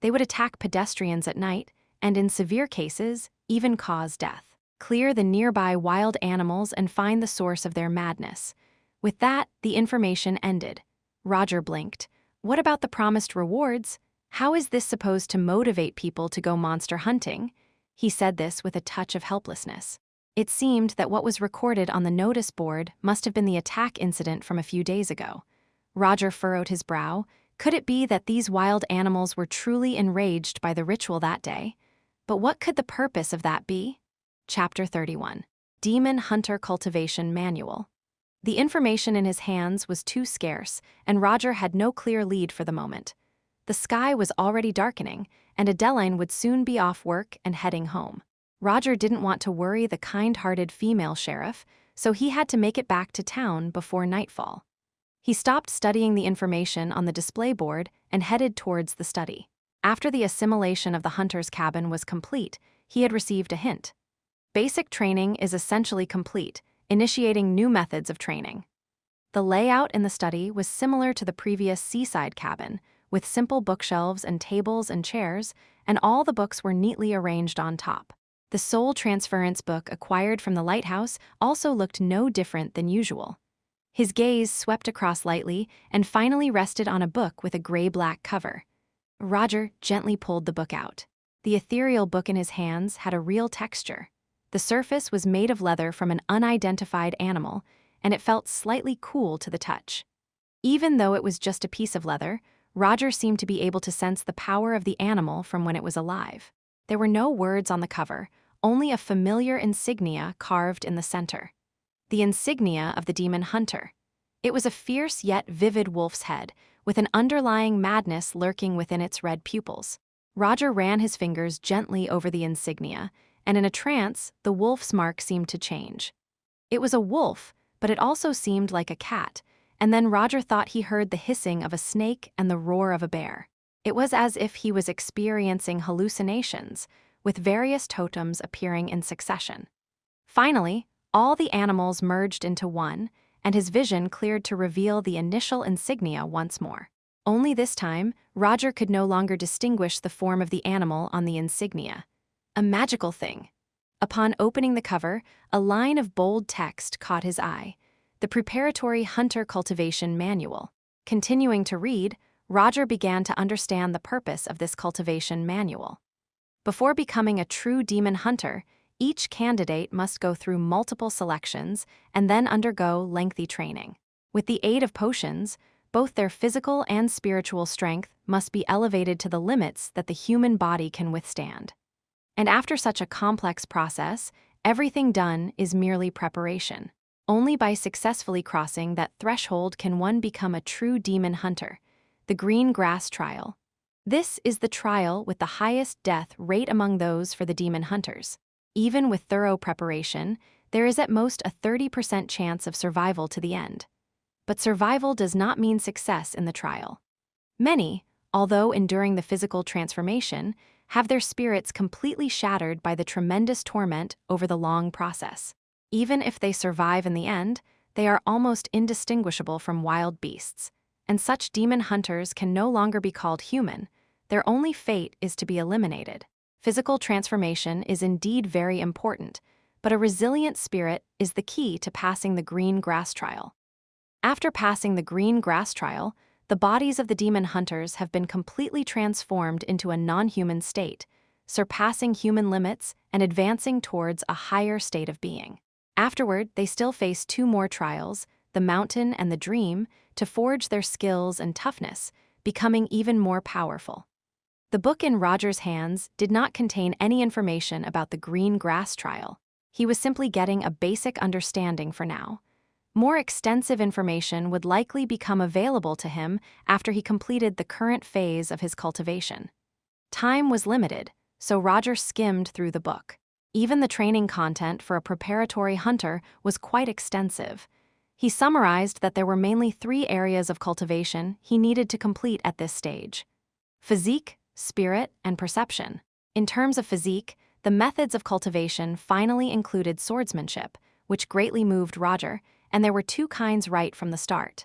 They would attack pedestrians at night, and in severe cases, even cause death. Clear the nearby wild animals and find the source of their madness. With that, the information ended. Roger blinked. What about the promised rewards? How is this supposed to motivate people to go monster hunting? He said this with a touch of helplessness. It seemed that what was recorded on the notice board must have been the attack incident from a few days ago. Roger furrowed his brow. Could it be that these wild animals were truly enraged by the ritual that day? But what could the purpose of that be? Chapter 31. Demon Hunter Cultivation Manual. The information in his hands was too scarce, and Roger had no clear lead for the moment. The sky was already darkening, and Adeline would soon be off work and heading home. Roger didn't want to worry the kind-hearted female sheriff, so he had to make it back to town before nightfall. He stopped studying the information on the display board and headed towards the study. After the assimilation of the hunter's cabin was complete, he had received a hint. Basic training is essentially complete, initiating new methods of training. The layout in the study was similar to the previous seaside cabin, with simple bookshelves and tables and chairs, and all the books were neatly arranged on top. The soul transference book acquired from the lighthouse also looked no different than usual. His gaze swept across lightly and finally rested on a book with a gray-black cover. Roger gently pulled the book out. The ethereal book in his hands had a real texture. The surface was made of leather from an unidentified animal, and it felt slightly cool to the touch. Even though it was just a piece of leather, Roger seemed to be able to sense the power of the animal from when it was alive. There were no words on the cover, only a familiar insignia carved in the center. The insignia of the demon hunter. It was a fierce yet vivid wolf's head, with an underlying madness lurking within its red pupils. Roger ran his fingers gently over the insignia, and in a trance, the wolf's mark seemed to change. It was a wolf, but it also seemed like a cat, and then Roger thought he heard the hissing of a snake and the roar of a bear. It was as if he was experiencing hallucinations, with various totems appearing in succession. Finally, all the animals merged into one, and his vision cleared to reveal the initial insignia once more. Only this time, Roger could no longer distinguish the form of the animal on the insignia. A magical thing. Upon opening the cover, a line of bold text caught his eye. The Preparatory Hunter Cultivation Manual. Continuing to read, Roger began to understand the purpose of this cultivation manual. Before becoming a true demon hunter, each candidate must go through multiple selections and then undergo lengthy training. With the aid of potions, both their physical and spiritual strength must be elevated to the limits that the human body can withstand. And after such a complex process, everything done is merely preparation. Only by successfully crossing that threshold can one become a true demon hunter. The green grass trial. This is the trial with the highest death rate among those for the demon hunters. Even with thorough preparation, there is at most a 30% chance of survival to the end. But survival does not mean success in the trial. Many, although enduring the physical transformation, have their spirits completely shattered by the tremendous torment over the long process. Even if they survive in the end, they are almost indistinguishable from wild beasts, and such demon hunters can no longer be called human. Their only fate is to be eliminated. Physical transformation is indeed very important, but a resilient spirit is the key to passing the green grass trial. After passing the green grass trial, the bodies of the demon hunters have been completely transformed into a non-human state, surpassing human limits and advancing towards a higher state of being. Afterward, they still face 2 more trials, the mountain and the dream, to forge their skills and toughness, becoming even more powerful. The book in Roger's hands did not contain any information about the green grass trial. He was simply getting a basic understanding for now. More extensive information would likely become available to him after he completed the current phase of his cultivation. Time was limited, so Roger skimmed through the book. Even the training content for a preparatory hunter was quite extensive. He summarized that there were mainly 3 areas of cultivation he needed to complete at this stage: physique, spirit, and perception. In terms of physique, the methods of cultivation finally included swordsmanship, which greatly moved Roger, and there were 2 kinds right from the start.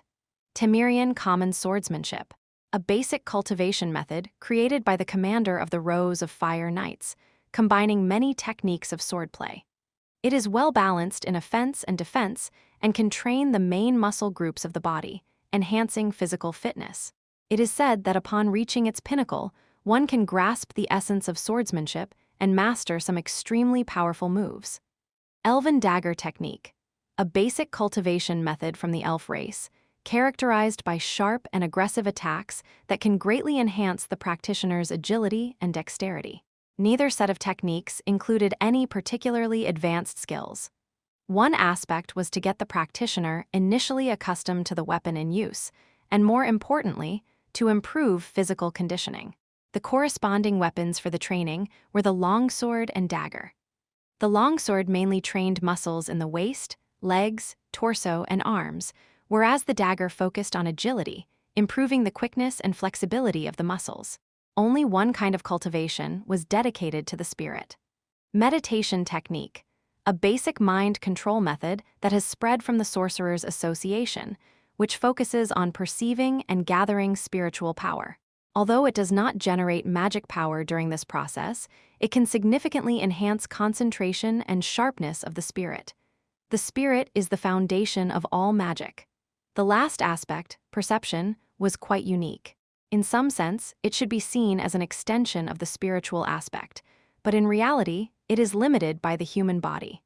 Temerian common swordsmanship, a basic cultivation method created by the commander of the Rose of Fire Knights, combining many techniques of swordplay. It is well balanced in offense and defense and can train the main muscle groups of the body, enhancing physical fitness. It is said that upon reaching its pinnacle, one can grasp the essence of swordsmanship and master some extremely powerful moves. Elven dagger technique, a basic cultivation method from the elf race, characterized by sharp and aggressive attacks that can greatly enhance the practitioner's agility and dexterity. Neither set of techniques included any particularly advanced skills. One aspect was to get the practitioner initially accustomed to the weapon in use, and more importantly, to improve physical conditioning. The corresponding weapons for the training were the longsword and dagger. The longsword mainly trained muscles in the waist, legs, torso, and arms, whereas the dagger focused on agility, improving the quickness and flexibility of the muscles. Only one kind of cultivation was dedicated to the spirit. Meditation technique, a basic mind control method that has spread from the Sorcerer's Association, which focuses on perceiving and gathering spiritual power. Although it does not generate magic power during this process, it can significantly enhance concentration and sharpness of the spirit. The spirit is the foundation of all magic. The last aspect, perception, was quite unique. In some sense, it should be seen as an extension of the spiritual aspect, but in reality, it is limited by the human body.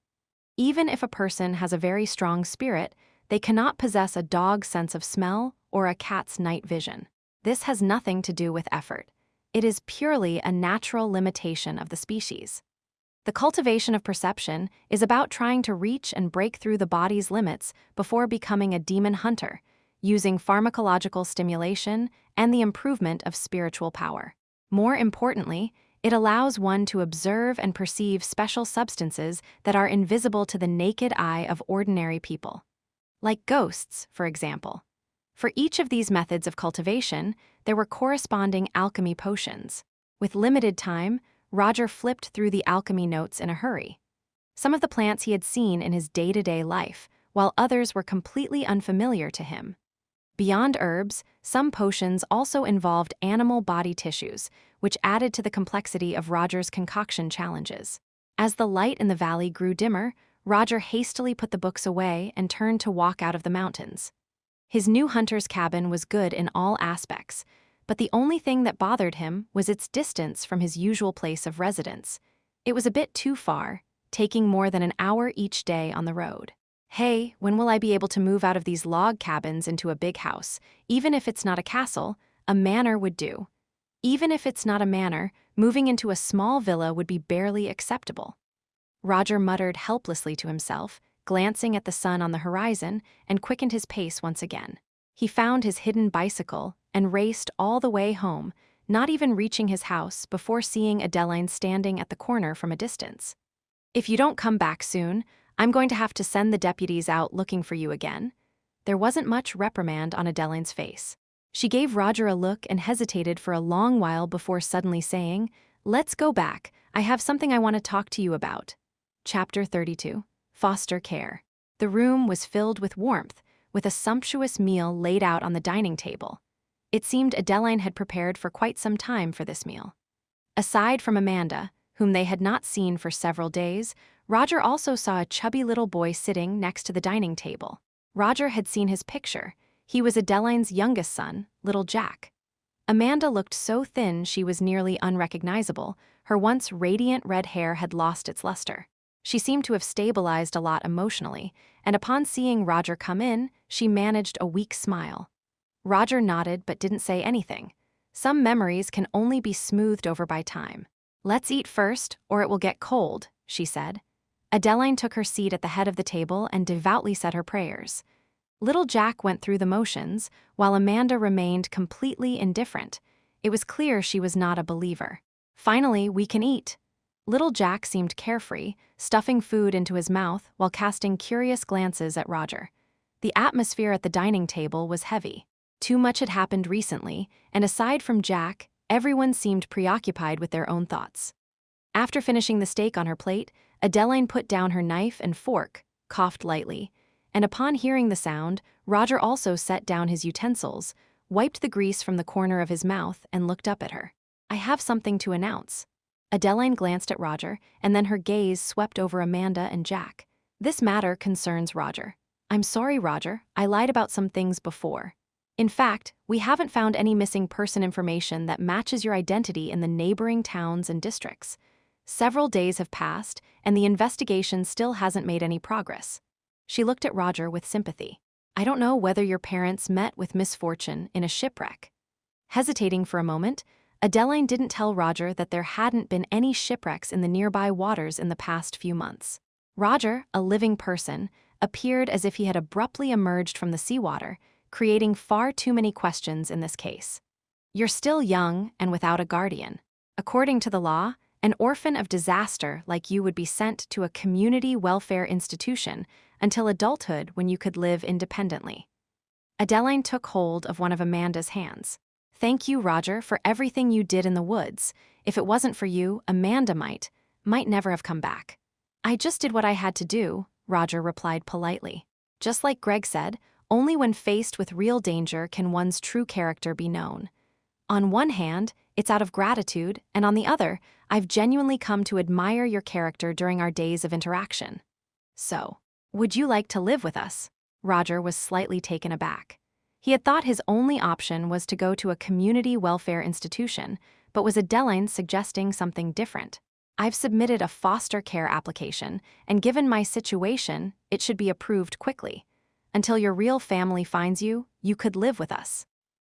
Even if a person has a very strong spirit, they cannot possess a dog's sense of smell or a cat's night vision. This has nothing to do with effort. It is purely a natural limitation of the species. The cultivation of perception is about trying to reach and break through the body's limits before becoming a demon hunter, using pharmacological stimulation and the improvement of spiritual power. More importantly, it allows one to observe and perceive special substances that are invisible to the naked eye of ordinary people. Like ghosts, for example. For each of these methods of cultivation, there were corresponding alchemy potions. With limited time, Roger flipped through the alchemy notes in a hurry. Some of the plants he had seen in his day-to-day life, while others were completely unfamiliar to him. Beyond herbs, some potions also involved animal body tissues, which added to the complexity of Roger's concoction challenges. As the light in the valley grew dimmer, Roger hastily put the books away and turned to walk out of the mountains. His new hunter's cabin was good in all aspects, but the only thing that bothered him was its distance from his usual place of residence. It was a bit too far, taking more than an hour each day on the road. Hey, when will I be able to move out of these log cabins into a big house? Even if it's not a castle, a manor would do. Even if it's not a manor, moving into a small villa would be barely acceptable. Roger muttered helplessly to himself, glancing at the sun on the horizon, and quickened his pace once again. He found his hidden bicycle and raced all the way home, not even reaching his house before seeing Adeline standing at the corner from a distance. If you don't come back soon, I'm going to have to send the deputies out looking for you again. There wasn't much reprimand on Adeline's face. She gave Roger a look and hesitated for a long while before suddenly saying, "Let's go back. I have something I want to talk to you about." Chapter 32. Foster Care. The room was filled with warmth, with a sumptuous meal laid out on the dining table. It seemed Adeline had prepared for quite some time for this meal. Aside from Amanda, whom they had not seen for several days, Roger also saw a chubby little boy sitting next to the dining table. Roger had seen his picture. He was Adeline's youngest son, little Jack. Amanda looked so thin she was nearly unrecognizable. Her once radiant red hair had lost its luster. She seemed to have stabilized a lot emotionally, and upon seeing Roger come in, she managed a weak smile. Roger nodded but didn't say anything. Some memories can only be smoothed over by time. "Let's eat first, or it will get cold," she said. Adeline took her seat at the head of the table and devoutly said her prayers. Little Jack went through the motions, while Amanda remained completely indifferent. It was clear she was not a believer. "Finally, we can eat." Little Jack seemed carefree, stuffing food into his mouth while casting curious glances at Roger. The atmosphere at the dining table was heavy. Too much had happened recently, and aside from Jack, everyone seemed preoccupied with their own thoughts. After finishing the steak on her plate, Adeline put down her knife and fork, coughed lightly, and upon hearing the sound, Roger also set down his utensils, wiped the grease from the corner of his mouth, and looked up at her. "I have something to announce." Adeline glanced at Roger, and then her gaze swept over Amanda and Jack. "This matter concerns Roger. I'm sorry, Roger, I lied about some things before. In fact, we haven't found any missing person information that matches your identity in the neighboring towns and districts. Several days have passed, and the investigation still hasn't made any progress." She looked at Roger with sympathy. "I don't know whether your parents met with misfortune in a shipwreck." Hesitating for a moment, Adeline didn't tell Roger that there hadn't been any shipwrecks in the nearby waters in the past few months. Roger, a living person, appeared as if he had abruptly emerged from the seawater, creating far too many questions in this case. "You're still young and without a guardian. According to the law, an orphan of disaster like you would be sent to a community welfare institution until adulthood when you could live independently." Adeline took hold of one of Amanda's hands. "Thank you, Roger, for everything you did in the woods. If it wasn't for you, Amanda might never have come back." "I just did what I had to do," Roger replied politely. "Just like Greg said, only when faced with real danger can one's true character be known. On one hand, it's out of gratitude, and on the other, I've genuinely come to admire your character during our days of interaction. So, would you like to live with us?" Roger was slightly taken aback. He had thought his only option was to go to a community welfare institution, but was Adeline suggesting something different? "I've submitted a foster care application, and given my situation, it should be approved quickly. Until your real family finds you, you could live with us."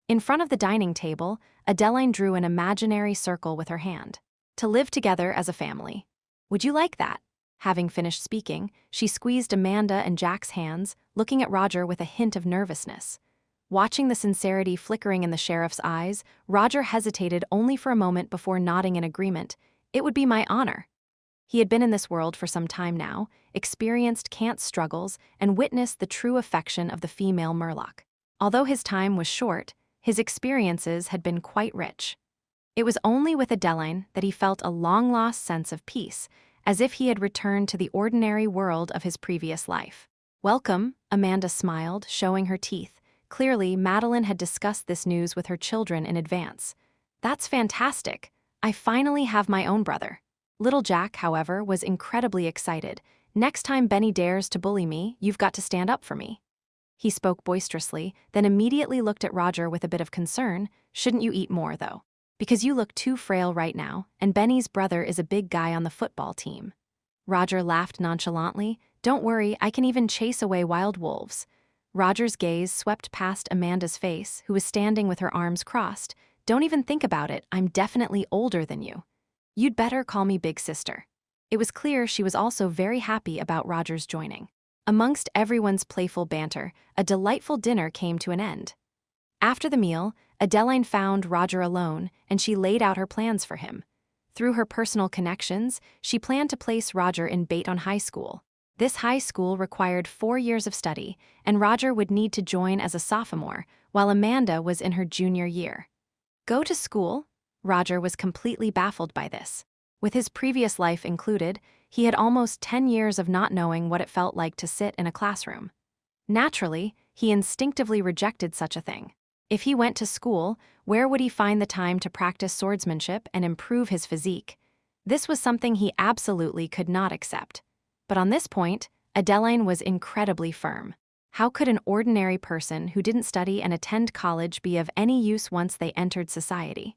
In front of the dining table, Adeline drew an imaginary circle with her hand. "To live together as a family. Would you like that?" Having finished speaking, she squeezed Amanda and Jack's hands, looking at Roger with a hint of nervousness. Watching the sincerity flickering in the sheriff's eyes, Roger hesitated only for a moment before nodding in agreement. "It would be my honor." He had been in this world for some time now, experienced Kant's struggles, and witnessed the true affection of the female Murloc. Although his time was short, his experiences had been quite rich. It was only with Adeline that he felt a long-lost sense of peace, as if he had returned to the ordinary world of his previous life. "Welcome," Amanda smiled, showing her teeth. Clearly, Madeline had discussed this news with her children in advance. "That's fantastic. I finally have my own brother." Little Jack, however, was incredibly excited. "Next time Benny dares to bully me, you've got to stand up for me." He spoke boisterously, then immediately looked at Roger with a bit of concern. "Shouldn't you eat more, though? Because you look too frail right now, and Benny's brother is a big guy on the football team." Roger laughed nonchalantly. Don't worry, I can even chase away wild wolves. Roger's gaze swept past Amanda's face, who was standing with her arms crossed. Don't even think about it, I'm definitely older than you. You'd better call me big sister. It was clear she was also very happy about Roger's joining. Amongst everyone's playful banter, a delightful dinner came to an end. After the meal, Adeline found Roger alone, and she laid out her plans for him. Through her personal connections, she planned to place Roger in Bayton High School. This high school required 4 years of study, and Roger would need to join as a sophomore, while Amanda was in her junior year. Go to school? Roger was completely baffled by this. With his previous life included, he had almost 10 years of not knowing what it felt like to sit in a classroom. Naturally, he instinctively rejected such a thing. If he went to school, where would he find the time to practice swordsmanship and improve his physique? This was something he absolutely could not accept. But on this point, Adeline was incredibly firm. How could an ordinary person who didn't study and attend college be of any use once they entered society?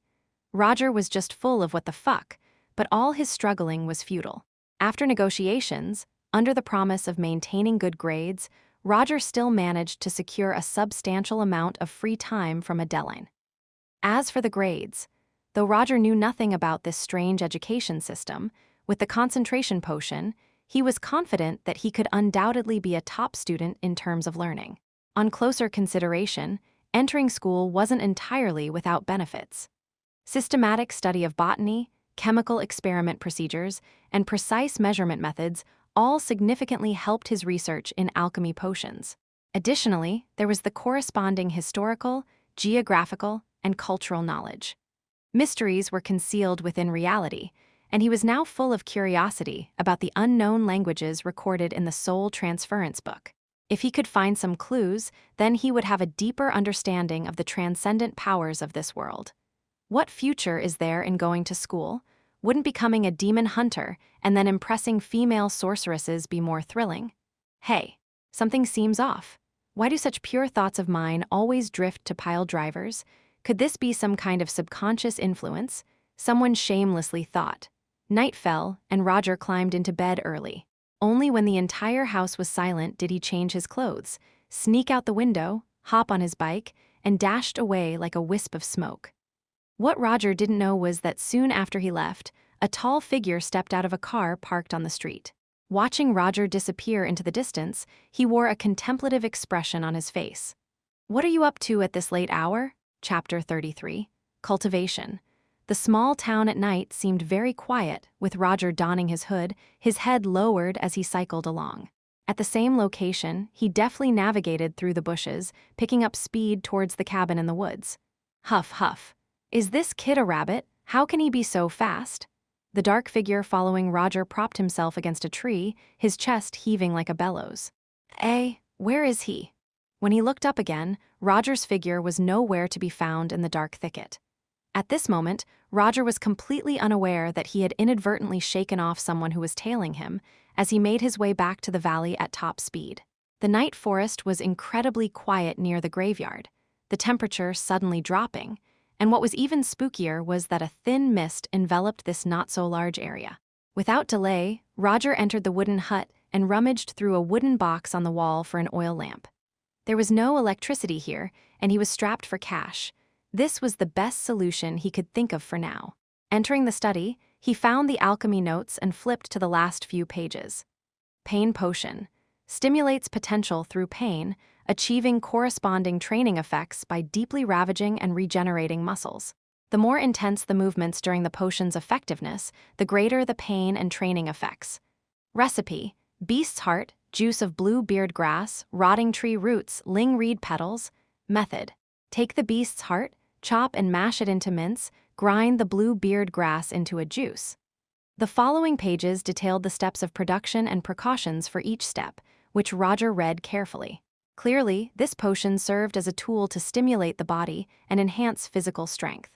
Roger was just full of what the fuck, but all his struggling was futile. After negotiations, under the promise of maintaining good grades, Roger still managed to secure a substantial amount of free time from Adeline. As for the grades, though Roger knew nothing about this strange education system, with the concentration potion, he was confident that he could undoubtedly be a top student in terms of learning. On closer consideration, entering school wasn't entirely without benefits. Systematic study of botany, chemical experiment procedures, and precise measurement methods all significantly helped his research in alchemy potions. Additionally, there was the corresponding historical, geographical, and cultural knowledge. Mysteries were concealed within reality, and he was now full of curiosity about the unknown languages recorded in the Soul Transference book. If he could find some clues, then he would have a deeper understanding of the transcendent powers of this world. What future is there in going to school? Wouldn't becoming a demon hunter and then impressing female sorceresses be more thrilling? Hey, something seems off. Why do such pure thoughts of mine always drift to pile drivers? Could this be some kind of subconscious influence? Someone shamelessly thought. Night fell, and Roger climbed into bed early. Only when the entire house was silent did he change his clothes, sneak out the window, hop on his bike, and dashed away like a wisp of smoke. What Roger didn't know was that soon after he left, a tall figure stepped out of a car parked on the street. Watching Roger disappear into the distance, he wore a contemplative expression on his face. What are you up to at this late hour? Chapter 33. Cultivation. The small town at night seemed very quiet, with Roger donning his hood, his head lowered as he cycled along. At the same location, he deftly navigated through the bushes, picking up speed towards the cabin in the woods. Huff, huff. Is this kid a rabbit? How can he be so fast? The dark figure following Roger propped himself against a tree, his chest heaving like a bellows. Where is he? When he looked up again, Roger's figure was nowhere to be found in the dark thicket. At this moment, Roger was completely unaware that he had inadvertently shaken off someone who was tailing him as he made his way back to the valley at top speed. The night forest was incredibly quiet near the graveyard, the temperature suddenly dropping, and what was even spookier was that a thin mist enveloped this not-so-large area. Without delay, Roger entered the wooden hut and rummaged through a wooden box on the wall for an oil lamp. There was no electricity here, and he was strapped for cash. This was the best solution he could think of for now. Entering the study, he found the alchemy notes and flipped to the last few pages. Pain potion. Stimulates potential through pain, achieving corresponding training effects by deeply ravaging and regenerating muscles. The more intense the movements during the potion's effectiveness, the greater the pain and training effects. Recipe: beast's heart, juice of blue beard grass, rotting tree roots, ling reed petals. Method: take the beast's heart, chop and mash it into mince, grind the blue beard grass into a juice. The following pages detailed the steps of production and precautions for each step, which Roger read carefully. Clearly, this potion served as a tool to stimulate the body and enhance physical strength.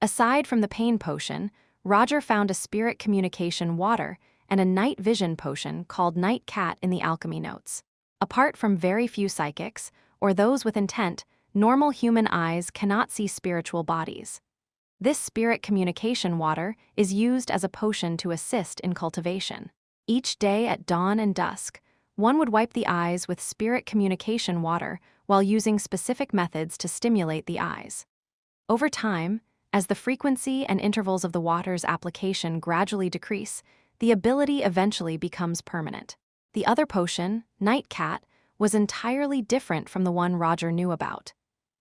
Aside from the pain potion, Roger found a spirit communication water and a night vision potion called Night Cat in the alchemy notes. Apart from very few psychics, or those with intent, normal human eyes cannot see spiritual bodies. This spirit communication water is used as a potion to assist in cultivation. Each day at dawn and dusk, One would wipe the eyes with spirit communication water while using specific methods to stimulate the eyes. Over time, as the frequency and intervals of the water's application gradually decrease, the ability eventually becomes permanent. The other potion, Night Cat, was entirely different from the one Roger knew about.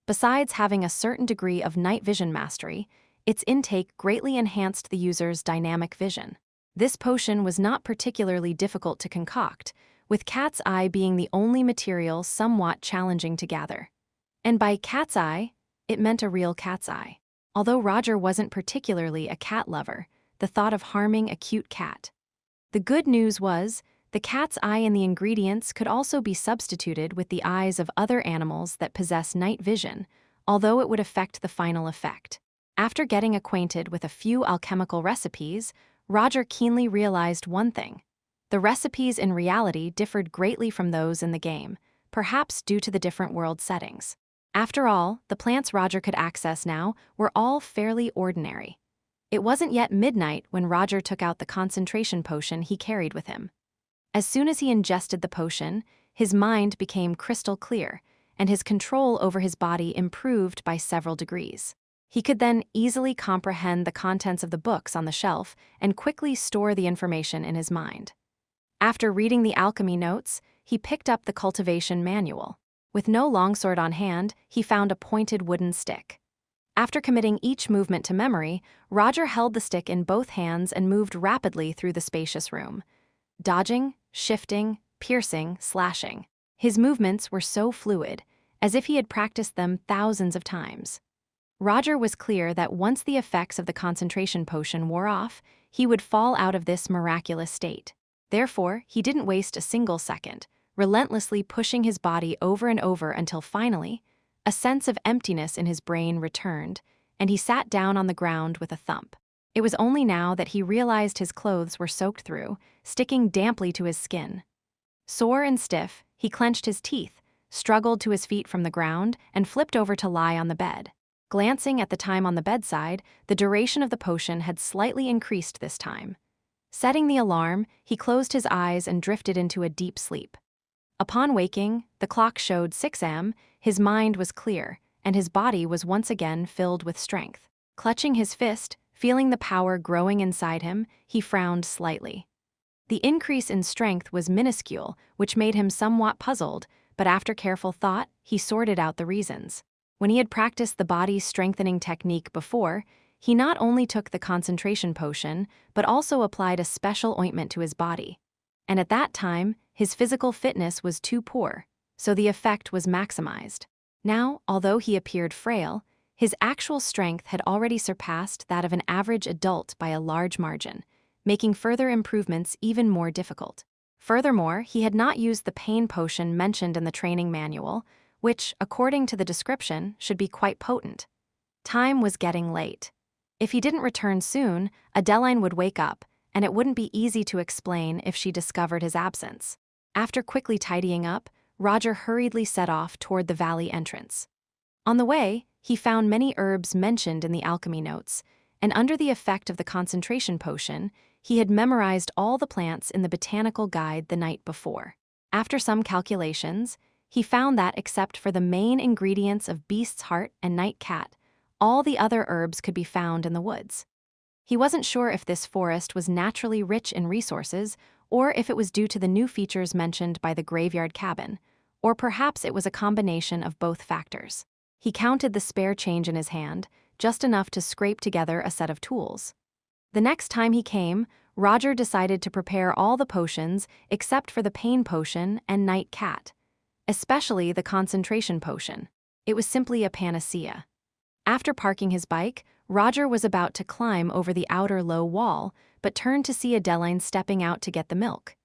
Besides having a certain degree of night vision mastery, its intake greatly enhanced the user's dynamic vision. This potion was not particularly difficult to concoct, with cat's eye being the only material somewhat challenging to gather. And by cat's eye, it meant a real cat's eye. Although Roger wasn't particularly a cat lover, the thought of harming a cute cat. The good news was, the cat's eye and the ingredients could also be substituted with the eyes of other animals that possess night vision, although it would affect the final effect. After getting acquainted with a few alchemical recipes, Roger keenly realized one thing. The recipes in reality differed greatly from those in the game, perhaps due to the different world settings. After all, the plants Roger could access now were all fairly ordinary. It wasn't yet midnight when Roger took out the concentration potion he carried with him. As soon as he ingested the potion, his mind became crystal clear, and his control over his body improved by several degrees. He could then easily comprehend the contents of the books on the shelf and quickly store the information in his mind. After reading the alchemy notes, he picked up the cultivation manual. With no longsword on hand, he found a pointed wooden stick. After committing each movement to memory, Roger held the stick in both hands and moved rapidly through the spacious room. Dodging, shifting, piercing, slashing. His movements were so fluid, as if he had practiced them thousands of times. Roger was clear that once the effects of the concentration potion wore off, he would fall out of this miraculous state. Therefore, he didn't waste a single second, relentlessly pushing his body over and over until finally, a sense of emptiness in his brain returned, and he sat down on the ground with a thump. It was only now that he realized his clothes were soaked through, sticking damply to his skin. Sore and stiff, he clenched his teeth, struggled to his feet from the ground, and flipped over to lie on the bed. Glancing at the time on the bedside, the duration of the potion had slightly increased this time. Setting the alarm, he closed his eyes and drifted into a deep sleep. Upon waking, the clock showed 6 a.m., his mind was clear, and his body was once again filled with strength. Clutching his fist, feeling the power growing inside him, he frowned slightly. The increase in strength was minuscule, which made him somewhat puzzled, but after careful thought, he sorted out the reasons. When he had practiced the body-strengthening technique before, he not only took the concentration potion, but also applied a special ointment to his body. And at that time, his physical fitness was too poor, so the effect was maximized. Now, although he appeared frail, his actual strength had already surpassed that of an average adult by a large margin, making further improvements even more difficult. Furthermore, he had not used the pain potion mentioned in the training manual, which, according to the description, should be quite potent. Time was getting late. If he didn't return soon, Adeline would wake up, and it wouldn't be easy to explain if she discovered his absence. After quickly tidying up, Roger hurriedly set off toward the valley entrance. On the way, he found many herbs mentioned in the alchemy notes, and under the effect of the concentration potion, he had memorized all the plants in the botanical guide the night before. After some calculations, he found that except for the main ingredients of beast's heart and night cat, all the other herbs could be found in the woods. He wasn't sure if this forest was naturally rich in resources, or if it was due to the new features mentioned by the graveyard cabin, or perhaps it was a combination of both factors. He counted the spare change in his hand, just enough to scrape together a set of tools. The next time he came, Roger decided to prepare all the potions except for the pain potion and night cat, especially the concentration potion. It was simply a panacea. After parking his bike, Roger was about to climb over the outer low wall, but turned to see Adeline stepping out to get the milk.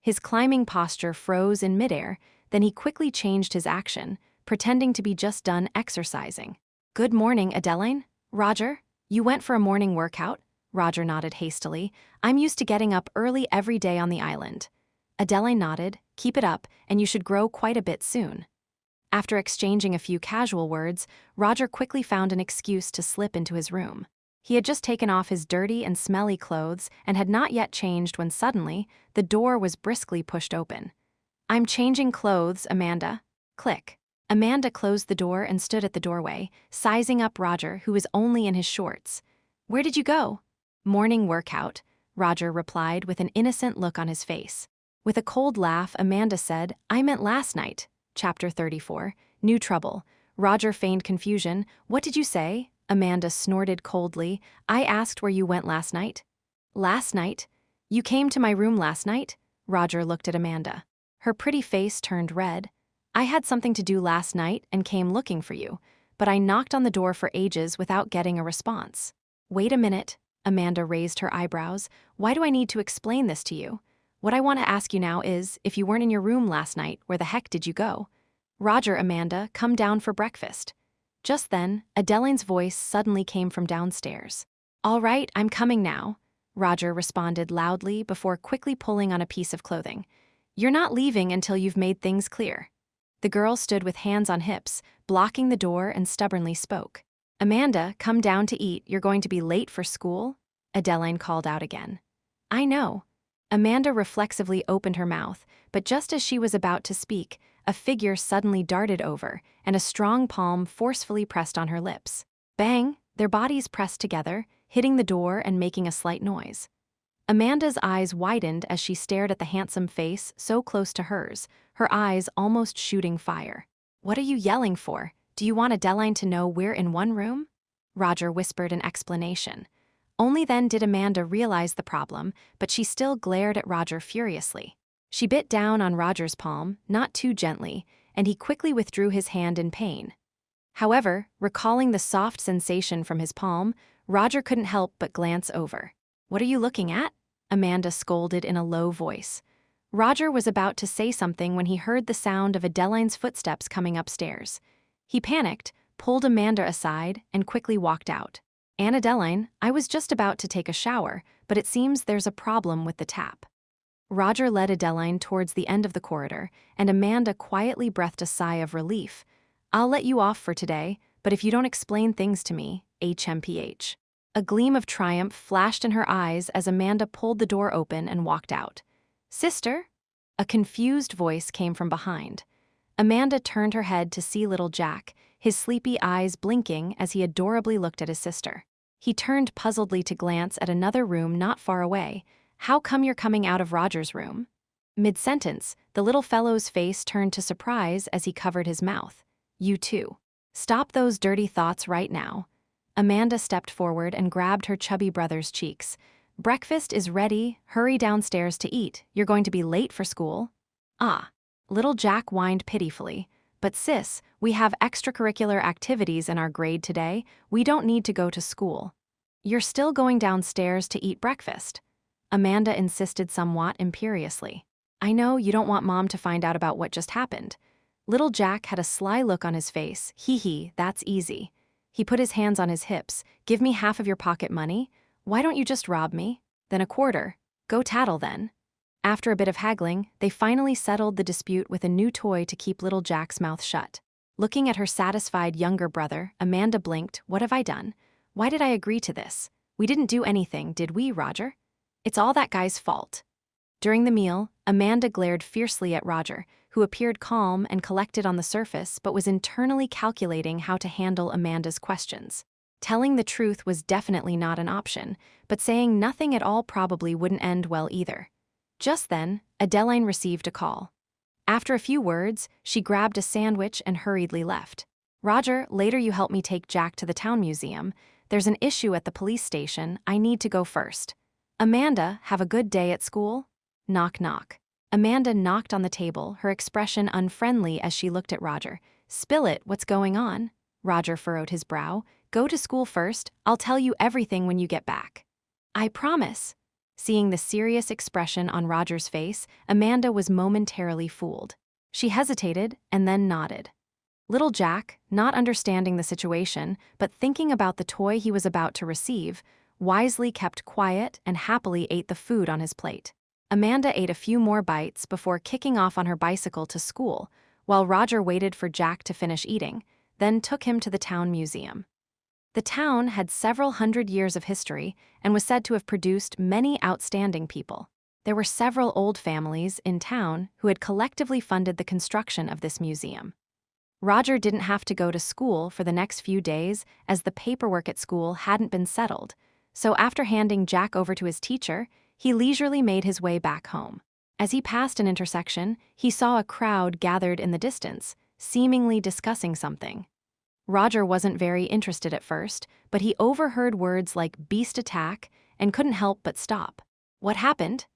His climbing posture froze in midair, then he quickly changed his action, pretending to be just done exercising. "Good morning, Adeline." "Roger, you went for a morning workout?" Roger nodded hastily. "I'm used to getting up early every day on the island." Adeline nodded. "Keep it up, and you should grow quite a bit soon." After exchanging a few casual words, Roger quickly found an excuse to slip into his room. He had just taken off his dirty and smelly clothes and had not yet changed when suddenly, the door was briskly pushed open. I'm changing clothes, Amanda. Click. Amanda closed the door and stood at the doorway, sizing up Roger, who was only in his shorts. Where did you go? Morning workout, Roger replied with an innocent look on his face. With a cold laugh, Amanda said, I meant last night. Chapter 34. New trouble. Roger feigned confusion. What did you say? Amanda snorted coldly. I asked where you went last night. Last night? You came to my room last night? Roger looked at Amanda. Her pretty face turned red. I had something to do last night and came looking for you, but I knocked on the door for ages without getting a response. Wait a minute. Amanda raised her eyebrows. Why do I need to explain this to you? What I want to ask you now is, if you weren't in your room last night, where the heck did you go? Roger, Amanda, come down for breakfast. Just then, Adeline's voice suddenly came from downstairs. All right, I'm coming now, Roger responded loudly before quickly pulling on a piece of clothing. You're not leaving until you've made things clear. The girl stood with hands on hips, blocking the door, and stubbornly spoke. Amanda, come down to eat. You're going to be late for school? Adeline called out again. I know. Amanda reflexively opened her mouth, but just as she was about to speak, a figure suddenly darted over, and a strong palm forcefully pressed on her lips. Bang! Their bodies pressed together, hitting the door and making a slight noise. Amanda's eyes widened as she stared at the handsome face so close to hers, her eyes almost shooting fire. What are you yelling for? Do you want Adeline to know we're in one room? Roger whispered an explanation. Only then did Amanda realize the problem, but she still glared at Roger furiously. She bit down on Roger's palm, not too gently, and he quickly withdrew his hand in pain. However, recalling the soft sensation from his palm, Roger couldn't help but glance over. What are you looking at? Amanda scolded in a low voice. Roger was about to say something when he heard the sound of Adeline's footsteps coming upstairs. He panicked, pulled Amanda aside, and quickly walked out. Adeline, I was just about to take a shower, but it seems there's a problem with the tap. Roger led Adeline towards the end of the corridor, and Amanda quietly breathed a sigh of relief. I'll let you off for today, but if you don't explain things to me, HMPH. A gleam of triumph flashed in her eyes as Amanda pulled the door open and walked out. Sister? A confused voice came from behind. Amanda turned her head to see little Jack, his sleepy eyes blinking as he adorably looked at his sister. He turned puzzledly to glance at another room not far away. How come you're coming out of Roger's room? Mid-sentence, the little fellow's face turned to surprise as he covered his mouth. You too. Stop those dirty thoughts right now. Amanda stepped forward and grabbed her chubby brother's cheeks. Breakfast is ready. Hurry downstairs to eat. You're going to be late for school. Ah. Little Jack whined pitifully. But sis, we have extracurricular activities in our grade today. We don't need to go to school. You're still going downstairs to eat breakfast. Amanda insisted somewhat imperiously. I know you don't want Mom to find out about what just happened. Little Jack had a sly look on his face. Hee, that's easy. He put his hands on his hips. Give me half of your pocket money. Why don't you just rob me? Then a quarter. Go tattle then. After a bit of haggling, they finally settled the dispute with a new toy to keep little Jack's mouth shut. Looking at her satisfied younger brother, Amanda blinked. What have I done? Why did I agree to this? We didn't do anything, did we, Roger? It's all that guy's fault. During the meal, Amanda glared fiercely at Roger, who appeared calm and collected on the surface but was internally calculating how to handle Amanda's questions. Telling the truth was definitely not an option, but saying nothing at all probably wouldn't end well either. Just then, Adeline received a call. After a few words, she grabbed a sandwich and hurriedly left. Roger, later you help me take Jack to the town museum. There's an issue at the police station. I need to go first. Amanda, have a good day at school? Knock, knock. Amanda knocked on the table, her expression unfriendly as she looked at Roger. Spill it, what's going on? Roger furrowed his brow. Go to school first. I'll tell you everything when you get back. I promise. Seeing the serious expression on Roger's face, Amanda was momentarily fooled. She hesitated and then nodded. Little Jack, not understanding the situation but thinking about the toy he was about to receive, wisely kept quiet and happily ate the food on his plate. Amanda ate a few more bites before kicking off on her bicycle to school, while Roger waited for Jack to finish eating, then took him to the town museum. The town had several hundred years of history and was said to have produced many outstanding people. There were several old families in town who had collectively funded the construction of this museum. Roger didn't have to go to school for the next few days as the paperwork at school hadn't been settled, so after handing Jack over to his teacher, he leisurely made his way back home. As he passed an intersection, he saw a crowd gathered in the distance, seemingly discussing something. Roger wasn't very interested at first, but he overheard words like beast attack and couldn't help but stop. What happened?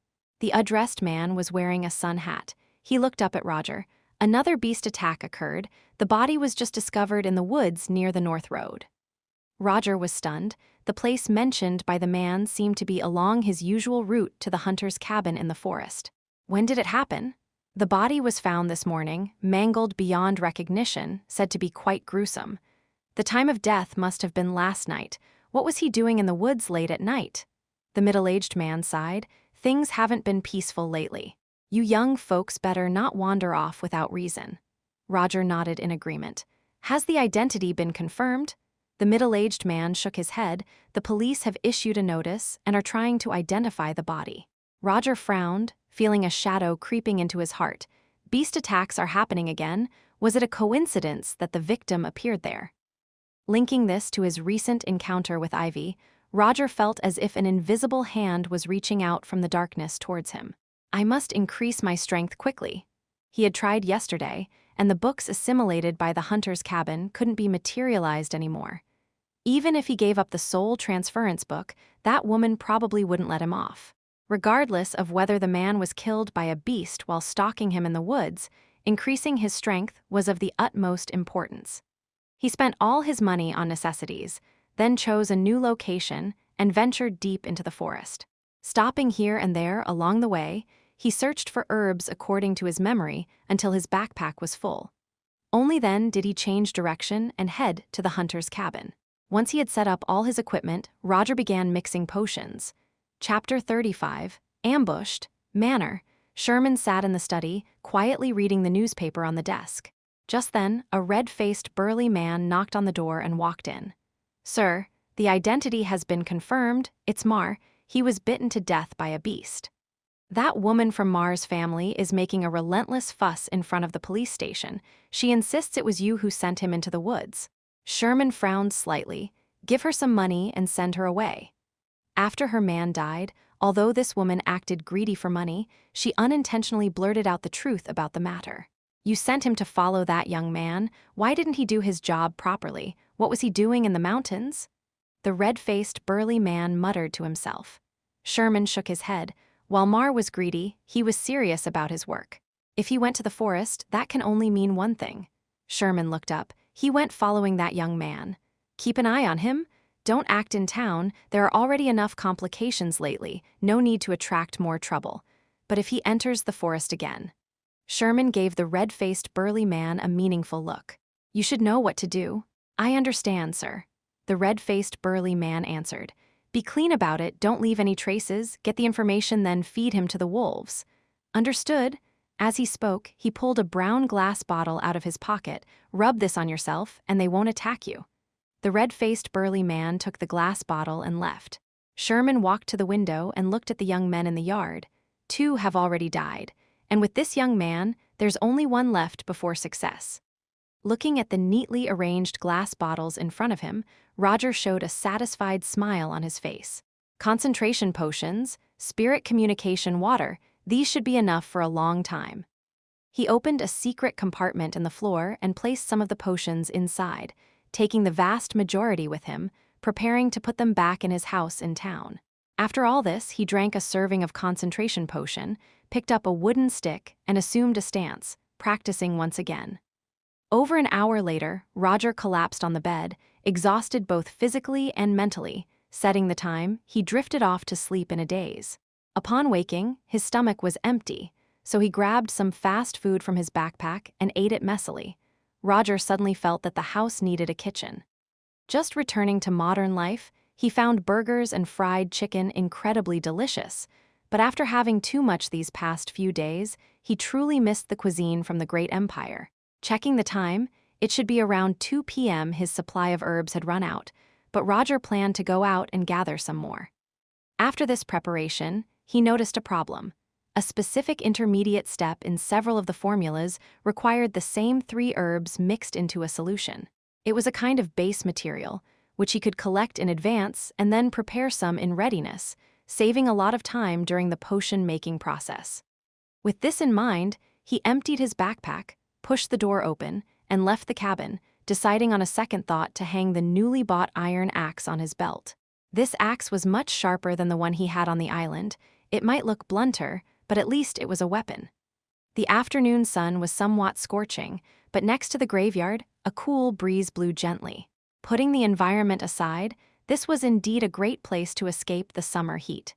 The addressed man was wearing a sun hat. He looked up at Roger. Another beast attack occurred. The body was just discovered in the woods near the North Road. Roger was stunned. The place mentioned by the man seemed to be along his usual route to the hunter's cabin in the forest. When did it happen? The body was found this morning, mangled beyond recognition, said to be quite gruesome. The time of death must have been last night. What was he doing in the woods late at night? The middle-aged man sighed. Things haven't been peaceful lately. You young folks better not wander off without reason. Roger nodded in agreement. Has the identity been confirmed? The middle-aged man shook his head. The police have issued a notice and are trying to identify the body. Roger frowned, feeling a shadow creeping into his heart. Beast attacks are happening again. Was it a coincidence that the victim appeared there? Linking this to his recent encounter with Ivy, Roger felt as if an invisible hand was reaching out from the darkness towards him. I must increase my strength quickly. He had tried yesterday, and the books assimilated by the hunter's cabin couldn't be materialized anymore. Even if he gave up the soul transference book, that woman probably wouldn't let him off. Regardless of whether the man was killed by a beast while stalking him in the woods, increasing his strength was of the utmost importance. He spent all his money on necessities, then chose a new location and ventured deep into the forest. Stopping here and there along the way, he searched for herbs according to his memory until his backpack was full. Only then did he change direction and head to the hunter's cabin. Once he had set up all his equipment, Roger began mixing potions. Chapter 35, Ambushed, Manor. Sherman sat in the study, quietly reading the newspaper on the desk. Just then, a red-faced, burly man knocked on the door and walked in. Sir, the identity has been confirmed. It's Mar. He was bitten to death by a beast. That woman from Mar's family is making a relentless fuss in front of the police station. She insists it was you who sent him into the woods. Sherman frowned slightly. Give her some money and send her away. After her man died, although this woman acted greedy for money, she unintentionally blurted out the truth about the matter. You sent him to follow that young man. Why didn't he do his job properly? What was he doing in the mountains? The red-faced, burly man muttered to himself. Sherman shook his head. While Mar was greedy, he was serious about his work. If he went to the forest, that can only mean one thing. Sherman looked up. He went following that young man. Keep an eye on him. Don't act in town. There are already enough complications lately. No need to attract more trouble. But if he enters the forest again. Sherman gave the red-faced, burly man a meaningful look. You should know what to do. I understand, sir. The red-faced, burly man answered. Be clean about it, don't leave any traces, get the information, then feed him to the wolves. Understood? As he spoke, he pulled a brown glass bottle out of his pocket. Rub this on yourself, and they won't attack you. The red-faced, burly man took the glass bottle and left. Sherman walked to the window and looked at the young men in the yard. 2 have already died, and with this young man, there's only one left before success. Looking at the neatly arranged glass bottles in front of him, Roger showed a satisfied smile on his face. Concentration potions, spirit communication water, these should be enough for a long time. He opened a secret compartment in the floor and placed some of the potions inside, taking the vast majority with him, preparing to put them back in his house in town. After all this, he drank a serving of concentration potion, picked up a wooden stick, and assumed a stance, practicing once again. Over an hour later, Roger collapsed on the bed, exhausted both physically and mentally. Setting the time, he drifted off to sleep in a daze. Upon waking, his stomach was empty, so he grabbed some fast food from his backpack and ate it messily. Roger suddenly felt that the house needed a kitchen. Just returning to modern life, he found burgers and fried chicken incredibly delicious, but after having too much these past few days, he truly missed the cuisine from the great empire. Checking the time, it should be around 2 p.m. His supply of herbs had run out, but Roger planned to go out and gather some more. After this preparation, he noticed a problem. A specific intermediate step in several of the formulas required the same 3 herbs mixed into a solution. It was a kind of base material, which he could collect in advance and then prepare some in readiness, saving a lot of time during the potion-making process. With this in mind, he emptied his backpack, pushed the door open, and left the cabin, deciding on a second thought to hang the newly bought iron axe on his belt. This axe was much sharper than the one he had on the island. It might look blunter, but at least it was a weapon. The afternoon sun was somewhat scorching, but next to the graveyard, a cool breeze blew gently. Putting the environment aside, this was indeed a great place to escape the summer heat.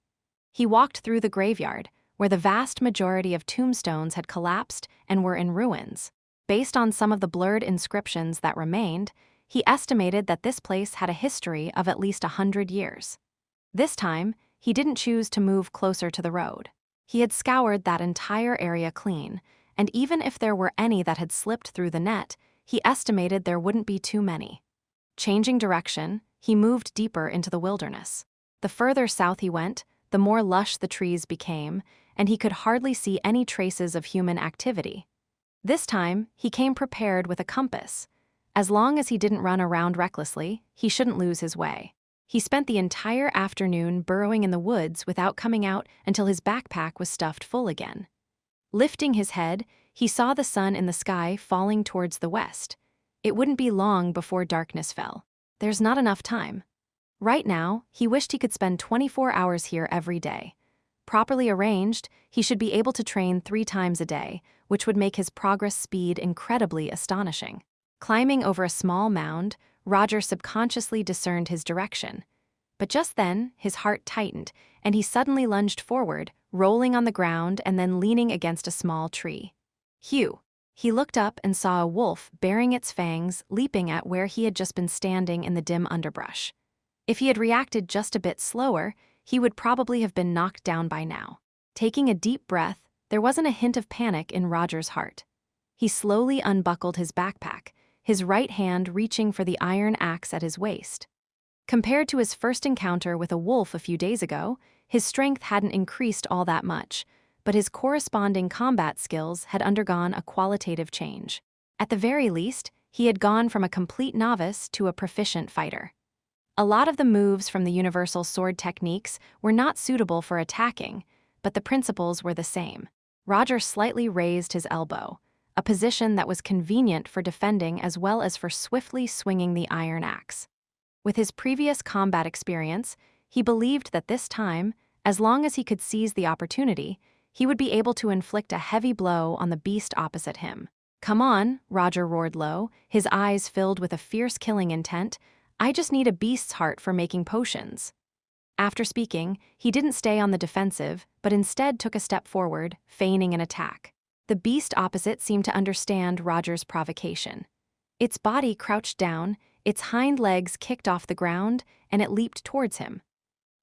He walked through the graveyard, where the vast majority of tombstones had collapsed and were in ruins. Based on some of the blurred inscriptions that remained, he estimated that this place had a history of at least 100 years. This time, he didn't choose to move closer to the road. He had scoured that entire area clean, and even if there were any that had slipped through the net, he estimated there wouldn't be too many. Changing direction, he moved deeper into the wilderness. The further south he went, the more lush the trees became, and he could hardly see any traces of human activity. This time, he came prepared with a compass. As long as he didn't run around recklessly, he shouldn't lose his way. He spent the entire afternoon burrowing in the woods without coming out until his backpack was stuffed full again. Lifting his head, he saw the sun in the sky falling towards the west. It wouldn't be long before darkness fell. There's not enough time. Right now, he wished he could spend 24 hours here every day. Properly arranged, he should be able to train 3 times a day, which would make his progress speed incredibly astonishing. Climbing over a small mound, Roger subconsciously discerned his direction. But just then, his heart tightened, and he suddenly lunged forward, rolling on the ground and then leaning against a small tree. Phew! He looked up and saw a wolf baring its fangs, leaping at where he had just been standing in the dim underbrush. If he had reacted just a bit slower, he would probably have been knocked down by now. Taking a deep breath, there wasn't a hint of panic in Roger's heart. He slowly unbuckled his backpack, his right hand reaching for the iron axe at his waist. Compared to his first encounter with a wolf a few days ago, his strength hadn't increased all that much, but his corresponding combat skills had undergone a qualitative change. At the very least, he had gone from a complete novice to a proficient fighter. A lot of the moves from the universal sword techniques were not suitable for attacking, but the principles were the same. Roger slightly raised his elbow, a position that was convenient for defending as well as for swiftly swinging the iron axe. With his previous combat experience, he believed that this time, as long as he could seize the opportunity, he would be able to inflict a heavy blow on the beast opposite him. "Come on," Roger roared low, his eyes filled with a fierce killing intent. "I just need a beast's heart for making potions." After speaking, he didn't stay on the defensive, but instead took a step forward, feigning an attack. The beast opposite seemed to understand Roger's provocation. Its body crouched down, its hind legs kicked off the ground, and it leaped towards him.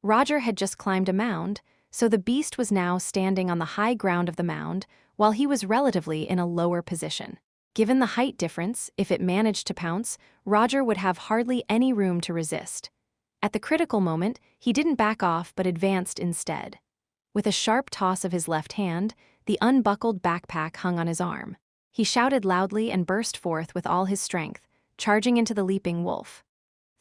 Roger had just climbed a mound, so the beast was now standing on the high ground of the mound, while he was relatively in a lower position. Given the height difference, if it managed to pounce, Roger would have hardly any room to resist. At the critical moment, he didn't back off but advanced instead. With a sharp toss of his left hand, the unbuckled backpack hung on his arm. He shouted loudly and burst forth with all his strength, charging into the leaping wolf.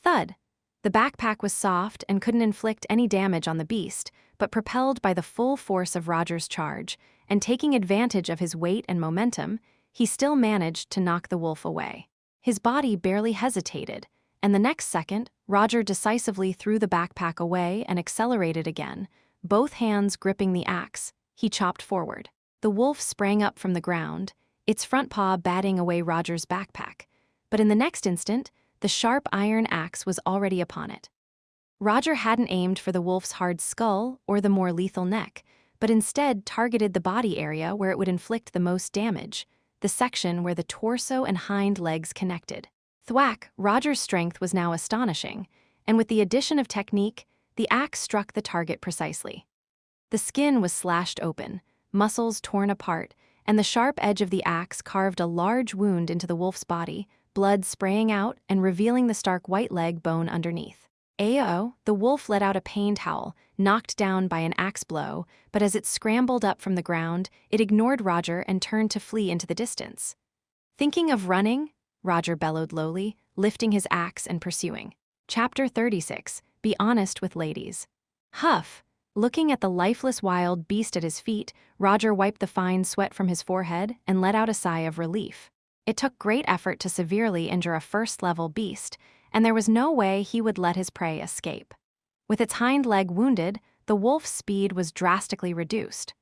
Thud! The backpack was soft and couldn't inflict any damage on the beast, but propelled by the full force of Roger's charge, and taking advantage of his weight and momentum, he still managed to knock the wolf away. His body barely hesitated, and the next second, Roger decisively threw the backpack away and accelerated again, both hands gripping the axe. He chopped forward. The wolf sprang up from the ground, its front paw batting away Roger's backpack, but in the next instant, the sharp iron axe was already upon it. Roger hadn't aimed for the wolf's hard skull or the more lethal neck, but instead targeted the body area where it would inflict the most damage, the section where the torso and hind legs connected. Thwack! Roger's strength was now astonishing, and with the addition of technique, the axe struck the target precisely. The skin was slashed open, muscles torn apart, and the sharp edge of the axe carved a large wound into the wolf's body, blood spraying out and revealing the stark white leg bone underneath. Ayo, the wolf let out a pained howl, knocked down by an axe blow, but as it scrambled up from the ground, it ignored Roger and turned to flee into the distance. Thinking of running? Roger bellowed lowly, lifting his axe and pursuing. Chapter 36, Be Honest with Ladies. Huff! Looking at the lifeless wild beast at his feet, Roger wiped the fine sweat from his forehead and let out a sigh of relief. It took great effort to severely injure a first-level beast, and there was no way he would let his prey escape. With its hind leg wounded, the wolf's speed was drastically reduced.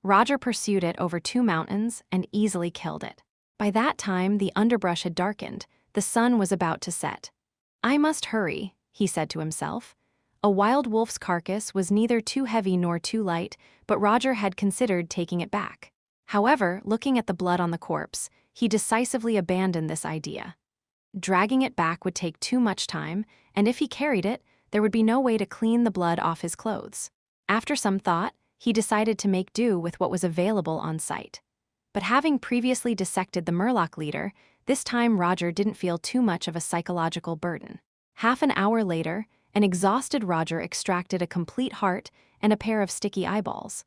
Roger pursued it over 2 mountains and easily killed it. By that time, the underbrush had darkened. The sun was about to set. I must hurry, he said to himself. A wild wolf's carcass was neither too heavy nor too light, but Roger had considered taking it back. However, looking at the blood on the corpse, he decisively abandoned this idea. Dragging it back would take too much time, and if he carried it, there would be no way to clean the blood off his clothes. After some thought, he decided to make do with what was available on site. But having previously dissected the Murloc leader, this time Roger didn't feel too much of a psychological burden. Half an hour later, an exhausted Roger extracted a complete heart and a pair of sticky eyeballs.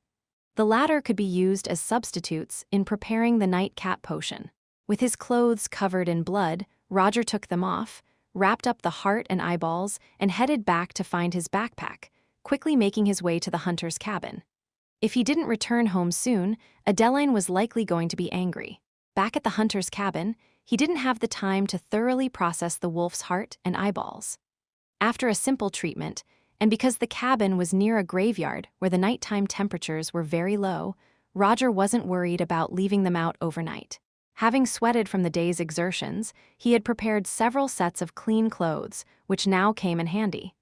The latter could be used as substitutes in preparing the nightcap potion. With his clothes covered in blood, Roger took them off, wrapped up the heart and eyeballs, and headed back to find his backpack, quickly making his way to the hunter's cabin. If he didn't return home soon, Adeline was likely going to be angry. Back at the hunter's cabin, he didn't have the time to thoroughly process the wolf's heart and eyeballs. After a simple treatment, and because the cabin was near a graveyard where the nighttime temperatures were very low, Roger wasn't worried about leaving them out overnight. Having sweated from the day's exertions, he had prepared several sets of clean clothes, which now came in handy.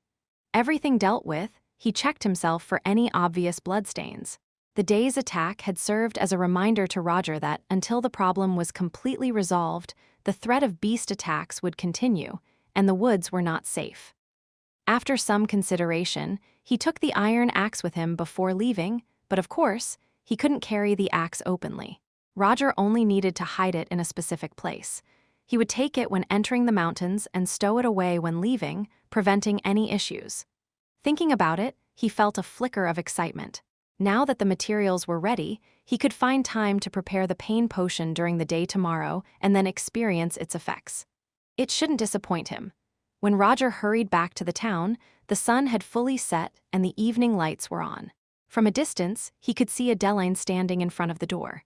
Everything dealt with, he checked himself for any obvious bloodstains. The day's attack had served as a reminder to Roger that, until the problem was completely resolved, the threat of beast attacks would continue, and the woods were not safe. After some consideration, he took the iron axe with him before leaving, but of course, he couldn't carry the axe openly. Roger only needed to hide it in a specific place. He would take it when entering the mountains and stow it away when leaving, preventing any issues. Thinking about it, he felt a flicker of excitement. Now that the materials were ready, he could find time to prepare the pain potion during the day tomorrow and then experience its effects. It shouldn't disappoint him. When Roger hurried back to the town, the sun had fully set and the evening lights were on. From a distance, he could see Adeline standing in front of the door.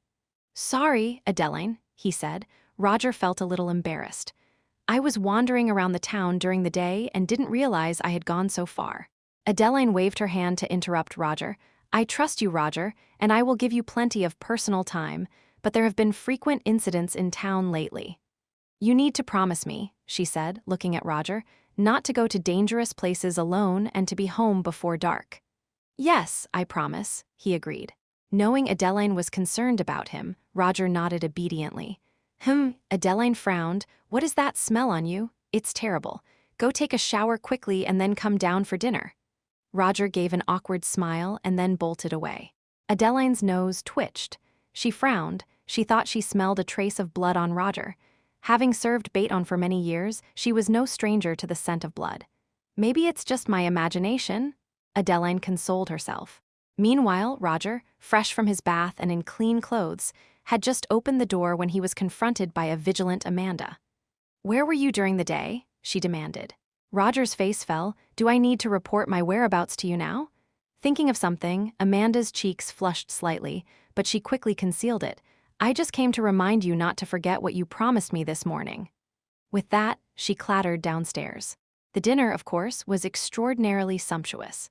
"Sorry, Adeline," he said. Roger felt a little embarrassed. "I was wandering around the town during the day and didn't realize I had gone so far." Adeline waved her hand to interrupt Roger. "I trust you, Roger, and I will give you plenty of personal time, but there have been frequent incidents in town lately. You need to promise me," she said, looking at Roger, "not to go to dangerous places alone and to be home before dark." "Yes, I promise," he agreed. Knowing Adeline was concerned about him, Roger nodded obediently. Adeline frowned. "What is that smell on you? It's terrible. Go take a shower quickly and then come down for dinner." Roger gave an awkward smile and then bolted away. Adeline's nose twitched. She frowned. She thought she smelled a trace of blood on Roger. Having served Baton for many years, she was no stranger to the scent of blood. "Maybe it's just my imagination," Adeline consoled herself. Meanwhile, Roger, fresh from his bath and in clean clothes, had just opened the door when he was confronted by a vigilant Amanda. "Where were you during the day?" she demanded. Roger's face fell. "Do I need to report my whereabouts to you now?" Thinking of something, Amanda's cheeks flushed slightly, but she quickly concealed it. "I just came to remind you not to forget what you promised me this morning." With that, she clattered downstairs. The dinner, of course, was extraordinarily sumptuous.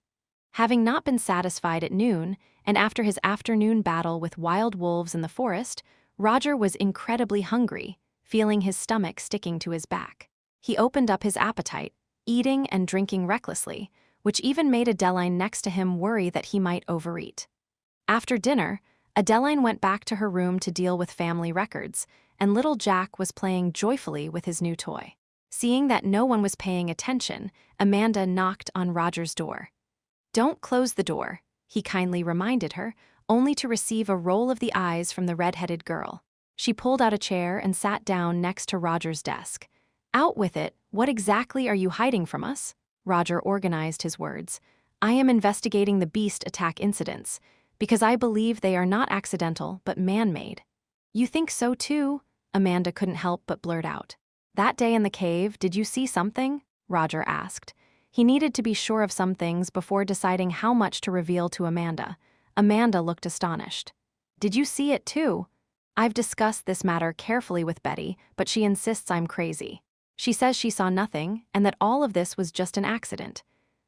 Having not been satisfied at noon, and after his afternoon battle with wild wolves in the forest, Roger was incredibly hungry, feeling his stomach sticking to his back. He opened up his appetite, eating and drinking recklessly, which even made Adeline next to him worry that he might overeat. After dinner, Adeline went back to her room to deal with family records, and little Jack was playing joyfully with his new toy. Seeing that no one was paying attention, Amanda knocked on Roger's door. "Don't close the door," he kindly reminded her, only to receive a roll of the eyes from the red-headed girl. She pulled out a chair and sat down next to Roger's desk. "Out with it, what exactly are you hiding from us?" Roger organized his words. "I am investigating the beast attack incidents, because I believe they are not accidental but man-made." "You think so too?" Amanda couldn't help but blurt out. "That day in the cave, did you see something?" Roger asked. He needed to be sure of some things before deciding how much to reveal to Amanda. Amanda looked astonished. "Did you see it too?" "I've discussed this matter carefully with Betty, but she insists I'm crazy. She says she saw nothing and that all of this was just an accident."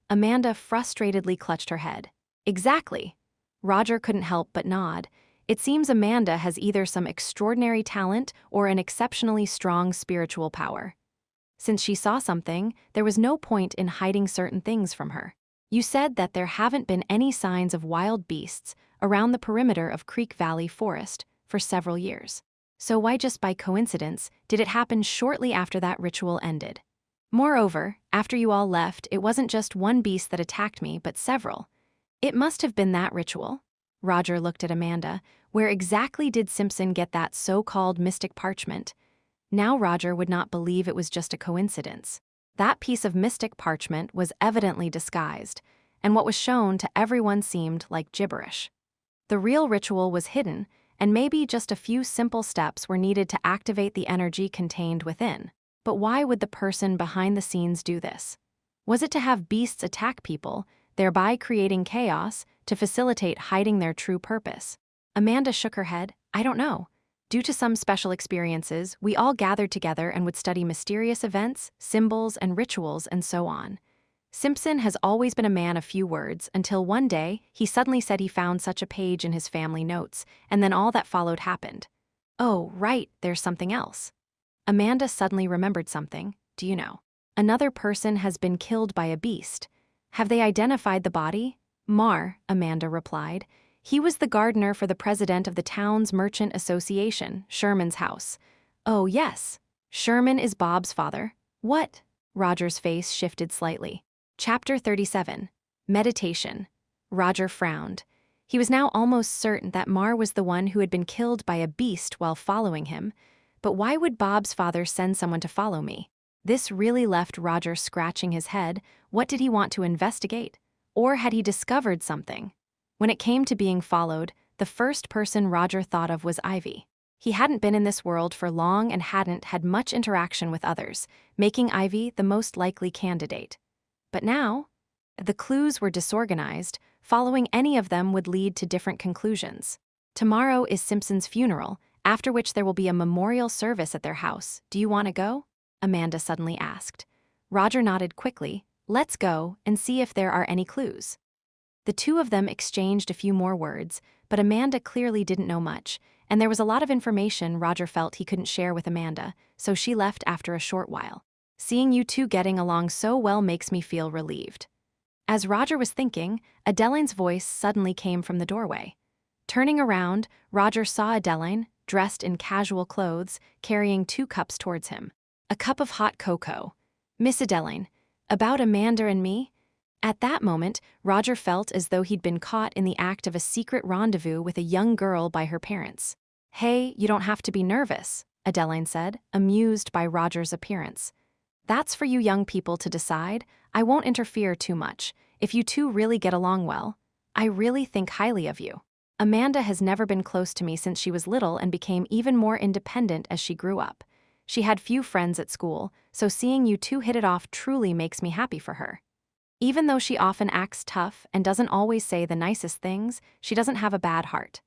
Amanda frustratedly clutched her head. "Exactly." Roger couldn't help but nod. It seems Amanda has either some extraordinary talent or an exceptionally strong spiritual power. Since she saw something, there was no point in hiding certain things from her. "You said that there haven't been any signs of wild beasts around the perimeter of Creek Valley Forest for several years. So why just by coincidence did it happen shortly after that ritual ended? Moreover, after you all left, it wasn't just one beast that attacked me, but several. It must have been that ritual." Roger looked at Amanda. Where exactly did Simpson get that so-called mystic parchment? Now Roger would not believe it was just a coincidence. That piece of mystic parchment was evidently disguised, and what was shown to everyone seemed like gibberish. The real ritual was hidden, and maybe just a few simple steps were needed to activate the energy contained within. But why would the person behind the scenes do this? Was it to have beasts attack people, thereby creating chaos, to facilitate hiding their true purpose? Amanda shook her head. "I don't know. Due to some special experiences, we all gathered together and would study mysterious events, symbols, and rituals, and so on. Simpson has always been a man of few words until one day he suddenly said he found such a page in his family notes, and then all that followed happened." "Oh, right, there's something else." Amanda suddenly remembered something. "Do you know? Another person has been killed by a beast. Have they identified the body?" Amanda replied. "He was the gardener for the president of the town's merchant association, Sherman's house." "Oh, yes. Sherman is Bob's father." "What?" Roger's face shifted slightly. Chapter 37. Meditation. Roger frowned. He was now almost certain that Mar was the one who had been killed by a beast while following him. But why would Bob's father send someone to follow me? This really left Roger scratching his head. What did he want to investigate? Or had he discovered something? When it came to being followed, the first person Roger thought of was Ivy. He hadn't been in this world for long and hadn't had much interaction with others, making Ivy the most likely candidate. But now, the clues were disorganized. Following any of them would lead to different conclusions. Tomorrow is Simpson's funeral, after which there will be a memorial service at their house. "Do you want to go?" Amanda suddenly asked. Roger nodded quickly. "Let's go and see if there are any clues." The two of them exchanged a few more words, but Amanda clearly didn't know much, and there was a lot of information Roger felt he couldn't share with Amanda, so she left after a short while. "Seeing you two getting along so well makes me feel relieved." As Roger was thinking, Adeline's voice suddenly came from the doorway. Turning around, Roger saw Adeline, dressed in casual clothes, carrying 2 cups towards him. "A cup of hot cocoa." "Miss Adeline, about Amanda and me?" At that moment, Roger felt as though he'd been caught in the act of a secret rendezvous with a young girl by her parents. "Hey, you don't have to be nervous," Adeline said, amused by Roger's appearance. "That's for you young people to decide. I won't interfere too much. If you two really get along well, I really think highly of you. Amanda has never been close to me since she was little and became even more independent as she grew up. She had few friends at school, so seeing you two hit it off truly makes me happy for her. Even though she often acts tough and doesn't always say the nicest things, she doesn't have a bad heart."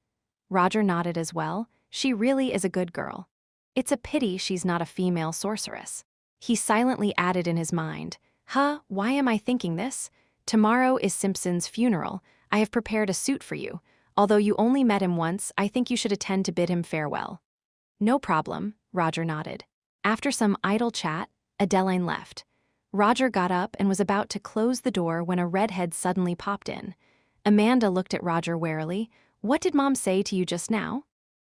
Roger nodded as well. "She really is a good girl. It's a pity she's not a female sorceress." He silently added in his mind, "Why am I thinking this? Tomorrow is Simpson's funeral. I have prepared a suit for you. Although you only met him once, I think you should attend to bid him farewell." "No problem," Roger nodded. After some idle chat, Adeline left. Roger got up and was about to close the door when a redhead suddenly popped in. Amanda looked at Roger warily. "What did Mom say to you just now?"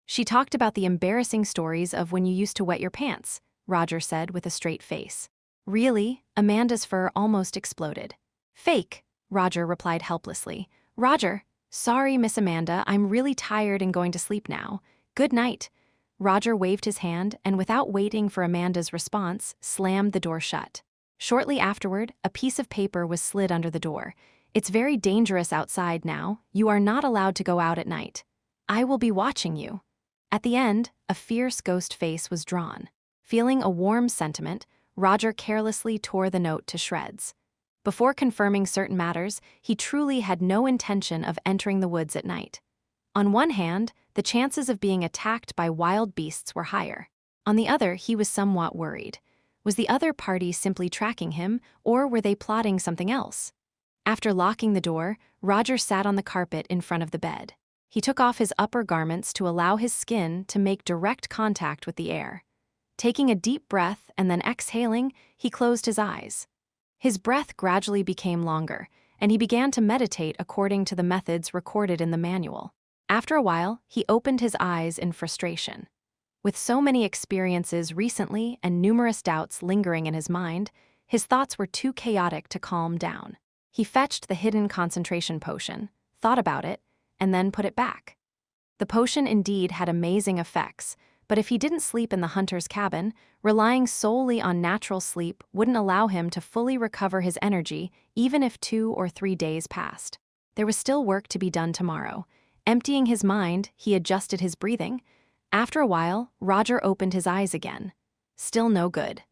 "She talked about the embarrassing stories of when you used to wet your pants," Roger said with a straight face. "Really?" Amanda's fur almost exploded. "Fake," Roger replied helplessly. "Roger, sorry, Miss Amanda, I'm really tired and going to sleep now. Good night." Roger waved his hand and without waiting for Amanda's response, slammed the door shut. Shortly afterward, a piece of paper was slid under the door. "It's very dangerous outside now. You are not allowed to go out at night. I will be watching you." At the end, a fierce ghost face was drawn. Feeling a warm sentiment, Roger carelessly tore the note to shreds. Before confirming certain matters, he truly had no intention of entering the woods at night. On one hand, the chances of being attacked by wild beasts were higher. On the other, he was somewhat worried. Was the other party simply tracking him, or were they plotting something else? After locking the door, Roger sat on the carpet in front of the bed. He took off his upper garments to allow his skin to make direct contact with the air. Taking a deep breath and then exhaling, he closed his eyes. His breath gradually became longer, and he began to meditate according to the methods recorded in the manual. After a while, he opened his eyes in frustration. With so many experiences recently and numerous doubts lingering in his mind, his thoughts were too chaotic to calm down. He fetched the hidden concentration potion, thought about it, and then put it back. The potion indeed had amazing effects, but if he didn't sleep in the hunter's cabin, relying solely on natural sleep wouldn't allow him to fully recover his energy even if 2 or 3 days passed. There was still work to be done tomorrow. Emptying his mind, he adjusted his breathing. After a while, Roger opened his eyes again. Still no good.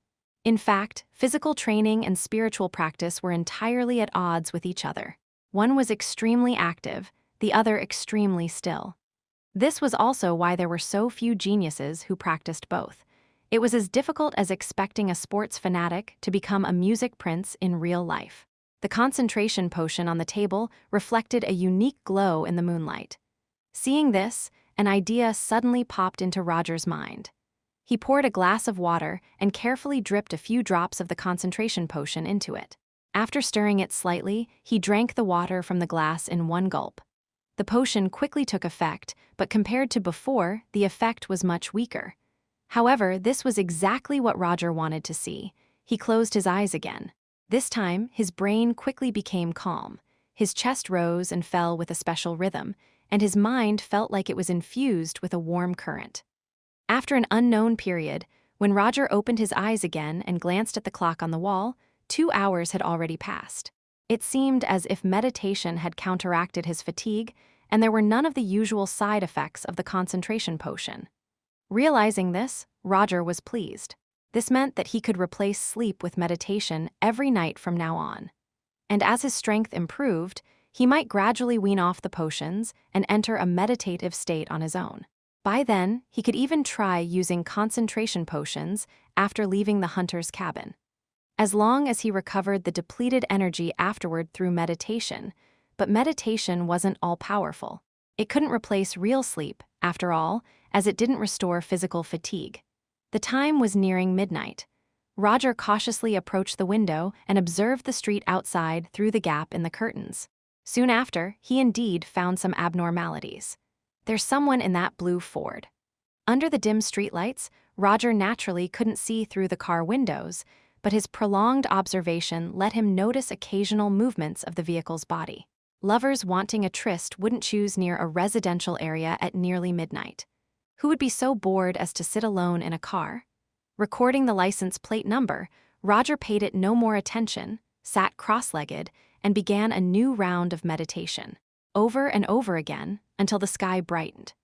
In fact, physical training and spiritual practice were entirely at odds with each other. One was extremely active, the other extremely still. This was also why there were so few geniuses who practiced both. It was as difficult as expecting a sports fanatic to become a music prince in real life. The concentration potion on the table reflected a unique glow in the moonlight. Seeing this, an idea suddenly popped into Roger's mind. He poured a glass of water and carefully dripped a few drops of the concentration potion into it. After stirring it slightly, he drank the water from the glass in one gulp. The potion quickly took effect, but compared to before, the effect was much weaker. However, this was exactly what Roger wanted to see. He closed his eyes again. This time, his brain quickly became calm. His chest rose and fell with a special rhythm, and his mind felt like it was infused with a warm current. After an unknown period, when Roger opened his eyes again and glanced at the clock on the wall, 2 hours had already passed. It seemed as if meditation had counteracted his fatigue, and there were none of the usual side effects of the concentration potion. Realizing this, Roger was pleased. This meant that he could replace sleep with meditation every night from now on. And as his strength improved, he might gradually wean off the potions and enter a meditative state on his own. By then, he could even try using concentration potions after leaving the hunter's cabin. As long as he recovered the depleted energy afterward through meditation, but meditation wasn't all-powerful. It couldn't replace real sleep, after all, as it didn't restore physical fatigue. The time was nearing midnight. Roger cautiously approached the window and observed the street outside through the gap in the curtains. Soon after, he indeed found some abnormalities. There's someone in that blue Ford. Under the dim streetlights, Roger naturally couldn't see through the car windows, but his prolonged observation let him notice occasional movements of the vehicle's body. Lovers wanting a tryst wouldn't choose near a residential area at nearly midnight. Who would be so bored as to sit alone in a car? Recording the license plate number, Roger paid it no more attention, sat cross-legged, and began a new round of meditation, over and over again, until the sky brightened.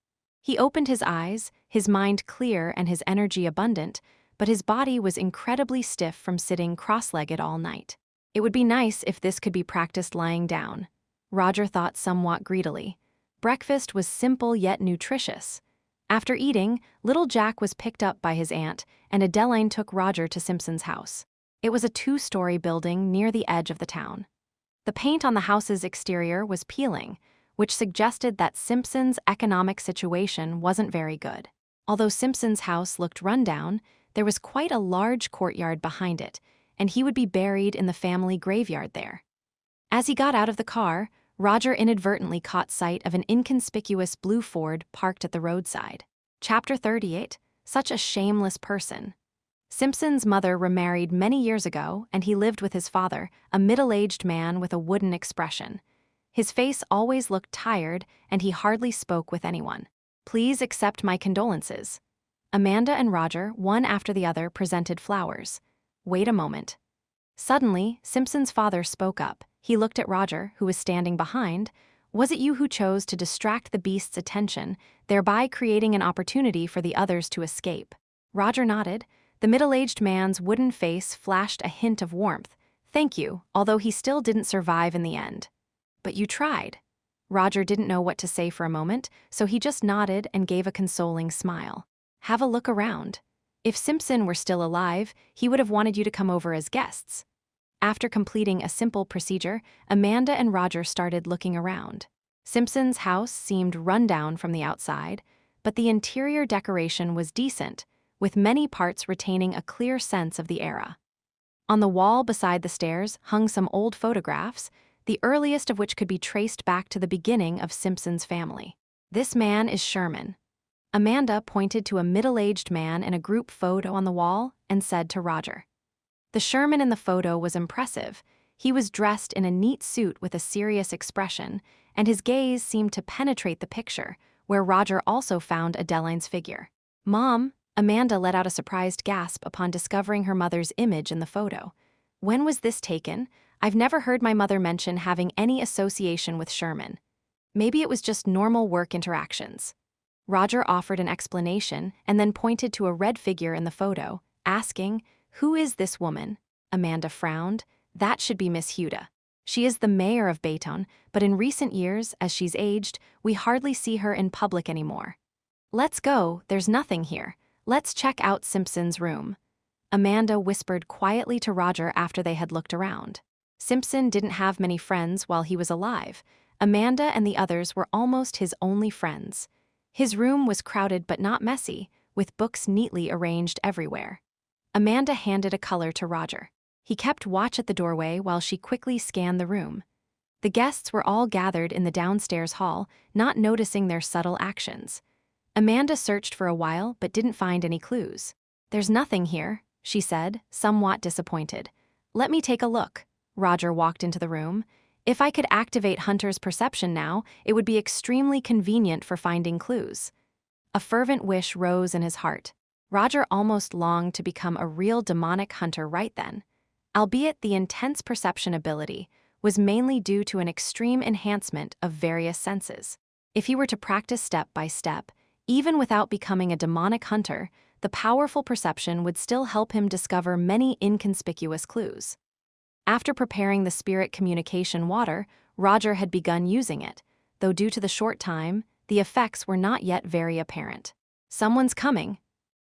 He opened his eyes, his mind clear and his energy abundant, but his body was incredibly stiff from sitting cross-legged all night. It would be nice if this could be practiced lying down, Roger thought somewhat greedily. Breakfast was simple yet nutritious. After eating, little Jack was picked up by his aunt, and Adeline took Roger to Simpson's house. It was a 2-story building near the edge of the town. The paint on the house's exterior was peeling, which suggested that Simpson's economic situation wasn't very good. Although Simpson's house looked rundown, there was quite a large courtyard behind it, and he would be buried in the family graveyard there. As he got out of the car, Roger inadvertently caught sight of an inconspicuous blue Ford parked at the roadside. Chapter 38, Such a Shameless Person. Simpson's mother remarried many years ago, and he lived with his father, a middle-aged man with a wooden expression. His face always looked tired, and he hardly spoke with anyone. "Please accept my condolences." Amanda and Roger, one after the other, presented flowers. "Wait a moment." Suddenly, Simpson's father spoke up. He looked at Roger, who was standing behind. Was it you who chose to distract the beast's attention, thereby creating an opportunity for the others to escape? Roger nodded. The middle-aged man's wooden face flashed a hint of warmth. Thank you, although he still didn't survive in the end. But you tried. Roger didn't know what to say for a moment, so he just nodded and gave a consoling smile. Have a look around. If Simpson were still alive, he would have wanted you to come over as guests. After completing a simple procedure, Amanda and Roger started looking around. Simpson's house seemed run down from the outside, but the interior decoration was decent, with many parts retaining a clear sense of the era. On the wall beside the stairs hung some old photographs, the earliest of which could be traced back to the beginning of Simpson's family. This man is Sherman. Amanda pointed to a middle-aged man in a group photo on the wall and said to Roger. The Sherman in the photo was impressive. He was dressed in a neat suit with a serious expression, and his gaze seemed to penetrate the picture, where Roger also found Adeline's figure. Mom, Amanda let out a surprised gasp upon discovering her mother's image in the photo. When was this taken? I've never heard my mother mention having any association with Sherman. Maybe it was just normal work interactions. Roger offered an explanation and then pointed to a red figure in the photo, asking, "Who is this woman?" Amanda frowned. That should be Miss Huda. She is the mayor of Baytown, but in recent years, as she's aged, we hardly see her in public anymore. Let's go, there's nothing here. Let's check out Simpson's room. Amanda whispered quietly to Roger after they had looked around. Simpson didn't have many friends while he was alive. Amanda and the others were almost his only friends. His room was crowded but not messy, with books neatly arranged everywhere. Amanda handed a color to Roger. He kept watch at the doorway while she quickly scanned the room. The guests were all gathered in the downstairs hall, not noticing their subtle actions. Amanda searched for a while but didn't find any clues. "There's nothing here," she said, somewhat disappointed. "Let me take a look." Roger walked into the room. "If I could activate Hunter's perception now, it would be extremely convenient for finding clues." A fervent wish rose in his heart. Roger almost longed to become a real demonic hunter right then. Albeit the intense perception ability was mainly due to an extreme enhancement of various senses. If he were to practice step by step, even without becoming a demonic hunter, the powerful perception would still help him discover many inconspicuous clues. After preparing the spirit communication water, Roger had begun using it, though due to the short time, the effects were not yet very apparent. "Someone's coming."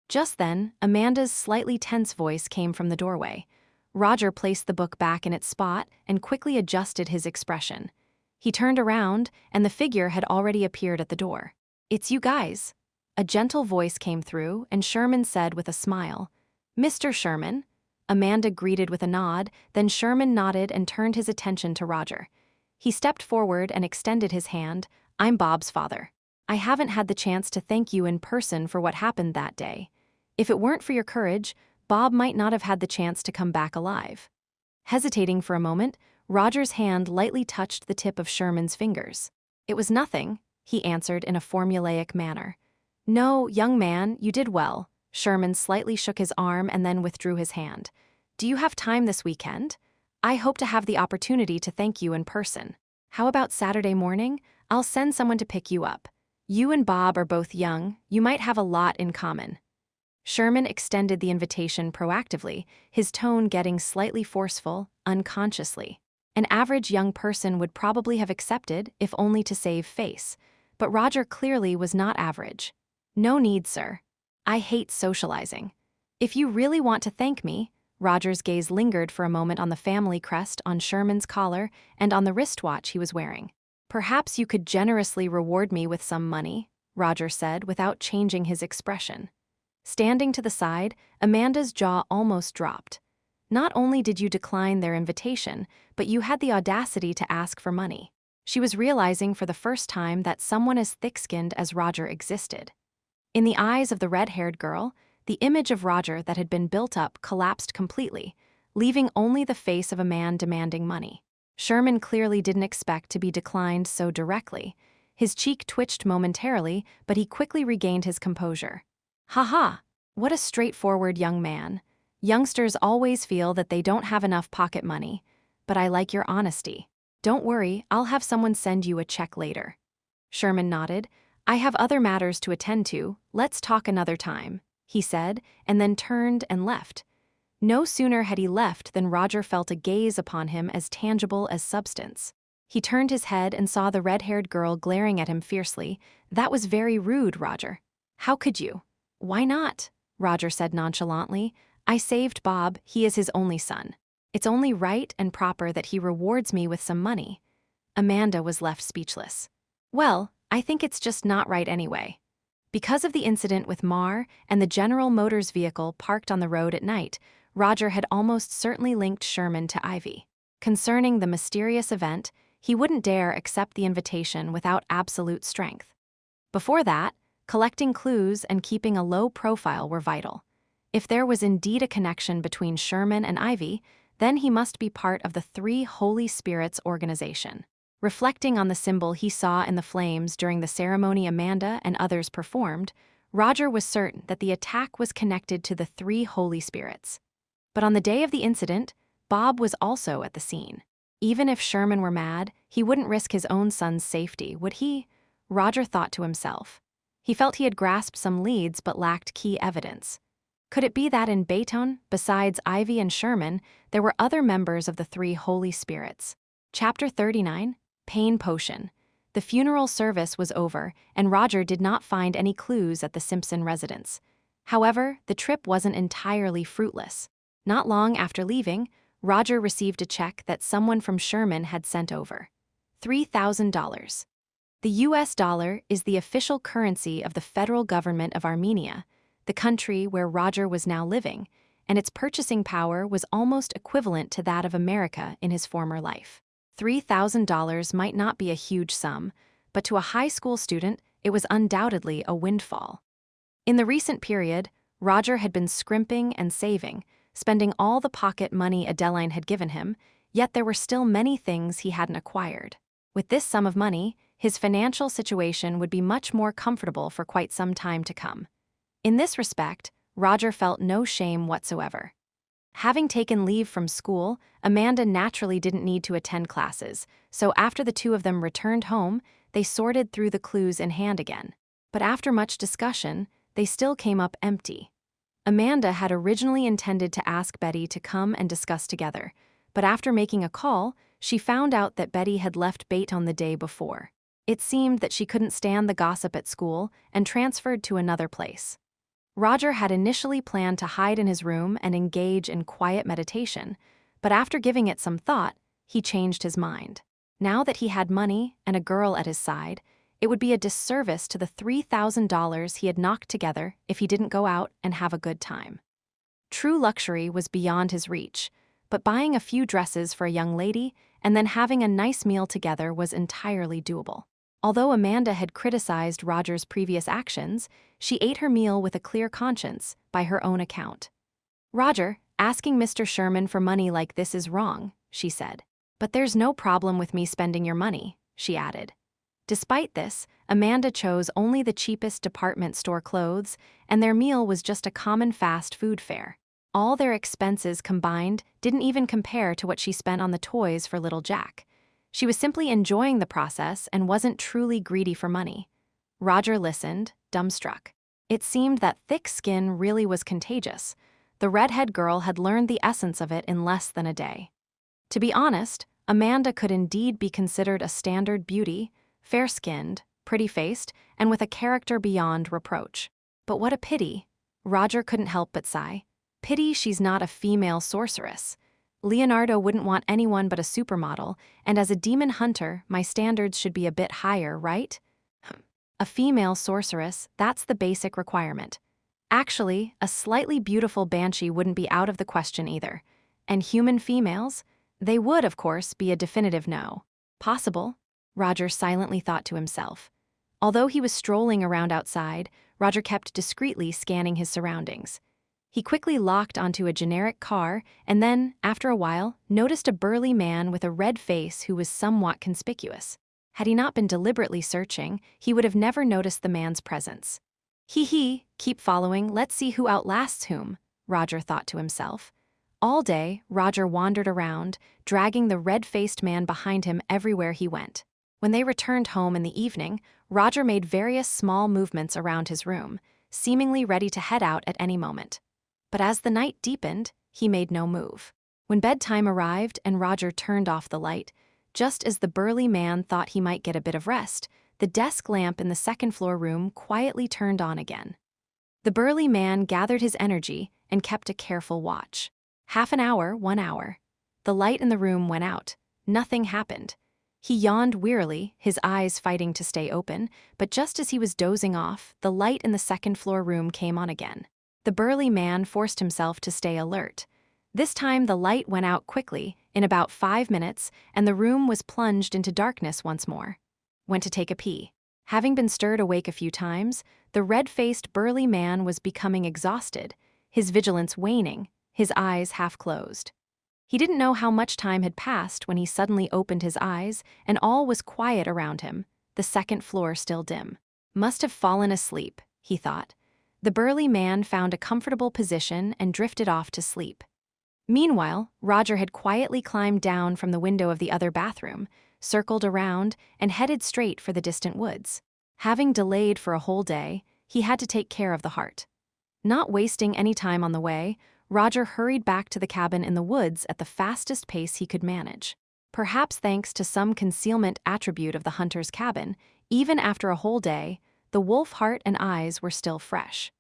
Just then, Amanda's slightly tense voice came from the doorway. Roger placed the book back in its spot and quickly adjusted his expression. He turned around, and the figure had already appeared at the door. "It's you guys." A gentle voice came through, and Sherman said with a smile, "Mr. Sherman." Amanda greeted with a nod, then Sherman nodded and turned his attention to Roger. He stepped forward and extended his hand. "I'm Bob's father. I haven't had the chance to thank you in person for what happened that day. If it weren't for your courage, Bob might not have had the chance to come back alive." Hesitating for a moment, Roger's hand lightly touched the tip of Sherman's fingers. "It was nothing," he answered in a formulaic manner. "No, young man, you did well." Sherman slightly shook his arm and then withdrew his hand. "Do you have time this weekend? I hope to have the opportunity to thank you in person. How about Saturday morning? I'll send someone to pick you up. You and Bob are both young, you might have a lot in common." Sherman extended the invitation proactively, his tone getting slightly forceful, unconsciously. An average young person would probably have accepted, if only to save face. But Roger clearly was not average. "No need, sir. I hate socializing. If you really want to thank me," Roger's gaze lingered for a moment on the family crest on Sherman's collar and on the wristwatch he was wearing. "Perhaps you could generously reward me with some money," Roger said without changing his expression. Standing to the side, Amanda's jaw almost dropped. "Not only did you decline their invitation, but you had the audacity to ask for money." She was realizing for the first time that someone as thick-skinned as Roger existed. In the eyes of the red-haired girl, the image of Roger that had been built up collapsed completely, leaving only the face of a man demanding money. Sherman clearly didn't expect to be declined so directly. His cheek twitched momentarily, but he quickly regained his composure. "Ha ha! What a straightforward young man. Youngsters always feel that they don't have enough pocket money, but I like your honesty. Don't worry, I'll have someone send you a check later. Sherman nodded. I have other matters to attend to, let's talk another time, he said, and then turned and left. No sooner had he left than Roger felt a gaze upon him as tangible as substance. He turned his head and saw the red-haired girl glaring at him fiercely. That was very rude, Roger. How could you? Why not? Roger said nonchalantly. I saved Bob, he is his only son. It's only right and proper that he rewards me with some money. Amanda was left speechless. Well, I think it's just not right anyway. Because of the incident with Mar and the General Motors vehicle parked on the road at night, Roger had almost certainly linked Sherman to Ivy. Concerning the mysterious event, he wouldn't dare accept the invitation without absolute strength. Before that, collecting clues and keeping a low profile were vital. If there was indeed a connection between Sherman and Ivy, then he must be part of the Three Holy Spirits organization. Reflecting on the symbol he saw in the flames during the ceremony Amanda and others performed, Roger was certain that the attack was connected to the Three Holy Spirits. But on the day of the incident, Bob was also at the scene. Even if Sherman were mad, he wouldn't risk his own son's safety, would he? Roger thought to himself. He felt he had grasped some leads but lacked key evidence. Could it be that in Baytown, besides Ivy and Sherman, there were other members of the Three Holy Spirits? Chapter 39, Pain Potion. The funeral service was over, and Roger did not find any clues at the Simpson residence. However, the trip wasn't entirely fruitless. Not long after leaving, Roger received a check that someone from Sherman had sent over. $3,000. The US dollar is the official currency of the federal government of Armenia, the country where Roger was now living, and its purchasing power was almost equivalent to that of America in his former life. $3,000 might not be a huge sum, but to a high school student, it was undoubtedly a windfall. In the recent period, Roger had been scrimping and saving, spending all the pocket money Adeline had given him, yet there were still many things he hadn't acquired. With this sum of money, his financial situation would be much more comfortable for quite some time to come. In this respect, Roger felt no shame whatsoever. Having taken leave from school, Amanda naturally didn't need to attend classes, so after the two of them returned home, they sorted through the clues in hand again. But after much discussion, they still came up empty. Amanda had originally intended to ask Betty to come and discuss together, but after making a call, she found out that Betty had left Baytown the day before. It seemed that she couldn't stand the gossip at school and transferred to another place. Roger had initially planned to hide in his room and engage in quiet meditation, but after giving it some thought, he changed his mind. Now that he had money and a girl at his side, it would be a disservice to the $3,000 he had knocked together if he didn't go out and have a good time. True luxury was beyond his reach, but buying a few dresses for a young lady and then having a nice meal together was entirely doable. Although Amanda had criticized Roger's previous actions, she ate her meal with a clear conscience, by her own account. Roger, asking Mr. Sherman for money like this is wrong, she said. But there's no problem with me spending your money, she added. Despite this, Amanda chose only the cheapest department store clothes, and their meal was just a common fast food fare. All their expenses combined didn't even compare to what she spent on the toys for little Jack. She was simply enjoying the process and wasn't truly greedy for money. Roger listened, dumbstruck. It seemed that thick skin really was contagious. The redhead girl had learned the essence of it in less than a day. To be honest, Amanda could indeed be considered a standard beauty, fair-skinned, pretty-faced, and with a character beyond reproach. But what a pity. Roger couldn't help but sigh. Pity she's not a female sorceress. Leonardo wouldn't want anyone but a supermodel, and as a demon hunter, my standards should be a bit higher, right? A female sorceress, that's the basic requirement. Actually, a slightly beautiful banshee wouldn't be out of the question either. And human females? They would, of course, be a definitive no. Possible? Roger silently thought to himself. Although he was strolling around outside, Roger kept discreetly scanning his surroundings. He quickly locked onto a generic car and then, after a while, noticed a burly man with a red face who was somewhat conspicuous. Had he not been deliberately searching, he would have never noticed the man's presence. Hee hee, keep following, let's see who outlasts whom, Roger thought to himself. All day, Roger wandered around, dragging the red-faced man behind him everywhere he went. When they returned home in the evening, Roger made various small movements around his room, seemingly ready to head out at any moment. But as the night deepened, he made no move. When bedtime arrived and Roger turned off the light, just as the burly man thought he might get a bit of rest, the desk lamp in the second-floor room quietly turned on again. The burly man gathered his energy and kept a careful watch. Half an hour, 1 hour. The light in the room went out. Nothing happened. He yawned wearily, his eyes fighting to stay open, but just as he was dozing off, the light in the second-floor room came on again. The burly man forced himself to stay alert. This time the light went out quickly, in about 5 minutes, and the room was plunged into darkness once more. Went to take a pee. Having been stirred awake a few times, the red-faced burly man was becoming exhausted, his vigilance waning, his eyes half closed. He didn't know how much time had passed when he suddenly opened his eyes, and all was quiet around him, the second floor still dim. Must have fallen asleep, he thought. The burly man found a comfortable position and drifted off to sleep. Meanwhile, Roger had quietly climbed down from the window of the other bathroom, circled around, and headed straight for the distant woods. Having delayed for a whole day, he had to take care of the heart. Not wasting any time on the way, Roger hurried back to the cabin in the woods at the fastest pace he could manage. Perhaps thanks to some concealment attribute of the hunter's cabin, even after a whole day, the wolf heart and eyes were still fresh.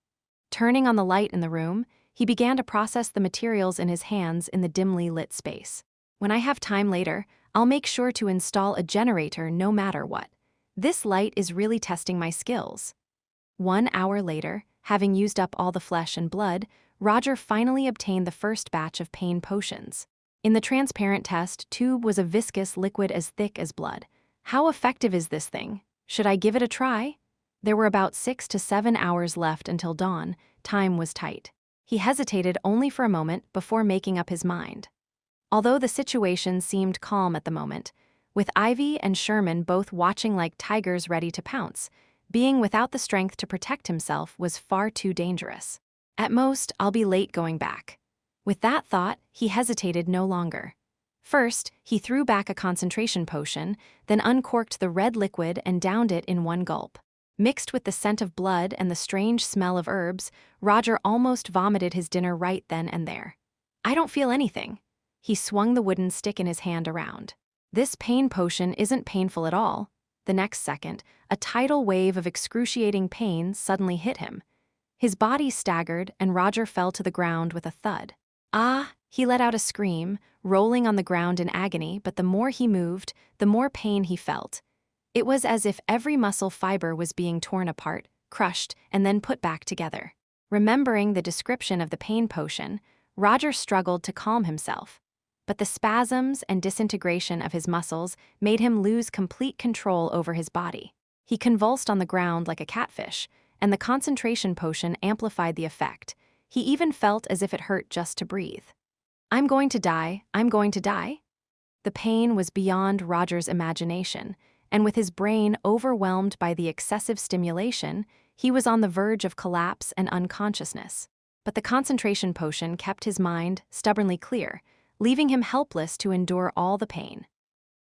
Turning on the light in the room, he began to process the materials in his hands in the dimly lit space. When I have time later, I'll make sure to install a generator no matter what. This light is really testing my skills. 1 hour later, having used up all the flesh and blood, Roger finally obtained the first batch of pain potions. In the transparent test tube was a viscous liquid as thick as blood. How effective is this thing? Should I give it a try? There were about 6 to 7 hours left until dawn. Time was tight. He hesitated only for a moment before making up his mind. Although the situation seemed calm at the moment, with Ivy and Sherman both watching like tigers ready to pounce, being without the strength to protect himself was far too dangerous. At most, I'll be late going back. With that thought, he hesitated no longer. First, he threw back a concentration potion, then uncorked the red liquid and downed it in one gulp. Mixed with the scent of blood and the strange smell of herbs, Roger almost vomited his dinner right then and there. I don't feel anything. He swung the wooden stick in his hand around. This pain potion isn't painful at all. The next second, a tidal wave of excruciating pain suddenly hit him. His body staggered, and Roger fell to the ground with a thud. Ah! He let out a scream, rolling on the ground in agony, but the more he moved, the more pain he felt. It was as if every muscle fiber was being torn apart, crushed, and then put back together. Remembering the description of the pain potion, Roger struggled to calm himself. But the spasms and disintegration of his muscles made him lose complete control over his body. He convulsed on the ground like a catfish, and the concentration potion amplified the effect. He even felt as if it hurt just to breathe. I'm going to die, I'm going to die. The pain was beyond Roger's imagination, and with his brain overwhelmed by the excessive stimulation, he was on the verge of collapse and unconsciousness. But the concentration potion kept his mind stubbornly clear, leaving him helpless to endure all the pain.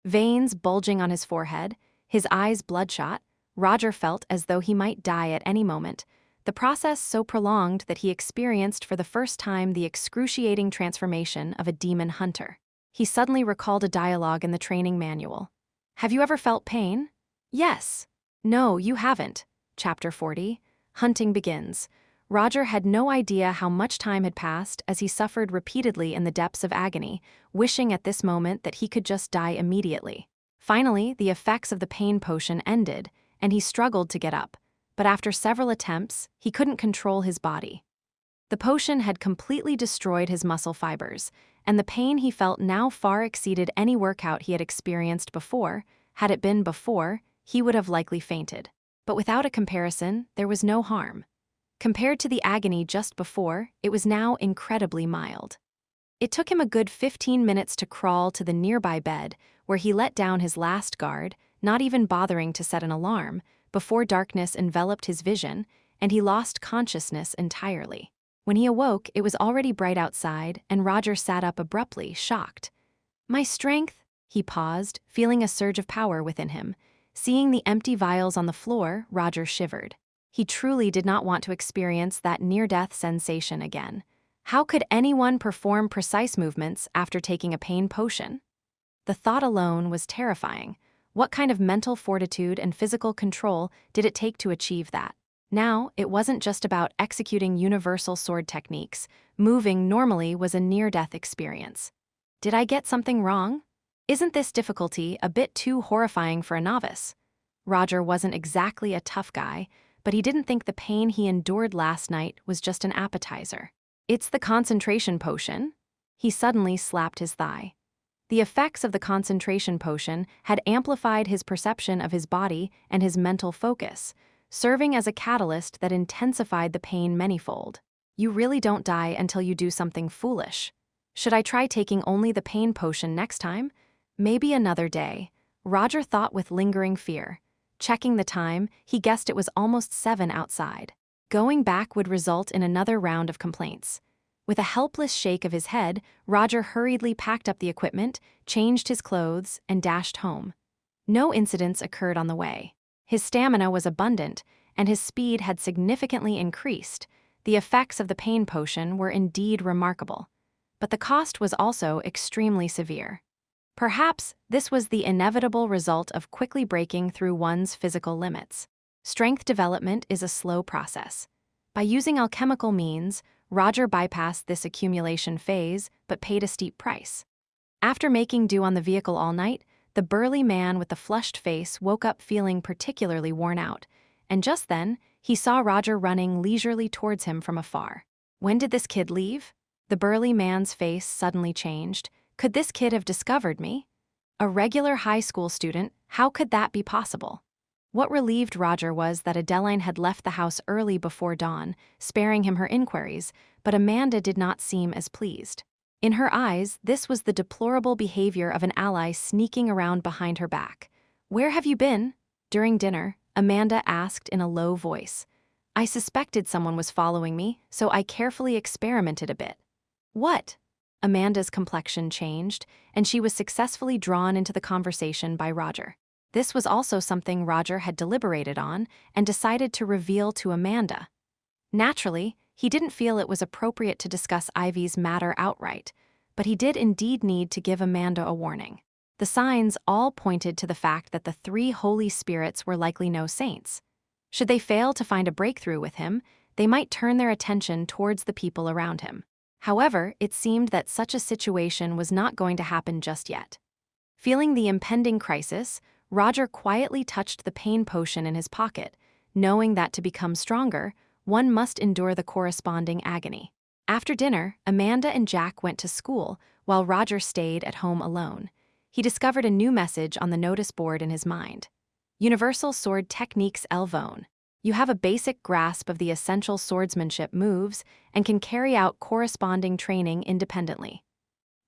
Veins bulging on his forehead, his eyes bloodshot, Roger felt as though he might die at any moment, the process so prolonged that he experienced for the first time the excruciating transformation of a demon hunter. He suddenly recalled a dialogue in the training manual. Have you ever felt pain? Yes. No, you haven't. Chapter 40. Hunting begins. Roger had no idea how much time had passed as he suffered repeatedly in the depths of agony, wishing at this moment that he could just die immediately. Finally, the effects of the pain potion ended, and he struggled to get up, but after several attempts, he couldn't control his body. The potion had completely destroyed his muscle fibers, and the pain he felt now far exceeded any workout he had experienced before. Had it been before, he would have likely fainted. But without a comparison, there was no harm. Compared to the agony just before, it was now incredibly mild. It took him a good 15 minutes to crawl to the nearby bed, where he let down his last guard, not even bothering to set an alarm, before darkness enveloped his vision, and he lost consciousness entirely. When he awoke, it was already bright outside, and Roger sat up abruptly, shocked. My strength? He paused, feeling a surge of power within him. Seeing the empty vials on the floor, Roger shivered. He truly did not want to experience that near-death sensation again. How could anyone perform precise movements after taking a pain potion? The thought alone was terrifying. What kind of mental fortitude and physical control did it take to achieve that? Now, it wasn't just about executing universal sword techniques. Moving normally was a near-death experience. Did I get something wrong? Isn't this difficulty a bit too horrifying for a novice? Roger wasn't exactly a tough guy, but he didn't think the pain he endured last night was just an appetizer. It's the concentration potion. He suddenly slapped his thigh. The effects of the concentration potion had amplified his perception of his body and his mental focus, serving as a catalyst that intensified the pain manyfold. You really don't die until you do something foolish. Should I try taking only the pain potion next time? Maybe another day, Roger thought with lingering fear. Checking the time, he guessed it was almost 7 outside. Going back would result in another round of complaints. With a helpless shake of his head, Roger hurriedly packed up the equipment, changed his clothes, and dashed home. No incidents occurred on the way. His stamina was abundant, and his speed had significantly increased. The effects of the pain potion were indeed remarkable. But the cost was also extremely severe. Perhaps this was the inevitable result of quickly breaking through one's physical limits. Strength development is a slow process. By using alchemical means, Roger bypassed this accumulation phase but paid a steep price. After making do on the vehicle all night, the burly man with the flushed face woke up feeling particularly worn out, and just then, he saw Roger running leisurely towards him from afar. When did this kid leave? The burly man's face suddenly changed. Could this kid have discovered me? A regular high school student, how could that be possible? What relieved Roger was that Adeline had left the house early before dawn, sparing him her inquiries, but Amanda did not seem as pleased. In her eyes, this was the deplorable behavior of an ally sneaking around behind her back. Where have you been? During dinner, Amanda asked in a low voice. I suspected someone was following me, so I carefully experimented a bit. What? Amanda's complexion changed, and she was successfully drawn into the conversation by Roger. This was also something Roger had deliberated on and decided to reveal to Amanda. Naturally, he didn't feel it was appropriate to discuss Ivy's matter outright, but he did indeed need to give Amanda a warning. The signs all pointed to the fact that the 3 holy spirits were likely no saints. Should they fail to find a breakthrough with him, they might turn their attention towards the people around him. However, it seemed that such a situation was not going to happen just yet. Feeling the impending crisis, Roger quietly touched the pain potion in his pocket, knowing that to become stronger, one must endure the corresponding agony. After dinner, Amanda and Jack went to school, while Roger stayed at home alone. He discovered a new message on the notice board in his mind. Universal Sword Techniques Elvone. You have a basic grasp of the essential swordsmanship moves and can carry out corresponding training independently.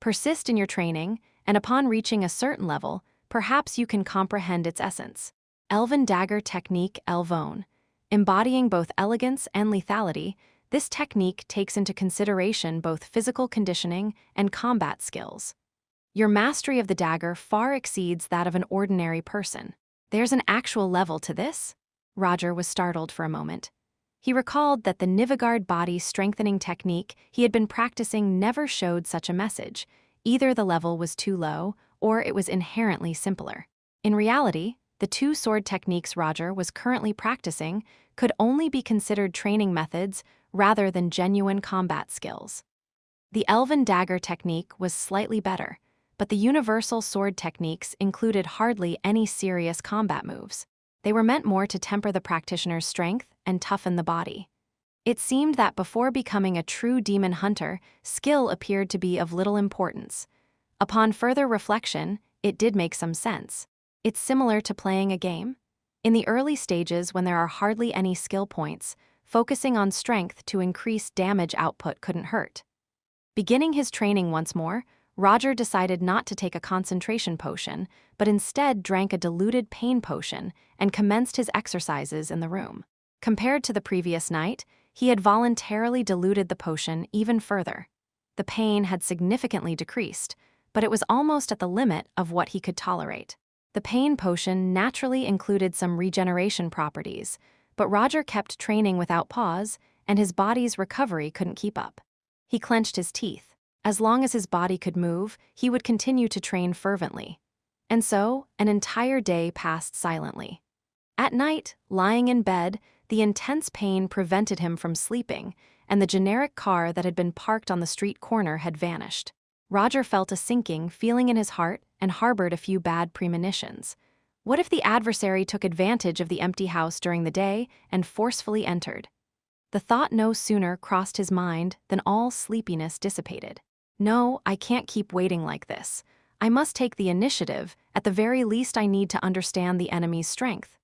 Persist in your training, and upon reaching a certain level, perhaps you can comprehend its essence. Elven Dagger Technique Elvone. Embodying both elegance and lethality, this technique takes into consideration both physical conditioning and combat skills. Your mastery of the dagger far exceeds that of an ordinary person. There's an actual level to this? Roger was startled for a moment. He recalled that the Nivigard body strengthening technique he had been practicing never showed such a message. Either the level was too low, or it was inherently simpler. In reality, the 2 sword techniques Roger was currently practicing could only be considered training methods rather than genuine combat skills. The Elven Dagger technique was slightly better, but the universal sword techniques included hardly any serious combat moves. They were meant more to temper the practitioner's strength and toughen the body. It seemed that before becoming a true demon hunter, skill appeared to be of little importance. Upon further reflection, it did make some sense. It's similar to playing a game. In the early stages, when there are hardly any skill points, focusing on strength to increase damage output couldn't hurt. Beginning his training once more, Roger decided not to take a concentration potion, but instead drank a diluted pain potion and commenced his exercises in the room. Compared to the previous night, he had voluntarily diluted the potion even further. The pain had significantly decreased, but it was almost at the limit of what he could tolerate. The pain potion naturally included some regeneration properties, but Roger kept training without pause, and his body's recovery couldn't keep up. He clenched his teeth. As long as his body could move, he would continue to train fervently. And so, an entire day passed silently. At night, lying in bed, the intense pain prevented him from sleeping, and the generic car that had been parked on the street corner had vanished. Roger felt a sinking feeling in his heart and harbored a few bad premonitions. What if the adversary took advantage of the empty house during the day and forcefully entered? The thought no sooner crossed his mind than all sleepiness dissipated. No, I can't keep waiting like this. I must take the initiative. At the very least, I need to understand the enemy's strength.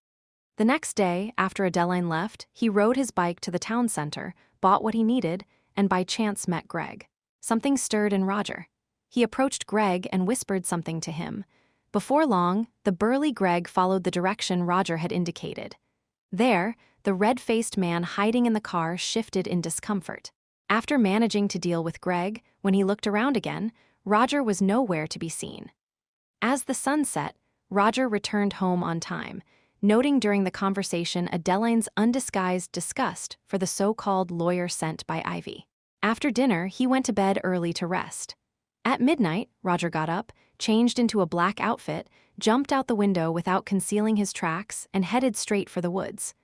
The next day, after Adeline left, he rode his bike to the town center, bought what he needed, and by chance met Greg. Something stirred in Roger. He approached Greg and whispered something to him. Before long, the burly Greg followed the direction Roger had indicated. There, the red-faced man hiding in the car shifted in discomfort. After managing to deal with Greg, when he looked around again, Roger was nowhere to be seen. As the sun set, Roger returned home on time, noting during the conversation Adeline's undisguised disgust for the so-called lawyer sent by Ivy. After dinner, he went to bed early to rest. At midnight, Roger got up, changed into a black outfit, jumped out the window without concealing his tracks, and headed straight for the woods.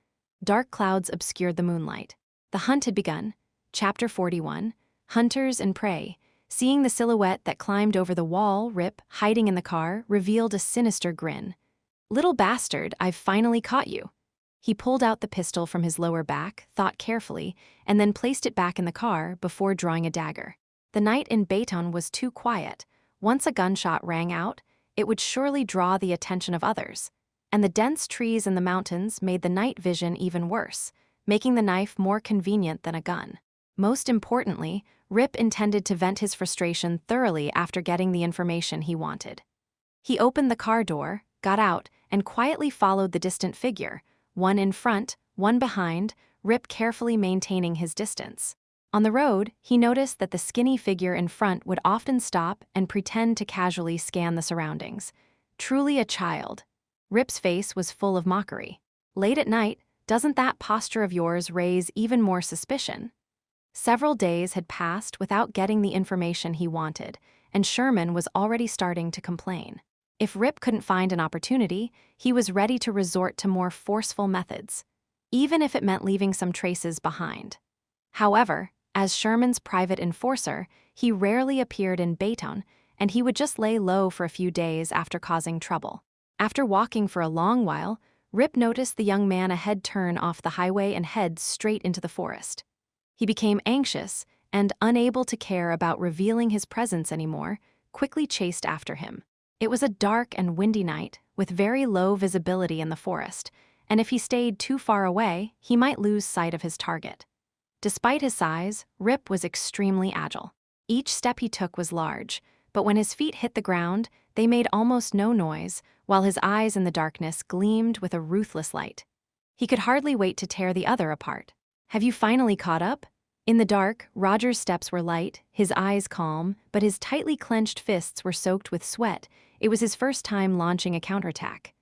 Dark clouds obscured the moonlight. The hunt had begun. Chapter 41, Hunters and Prey. Seeing the silhouette that climbed over the wall, Rip, hiding in the car, revealed a sinister grin. "Little bastard, I've finally caught you." He pulled out the pistol from his lower back, thought carefully, and then placed it back in the car before drawing a dagger. The night in Baytown was too quiet. Once a gunshot rang out, it would surely draw the attention of others. And the dense trees in the mountains made the night vision even worse, making the knife more convenient than a gun. Most importantly, Rip intended to vent his frustration thoroughly after getting the information he wanted. He opened the car door, got out, and quietly followed the distant figure, one in front, one behind, Rip carefully maintaining his distance. On the road, he noticed that the skinny figure in front would often stop and pretend to casually scan the surroundings. Truly a child. Rip's face was full of mockery. Late at night, doesn't that posture of yours raise even more suspicion? Several days had passed without getting the information he wanted, and Sherman was already starting to complain. If Rip couldn't find an opportunity, he was ready to resort to more forceful methods, even if it meant leaving some traces behind. However, as Sherman's private enforcer, he rarely appeared in Baytown, and he would just lay low for a few days after causing trouble. After walking for a long while, Rip noticed the young man ahead turn off the highway and head straight into the forest. He became anxious and, unable to care about revealing his presence anymore, quickly chased after him. It was a dark and windy night, with very low visibility in the forest, and if he stayed too far away, he might lose sight of his target. Despite his size, Rip was extremely agile. Each step he took was large, but when his feet hit the ground, they made almost no noise, while his eyes in the darkness gleamed with a ruthless light. He could hardly wait to tear the other apart. "Have you finally caught up?" In the dark, Roger's steps were light, his eyes calm, but his tightly clenched fists were soaked with sweat. It was his first time launching a counterattack.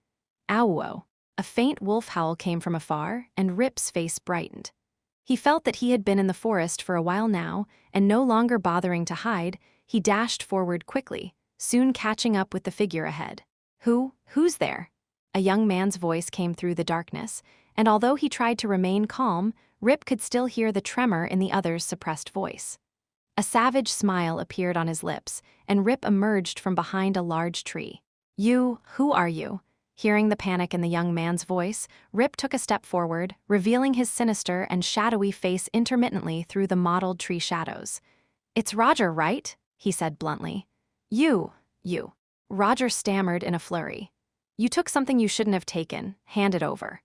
"Ow!" A faint wolf howl came from afar, and Rip's face brightened. He felt that he had been in the forest for a while now, and no longer bothering to hide, he dashed forward quickly, soon catching up with the figure ahead. Who's there?" A young man's voice came through the darkness, and although he tried to remain calm, Rip could still hear the tremor in the other's suppressed voice. A savage smile appeared on his lips, and Rip emerged from behind a large tree. Who are you?" Hearing the panic in the young man's voice, Rip took a step forward, revealing his sinister and shadowy face intermittently through the mottled tree shadows. "It's Roger, right?" he said bluntly. You. Roger stammered in a flurry. "You took something you shouldn't have taken. Hand it over."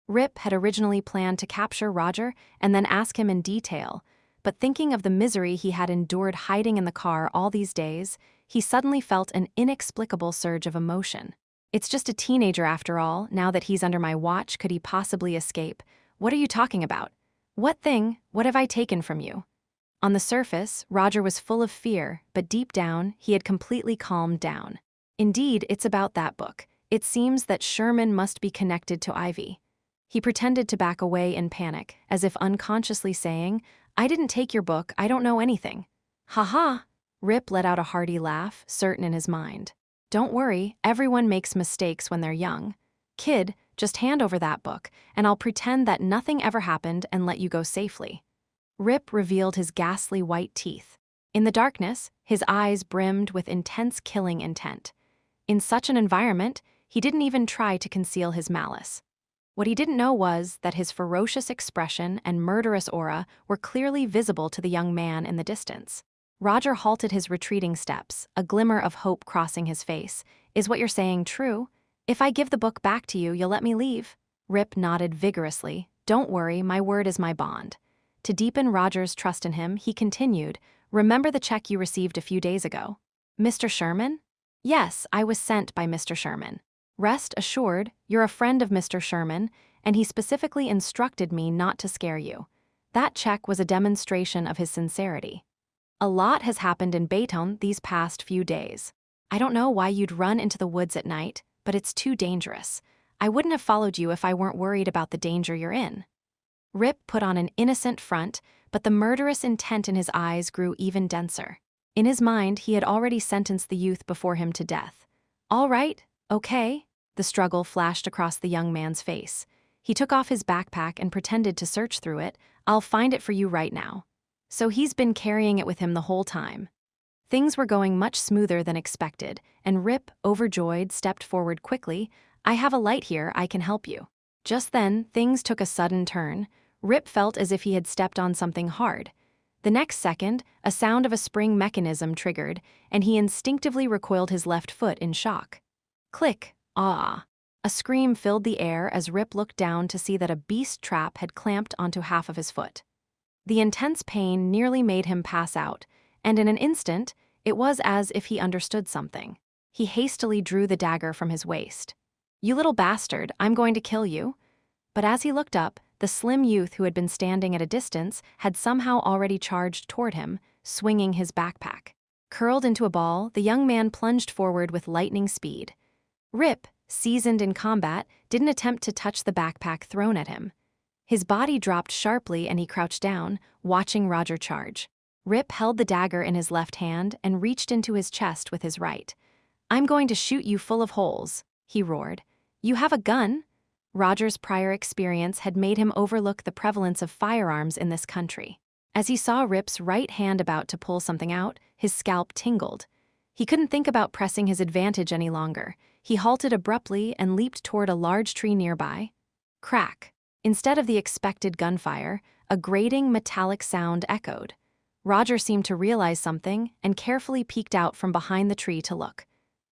Rip had originally planned to capture Roger and then ask him in detail, but thinking of the misery he had endured hiding in the car all these days, he suddenly felt an inexplicable surge of emotion. "It's just a teenager after all. Now that he's under my watch, could he possibly escape? What are you talking about?" What thing? What have I taken from you? On the surface, Roger was full of fear, but deep down, he had completely calmed down. Indeed, it's about that book. It seems that Sherman must be connected to Ivy. He pretended to back away in panic, as if unconsciously saying, I didn't take your book, I don't know anything. Ha ha! Rip let out a hearty laugh, certain in his mind. Don't worry, everyone makes mistakes when they're young. Kid, just hand over that book, and I'll pretend that nothing ever happened and let you go safely. Rip revealed his ghastly white teeth. In the darkness, his eyes brimmed with intense killing intent. In such an environment, he didn't even try to conceal his malice. What he didn't know was that his ferocious expression and murderous aura were clearly visible to the young man in the distance. Roger halted his retreating steps, a glimmer of hope crossing his face. Is what you're saying true? If I give the book back to you, you'll let me leave? Rip nodded vigorously. Don't worry, my word is my bond. To deepen Roger's trust in him, he continued, remember the check you received a few days ago? Mr. Sherman? Yes, I was sent by Mr. Sherman. Rest assured, you're a friend of Mr. Sherman, and he specifically instructed me not to scare you. That check was a demonstration of his sincerity. A lot has happened in Baytown these past few days. I don't know why you'd run into the woods at night, but it's too dangerous. I wouldn't have followed you if I weren't worried about the danger you're in. Rip put on an innocent front, but the murderous intent in his eyes grew even denser. In his mind, he had already sentenced the youth before him to death. All right, okay. The struggle flashed across the young man's face. He took off his backpack and pretended to search through it. I'll find it for you right now. So he's been carrying it with him the whole time. Things were going much smoother than expected, and Rip, overjoyed, stepped forward quickly. I have a light here, I can help you. Just then, things took a sudden turn. Rip felt as if he had stepped on something hard. The next second, a sound of a spring mechanism triggered, and he instinctively recoiled his left foot in shock. Click, ah. A scream filled the air as Rip looked down to see that a beast trap had clamped onto half of his foot. The intense pain nearly made him pass out, and in an instant, it was as if he understood something. He hastily drew the dagger from his waist. You little bastard, I'm going to kill you. But as he looked up, the slim youth who had been standing at a distance had somehow already charged toward him, swinging his backpack. Curled into a ball, the young man plunged forward with lightning speed. Rip, seasoned in combat, didn't attempt to touch the backpack thrown at him. His body dropped sharply and he crouched down, watching Roger charge. Rip held the dagger in his left hand and reached into his chest with his right. I'm going to shoot you full of holes, he roared. You have a gun? Roger's prior experience had made him overlook the prevalence of firearms in this country. As he saw Rip's right hand about to pull something out, his scalp tingled. He couldn't think about pressing his advantage any longer. He halted abruptly and leaped toward a large tree nearby. Crack. Instead of the expected gunfire, a grating metallic sound echoed. Roger seemed to realize something and carefully peeked out from behind the tree to look.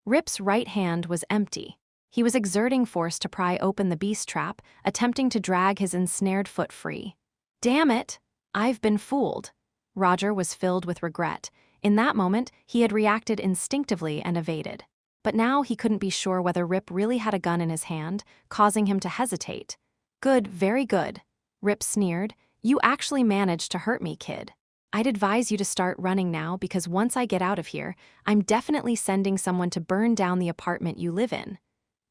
Rip's right hand was empty. He was exerting force to pry open the beast trap, attempting to drag his ensnared foot free. Damn it! I've been fooled. Roger was filled with regret. In that moment, he had reacted instinctively and evaded. But now he couldn't be sure whether Rip really had a gun in his hand, causing him to hesitate. Good, very good. Rip sneered. You actually managed to hurt me, kid. I'd advise you to start running now because once I get out of here, I'm definitely sending someone to burn down the apartment you live in.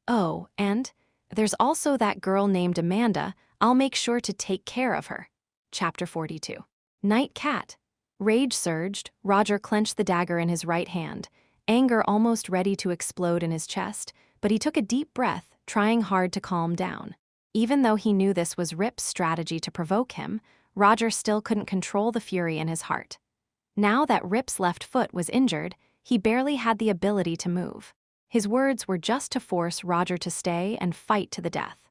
Oh, and there's also that girl named Amanda. I'll make sure to take care of her. Chapter 42. Night Cat. Rage surged. Roger clenched the dagger in his right hand, anger almost ready to explode in his chest, but he took a deep breath, trying hard to calm down. Even though he knew this was Rip's strategy to provoke him, Roger still couldn't control the fury in his heart. Now that Rip's left foot was injured, he barely had the ability to move. His words were just to force Roger to stay and fight to the death.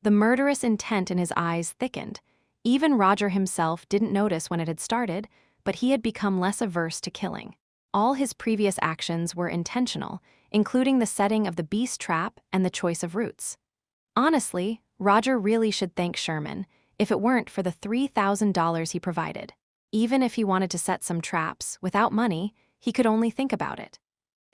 The murderous intent in his eyes thickened. Even Roger himself didn't notice when it had started, but he had become less averse to killing. All his previous actions were intentional, including the setting of the beast trap and the choice of routes. Honestly, Roger really should thank Sherman, if it weren't for the $3,000 he provided. Even if he wanted to set some traps, without money, he could only think about it.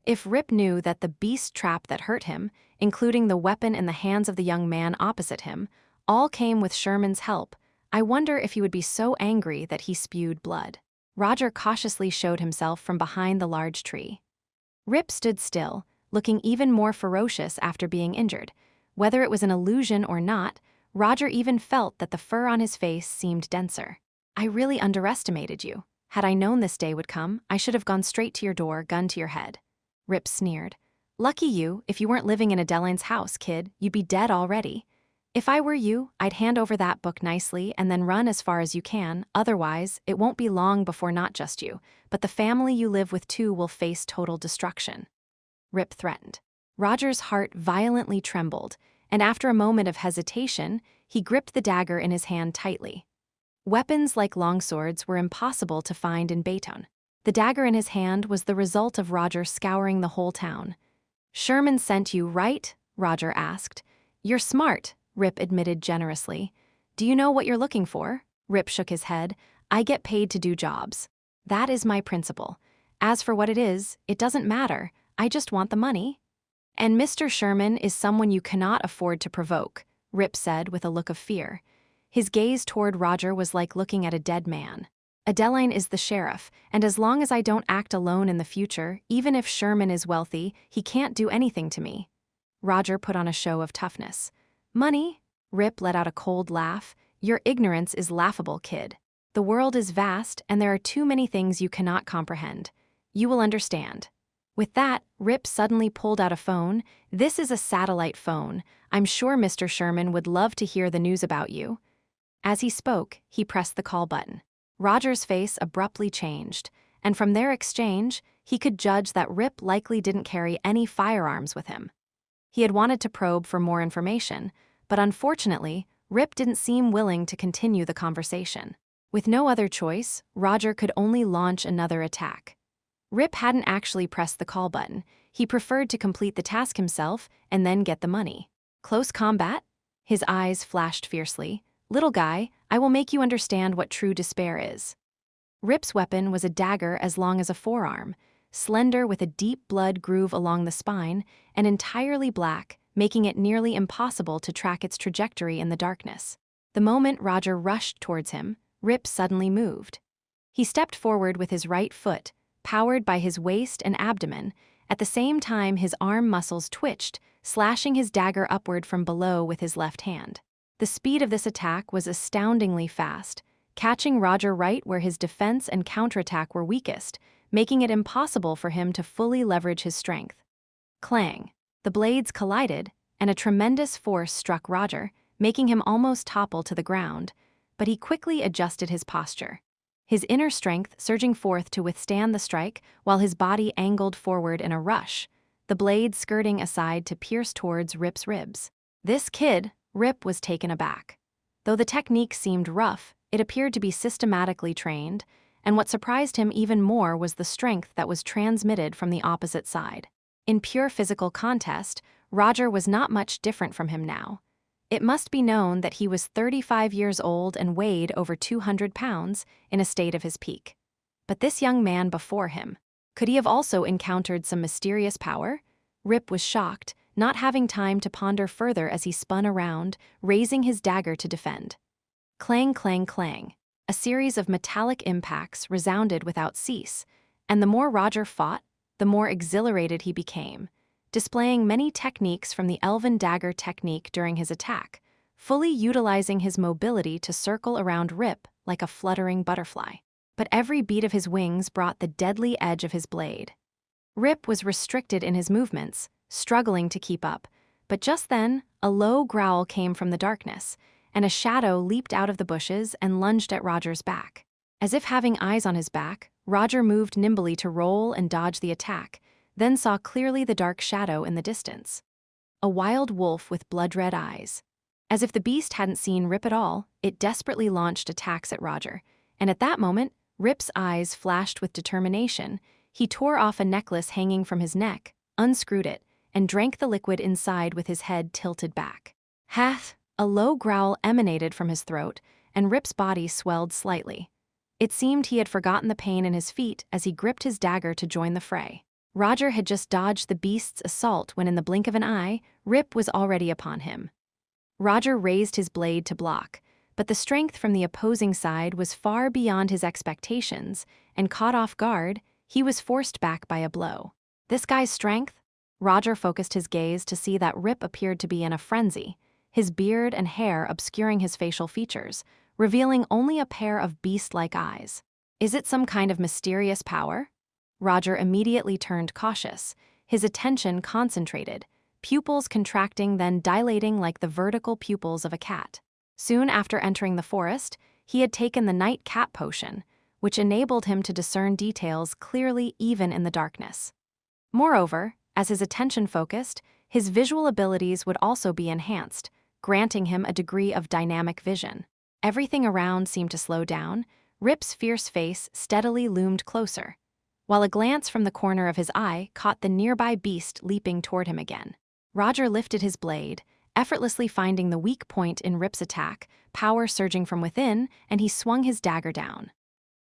If Rip knew that the beast trap that hurt him, including the weapon in the hands of the young man opposite him, all came with Sherman's help, I wonder if he would be so angry that he spewed blood. Roger cautiously showed himself from behind the large tree. Rip stood still, looking even more ferocious after being injured. Whether it was an illusion or not, Roger even felt that the fur on his face seemed denser. I really underestimated you. Had I known this day would come, I should have gone straight to your door, gun to your head. Rip sneered. Lucky you, if you weren't living in Adeline's house, kid, you'd be dead already. If I were you, I'd hand over that book nicely and then run as far as you can, otherwise, it won't be long before not just you, but the family you live with too will face total destruction. Rip threatened. Roger's heart violently trembled, and after a moment of hesitation, he gripped the dagger in his hand tightly. Weapons like longswords were impossible to find in Baytown. The dagger in his hand was the result of Roger scouring the whole town. Sherman sent you, right? Roger asked. You're smart, Rip admitted generously. Do you know what you're looking for? Rip shook his head. I get paid to do jobs. That is my principle. As for what it is, it doesn't matter. I just want the money. And Mr. Sherman is someone you cannot afford to provoke, Rip said with a look of fear. His gaze toward Roger was like looking at a dead man. Adeline is the sheriff, and as long as I don't act alone in the future, even if Sherman is wealthy, he can't do anything to me. Roger put on a show of toughness. Money? Rip let out a cold laugh. Your ignorance is laughable, kid. The world is vast, and there are too many things you cannot comprehend. You will understand. With that, Rip suddenly pulled out a phone. This is a satellite phone. I'm sure Mr. Sherman would love to hear the news about you. As he spoke, he pressed the call button. Roger's face abruptly changed, and from their exchange, he could judge that Rip likely didn't carry any firearms with him. He had wanted to probe for more information, but unfortunately, Rip didn't seem willing to continue the conversation. With no other choice, Roger could only launch another attack. Rip hadn't actually pressed the call button. He preferred to complete the task himself and then get the money. Close combat? His eyes flashed fiercely. Little guy, I will make you understand what true despair is. Rip's weapon was a dagger as long as a forearm, slender with a deep blood groove along the spine, and entirely black, making it nearly impossible to track its trajectory in the darkness. The moment Roger rushed towards him, Rip suddenly moved. He stepped forward with his right foot, powered by his waist and abdomen. At the same time, his arm muscles twitched, slashing his dagger upward from below with his left hand. The speed of this attack was astoundingly fast, catching Roger right where his defense and counterattack were weakest, making it impossible for him to fully leverage his strength. Clang! The blades collided, and a tremendous force struck Roger, making him almost topple to the ground, but he quickly adjusted his posture. His inner strength surging forth to withstand the strike while his body angled forward in a rush, the blade skirting aside to pierce towards Rip's ribs. This kid, Rip was taken aback. Though the technique seemed rough, it appeared to be systematically trained, and what surprised him even more was the strength that was transmitted from the opposite side. In pure physical contest, Roger was not much different from him now. It must be known that he was 35 years old and weighed over 200 pounds in a state of his peak. But this young man before him, could he have also encountered some mysterious power? Rip was shocked, not having time to ponder further as he spun around, raising his dagger to defend. Clang, clang, clang. A series of metallic impacts resounded without cease, and the more Roger fought, the more exhilarated he became, displaying many techniques from the elven dagger technique during his attack, fully utilizing his mobility to circle around Rip like a fluttering butterfly. But every beat of his wings brought the deadly edge of his blade. Rip was restricted in his movements, struggling to keep up, but just then, a low growl came from the darkness, and a shadow leaped out of the bushes and lunged at Roger's back. As if having eyes on his back, Roger moved nimbly to roll and dodge the attack, then saw clearly the dark shadow in the distance. A wild wolf with blood-red eyes. As if the beast hadn't seen Rip at all, it desperately launched attacks at Roger, and at that moment, Rip's eyes flashed with determination. He tore off a necklace hanging from his neck, unscrewed it, and drank the liquid inside with his head tilted back. Hath! A low growl emanated from his throat, and Rip's body swelled slightly. It seemed he had forgotten the pain in his feet as he gripped his dagger to join the fray. Roger had just dodged the beast's assault when in the blink of an eye, Rip was already upon him. Roger raised his blade to block, but the strength from the opposing side was far beyond his expectations, and caught off guard, he was forced back by a blow. This guy's strength? Roger focused his gaze to see that Rip appeared to be in a frenzy, his beard and hair obscuring his facial features, revealing only a pair of beast-like eyes. Is it some kind of mysterious power? Roger immediately turned cautious, his attention concentrated, pupils contracting then dilating like the vertical pupils of a cat. Soon after entering the forest, he had taken the night cat potion, which enabled him to discern details clearly even in the darkness. Moreover, as his attention focused, his visual abilities would also be enhanced, granting him a degree of dynamic vision. Everything around seemed to slow down. Rip's fierce face steadily loomed closer, while a glance from the corner of his eye caught the nearby beast leaping toward him again. Roger lifted his blade, effortlessly finding the weak point in Rip's attack, power surging from within, and he swung his dagger down.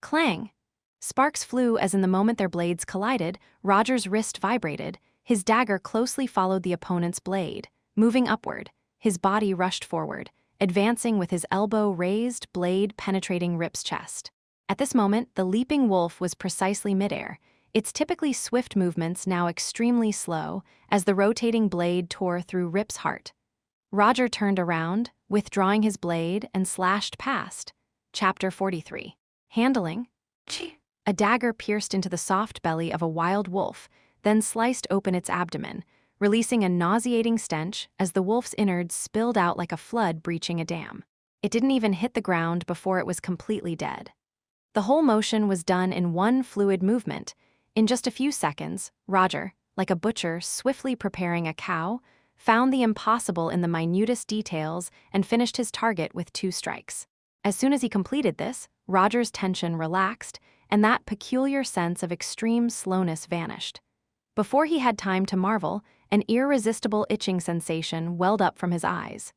Clang! Sparks flew as in the moment their blades collided, Roger's wrist vibrated, his dagger closely followed the opponent's blade, moving upward. His body rushed forward, advancing with his elbow raised, blade penetrating Rip's chest. At this moment, the leaping wolf was precisely midair, its typically swift movements now extremely slow as the rotating blade tore through Rip's heart. Roger turned around, withdrawing his blade, and slashed past. Chapter 43. Handling. A dagger pierced into the soft belly of a wild wolf, then sliced open its abdomen, releasing a nauseating stench as the wolf's innards spilled out like a flood breaching a dam. It didn't even hit the ground before it was completely dead. The whole motion was done in one fluid movement. In just a few seconds, Roger, like a butcher swiftly preparing a cow, found the impossible in the minutest details and finished his target with 2 strikes. As soon as he completed this, Roger's tension relaxed, and that peculiar sense of extreme slowness vanished. Before he had time to marvel, an irresistible itching sensation welled up from his eyes.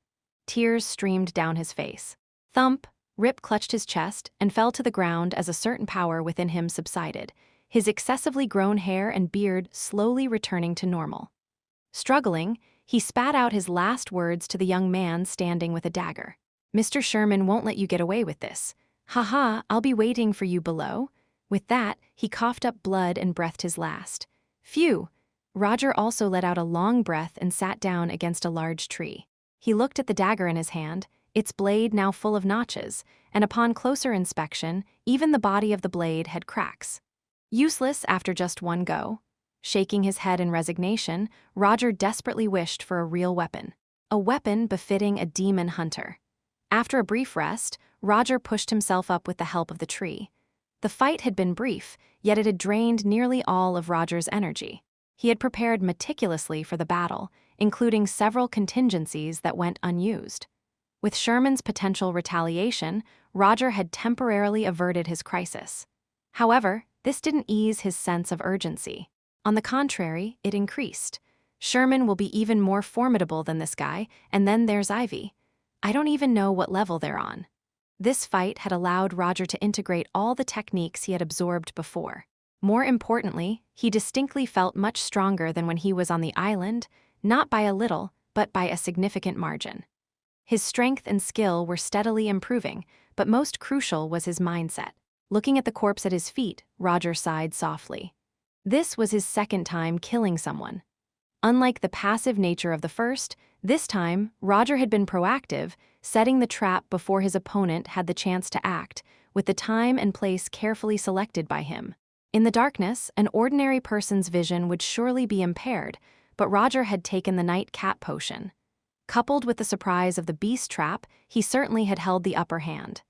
Tears streamed down his face. Thump! Rip clutched his chest and fell to the ground as a certain power within him subsided, his excessively grown hair and beard slowly returning to normal. Struggling, he spat out his last words to the young man standing with a dagger. "Mr. Sherman won't let you get away with this. Ha, I'll be waiting for you below." With that, he coughed up blood and breathed his last. Phew! Roger also let out a long breath and sat down against a large tree. He looked at the dagger in his hand, its blade now full of notches, and upon closer inspection, even the body of the blade had cracks. Useless after just one go. Shaking his head in resignation, Roger desperately wished for a real weapon. A weapon befitting a demon hunter. After a brief rest, Roger pushed himself up with the help of the tree. The fight had been brief, yet it had drained nearly all of Roger's energy. He had prepared meticulously for the battle, including several contingencies that went unused. With Sherman's potential retaliation, Roger had temporarily averted his crisis. However, this didn't ease his sense of urgency. On the contrary, it increased. Sherman will be even more formidable than this guy, and then there's Ivy. I don't even know what level they're on. This fight had allowed Roger to integrate all the techniques he had absorbed before. More importantly, he distinctly felt much stronger than when he was on the island, not by a little, but by a significant margin. His strength and skill were steadily improving, but most crucial was his mindset. Looking at the corpse at his feet, Roger sighed softly. This was his second time killing someone. Unlike the passive nature of the first, this time, Roger had been proactive, setting the trap before his opponent had the chance to act, with the time and place carefully selected by him. In the darkness, an ordinary person's vision would surely be impaired, but Roger had taken the night cat potion. Coupled with the surprise of the beast trap, he certainly had held the upper hand.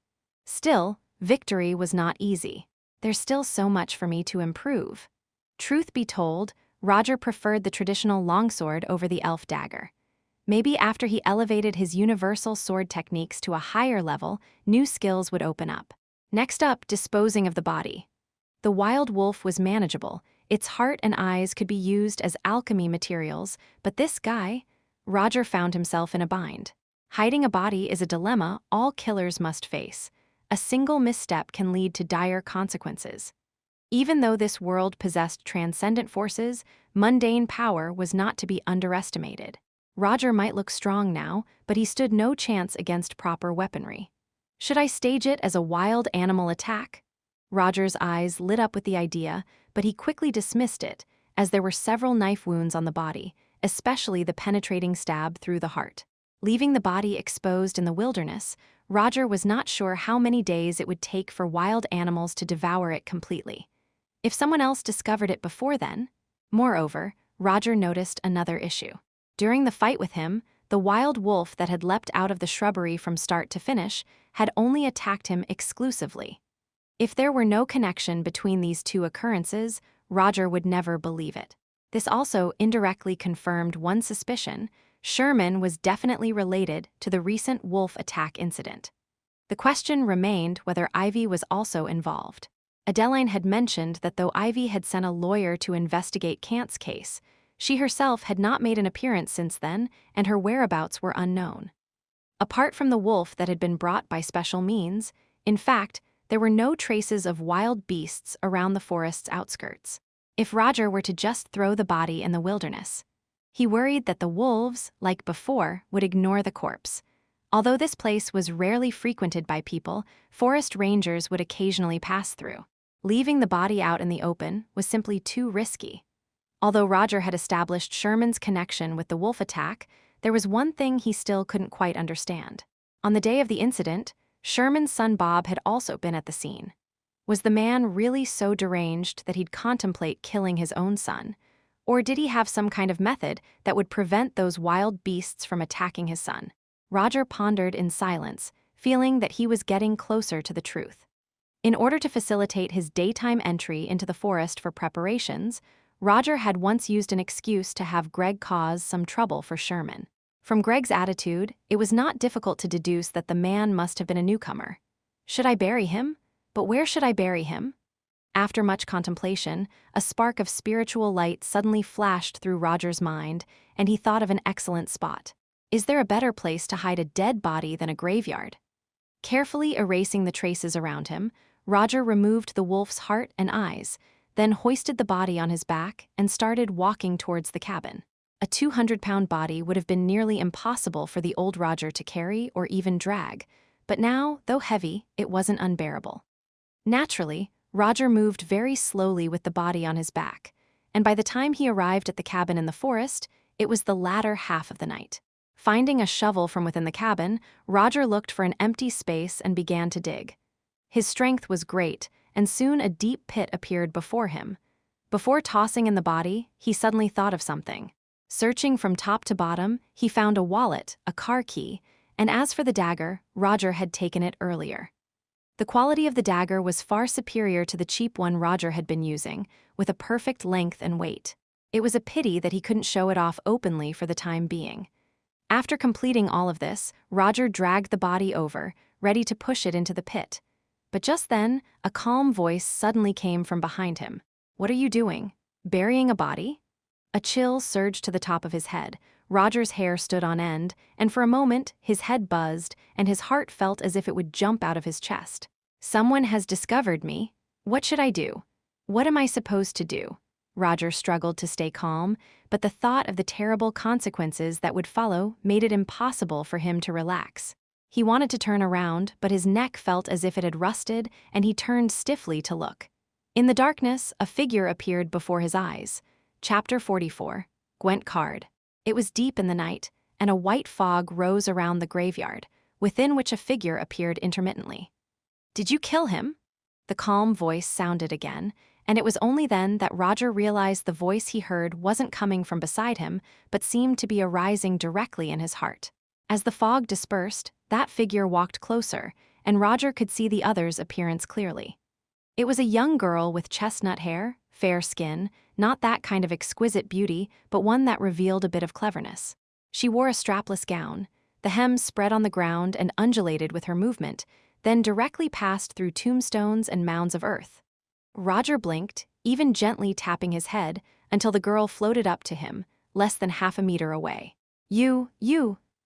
Still, victory was not easy. There's still so much for me to improve. Truth be told, Roger preferred the traditional longsword over the elf dagger. Maybe after he elevated his universal sword techniques to a higher level, new skills would open up. Next up, disposing of the body. The wild wolf was manageable. Its heart and eyes could be used as alchemy materials, but this guy, Roger found himself in a bind. Hiding a body is a dilemma all killers must face. A single misstep can lead to dire consequences. Even though this world possessed transcendent forces, mundane power was not to be underestimated. Roger might look strong now, but he stood no chance against proper weaponry. Should I stage it as a wild animal attack? Roger's eyes lit up with the idea, but he quickly dismissed it, as there were several knife wounds on the body, especially the penetrating stab through the heart. Leaving the body exposed in the wilderness, Roger was not sure how many days it would take for wild animals to devour it completely. If someone else discovered it before then? Moreover, Roger noticed another issue. During the fight with him, the wild wolf that had leapt out of the shrubbery from start to finish had only attacked him exclusively. If there were no connection between these two occurrences, Roger would never believe it. This also indirectly confirmed one suspicion: Sherman was definitely related to the recent wolf attack incident. The question remained whether Ivy was also involved. Adeline had mentioned that though Ivy had sent a lawyer to investigate Kant's case, she herself had not made an appearance since then, and her whereabouts were unknown. Apart from the wolf that had been brought by special means, in fact, there were no traces of wild beasts around the forest's outskirts. If Roger were to just throw the body in the wilderness, he worried that the wolves, like before, would ignore the corpse. Although this place was rarely frequented by people, forest rangers would occasionally pass through. Leaving the body out in the open was simply too risky. Although Roger had established Sherman's connection with the wolf attack, there was one thing he still couldn't quite understand. On the day of the incident, Sherman's son Bob had also been at the scene. Was the man really so deranged that he'd contemplate killing his own son? Or did he have some kind of method that would prevent those wild beasts from attacking his son? Roger pondered in silence, feeling that he was getting closer to the truth. In order to facilitate his daytime entry into the forest for preparations, Roger had once used an excuse to have Greg cause some trouble for Sherman. From Greg's attitude, it was not difficult to deduce that the man must have been a newcomer. Should I bury him? But where should I bury him? After much contemplation, a spark of spiritual light suddenly flashed through Roger's mind, and he thought of an excellent spot. Is there a better place to hide a dead body than a graveyard? Carefully erasing the traces around him, Roger removed the wolf's heart and eyes, then hoisted the body on his back and started walking towards the cabin. A 200-pound body would have been nearly impossible for the old Roger to carry or even drag, but now, though heavy, it wasn't unbearable. Naturally, Roger moved very slowly with the body on his back, and by the time he arrived at the cabin in the forest, it was the latter half of the night. Finding a shovel from within the cabin, Roger looked for an empty space and began to dig. His strength was great, and soon a deep pit appeared before him. Before tossing in the body, he suddenly thought of something. Searching from top to bottom, he found a wallet, a car key, and as for the dagger, Roger had taken it earlier. The quality of the dagger was far superior to the cheap one Roger had been using, with a perfect length and weight. It was a pity that he couldn't show it off openly for the time being. After completing all of this, Roger dragged the body over, ready to push it into the pit. But just then, a calm voice suddenly came from behind him. "What are you doing? Burying a body?" A chill surged to the top of his head. Roger's hair stood on end, and for a moment, his head buzzed, and his heart felt as if it would jump out of his chest. "Someone has discovered me. What should I do? What am I supposed to do?" Roger struggled to stay calm, but the thought of the terrible consequences that would follow made it impossible for him to relax. He wanted to turn around, but his neck felt as if it had rusted, and he turned stiffly to look. In the darkness, a figure appeared before his eyes. Chapter 44, Gwent Card. It was deep in the night, and a white fog rose around the graveyard, within which a figure appeared intermittently. "Did you kill him?" The calm voice sounded again, and it was only then that Roger realized the voice he heard wasn't coming from beside him, but seemed to be arising directly in his heart. As the fog dispersed, that figure walked closer, and Roger could see the other's appearance clearly. It was a young girl with chestnut hair, fair skin, not that kind of exquisite beauty, but one that revealed a bit of cleverness. She wore a strapless gown. The hem spread on the ground and undulated with her movement, then directly passed through tombstones and mounds of earth. Roger blinked, even gently tapping his head, until the girl floated up to him, less than half a meter away. You.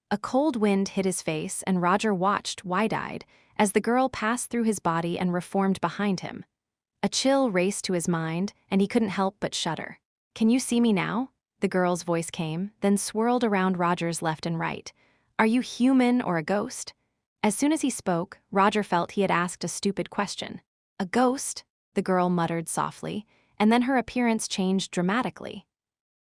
A cold wind hit his face, and Roger watched, wide-eyed, as the girl passed through his body and reformed behind him. A chill raced to his mind, and he couldn't help but shudder. "Can you see me now?" The girl's voice came, then swirled around Roger's left and right. "Are you human or a ghost?" As soon as he spoke, Roger felt he had asked a stupid question. "A ghost?" the girl muttered softly, and then her appearance changed dramatically.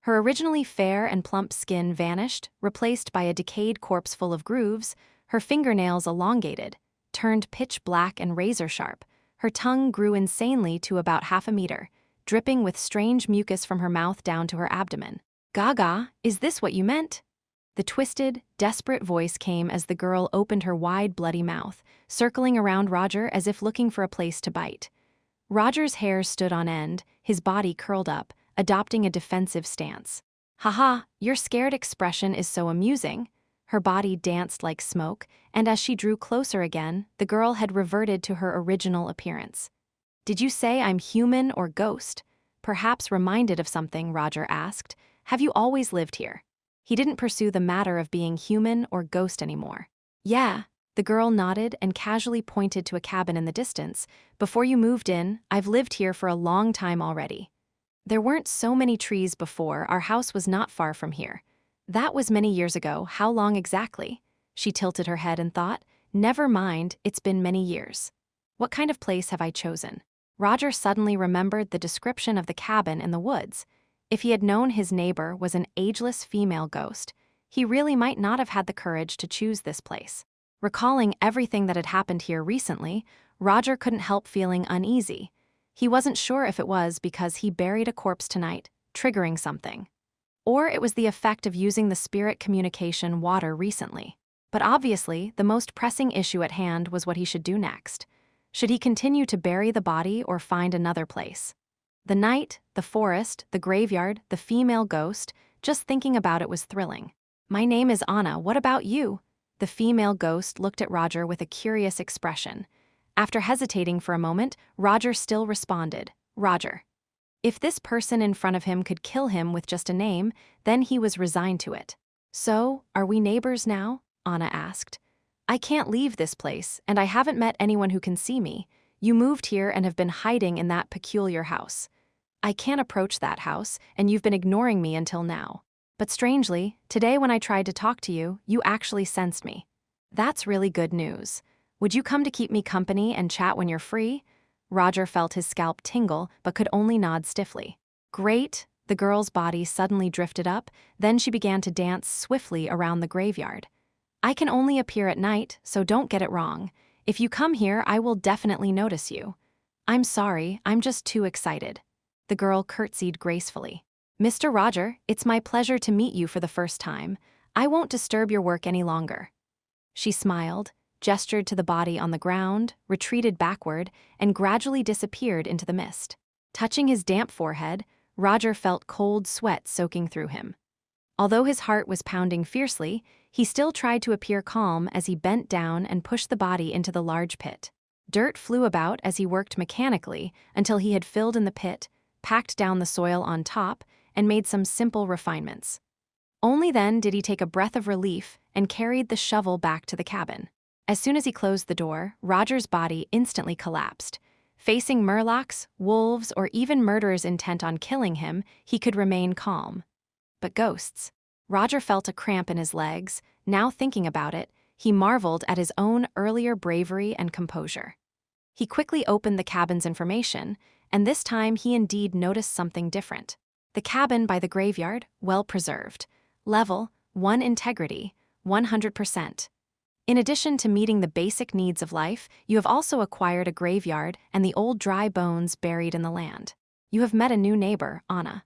Her originally fair and plump skin vanished, replaced by a decayed corpse full of grooves, her fingernails elongated, turned pitch black and razor-sharp. Her tongue grew insanely to about 1/2 meter, dripping with strange mucus from her mouth down to her abdomen. "Gaga, is this what you meant?" The twisted, desperate voice came as the girl opened her wide, bloody mouth, circling around Roger as if looking for a place to bite. Roger's hair stood on end, his body curled up, adopting a defensive stance. "Haha, your scared expression is so amusing." Her body danced like smoke, and as she drew closer again, the girl had reverted to her original appearance. "Did you say I'm human or ghost?" Perhaps reminded of something, Roger asked. "Have you always lived here?" He didn't pursue the matter of being human or ghost anymore. "Yeah," the girl nodded and casually pointed to a cabin in the distance. "Before you moved in, I've lived here for a long time already. There weren't so many trees before, our house was not far from here. That was many years ago, how long exactly?" She tilted her head and thought, "Never mind, it's been many years. What kind of place have I chosen?" Roger suddenly remembered the description of the cabin in the woods. If he had known his neighbor was an ageless female ghost, he really might not have had the courage to choose this place. Recalling everything that had happened here recently, Roger couldn't help feeling uneasy. He wasn't sure if it was because he buried a corpse tonight, triggering something, or it was the effect of using the spirit communication water recently. But obviously, the most pressing issue at hand was what he should do next. Should he continue to bury the body or find another place? The night, the forest, the graveyard, the female ghost, just thinking about it was thrilling. "My name is Anna, what about you?" The female ghost looked at Roger with a curious expression. After hesitating for a moment, Roger still responded, "Roger." If this person in front of him could kill him with just a name, then he was resigned to it. "So, are we neighbors now?" Anna asked. "I can't leave this place, and I haven't met anyone who can see me. You moved here and have been hiding in that peculiar house. I can't approach that house, and you've been ignoring me until now. But strangely, today when I tried to talk to you, you actually sensed me. That's really good news. Would you come to keep me company and chat when you're free?" Roger felt his scalp tingle, but could only nod stiffly. "Great." The girl's body suddenly drifted up, then she began to dance swiftly around the graveyard. "I can only appear at night, so don't get it wrong. If you come here, I will definitely notice you." "I'm sorry, I'm just too excited." The girl curtsied gracefully. "Mr. Roger, it's my pleasure to meet you for the first time. I won't disturb your work any longer." She smiled, gestured to the body on the ground, retreated backward, and gradually disappeared into the mist. Touching his damp forehead, Roger felt cold sweat soaking through him. Although his heart was pounding fiercely, he still tried to appear calm as he bent down and pushed the body into the large pit. Dirt flew about as he worked mechanically until he had filled in the pit, packed down the soil on top, and made some simple refinements. Only then did he take a breath of relief and carried the shovel back to the cabin. As soon as he closed the door, Roger's body instantly collapsed. Facing murlocs, wolves, or even murderers intent on killing him, he could remain calm. But ghosts. Roger felt a cramp in his legs. Now thinking about it, he marveled at his own earlier bravery and composure. He quickly opened the cabin's information, and this time he indeed noticed something different. The cabin by the graveyard, well preserved. Level, 1 integrity, 100%. In addition to meeting the basic needs of life, you have also acquired a graveyard and the old dry bones buried in the land. You have met a new neighbor, Anna.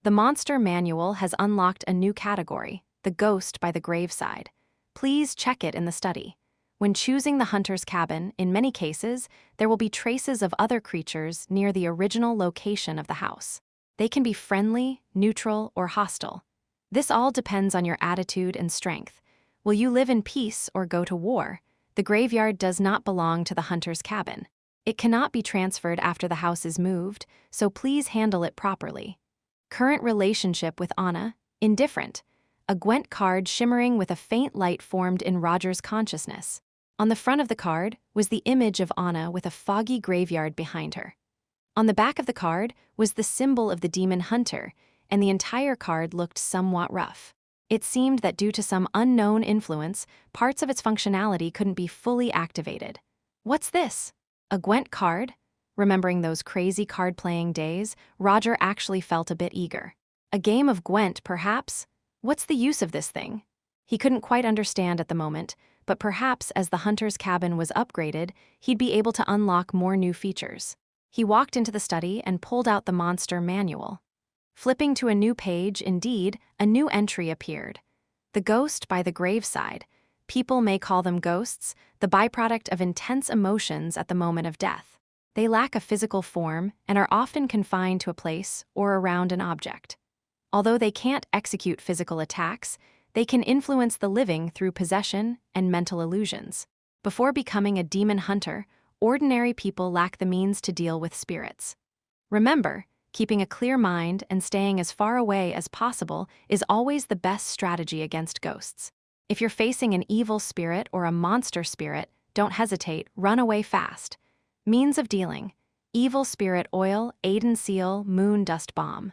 The monster manual has unlocked a new category, the ghost by the graveside. Please check it in the study. When choosing the hunter's cabin, in many cases, there will be traces of other creatures near the original location of the house. They can be friendly, neutral, or hostile. This all depends on your attitude and strength. Will you live in peace or go to war? The graveyard does not belong to the hunter's cabin. It cannot be transferred after the house is moved, so please handle it properly. Current relationship with Anna, indifferent. A Gwent card shimmering with a faint light formed in Roger's consciousness. On the front of the card was the image of Anna with a foggy graveyard behind her. On the back of the card was the symbol of the demon hunter, and the entire card looked somewhat rough. It seemed that due to some unknown influence, parts of its functionality couldn't be fully activated. What's this? A Gwent card? Remembering those crazy card-playing days, Roger actually felt a bit eager. A game of Gwent, perhaps? What's the use of this thing? He couldn't quite understand at the moment, but perhaps as the hunter's cabin was upgraded, he'd be able to unlock more new features. He walked into the study and pulled out the monster manual. Flipping to a new page, indeed, a new entry appeared. The ghost by the graveside. People may call them ghosts, the byproduct of intense emotions at the moment of death. They lack a physical form and are often confined to a place or around an object. Although they can't execute physical attacks, they can influence the living through possession and mental illusions. Before becoming a demon hunter, ordinary people lack the means to deal with spirits. Remember, keeping a clear mind and staying as far away as possible is always the best strategy against ghosts. If you're facing an evil spirit or a monster spirit, don't hesitate, run away fast. Means of dealing: evil spirit oil, Aiden seal, moon dust bomb.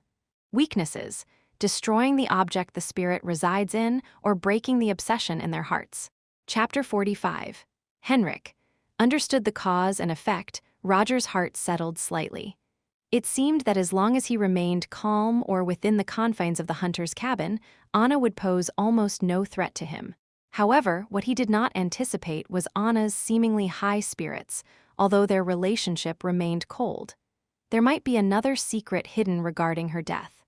Weaknesses: destroying the object the spirit resides in or breaking the obsession in their hearts. Chapter 45. Henrik understood the cause and effect. Roger's heart settled slightly. It seemed that as long as he remained calm or within the confines of the hunter's cabin, Anna would pose almost no threat to him. However, what he did not anticipate was Anna's seemingly high spirits, although their relationship remained cold. There might be another secret hidden regarding her death.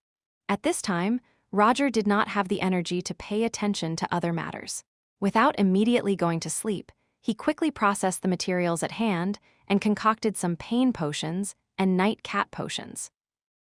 At this time, Roger did not have the energy to pay attention to other matters. Without immediately going to sleep, he quickly processed the materials at hand and concocted some pain potions and night cat potions.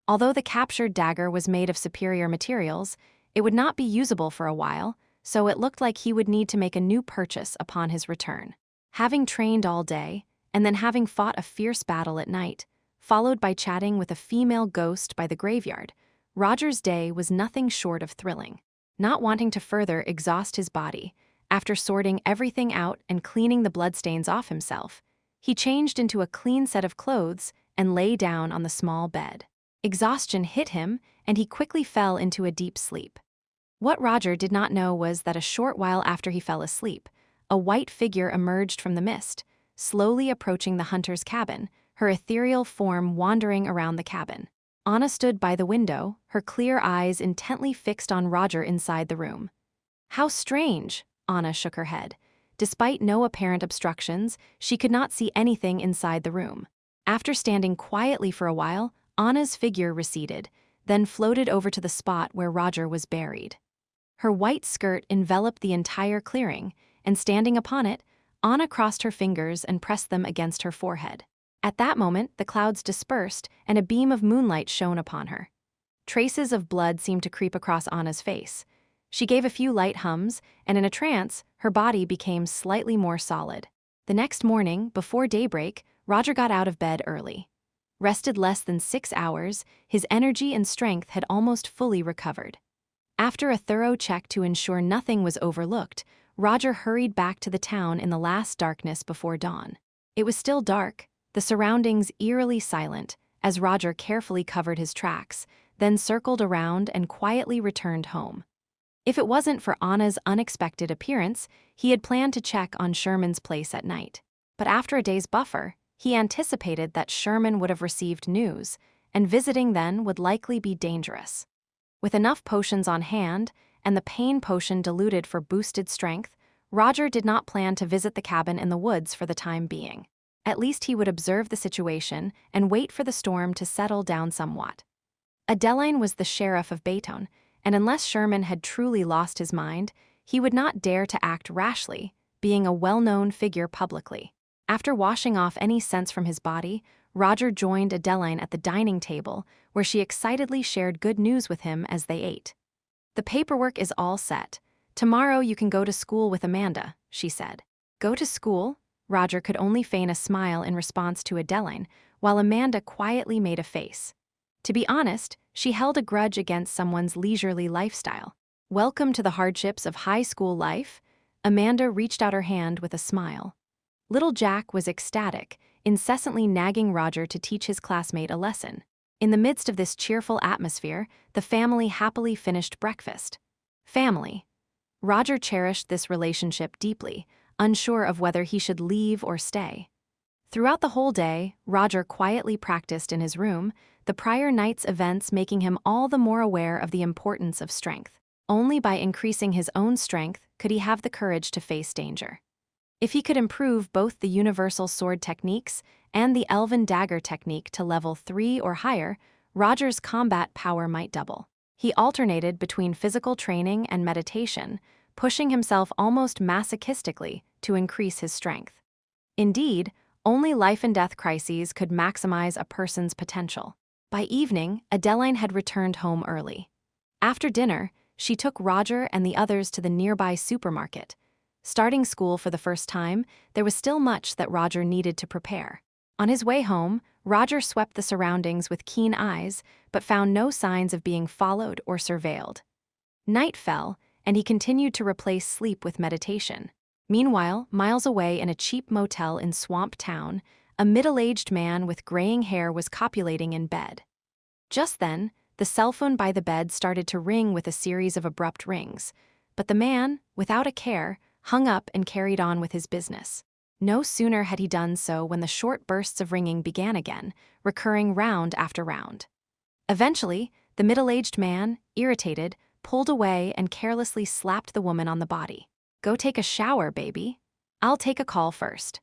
Although the captured dagger was made of superior materials, it would not be usable for a while, so it looked like he would need to make a new purchase upon his return. Having trained all day, and then having fought a fierce battle at night, followed by chatting with a female ghost by the graveyard, Roger's day was nothing short of thrilling. Not wanting to further exhaust his body, after sorting everything out and cleaning the bloodstains off himself, he changed into a clean set of clothes and lay down on the small bed. Exhaustion hit him, and he quickly fell into a deep sleep. What Roger did not know was that a short while after he fell asleep, a white figure emerged from the mist, slowly approaching the hunter's cabin, her ethereal form wandering around the cabin. Anna stood by the window, her clear eyes intently fixed on Roger inside the room. How strange, Anna shook her head. Despite no apparent obstructions, she could not see anything inside the room. After standing quietly for a while, Anna's figure receded, then floated over to the spot where Roger was buried. Her white skirt enveloped the entire clearing, and standing upon it, Anna crossed her fingers and pressed them against her forehead. At that moment, the clouds dispersed and a beam of moonlight shone upon her. Traces of blood seemed to creep across Anna's face. She gave a few light hums, and in a trance, her body became slightly more solid. The next morning, before daybreak, Roger got out of bed early. Rested less than 6 hours, his energy and strength had almost fully recovered. After a thorough check to ensure nothing was overlooked, Roger hurried back to the town in the last darkness before dawn. It was still dark, the surroundings eerily silent, as Roger carefully covered his tracks, then circled around and quietly returned home. If it wasn't for Anna's unexpected appearance, he had planned to check on Sherman's place at night. But after a day's buffer, he anticipated that Sherman would have received news, and visiting then would likely be dangerous. With enough potions on hand, and the pain potion diluted for boosted strength, Roger did not plan to visit the cabin in the woods for the time being. At least he would observe the situation and wait for the storm to settle down somewhat. Adeline was the sheriff of Baytown, and unless Sherman had truly lost his mind, he would not dare to act rashly, being a well-known figure publicly. After washing off any sense from his body, Roger joined Adeline at the dining table, where she excitedly shared good news with him as they ate. "The paperwork is all set. Tomorrow you can go to school with Amanda," she said. "Go to school?" Roger could only feign a smile in response to Adeline, while Amanda quietly made a face. To be honest, she held a grudge against someone's leisurely lifestyle. "Welcome to the hardships of high school life." Amanda reached out her hand with a smile. Little Jack was ecstatic, incessantly nagging Roger to teach his classmate a lesson. In the midst of this cheerful atmosphere, the family happily finished breakfast. Family. Roger cherished this relationship deeply, unsure of whether he should leave or stay. Throughout the whole day, Roger quietly practiced in his room, the prior night's events making him all the more aware of the importance of strength. Only by increasing his own strength could he have the courage to face danger. If he could improve both the universal sword techniques and the elven dagger technique to level 3 or higher, Roger's combat power might double. He alternated between physical training and meditation, pushing himself almost masochistically to increase his strength. Indeed, only life-and-death crises could maximize a person's potential. By evening, Adeline had returned home early. After dinner, she took Roger and the others to the nearby supermarket. Starting school for the first time, there was still much that Roger needed to prepare. On his way home, Roger swept the surroundings with keen eyes, but found no signs of being followed or surveilled. Night fell, and he continued to replace sleep with meditation. Meanwhile, miles away in a cheap motel in Swamp Town, a middle-aged man with graying hair was copulating in bed. Just then, the cell phone by the bed started to ring with a series of abrupt rings, but the man, without a care, hung up and carried on with his business. No sooner had he done so when the short bursts of ringing began again, recurring round after round. Eventually, the middle-aged man, irritated, pulled away and carelessly slapped the woman on the body. "Go take a shower, baby. I'll take a call first."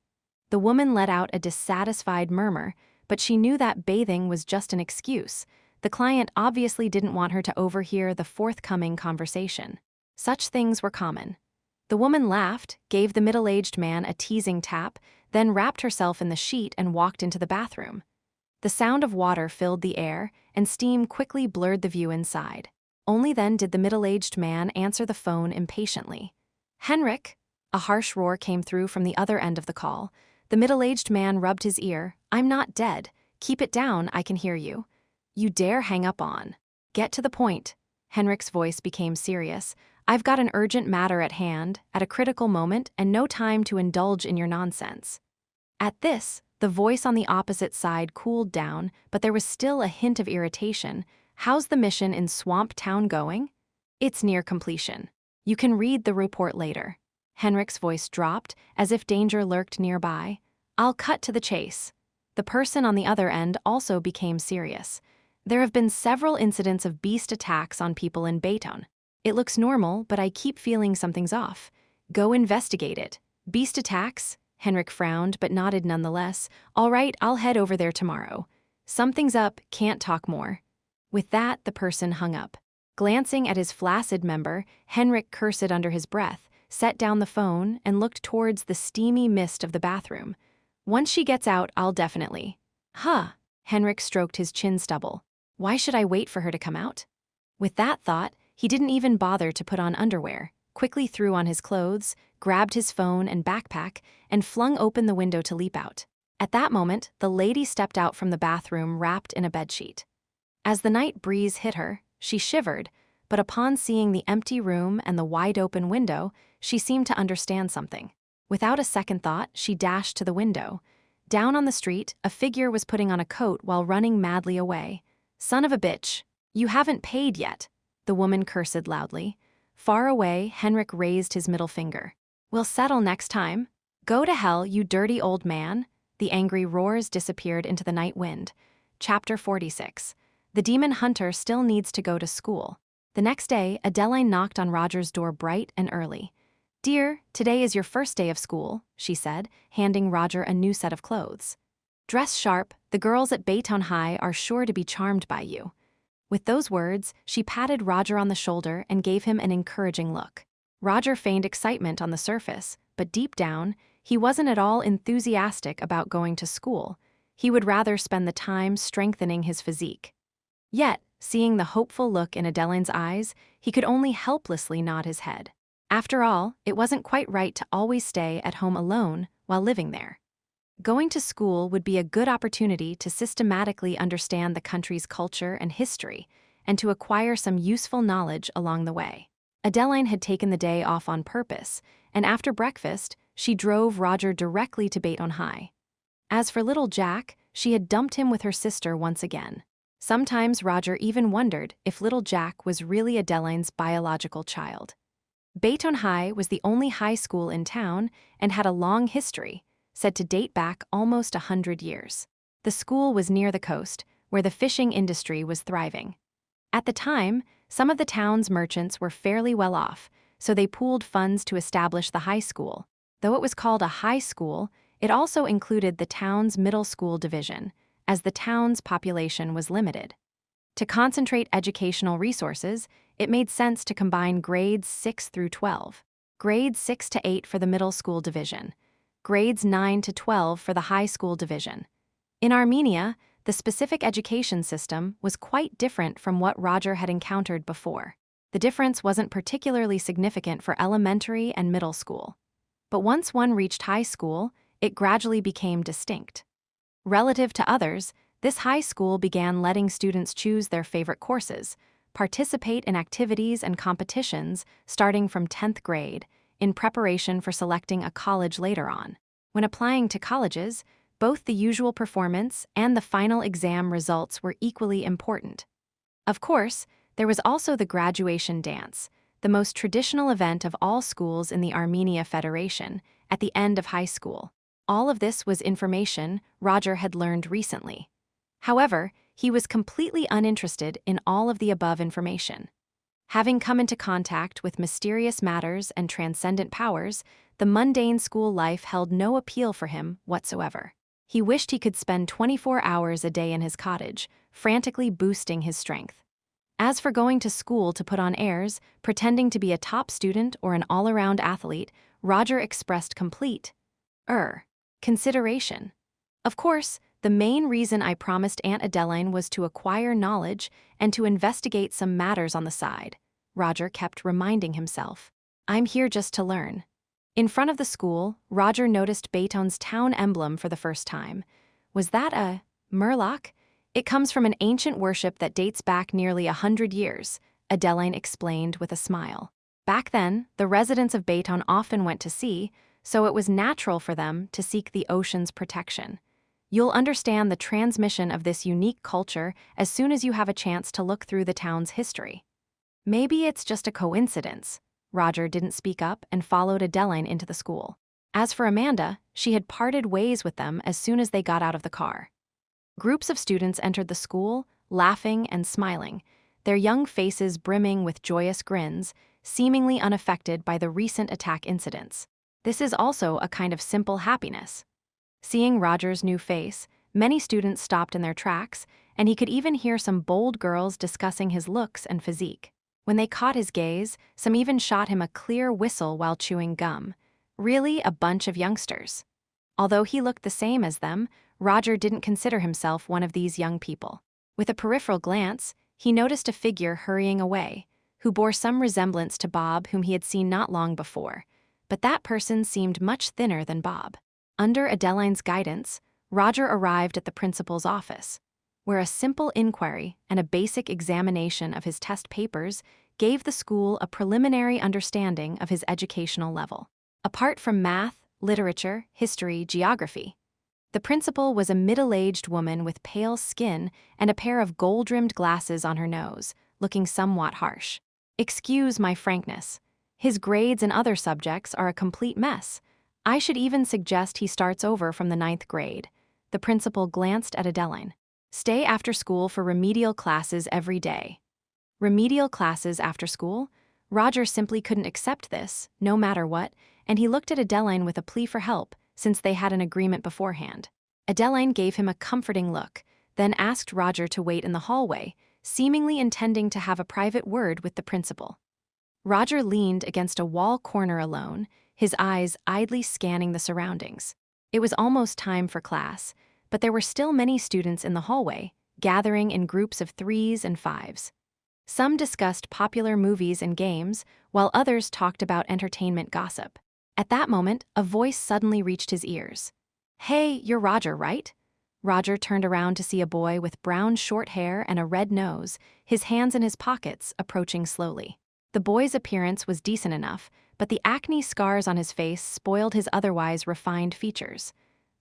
The woman let out a dissatisfied murmur, but she knew that bathing was just an excuse. The client obviously didn't want her to overhear the forthcoming conversation. Such things were common. The woman laughed, gave the middle-aged man a teasing tap, then wrapped herself in the sheet and walked into the bathroom. The sound of water filled the air, and steam quickly blurred the view inside. Only then did the middle-aged man answer the phone impatiently. "Henrik!" A harsh roar came through from the other end of the call. The middle-aged man rubbed his ear. "I'm not dead. Keep it down, I can hear you. You dare hang up on. Get to the point." Henrik's voice became serious. "I've got an urgent matter at hand, at a critical moment, and no time to indulge in your nonsense." At this, the voice on the opposite side cooled down, but there was still a hint of irritation. "How's the mission in Swamp Town going?" "It's near completion. You can read the report later." Henrik's voice dropped, as if danger lurked nearby. "I'll cut to the chase." The person on the other end also became serious. "There have been several incidents of beast attacks on people in Baytown. It looks normal, but I keep feeling something's off. Go investigate it." "Beast attacks?" Henrik frowned, but nodded nonetheless. "All right, I'll head over there tomorrow." "Something's up, can't talk more." With that, the person hung up. Glancing at his flaccid member, Henrik cursed under his breath, set down the phone, and looked towards the steamy mist of the bathroom. "Once she gets out, I'll definitely." "Huh." Henrik stroked his chin stubble. "Why should I wait for her to come out?" With that thought, he didn't even bother to put on underwear, quickly threw on his clothes, grabbed his phone and backpack, and flung open the window to leap out. At that moment, the lady stepped out from the bathroom wrapped in a bedsheet. As the night breeze hit her, she shivered, but upon seeing the empty room and the wide-open window, she seemed to understand something. Without a second thought, she dashed to the window. Down on the street, a figure was putting on a coat while running madly away. "Son of a bitch! You haven't paid yet!" the woman cursed loudly. Far away, Henrik raised his middle finger. "We'll settle next time. Go to hell, you dirty old man." The angry roars disappeared into the night wind. Chapter 46. The demon hunter still needs to go to school. The next day, Adeline knocked on Roger's door bright and early. "Dear, today is your first day of school," she said, handing Roger a new set of clothes. "Dress sharp, the girls at Baytown High are sure to be charmed by you." With those words, she patted Roger on the shoulder and gave him an encouraging look. Roger feigned excitement on the surface, but deep down, he wasn't at all enthusiastic about going to school. He would rather spend the time strengthening his physique. Yet, seeing the hopeful look in Adeline's eyes, he could only helplessly nod his head. After all, it wasn't quite right to always stay at home alone while living there. Going to school would be a good opportunity to systematically understand the country's culture and history, and to acquire some useful knowledge along the way. Adeline had taken the day off on purpose, and after breakfast, she drove Roger directly to Baytown High. As for little Jack, she had dumped him with her sister once again. Sometimes Roger even wondered if little Jack was really Adeline's biological child. Bayton High was the only high school in town and had a long history, said to date back almost 100 years. The school was near the coast, where the fishing industry was thriving. At the time, some of the town's merchants were fairly well off, so they pooled funds to establish the high school. Though it was called a high school, it also included the town's middle school division, as the town's population was limited. To concentrate educational resources, it made sense to combine grades 6 through 12, grades 6 to 8 for the middle school division, grades 9 to 12 for the high school division. In Armenia, the specific education system was quite different from what Roger had encountered before. The difference wasn't particularly significant for elementary and middle school. But once one reached high school, it gradually became distinct. Relative to others, this high school began letting students choose their favorite courses, participate in activities and competitions starting from 10th grade, in preparation for selecting a college later on. When applying to colleges, both the usual performance and the final exam results were equally important. Of course, there was also the graduation dance, the most traditional event of all schools in the Armenia Federation, at the end of high school. All of this was information Roger had learned recently. However, he was completely uninterested in all of the above information. Having come into contact with mysterious matters and transcendent powers, the mundane school life held no appeal for him whatsoever. He wished he could spend 24 hours a day in his cottage, frantically boosting his strength. As for going to school to put on airs, pretending to be a top student or an all-around athlete, Roger expressed complete consideration. Of course, the main reason I promised Aunt Adeline was to acquire knowledge and to investigate some matters on the side, Roger kept reminding himself. I'm here just to learn. In front of the school, Roger noticed Bayton's town emblem for the first time. Was that a murloc? It comes from an ancient worship that dates back nearly 100 years, Adeline explained with a smile. Back then, the residents of Bayton often went to sea, so it was natural for them to seek the ocean's protection. You'll understand the transmission of this unique culture as soon as you have a chance to look through the town's history. Maybe it's just a coincidence. Roger didn't speak up and followed Adeline into the school. As for Amanda, she had parted ways with them as soon as they got out of the car. Groups of students entered the school, laughing and smiling, their young faces brimming with joyous grins, seemingly unaffected by the recent attack incidents. This is also a kind of simple happiness. Seeing Roger's new face, many students stopped in their tracks, and he could even hear some bold girls discussing his looks and physique. When they caught his gaze, some even shot him a clear whistle while chewing gum. Really a bunch of youngsters. Although he looked the same as them, Roger didn't consider himself one of these young people. With a peripheral glance, he noticed a figure hurrying away, who bore some resemblance to Bob, whom he had seen not long before. But that person seemed much thinner than Bob. Under Adeline's guidance, Roger arrived at the principal's office, where a simple inquiry and a basic examination of his test papers gave the school a preliminary understanding of his educational level. Apart from math, literature, history, geography, the principal was a middle-aged woman with pale skin and a pair of gold-rimmed glasses on her nose, looking somewhat harsh. Excuse my frankness. His grades in other subjects are a complete mess. I should even suggest he starts over from the 9th grade. The principal glanced at Adeline. Stay after school for remedial classes every day. Remedial classes after school? Roger simply couldn't accept this, no matter what, and he looked at Adeline with a plea for help, since they had an agreement beforehand. Adeline gave him a comforting look, then asked Roger to wait in the hallway, seemingly intending to have a private word with the principal. Roger leaned against a wall corner alone, his eyes idly scanning the surroundings. It was almost time for class, but there were still many students in the hallway, gathering in groups of 3s and 5s. Some discussed popular movies and games, while others talked about entertainment gossip. At that moment, a voice suddenly reached his ears. "Hey, you're Roger, right?" Roger turned around to see a boy with brown short hair and a red nose, his hands in his pockets, approaching slowly. The boy's appearance was decent enough, but the acne scars on his face spoiled his otherwise refined features.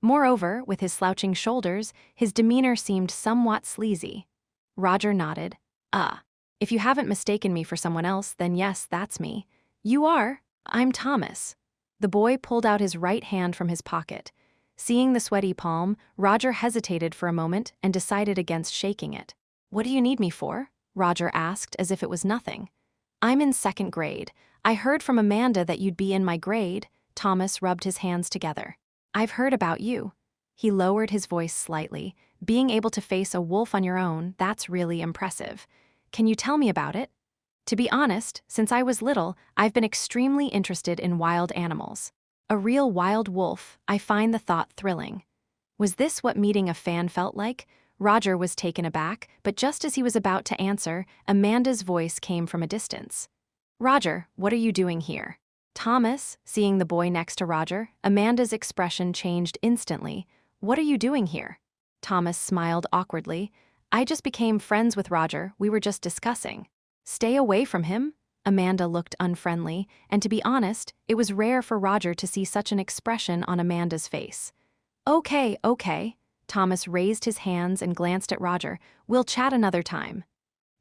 Moreover, with his slouching shoulders, his demeanor seemed somewhat sleazy. Roger nodded. If you haven't mistaken me for someone else, then yes, that's me. You are? I'm Thomas. The boy pulled out his right hand from his pocket. Seeing the sweaty palm, Roger hesitated for a moment and decided against shaking it. What do you need me for? Roger asked as if it was nothing. I'm in 2nd grade. I heard from Amanda that you'd be in my grade. Thomas rubbed his hands together. I've heard about you. He lowered his voice slightly. Being able to face a wolf on your own, that's really impressive. Can you tell me about it? To be honest, since I was little, I've been extremely interested in wild animals. A real wild wolf, I find the thought thrilling. Was this what meeting a fan felt like? Roger was taken aback, but just as he was about to answer, Amanda's voice came from a distance. Roger, what are you doing here? Thomas, seeing the boy next to Roger, Amanda's expression changed instantly. What are you doing here? Thomas smiled awkwardly. I just became friends with Roger, we were just discussing. Stay away from him? Amanda looked unfriendly, and to be honest, it was rare for Roger to see such an expression on Amanda's face. Okay. Thomas raised his hands and glanced at Roger. We'll chat another time.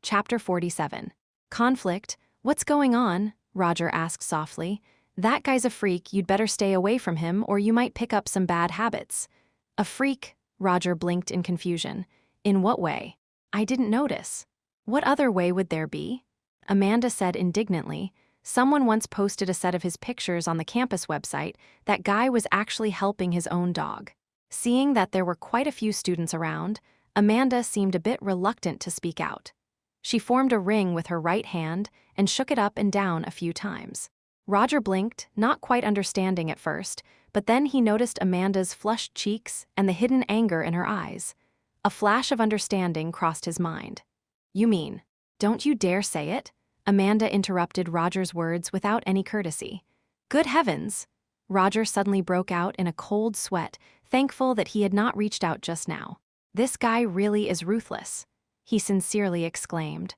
Chapter 47. Conflict. What's going on? Roger asked softly. That guy's a freak, you'd better stay away from him or you might pick up some bad habits. A freak? Roger blinked in confusion. In what way? I didn't notice. What other way would there be? Amanda said indignantly. Someone once posted a set of his pictures on the campus website. That guy was actually helping his own dog. Seeing that there were quite a few students around, Amanda seemed a bit reluctant to speak out. She formed a ring with her right hand and shook it up and down a few times. Roger blinked, not quite understanding at first, but then he noticed Amanda's flushed cheeks and the hidden anger in her eyes. A flash of understanding crossed his mind. You mean, don't you dare say it? Amanda interrupted Roger's words without any courtesy. Good heavens! Roger suddenly broke out in a cold sweat, thankful that he had not reached out just now. This guy really is ruthless, he sincerely exclaimed.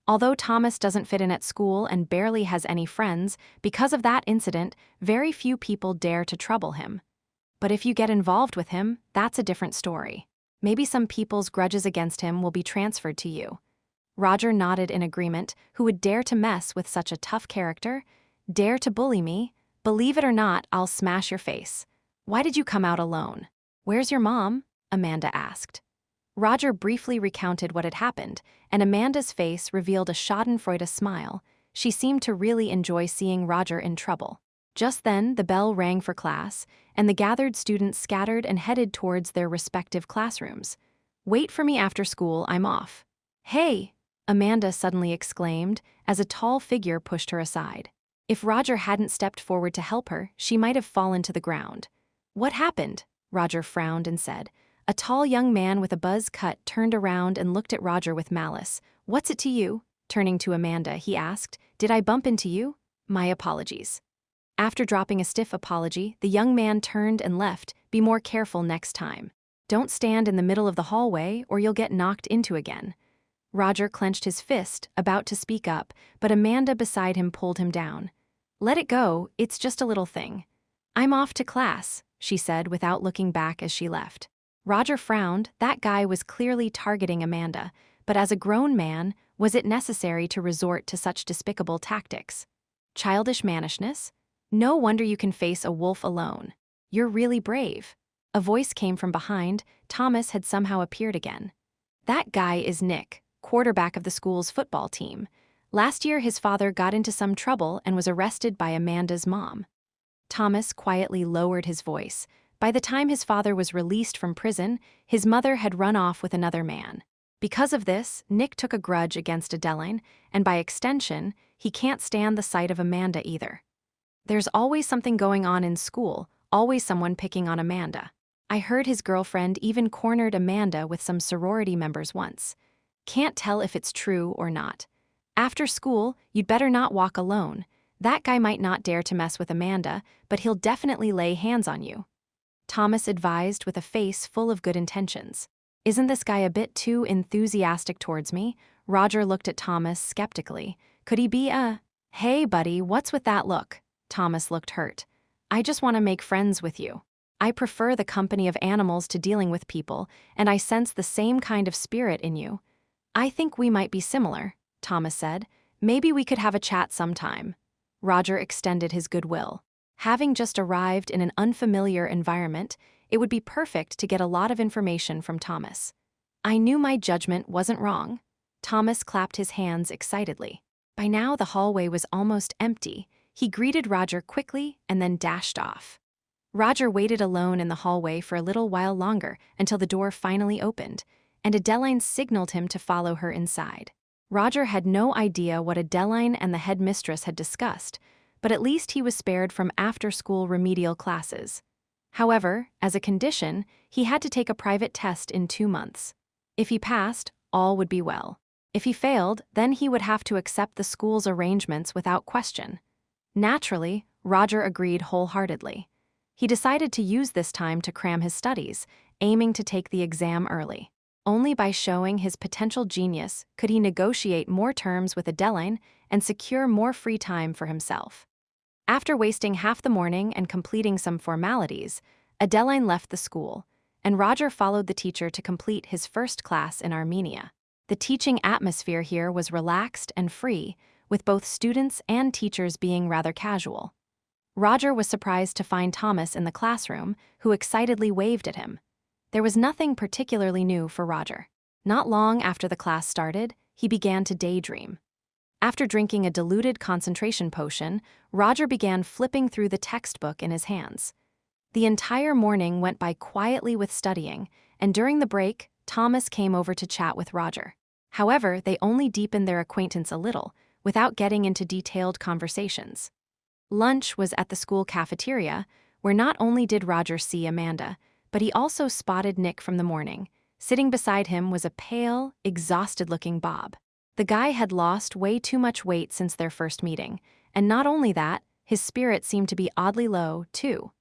Although Thomas doesn't fit in at school and barely has any friends, because of that incident, very few people dare to trouble him. But if you get involved with him, that's a different story. Maybe some people's grudges against him will be transferred to you. Roger nodded in agreement. Who would dare to mess with such a tough character? Dare to bully me? Believe it or not, I'll smash your face. Why did you come out alone? Where's your mom? Amanda asked. Roger briefly recounted what had happened, and Amanda's face revealed a schadenfreude smile. She seemed to really enjoy seeing Roger in trouble. Just then, the bell rang for class, and the gathered students scattered and headed towards their respective classrooms. Wait for me after school, I'm off. Hey! Amanda suddenly exclaimed, as a tall figure pushed her aside. If Roger hadn't stepped forward to help her, she might have fallen to the ground. What happened? Roger frowned and said. A tall young man with a buzz cut turned around and looked at Roger with malice. What's it to you? Turning to Amanda, he asked. Did I bump into you? My apologies. After dropping a stiff apology, the young man turned and left. Be more careful next time. Don't stand in the middle of the hallway or you'll get knocked into again. Roger clenched his fist, about to speak up, but Amanda beside him pulled him down. Let it go, it's just a little thing. I'm off to class, she said without looking back as she left. Roger frowned. That guy was clearly targeting Amanda, but as a grown man, was it necessary to resort to such despicable tactics? Childish mannishness? No wonder you can face a wolf alone. You're really brave. A voice came from behind. Thomas had somehow appeared again. That guy is Nick, quarterback of the school's football team. Last year, his father got into some trouble and was arrested by Amanda's mom. Thomas quietly lowered his voice. By the time his father was released from prison, his mother had run off with another man. Because of this, Nick took a grudge against Adeline, and by extension, he can't stand the sight of Amanda either. There's always something going on in school, always someone picking on Amanda. I heard his girlfriend even cornered Amanda with some sorority members once. Can't tell if it's true or not. After school, you'd better not walk alone. That guy might not dare to mess with Amanda, but he'll definitely lay hands on you. Thomas advised with a face full of good intentions. Isn't this guy a bit too enthusiastic towards me? Roger looked at Thomas skeptically. Could he be Hey buddy, what's with that look? Thomas looked hurt. I just want to make friends with you. I prefer the company of animals to dealing with people, and I sense the same kind of spirit in you. "I think we might be similar," Thomas said. "Maybe we could have a chat sometime." Roger extended his goodwill. Having just arrived in an unfamiliar environment, it would be perfect to get a lot of information from Thomas. "I knew my judgment wasn't wrong." Thomas clapped his hands excitedly. By now the hallway was almost empty. He greeted Roger quickly and then dashed off. Roger waited alone in the hallway for a little while longer until the door finally opened, and Adeline signaled him to follow her inside. Roger had no idea what Adeline and the headmistress had discussed, but at least he was spared from after-school remedial classes. However, as a condition, he had to take a private test in 2 months. If he passed, all would be well. If he failed, then he would have to accept the school's arrangements without question. Naturally, Roger agreed wholeheartedly. He decided to use this time to cram his studies, aiming to take the exam early. Only by showing his potential genius could he negotiate more terms with Adeline and secure more free time for himself. After wasting half the morning and completing some formalities, Adeline left the school, and Roger followed the teacher to complete his first class in Armenia. The teaching atmosphere here was relaxed and free, with both students and teachers being rather casual. Roger was surprised to find Thomas in the classroom, who excitedly waved at him. There was nothing particularly new for Roger. Not long after the class started, he began to daydream. After drinking a diluted concentration potion, Roger began flipping through the textbook in his hands. The entire morning went by quietly with studying, and during the break, Thomas came over to chat with Roger. However, they only deepened their acquaintance a little, without getting into detailed conversations. Lunch was at the school cafeteria, where not only did Roger see Amanda, but he also spotted Nick from the morning. Sitting beside him was a pale, exhausted-looking Bob. The guy had lost way too much weight since their first meeting, and not only that, his spirits seemed to be oddly low, too.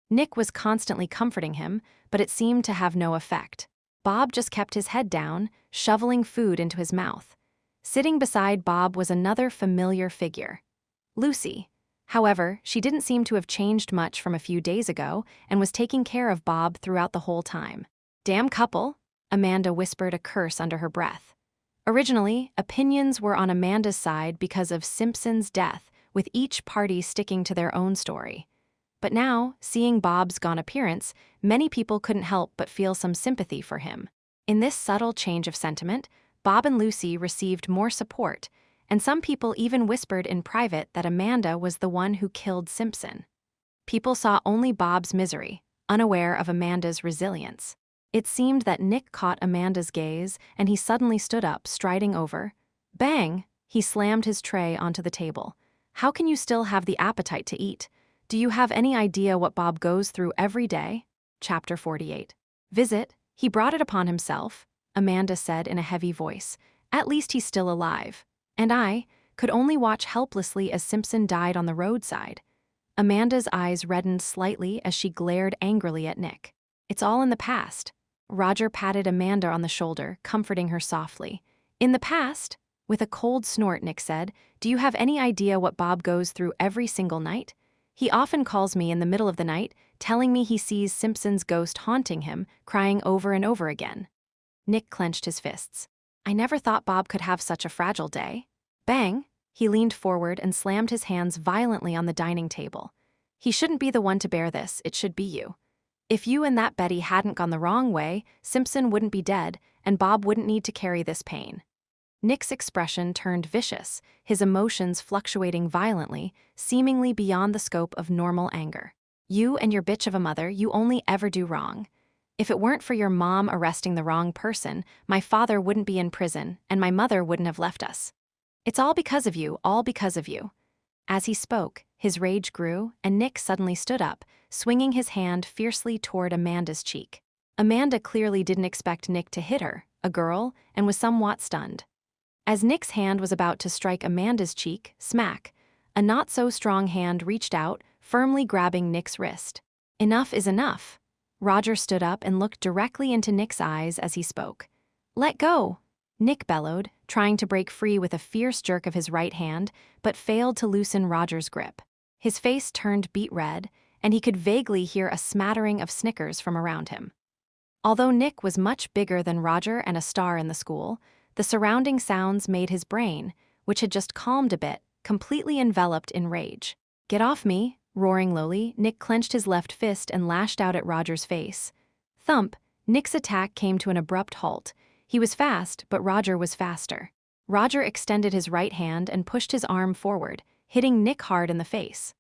Nick was constantly comforting him, but it seemed to have no effect. Bob just kept his head down, shoveling food into his mouth. Sitting beside Bob was another familiar figure, Lucy. However, she didn't seem to have changed much from a few days ago and was taking care of Bob throughout the whole time. "Damn couple," Amanda whispered a curse under her breath. Originally, opinions were on Amanda's side because of Simpson's death, with each party sticking to their own story. But now, seeing Bob's gone appearance, many people couldn't help but feel some sympathy for him. In this subtle change of sentiment, Bob and Lucy received more support, and some people even whispered in private that Amanda was the one who killed Simpson. People saw only Bob's misery, unaware of Amanda's resilience. It seemed that Nick caught Amanda's gaze, and he suddenly stood up, striding over. Bang! He slammed his tray onto the table. "How can you still have the appetite to eat? Do you have any idea what Bob goes through every day?" Chapter 48. "Visit, he brought it upon himself," Amanda said in a heavy voice. "At least he's still alive. And I could only watch helplessly as Simpson died on the roadside." Amanda's eyes reddened slightly as she glared angrily at Nick. "It's all in the past." Roger patted Amanda on the shoulder, comforting her softly. "In the past?" With a cold snort, Nick said, "Do you have any idea what Bob goes through every single night? He often calls me in the middle of the night, telling me he sees Simpson's ghost haunting him, crying over and over again." Nick clenched his fists. "I never thought Bob could have such a fragile day." Bang! He leaned forward and slammed his hands violently on the dining table. "He shouldn't be the one to bear this, it should be you. If you and that Betty hadn't gone the wrong way, Simpson wouldn't be dead, and Bob wouldn't need to carry this pain." Nick's expression turned vicious, his emotions fluctuating violently, seemingly beyond the scope of normal anger. "You and your bitch of a mother, you only ever do wrong. If it weren't for your mom arresting the wrong person, my father wouldn't be in prison, and my mother wouldn't have left us. It's all because of you, all because of you." As he spoke, his rage grew, and Nick suddenly stood up, swinging his hand fiercely toward Amanda's cheek. Amanda clearly didn't expect Nick to hit her, a girl, and was somewhat stunned. As Nick's hand was about to strike Amanda's cheek, smack, a not-so-strong hand reached out, firmly grabbing Nick's wrist. "Enough is enough." Roger stood up and looked directly into Nick's eyes as he spoke. "Let go," Nick bellowed, trying to break free with a fierce jerk of his right hand, but failed to loosen Roger's grip. His face turned beet red, and he could vaguely hear a smattering of snickers from around him. Although Nick was much bigger than Roger and a star in the school, The surrounding sounds made his brain, which had just calmed a bit, completely enveloped in rage. "Get off me!" Roaring lowly, Nick clenched his left fist and lashed out at Roger's face. Thump! Nick's attack came to an abrupt halt. He was fast, but Roger was faster. Roger extended his right hand and pushed his arm forward, hitting Nick hard in the face.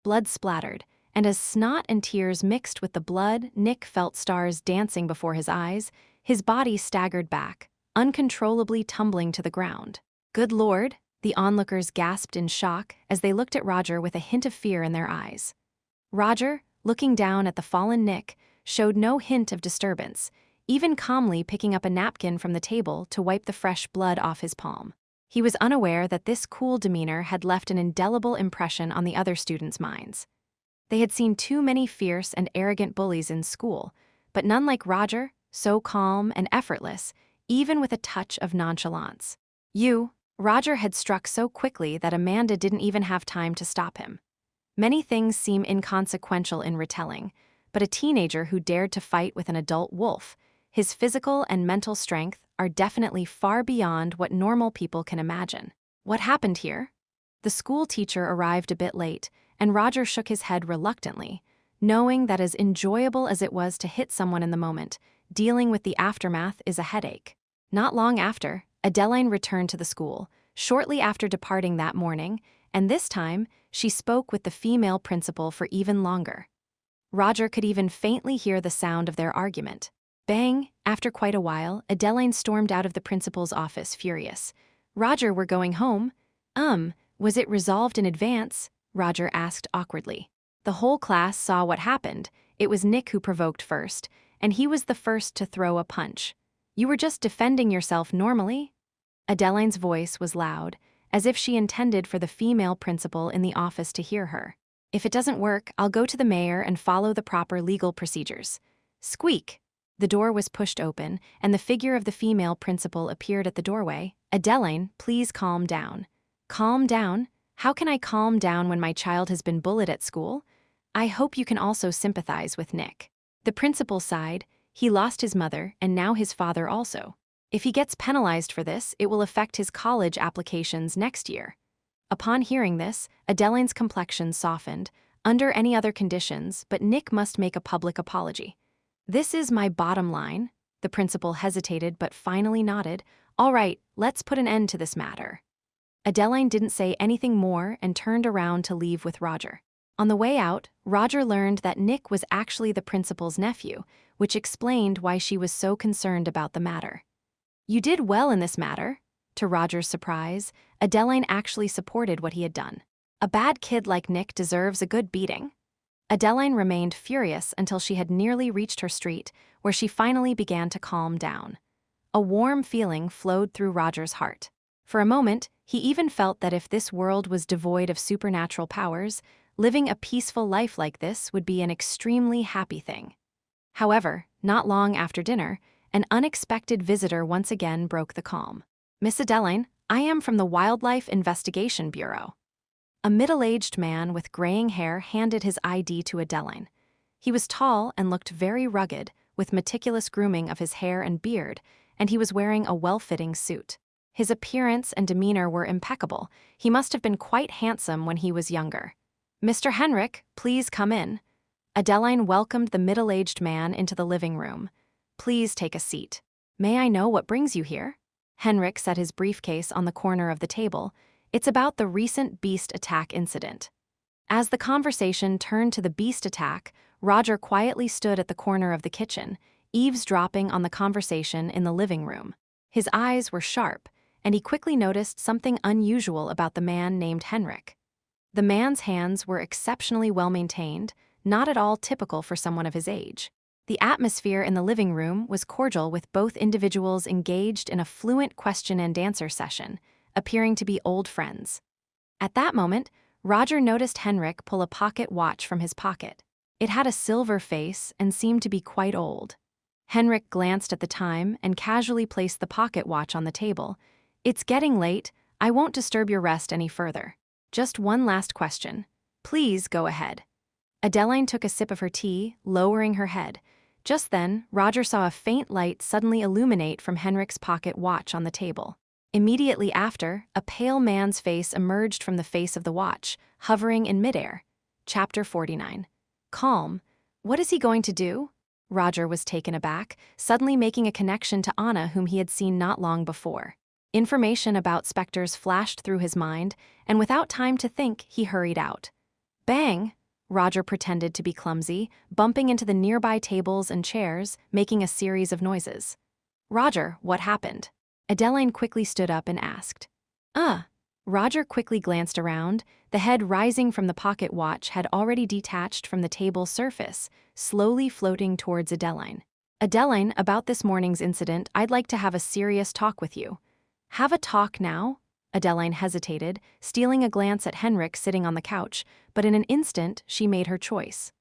Blood splattered, and as snot and tears mixed with the blood, Nick felt stars dancing before his eyes. His body staggered back, uncontrollably tumbling to the ground. "Good Lord!" The onlookers gasped in shock as they looked at Roger with a hint of fear in their eyes. Roger, looking down at the fallen Nick, showed no hint of disturbance, even calmly picking up a napkin from the table to wipe the fresh blood off his palm. He was unaware that this cool demeanor had left an indelible impression on the other students' minds. They had seen too many fierce and arrogant bullies in school, but none like Roger, so calm and effortless, even with a touch of nonchalance. Roger had struck so quickly that Amanda didn't even have time to stop him. Many things seem inconsequential in retelling, but a teenager who dared to fight with an adult wolf, his physical and mental strength are definitely far beyond what normal people can imagine. What happened here? The school teacher arrived a bit late, and Roger shook his head reluctantly, knowing that as enjoyable as it was to hit someone in the moment, dealing with the aftermath is a headache. Not long after, Adeline returned to the school, shortly after departing that morning, and this time, she spoke with the female principal for even longer. Roger could even faintly hear the sound of their argument. Bang! After quite a while, Adeline stormed out of the principal's office, furious. "Roger, we're going home." Was it resolved in advance?" Roger asked awkwardly. The whole class saw what happened. It was Nick who provoked first, and he was the first to throw a punch. "You were just defending yourself normally?" Adeline's voice was loud, as if she intended for the female principal in the office to hear her. "If it doesn't work, I'll go to the mayor and follow the proper legal procedures." Squeak! The door was pushed open, and the figure of the female principal appeared at the doorway. "Adeline, please calm down." "Calm down? How can I calm down when my child has been bullied at school? I hope you can also sympathize with Nick." The principal sighed. He lost his mother, and now his father also. If he gets penalized for this, it will affect his college applications next year. Upon hearing this, Adeline's complexion softened, under any other conditions, but Nick must make a public apology. "This is my bottom line." The principal hesitated but finally nodded. "All right, let's put an end to this matter." Adeline didn't say anything more and turned around to leave with Roger. On the way out, Roger learned that Nick was actually the principal's nephew, which explained why she was so concerned about the matter. "You did well in this matter." To Roger's surprise, Adeline actually supported what he had done. "A bad kid like Nick deserves a good beating." Adeline remained furious until she had nearly reached her street, where she finally began to calm down. A warm feeling flowed through Roger's heart. For a moment, he even felt that if this world was devoid of supernatural powers, living a peaceful life like this would be an extremely happy thing. However, not long after dinner, an unexpected visitor once again broke the calm. "Miss Adeline, I am from the Wildlife Investigation Bureau." A middle-aged man with graying hair handed his ID to Adeline. He was tall and looked very rugged, with meticulous grooming of his hair and beard, and he was wearing a well-fitting suit. His appearance and demeanor were impeccable. He must have been quite handsome when he was younger. "Mr. Henrik, please come in." Adeline welcomed the middle-aged man into the living room. "Please take a seat. May I know what brings you here?" Henrik set his briefcase on the corner of the table. "It's about the recent beast attack incident." As the conversation turned to the beast attack, Roger quietly stood at the corner of the kitchen, eavesdropping on the conversation in the living room. His eyes were sharp, and he quickly noticed something unusual about the man named Henrik. The man's hands were exceptionally well-maintained, not at all typical for someone of his age. The atmosphere in the living room was cordial, with both individuals engaged in a fluent question-and-answer session, appearing to be old friends. At that moment, Roger noticed Henrik pull a pocket watch from his pocket. It had a silver face and seemed to be quite old. Henrik glanced at the time and casually placed the pocket watch on the table. "It's getting late. I won't disturb your rest any further. Just one last question. Please go ahead." Adeline took a sip of her tea, lowering her head. Just then, Roger saw a faint light suddenly illuminate from Henrik's pocket watch on the table. Immediately after, a pale man's face emerged from the face of the watch, hovering in midair. Chapter 49. Calm. What is he going to do? Roger was taken aback, suddenly making a connection to Anna, whom he had seen not long before. Information about specters flashed through his mind, and without time to think, he hurried out. Bang! Roger pretended to be clumsy, bumping into the nearby tables and chairs, making a series of noises. Roger, what happened? Adeline quickly stood up and asked. Roger quickly glanced around. The head rising from the pocket watch had already detached from the table's surface, slowly floating towards Adeline. Adeline, about this morning's incident, I'd like to have a serious talk with you. Have a talk now? Adeline hesitated, stealing a glance at Henrik sitting on the couch, but in an instant she made her choice.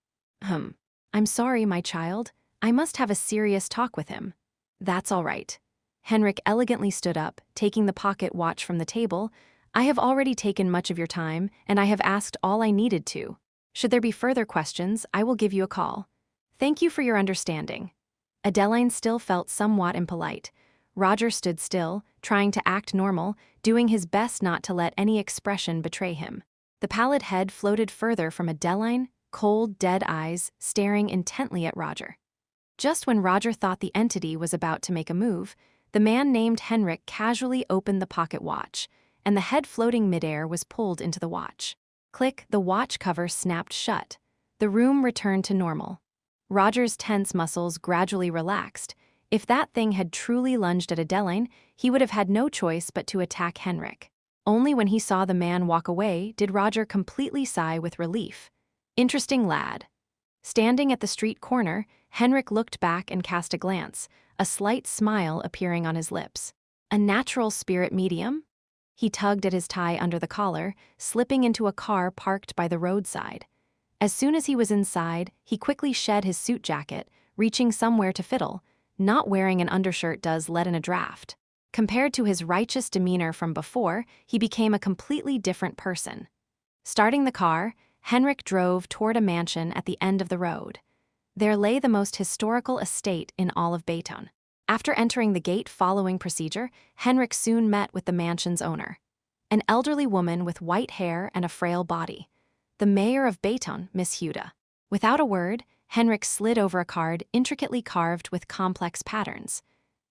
I'm sorry, my child. I must have a serious talk with him. That's all right. Henrik elegantly stood up, taking the pocket watch from the table. I have already taken much of your time, and I have asked all I needed to. Should there be further questions, I will give you a call. Thank you for your understanding. Adeline still felt somewhat impolite. Roger stood still, trying to act normal, doing his best not to let any expression betray him. The pallid head floated further from Adeline, cold, dead eyes, staring intently at Roger. Just when Roger thought the entity was about to make a move, the man named Henrik casually opened the pocket watch, and the head floating midair was pulled into the watch. Click, the watch cover snapped shut. The room returned to normal. Roger's tense muscles gradually relaxed. If that thing had truly lunged at Adeline, he would have had no choice but to attack Henrik. Only when he saw the man walk away did Roger completely sigh with relief. Interesting lad. Standing at the street corner, Henrik looked back and cast a glance, a slight smile appearing on his lips. A natural spirit medium? He tugged at his tie under the collar, slipping into a car parked by the roadside. As soon as he was inside, he quickly shed his suit jacket, reaching somewhere to fiddle. Not wearing an undershirt does let in a draft. Compared to his righteous demeanor from before, he became a completely different person. Starting the car, Henrik drove toward a mansion at the end of the road. There lay the most historical estate in all of Bayton. After entering the gate following procedure, Henrik soon met with the mansion's owner. An elderly woman with white hair and a frail body. The mayor of Bayton, Miss Huda. Without a word, Henrik slid over a card intricately carved with complex patterns.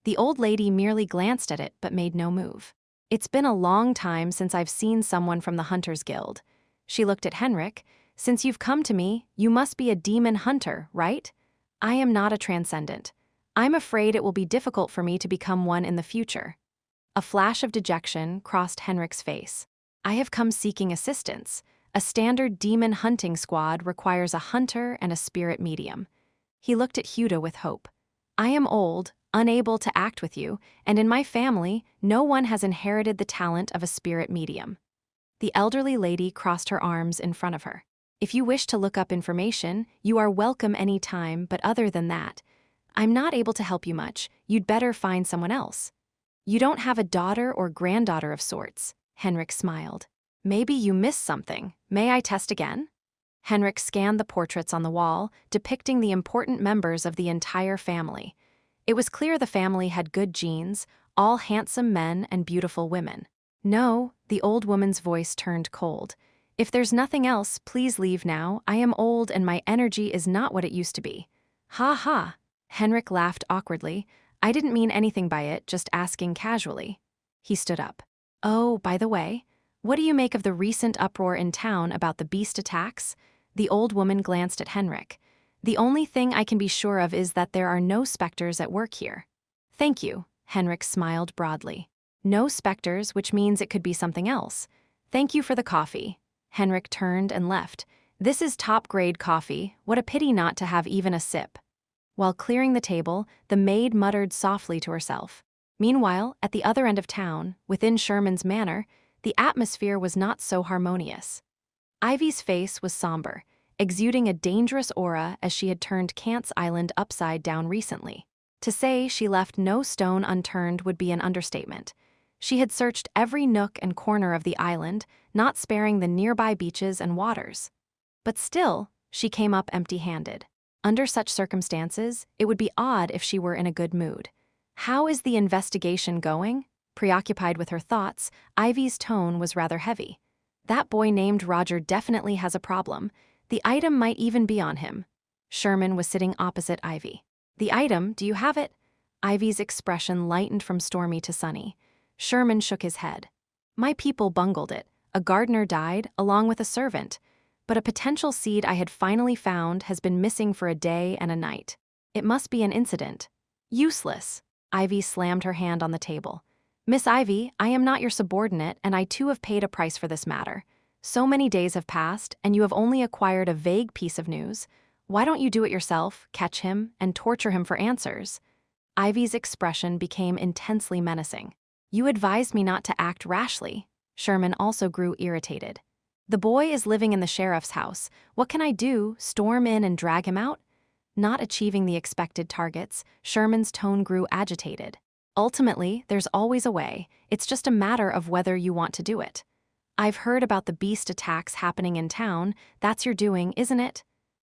The old lady merely glanced at it but made no move. It's been a long time since I've seen someone from the Hunters Guild. She looked at Henrik. Since you've come to me, you must be a demon hunter, right? I am not a transcendent. I'm afraid it will be difficult for me to become one in the future. A flash of dejection crossed Henrik's face. I have come seeking assistance. A standard demon hunting squad requires a hunter and a spirit medium. He looked at Huda with hope. I am old, unable to act with you, and in my family, no one has inherited the talent of a spirit medium. The elderly lady crossed her arms in front of her. If you wish to look up information, you are welcome any time, but other than that, I'm not able to help you much. You'd better find someone else. You don't have a daughter or granddaughter of sorts, Henrik smiled. Maybe you missed something. May I test again? Henrik scanned the portraits on the wall, depicting the important members of the entire family. It was clear the family had good genes, all handsome men and beautiful women. No, the old woman's voice turned cold. If there's nothing else, please leave now. I am old and my energy is not what it used to be. Ha ha. Henrik laughed awkwardly. I didn't mean anything by it, just asking casually. He stood up. Oh, by the way, what do you make of the recent uproar in town about the beast attacks? The old woman glanced at Henrik. The only thing I can be sure of is that there are no specters at work here. Thank you, Henrik smiled broadly. No specters, which means it could be something else. Thank you for the coffee. Henrik turned and left. This is top-grade coffee. What a pity not to have even a sip. While clearing the table, the maid muttered softly to herself. Meanwhile, at the other end of town, within Sherman's Manor, the atmosphere was not so harmonious. Ivy's face was somber, exuding a dangerous aura as she had turned Kant's Island upside down recently. To say she left no stone unturned would be an understatement. She had searched every nook and corner of the island, not sparing the nearby beaches and waters. But still, she came up empty-handed. Under such circumstances, it would be odd if she were in a good mood. "How is the investigation going?" Preoccupied with her thoughts, Ivy's tone was rather heavy. "That boy named Roger definitely has a problem. The item might even be on him." Sherman was sitting opposite Ivy. "The item, do you have it?" Ivy's expression lightened from stormy to sunny. Sherman shook his head. "My people bungled it. A gardener died, along with a servant. But a potential seed I had finally found has been missing for a day and a night. It must be an incident." "Useless." Ivy slammed her hand on the table. "Miss Ivy, I am not your subordinate, and I too have paid a price for this matter. So many days have passed, and you have only acquired a vague piece of news. Why don't you do it yourself, catch him, and torture him for answers?" Ivy's expression became intensely menacing. "You advised me not to act rashly." Sherman also grew irritated. "The boy is living in the sheriff's house. What can I do, storm in and drag him out?" Not achieving the expected targets, Sherman's tone grew agitated. "Ultimately, there's always a way. It's just a matter of whether you want to do it. I've heard about the beast attacks happening in town. That's your doing, isn't it?"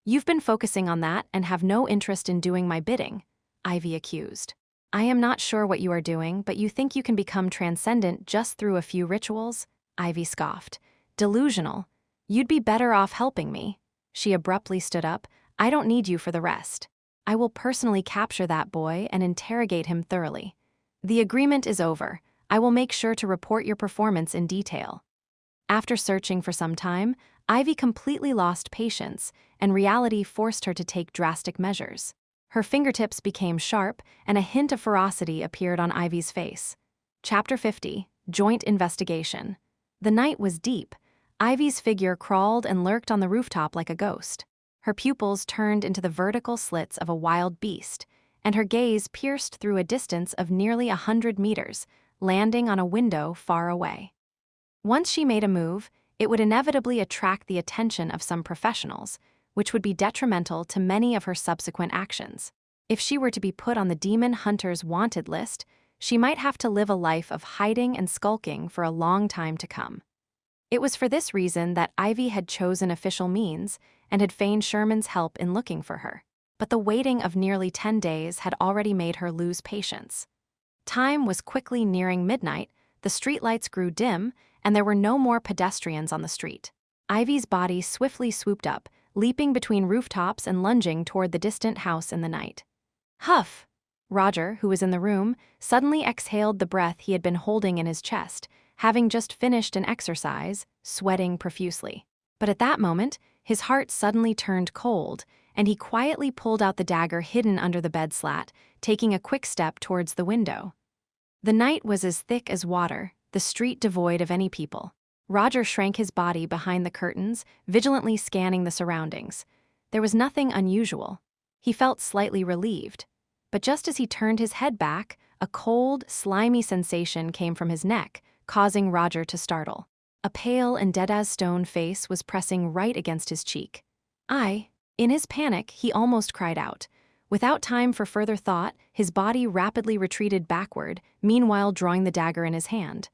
"You've been focusing on that and have no interest in doing my bidding," Ivy accused. "I am not sure what you are doing, but you think you can become transcendent just through a few rituals?" Ivy scoffed. "Delusional. You'd be better off helping me." She abruptly stood up. "I don't need you for the rest. I will personally capture that boy and interrogate him thoroughly. The agreement is over. I will make sure to report your performance in detail." After searching for some time, Ivy completely lost patience, and reality forced her to take drastic measures. Her fingertips became sharp, and a hint of ferocity appeared on Ivy's face. Chapter 50, Joint Investigation. The night was deep. Ivy's figure crawled and lurked on the rooftop like a ghost. Her pupils turned into the vertical slits of a wild beast, and her gaze pierced through a distance of nearly 100 meters, landing on a window far away. Once she made a move, it would inevitably attract the attention of some professionals, which would be detrimental to many of her subsequent actions. If she were to be put on the demon hunter's wanted list, she might have to live a life of hiding and skulking for a long time to come. It was for this reason that Ivy had chosen official means and had feigned Sherman's help in looking for her. But the waiting of nearly 10 days had already made her lose patience. Time was quickly nearing midnight, the streetlights grew dim, and there were no more pedestrians on the street. Ivy's body swiftly swooped up, leaping between rooftops and lunging toward the distant house in the night. "Huff!" Roger, who was in the room, suddenly exhaled the breath he had been holding in his chest, having just finished an exercise, sweating profusely. But at that moment, his heart suddenly turned cold, and he quietly pulled out the dagger hidden under the bed slat, taking a quick step towards the window. The night was as thick as water, the street devoid of any people. Roger shrank his body behind the curtains, vigilantly scanning the surroundings. There was nothing unusual. He felt slightly relieved. But just as he turned his head back, a cold, slimy sensation came from his neck, causing Roger to startle. A pale and dead-as-stone face was pressing right against his cheek. In his panic, he almost cried out. Without time for further thought, his body rapidly retreated backward, meanwhile drawing the dagger in his hand.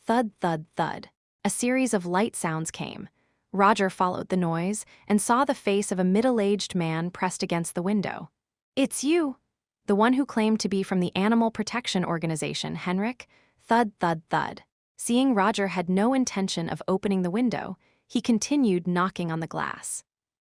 Thud, thud, thud. A series of light sounds came. Roger followed the noise and saw the face of a middle-aged man pressed against the window. "It's you!" The one who claimed to be from the Animal Protection Organization, Henrik. Thud, thud, thud. Seeing Roger had no intention of opening the window, he continued knocking on the glass.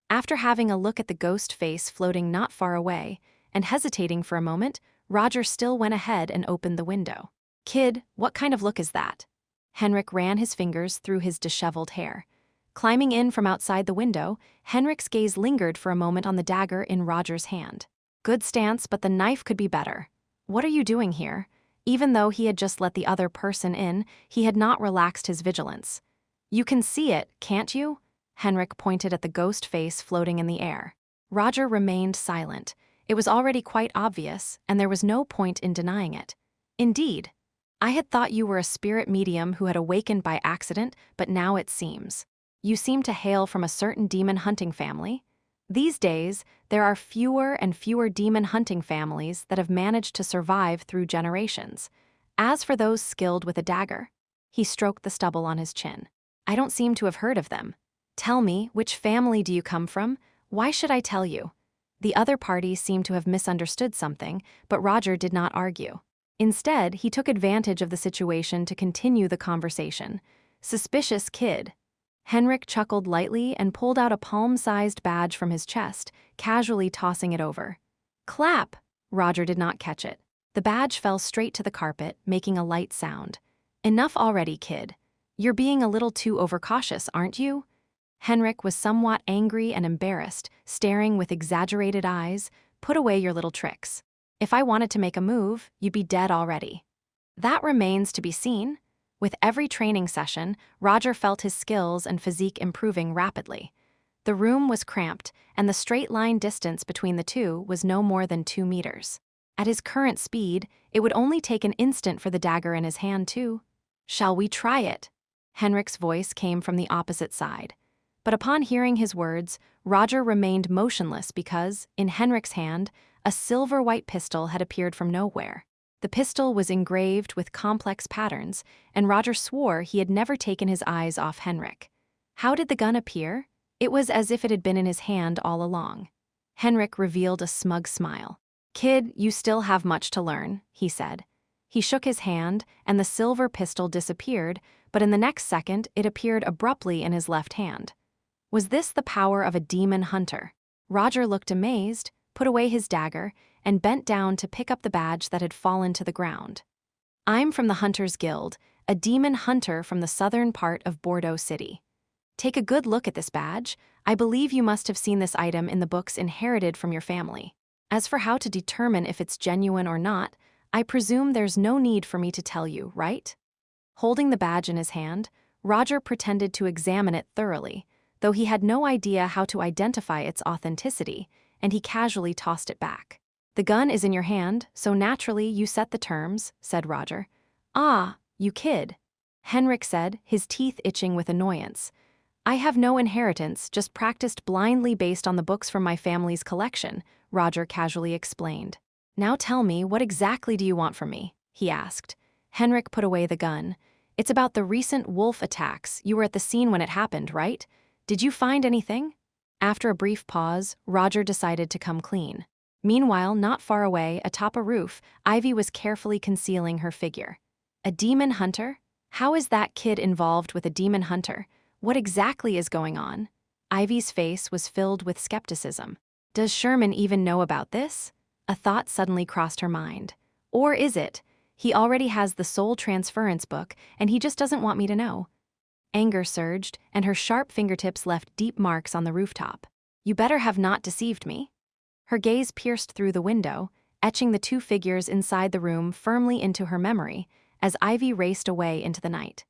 After having a look at the ghost face floating not far away, and hesitating for a moment, Roger still went ahead and opened the window. "Kid, what kind of look is that?" Henrik ran his fingers through his disheveled hair. Climbing in from outside the window, Henrik's gaze lingered for a moment on the dagger in Roger's hand. "Good stance, but the knife could be better. What are you doing here?" Even though he had just let the other person in, he had not relaxed his vigilance. "You can see it, can't you?" Henrik pointed at the ghost face floating in the air. Roger remained silent. It was already quite obvious, and there was no point in denying it. "Indeed. I had thought you were a spirit medium who had awakened by accident, but now it seems. You seem to hail from a certain demon hunting family. These days, there are fewer and fewer demon hunting families that have managed to survive through generations. As for those skilled with a dagger," he stroked the stubble on his chin, "I don't seem to have heard of them. Tell me, which family do you come from? Why should I tell you?" The other party seemed to have misunderstood something, but Roger did not argue. Instead, he took advantage of the situation to continue the conversation. Suspicious kid. Henrik chuckled lightly and pulled out a palm-sized badge from his chest, casually tossing it over. Clap! Roger did not catch it. The badge fell straight to the carpet, making a light sound. Enough already, kid. You're being a little too overcautious, aren't you? Henrik was somewhat angry and embarrassed, staring with exaggerated eyes. Put away your little tricks. If I wanted to make a move, you'd be dead already. That remains to be seen. With every training session, Roger felt his skills and physique improving rapidly. The room was cramped, and the straight-line distance between the two was no more than 2 meters. At his current speed, it would only take an instant for the dagger in his hand, too. Shall we try it? Henrik's voice came from the opposite side. But upon hearing his words, Roger remained motionless because, in Henrik's hand, a silver-white pistol had appeared from nowhere. The pistol was engraved with complex patterns, and Roger swore he had never taken his eyes off Henrik. How did the gun appear? It was as if it had been in his hand all along. Henrik revealed a smug smile. Kid, you still have much to learn, he said. He shook his hand, and the silver pistol disappeared, but in the next second it appeared abruptly in his left hand. Was this the power of a demon hunter? Roger looked amazed, put away his dagger, and bent down to pick up the badge that had fallen to the ground. I'm from the Hunters Guild, a demon hunter from the southern part of Bordeaux City. Take a good look at this badge. I believe you must have seen this item in the books inherited from your family. As for how to determine if it's genuine or not, I presume there's no need for me to tell you, right? Holding the badge in his hand, Roger pretended to examine it thoroughly, though he had no idea how to identify its authenticity, and he casually tossed it back. The gun is in your hand, so naturally you set the terms, said Roger. Ah, you kid, Henrik said, his teeth itching with annoyance. I have no inheritance, just practiced blindly based on the books from my family's collection, Roger casually explained. Now tell me, what exactly do you want from me? He asked. Henrik put away the gun. It's about the recent wolf attacks. You were at the scene when it happened, right? Did you find anything? After a brief pause, Roger decided to come clean. Meanwhile, not far away, atop a roof, Ivy was carefully concealing her figure. A demon hunter? How is that kid involved with a demon hunter? What exactly is going on? Ivy's face was filled with skepticism. Does Sherman even know about this? A thought suddenly crossed her mind. Or is it? He already has the soul transference book, and he just doesn't want me to know. Anger surged, and her sharp fingertips left deep marks on the rooftop. You better have not deceived me. Her gaze pierced through the window, etching the two figures inside the room firmly into her memory, as Ivy raced away into the night.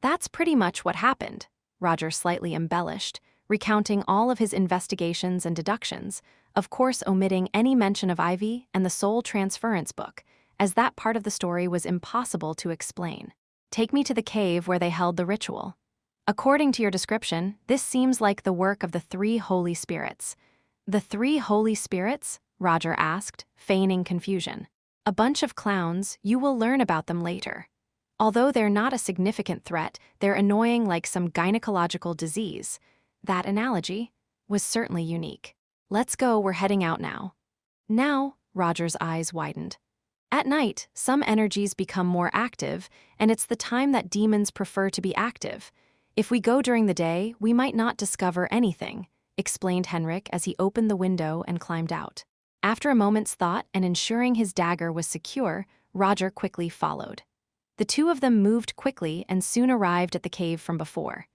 That's pretty much what happened, Roger slightly embellished, recounting all of his investigations and deductions, of course omitting any mention of Ivy and the soul transference book, as that part of the story was impossible to explain. Take me to the cave where they held the ritual. According to your description, this seems like the work of the 3 Holy Spirits. The 3 Holy Spirits? Roger asked, feigning confusion. A bunch of clowns, you will learn about them later. Although they're not a significant threat, they're annoying like some gynecological disease. That analogy was certainly unique. Let's go, we're heading out now. Now, Roger's eyes widened. At night, some energies become more active, and it's the time that demons prefer to be active. If we go during the day, we might not discover anything, explained Henrik as he opened the window and climbed out. After a moment's thought and ensuring his dagger was secure, Roger quickly followed. The two of them moved quickly and soon arrived at the cave from before.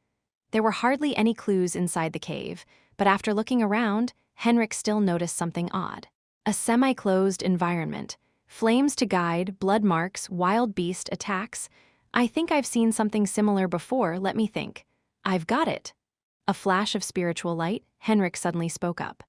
There were hardly any clues inside the cave, but after looking around, Henrik still noticed something odd. A semi-closed environment. Flames to guide, blood marks, wild beast attacks. I think I've seen something similar before, let me think. I've got it. A flash of spiritual light, Henrik suddenly spoke up.